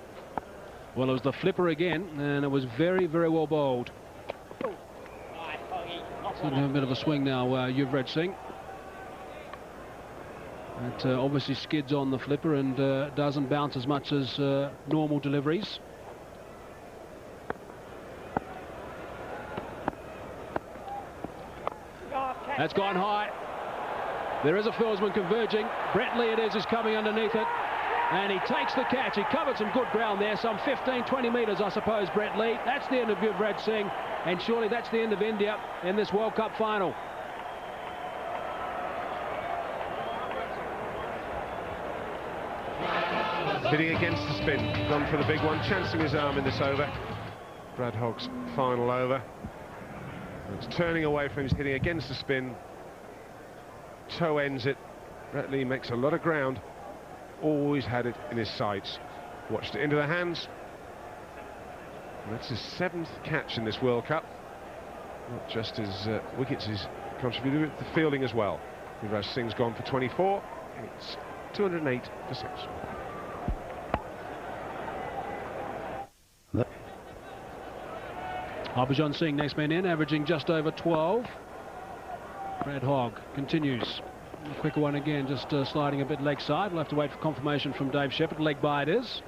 Well, it was the flipper again, and it was very, very well bowled. Seems to have a bit of a swing now, Yuvraj Singh. It obviously skids on the flipper and doesn't bounce as much as normal deliveries. That's gone high. There is a fieldsman converging. Brett Lee it is coming underneath it. And he takes the catch. He covered some good ground there, some 15-20 metres, I suppose, Brett Lee. That's the end of Yuvraj Singh, and surely that's the end of India in this World Cup final. Hitting against the spin, gone for the big one, chancing his arm in this over. Brad Hogg's final over. It's turning away from him, he's hitting against the spin. Toe ends it. Brett Lee makes a lot of ground. Always had it in his sights. Watched it into the hands. And that's his 7th catch in this World Cup. Not just his wickets, he's contributed with the fielding as well. Yuvraj Singh's gone for 24. It's 208 for 6. Harbhajan Singh next man in, averaging just over 12. Brad Hogg continues. A quicker one again, just sliding a bit leg side. We'll have to wait for confirmation from Dave Shepherd. Leg by it is.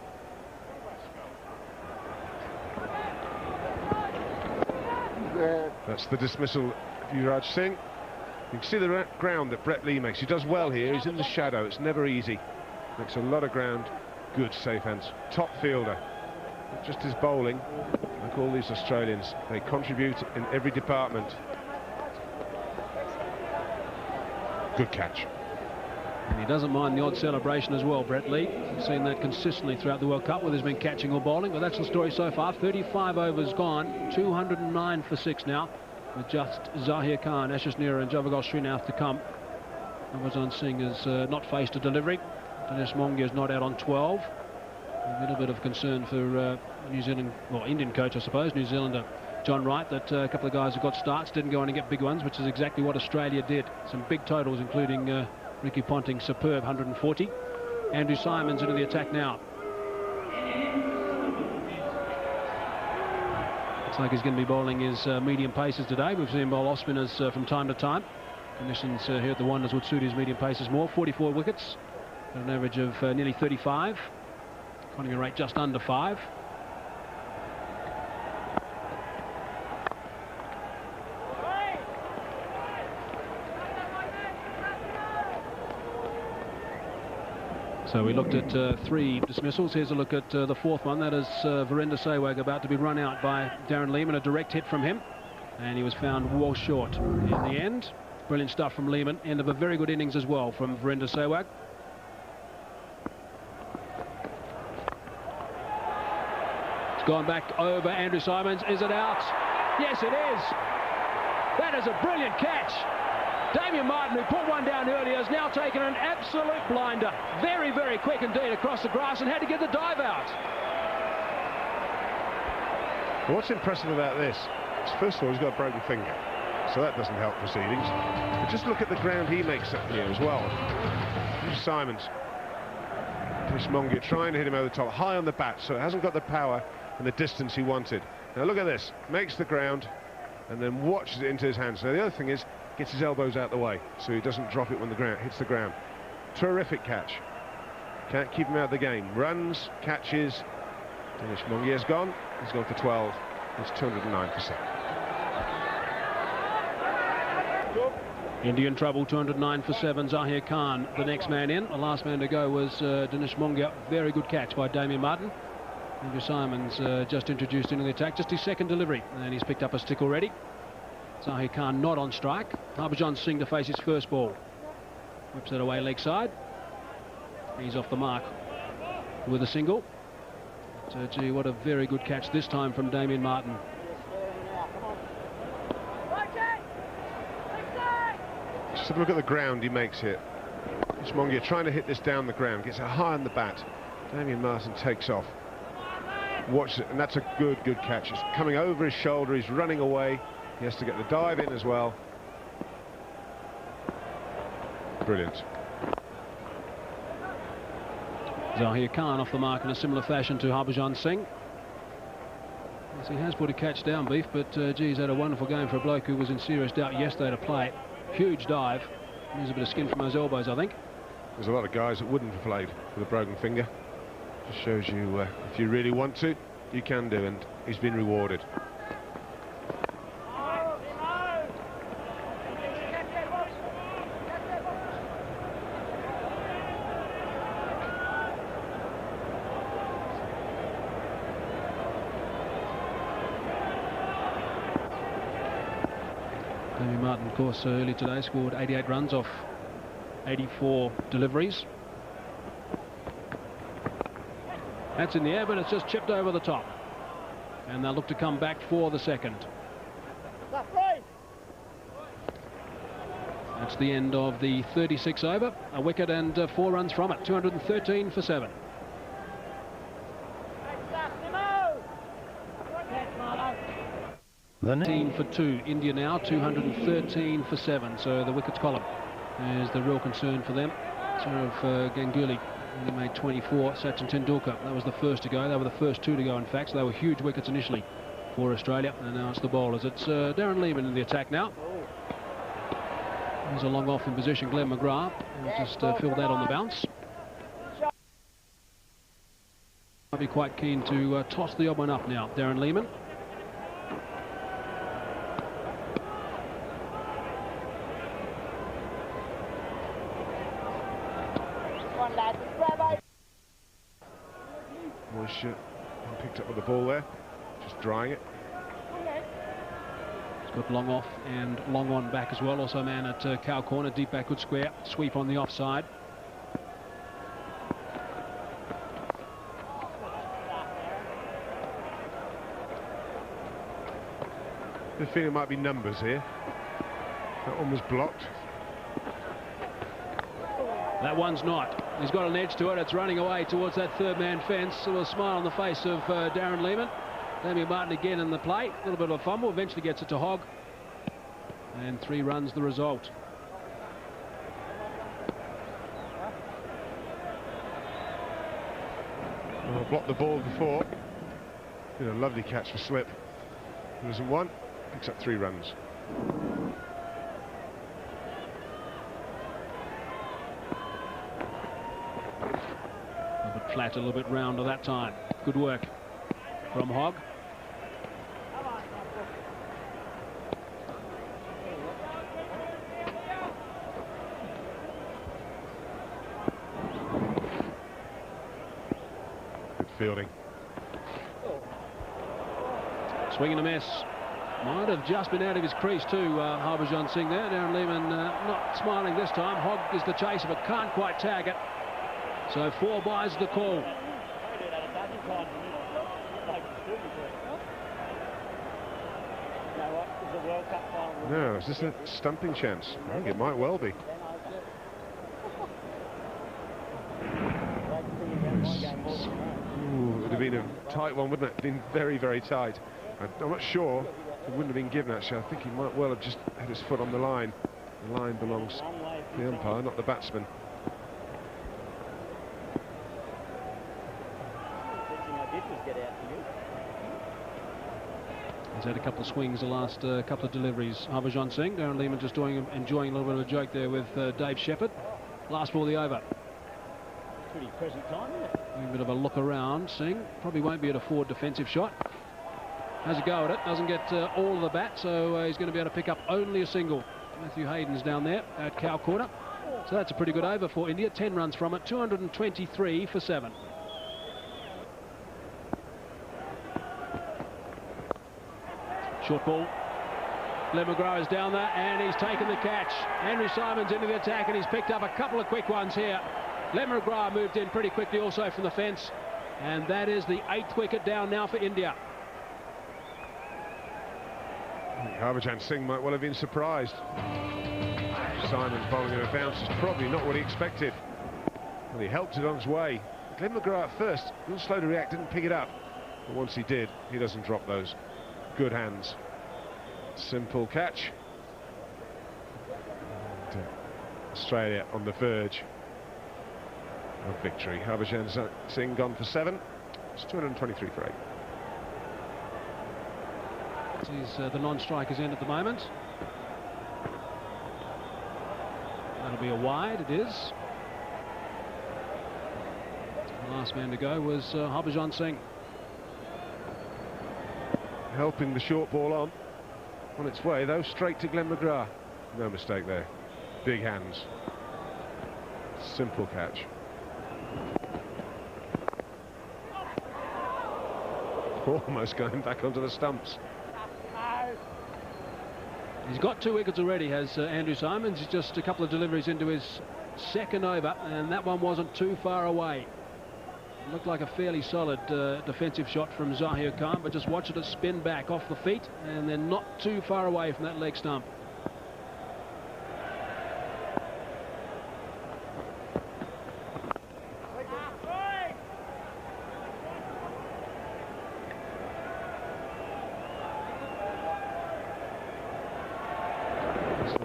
That's the dismissal of Yuvraj Singh. You can see the ground that Brett Lee makes. He does well here. He's in the shadow. It's never easy. Makes a lot of ground. Good safe hands. Top fielder. Not just his bowling. Like all these Australians, they contribute in every department. Good catch. And he doesn't mind the odd celebration as well, Brett Lee. We've seen that consistently throughout the World Cup, whether he's been catching or bowling. But that's the story so far. 35 overs gone, 209 for 6 now, with just Zahir Khan, Ashish Nehra and Javagal Srinath to come. Harbhajan Singh has not faced a delivery. Dinesh Mongia is not out on 12. A little bit of concern for New Zealand, well, Indian coach, I suppose, New Zealander John Wright, that a couple of guys who got starts didn't go on and get big ones, which is exactly what Australia did. Some big totals, including Ricky Ponting, superb 140. Andrew Symonds into the attack now. Looks like he's going to be bowling his medium paces today. We've seen him bowl off spinners from time to time. Conditions here at the Wanderers would suit his medium paces more. 44 wickets, at an average of nearly 35. Finding a rate just under 5. So we looked at 3 dismissals. Here's a look at the 4th one. That is Virender Sehwag about to be run out by Darren Lehmann. A direct hit from him, and he was found well short in the end. Brilliant stuff from Lehmann. End of a very good innings as well from Virender Sehwag. Gone back over Andrew Symonds. Is it out? Yes, it is. That is a brilliant catch. Damien Martin, who put one down earlier, has now taken an absolute blinder. Very, very quick indeed across the grass and had to get the dive out. What's impressive about this is, first of all, he's got a broken finger, so that doesn't help proceedings. But just look at the ground he makes up here as well. Here's Symonds. Dinesh Mongia trying to hit him over the top, high on the bat, so it hasn't got the power and the distance he wanted. Now look at this, makes the ground and then watches it into his hands. So the other thing is, gets his elbows out the way so he doesn't drop it when the ground hits the ground. Terrific catch. Can't keep him out of the game. Runs, catches. Dinesh Mongia's gone. He's gone for 12. It's 209%. Indian trouble, 209 for 7. Zahir Khan, the next man in. The last man to go was Dinesh Mongia. Very good catch by Damien Martin. Andrew Simons just introduced into the attack. Just his second delivery, and he's picked up a stick already. Zahir Khan not on strike. Harbhajan Singh to face his first ball. Whips it away leg side. He's off the mark with a single. So, gee, what a very good catch this time from Damien Martin. Just have a look at the ground he makes here. Mongia trying to hit this down the ground, gets it high on the bat. Damien Martin takes off. Watch it, and that's a good catch. It's coming over his shoulder, he's running away. He has to get the dive in as well. Brilliant. Zahir Khan off the mark in a similar fashion to Harbhajan Singh. Yes, he has put a catch down, Beef, but gee, he's had a wonderful game for a bloke who was in serious doubt yesterday to play. Huge dive. There's a bit of skin from those elbows, I think. There's a lot of guys that wouldn't have played with a broken finger. Just shows you if you really want to, you can do, and he's been rewarded. Damien Martin, of course, early today scored 88 runs off 84 deliveries. That's in the air, but it's just chipped over the top. And they'll look to come back for the second. That's the end of the 36 over. A wicket and 4 runs from it. 213 for 7. 13 for 2. India now 213 for 7. So the wickets column is the real concern for them. Sourav Ganguly only made 24. Sachin Tendulkar, that was the first to go. They were the first 2 to go, in fact. So they were huge wickets initially for Australia. And now it's the bowlers. It's Darren Lehmann in the attack now. There's a long off in position. Glenn McGrath just filled that on the bounce. I'll be quite keen to toss the odd one up now. Darren Lehmann. Moisture picked up with the ball there, just drying it. He's got long off and long on back as well. Also a man at cow corner, deep backward square, sweep on the offside. The feeling might be numbers here. That one was blocked. That one's not. He's got an edge to it. It's running away towards that third man fence. A little smile on the face of Darren Lehmann. Damien Martin again in the play. A little bit of a fumble. Eventually gets it to Hogg. And 3 runs the result. Well, blocked the ball before. Been a lovely catch for slip. There isn't one. Picks up 3 runs. Flat, a little bit rounder that time. Good work from Hogg. Good fielding. Swing and a miss. Might have just been out of his crease too, Harbhajan Singh there. Darren Lehmann not smiling this time. Hogg is the chaser, but can't quite tag it. So 4 buys the call. No, is this a stumping chance? I think it might well be. Ooh, it would have been a tight one, wouldn't it? Been very, very tight. I'm not sure it wouldn't have been given, actually. I think he might well have just had his foot on the line. The line belongs to the umpire, not the batsman. He's had a couple of swings the last couple of deliveries. Harbhajan Singh, Darren Lehmann just enjoying a little bit of a joke there with Dave Shepherd. Last ball of the over. Pretty present time, isn't it? A bit of a look around. Singh probably won't be at a forward defensive shot. Has a go at it, doesn't get all of the bat, so he's going to be able to pick up only a single Matthew Hayden's down there at cow corner. So that's a pretty good over for India. 10 runs from it, 223 for 7. Short ball. Glenn McGrath is down there and he's taken the catch. Andrew Symonds into the attack and he's picked up a couple of quick ones here. Glenn McGrath moved in pretty quickly also from the fence. And that is the 8th wicket down now for India. Harbhajan Singh might well have been surprised. Symonds bowling in a bounce is probably not what he expected. Well, he helped it on its way. Glenn McGrath at first, a little slow to react, didn't pick it up. But once he did, he doesn't drop those. Good hands. Simple catch. And, Australia on the verge of victory. Harbhajan Singh gone for 7. It's 223 for 8. He's the non-striker's end at the moment. That'll be a wide, it is. The last man to go was Harbhajan Singh. Helping the short ball on its way, though, straight to Glenn McGrath. No mistake there. Big hands. Simple catch. Almost going back onto the stumps. He's got 2 wickets already, has Andrew Symonds. He's just a couple of deliveries into his second over, and that one wasn't too far away. It looked like a fairly solid defensive shot from Zahir Khan, but just watch it spin back off the feet, and then not too far away from that leg stump.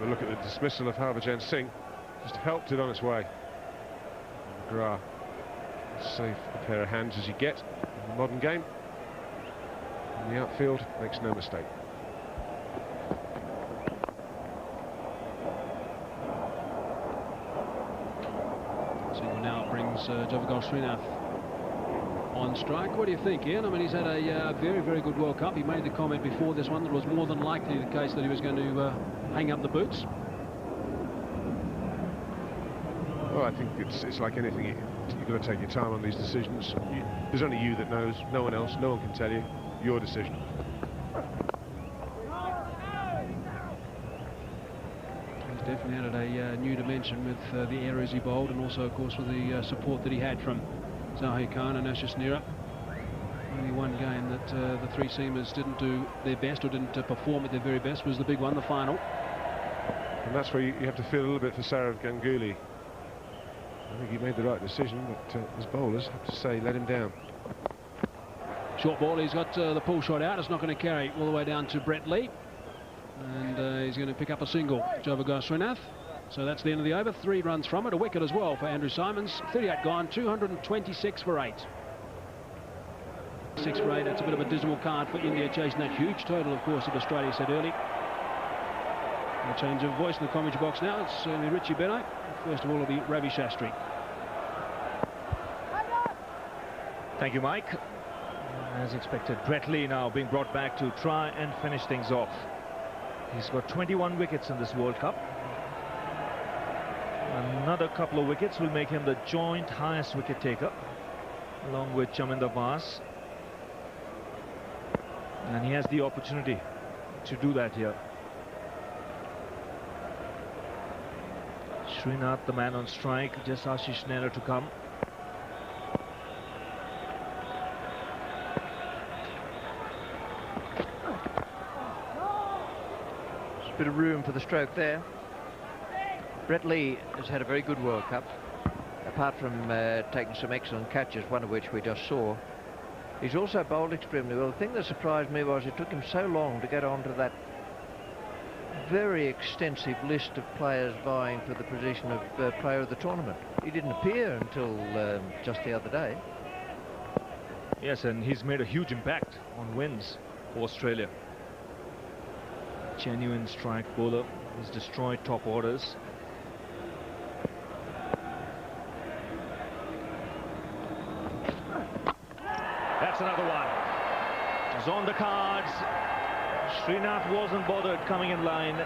Look at the dismissal of Harbhajan Singh. Just helped it on its way. McGrath, safe a pair of hands as you get in the modern game. In the outfield, makes no mistake. Single now brings Javagal Srinath on strike. What do you think, Ian? I mean, he's had a very, very good World Cup. He made the comment before this one that it was more than likely the case that he was going to hang up the boots. Well, I think it's like anything. You've got to take your time on these decisions. There's only you that knows. No one else. No one can tell you. Your decision. He's definitely added a new dimension with the errors he bowled, and also, of course, with the support that he had from Zahir Khan and Ashish Nehra. Only one game that the 3 seamers didn't do their best, or didn't perform at their very best, was the big one, the final. And that's where you have to feel a little bit for Sourav Ganguly. I think he made the right decision, but his bowlers have to say, let him down. Short ball, he's got the pull shot out. It's not going to carry all the way down to Brett Lee. And he's going to pick up a single, Javagal Srinath. So that's the end of the over. 3 runs from it. A wicket as well for Andrew Symonds. 38 gone, 226 for 8. 6 for 8, that's a bit of a dismal card for India, chasing that huge total, of course, that Australia said early. A change of voice in the commentary box now. It's Richie Benaud. First of all, it'll be Ravi Shastri. Thank you, Mike. As expected, Brett Lee now being brought back to try and finish things off. He's got 21 wickets in this World Cup. Another couple of wickets will make him the joint highest wicket taker, along with Chaminda Vaas. And he has the opportunity to do that here. Srinath, the man on strike, just Ashish Nehra to come. There's a bit of room for the stroke there. Brett Lee has had a very good World Cup, apart from taking some excellent catches, one of which we just saw. He's also bowled extremely well. The thing that surprised me was it took him so long to get onto that very extensive list of players vying for the position of player of the tournament. He didn't appear until just the other day. Yes, and he's made a huge impact on wins for Australia. Genuine strike bowler. He's destroyed top orders. That's another one. It's on the cards. Srinath wasn't bothered coming in line.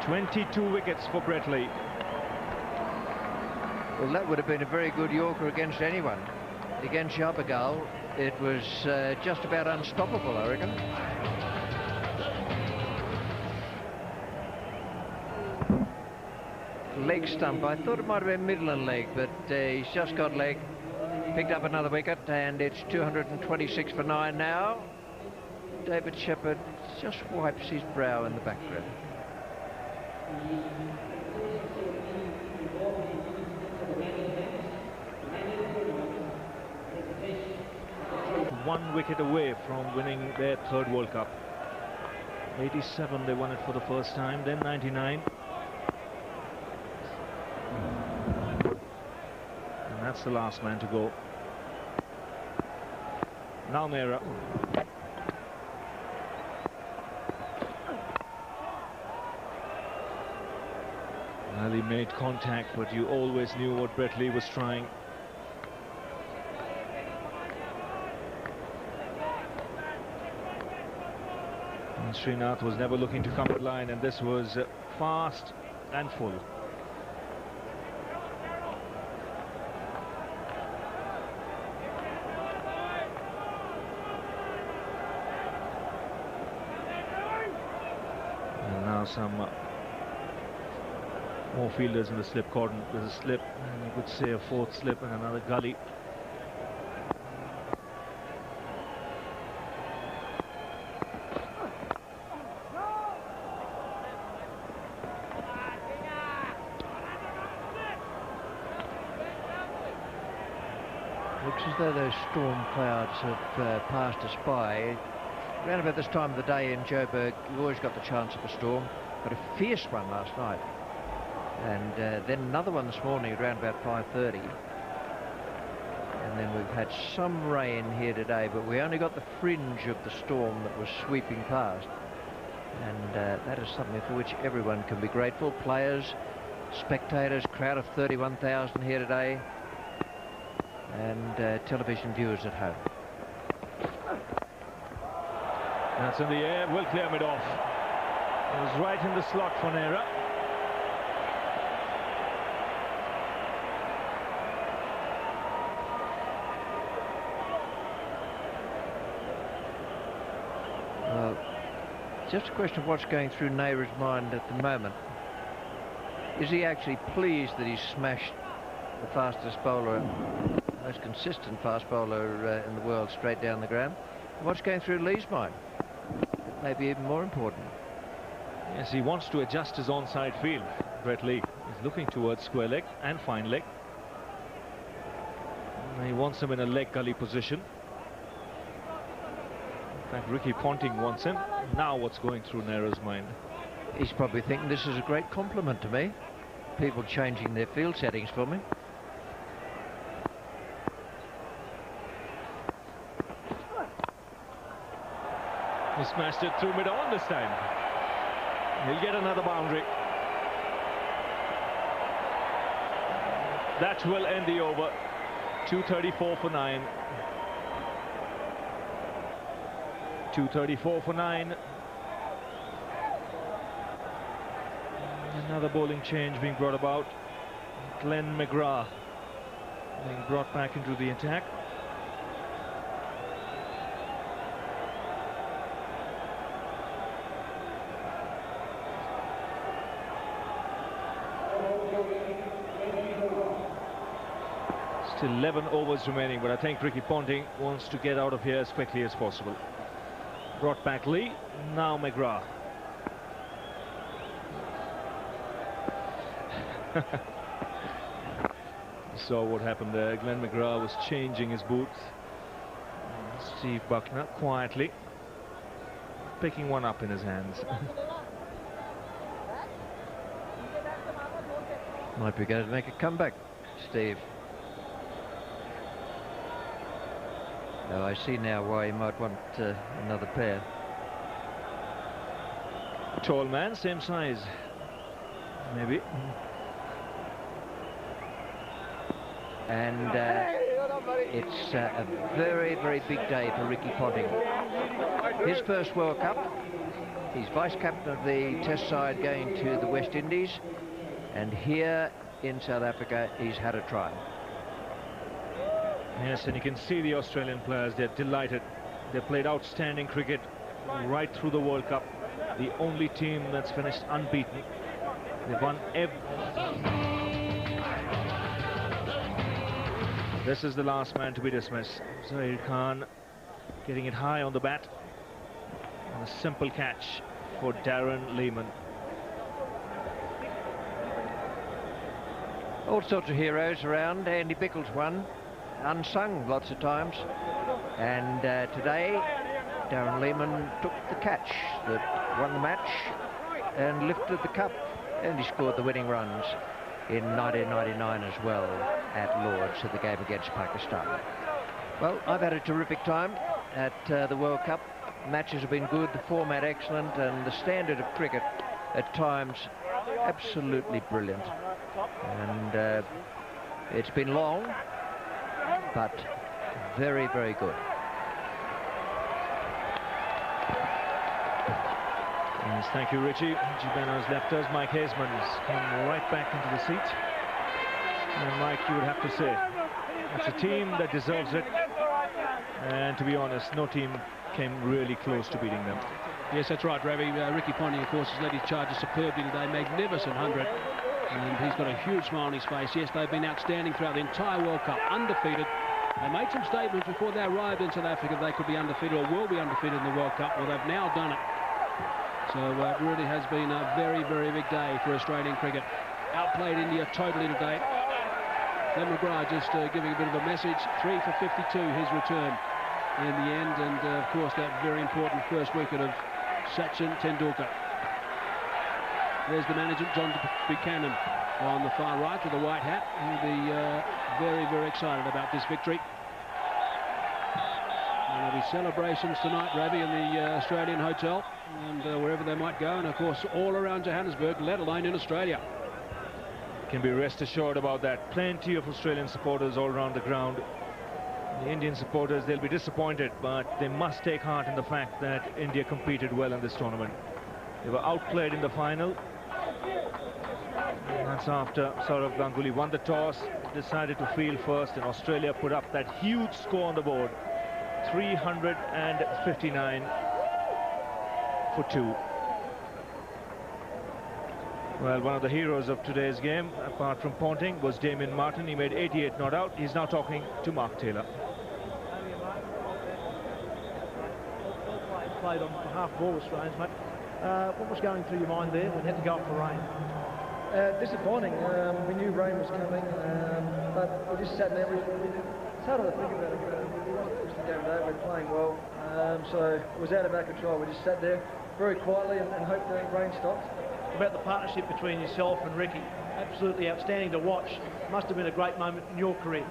22 wickets for Brett Lee. Well, that would have been a very good Yorker against anyone. Against Yarborough, it was just about unstoppable, I reckon. Leg stump. I thought it might have been middle and leg, but he's just got leg. Picked up another wicket, and it's 226 for 9 now. David Shepherd just wipes his brow in the background. One wicket away from winning their third World Cup. 87 they won it for the first time, then 99. And that's the last man to go. Now Mehra. Well, he made contact, but you always knew what Brett Lee was trying. And Srinath was never looking to come to line, and this was fast and full. And now some more fielders in the slip cordon. There's a slip, and you could say a fourth slip and another gully. Looks as though those storm clouds have passed us by. Around about this time of the day in Joburg, you've always got the chance of a storm, but a fierce one last night. And then another one this morning around about 5:30. And then we've had some rain here today, but we only got the fringe of the storm that was sweeping past. And that is something for which everyone can be grateful. Players, spectators, crowd of 31,000 here today, and television viewers at home. That's in the air, will clear mid off. It was right in the slot for Nehra. Well, just a question of what's going through Nehra's mind at the moment. Is he actually pleased that he's smashed the fastest bowler, most consistent fast bowler in the world, straight down the ground? And what's going through Lee's mind? It may be even more important. Yes, he wants to adjust his onside field. Brett Lee is looking towards square leg and fine leg. And he wants him in a leg gully position. In fact, Ricky Ponting wants him. Now what's going through Nehra's mind? He's probably thinking this is a great compliment to me. People changing their field settings for me. He smashed it through mid-on this time. He'll get another boundary. That will end the over. 234 for 9. 234 for 9. Another bowling change being brought about. Glenn McGrath being brought back into the attack. Still 11 overs remaining, but I think Ricky Ponting wants to get out of here as quickly as possible. Brought back Lee, now McGrath. Saw what happened there. Glenn McGrath was changing his boots. Steve Buckner quietly picking one up in his hands. Might be going to make a comeback, Steve. Oh, I see now why he might want another pair. Tall man, same size, maybe. And it's a very, very big day for Ricky Ponting. His first World Cup, He's vice-captain of the Test side going to the West Indies, and here in South Africa he's had a try. Yes, and you can see the Australian players, they're delighted. They played outstanding cricket right through the World Cup. The only team that's finished unbeaten. They've won This is the last man to be dismissed. Zahir Khan getting it high on the bat. And a simple catch for Darren Lehmann. All sorts of heroes around. Andy Bickle's one, unsung lots of times. And today, Darren Lehmann took the catch that won the match and lifted the cup. And he scored the winning runs in 1999 as well at Lord's at the game against Pakistan. Well, I've had a terrific time at the World Cup. Matches have been good, the format excellent, and the standard of cricket at times absolutely brilliant. And it's been long, but very, very good. Yes, thank you, Richie. Gibano's left us. Mike Haseman's come right back into the seat. And Mike, you would have to say, it's a team that deserves it. And to be honest, no team came really close to beating them. Yes, that's right, Ravi. Ricky Ponting, of course, has led his charges superbly today. Magnificent 100. And he's got a huge smile on his face. Yes, they've been outstanding throughout the entire World Cup, undefeated. They made some statements before they arrived in South Africa they could be undefeated or will be undefeated in the World Cup. Well, they've now done it. So it really has been a very, very big day for Australian cricket. Outplayed India totally today. Glenn McGrath just giving a bit of a message. 3 for 52 his return in the end, and of course that very important first wicket of Sachin Tendulkar. There's the manager, John Buchanan, on the far right with the white hat. He'll be very, very excited about this victory. And there'll be celebrations tonight, Ravi, in the Australian hotel and wherever they might go, and of course all around Johannesburg, let alone in Australia. Can be rest assured about that. Plenty of Australian supporters all around the ground. The Indian supporters, they'll be disappointed, but they must take heart in the fact that India competed well in this tournament. They were outplayed in the final. And that's after Sourav Ganguly won the toss, decided to field first, and Australia put up that huge score on the board. 359 for 2. Well, one of the heroes of today's game, apart from Ponting, was Damien Martyn. He made 88 not out. He's now talking to Mark Taylor. Played on half ball Australians, mate. What was going through your mind there when you had to go up for rain? Disappointing. We knew rain was coming, but we just sat there. It's hard to think about it. We wanted to push the game today. We're playing well, so it was out of our control. We just sat there very quietly and hoped the rain stopped. About the partnership between yourself and Ricky, absolutely outstanding to watch. Must have been a great moment in your career.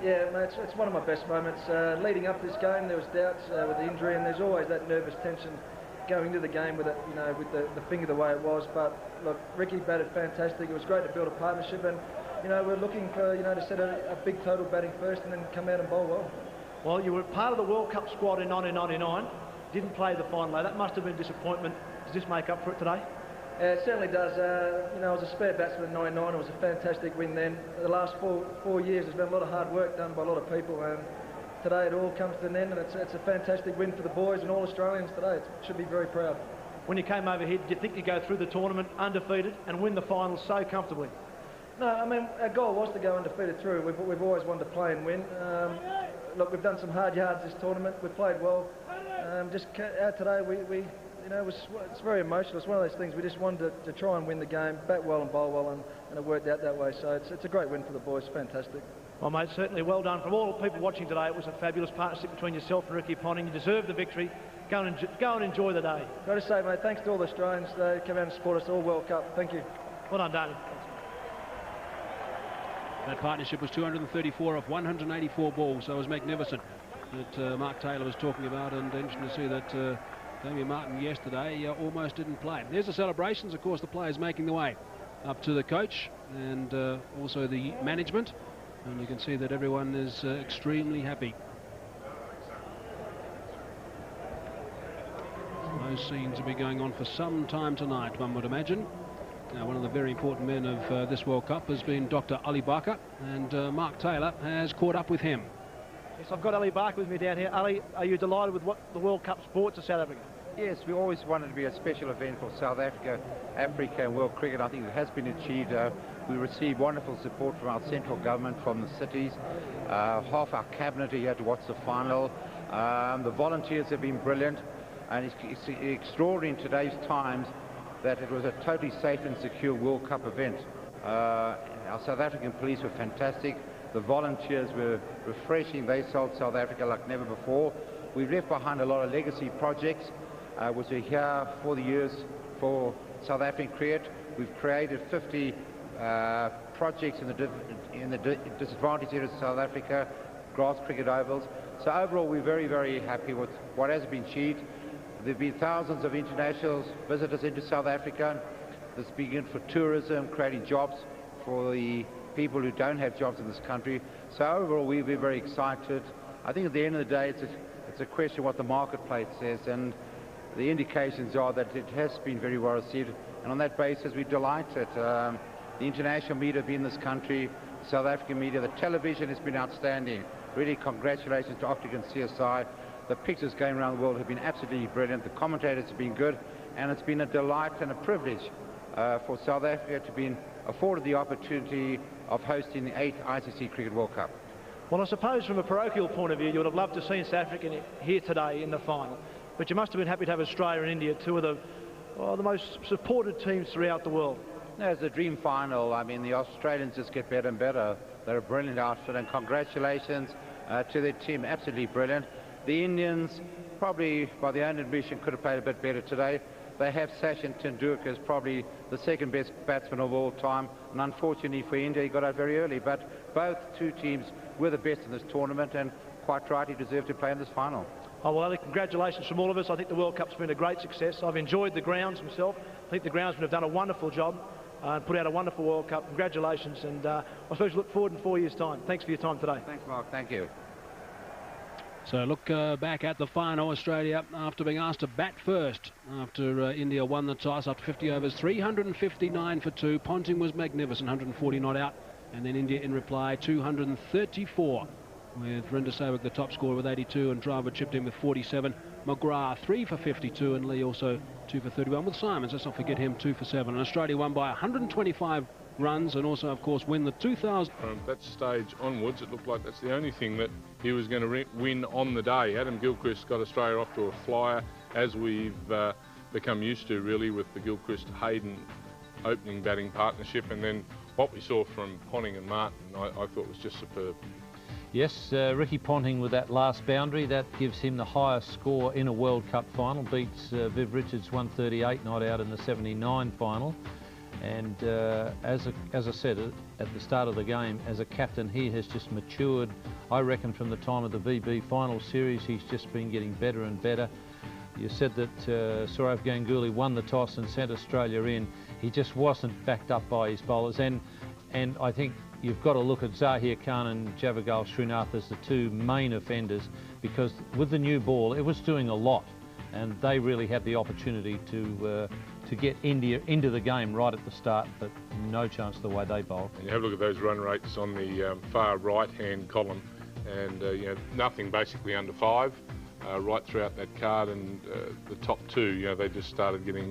Yeah, mate, it's one of my best moments. Leading up to this game, there was doubts with the injury, and there's always that nervous tension going into the game with it, you know, with the finger the way it was. But look, Ricky batted fantastic. It was great to build a partnership, and you know, we're looking for, you know, to set a big total batting first and then come out and bowl well. Well, you were part of the World Cup squad in 1999. Didn't play the final though. That must have been a disappointment. Does this make up for it today? It certainly does. You know, I was a spare batsman in 99. It was a fantastic win then. The last four years, there's been a lot of hard work done by a lot of people, and today it all comes to an end, and it's a fantastic win for the boys and all Australians today. It should be very proud. When you came over here, did you think you'd go through the tournament undefeated and win the final so comfortably? No, I mean, our goal was to go undefeated through. We've always wanted to play and win. Look, we've done some hard yards this tournament. We played well. Just out today, you know, it's very emotional. It's one of those things. We just wanted to try and win the game, bat well and bowl well, and it worked out that way. So it's a great win for the boys. Fantastic. Well, mate, certainly well done. From all the people watching today, it was a fabulous partnership between yourself and Ricky Ponting. You deserve the victory. Go and enjoy the day. Got to say, mate, thanks to all the Australians that come out and support us all World Cup. Thank you. Well done, Darren. That partnership was 234 of 184 balls, so it was magnificent that Mark Taylor was talking about, and interesting to see that Damien Martyn yesterday almost didn't play. There's the celebrations, of course, the players making the way up to the coach and also the management, and you can see that everyone is extremely happy. Those scenes will be going on for some time tonight, one would imagine. Now, one of the very important men of this World Cup has been Dr. Ali Barker, and Mark Taylor has caught up with him. Yes, I've got Ali Barker with me down here. Ali, are you delighted with what the World Cup brought to South Africa? Yes, we always wanted to be a special event for South Africa, Africa and world cricket. I think it has been achieved. We received wonderful support from our central government, from the cities. Half our cabinet are here to watch the final. The volunteers have been brilliant, and it's extraordinary in today's times that it was a totally safe and secure World Cup event. Our South African police were fantastic. The volunteers were refreshing. They sold South Africa like never before. We've left behind a lot of legacy projects, which are here for the years for South African cricket. We've created 50 projects in the disadvantaged areas of South Africa, grass cricket ovals. So overall, we're very, very happy with what has been achieved. There have been thousands of international visitors into South Africa. This has been good for tourism, creating jobs for the people who don't have jobs in this country. So overall, we're very excited. I think at the end of the day, it's a question of what the marketplace says, and the indications are that it has been very well received. And on that basis, we're delighted. The international media have been in this country, South African media, the television has been outstanding. Really, congratulations to Octagon CSI. The pictures going around the world have been absolutely brilliant. The commentators have been good, and it's been a delight and a privilege for South Africa to be afforded the opportunity of hosting the 8th ICC Cricket World Cup. Well, I suppose from a parochial point of view, you would have loved to have seen South Africa here today in the final. But you must have been happy to have Australia and India, two of the most supported teams throughout the world. No, it's a dream final. I mean, the Australians just get better and better. They're a brilliant outfit, and congratulations to their team, absolutely brilliant. The Indians, probably by their own admission, could have played a bit better today. They have Sachin Tendulkar as probably the second best batsman of all time, and unfortunately for India, he got out very early. But both two teams were the best in this tournament, and quite rightly deserve to play in this final. Oh, well, Ali, congratulations from all of us. I think the World Cup's been a great success. I've enjoyed the grounds myself. I think the groundsmen have done a wonderful job and put out a wonderful World Cup. Congratulations, and I suppose we look forward in 4 years' time. Thanks for your time today. Thanks, Mark. Thank you. So look back at the final. Australia, after being asked to bat first, after India won the toss after 50 overs, 359 for 2. Ponting was magnificent, 140 not out. And then India in reply, 234. With Vrinder Sehwag the top scorer with 82, and Dravid chipped in with 47. McGrath 3 for 52, and Lee also 2 for 31 with Simons. Let's not forget him, 2 for 7. And Australia won by 125 runs, and also of course win the 2000. From that stage onwards, it looked like that's the only thing that he was going to win on the day. Adam Gilchrist got Australia off to a flyer, as we've become used to really with the Gilchrist-Hayden opening batting partnership, and then what we saw from Ponting and Martin I thought was just superb. Yes, Ricky Ponting with that last boundary, that gives him the highest score in a World Cup final, beats Viv Richards 138 not out in the 79 final. And as I said at the start of the game, as a captain, he has just matured. I reckon from the time of the VB final series, he's just been getting better and better. You said that Sourav Ganguly won the toss and sent Australia in. He just wasn't backed up by his bowlers. And I think you've got to look at Zahir Khan and Javagal Srinath as the two main offenders, because with the new ball, it was doing a lot. And they really had the opportunity to get India into the game right at the start, but no chance the way they bowled. And you have a look at those run rates on the far right-hand column, and you know, nothing basically under 5 right throughout that card, and the top two, you know, they just started getting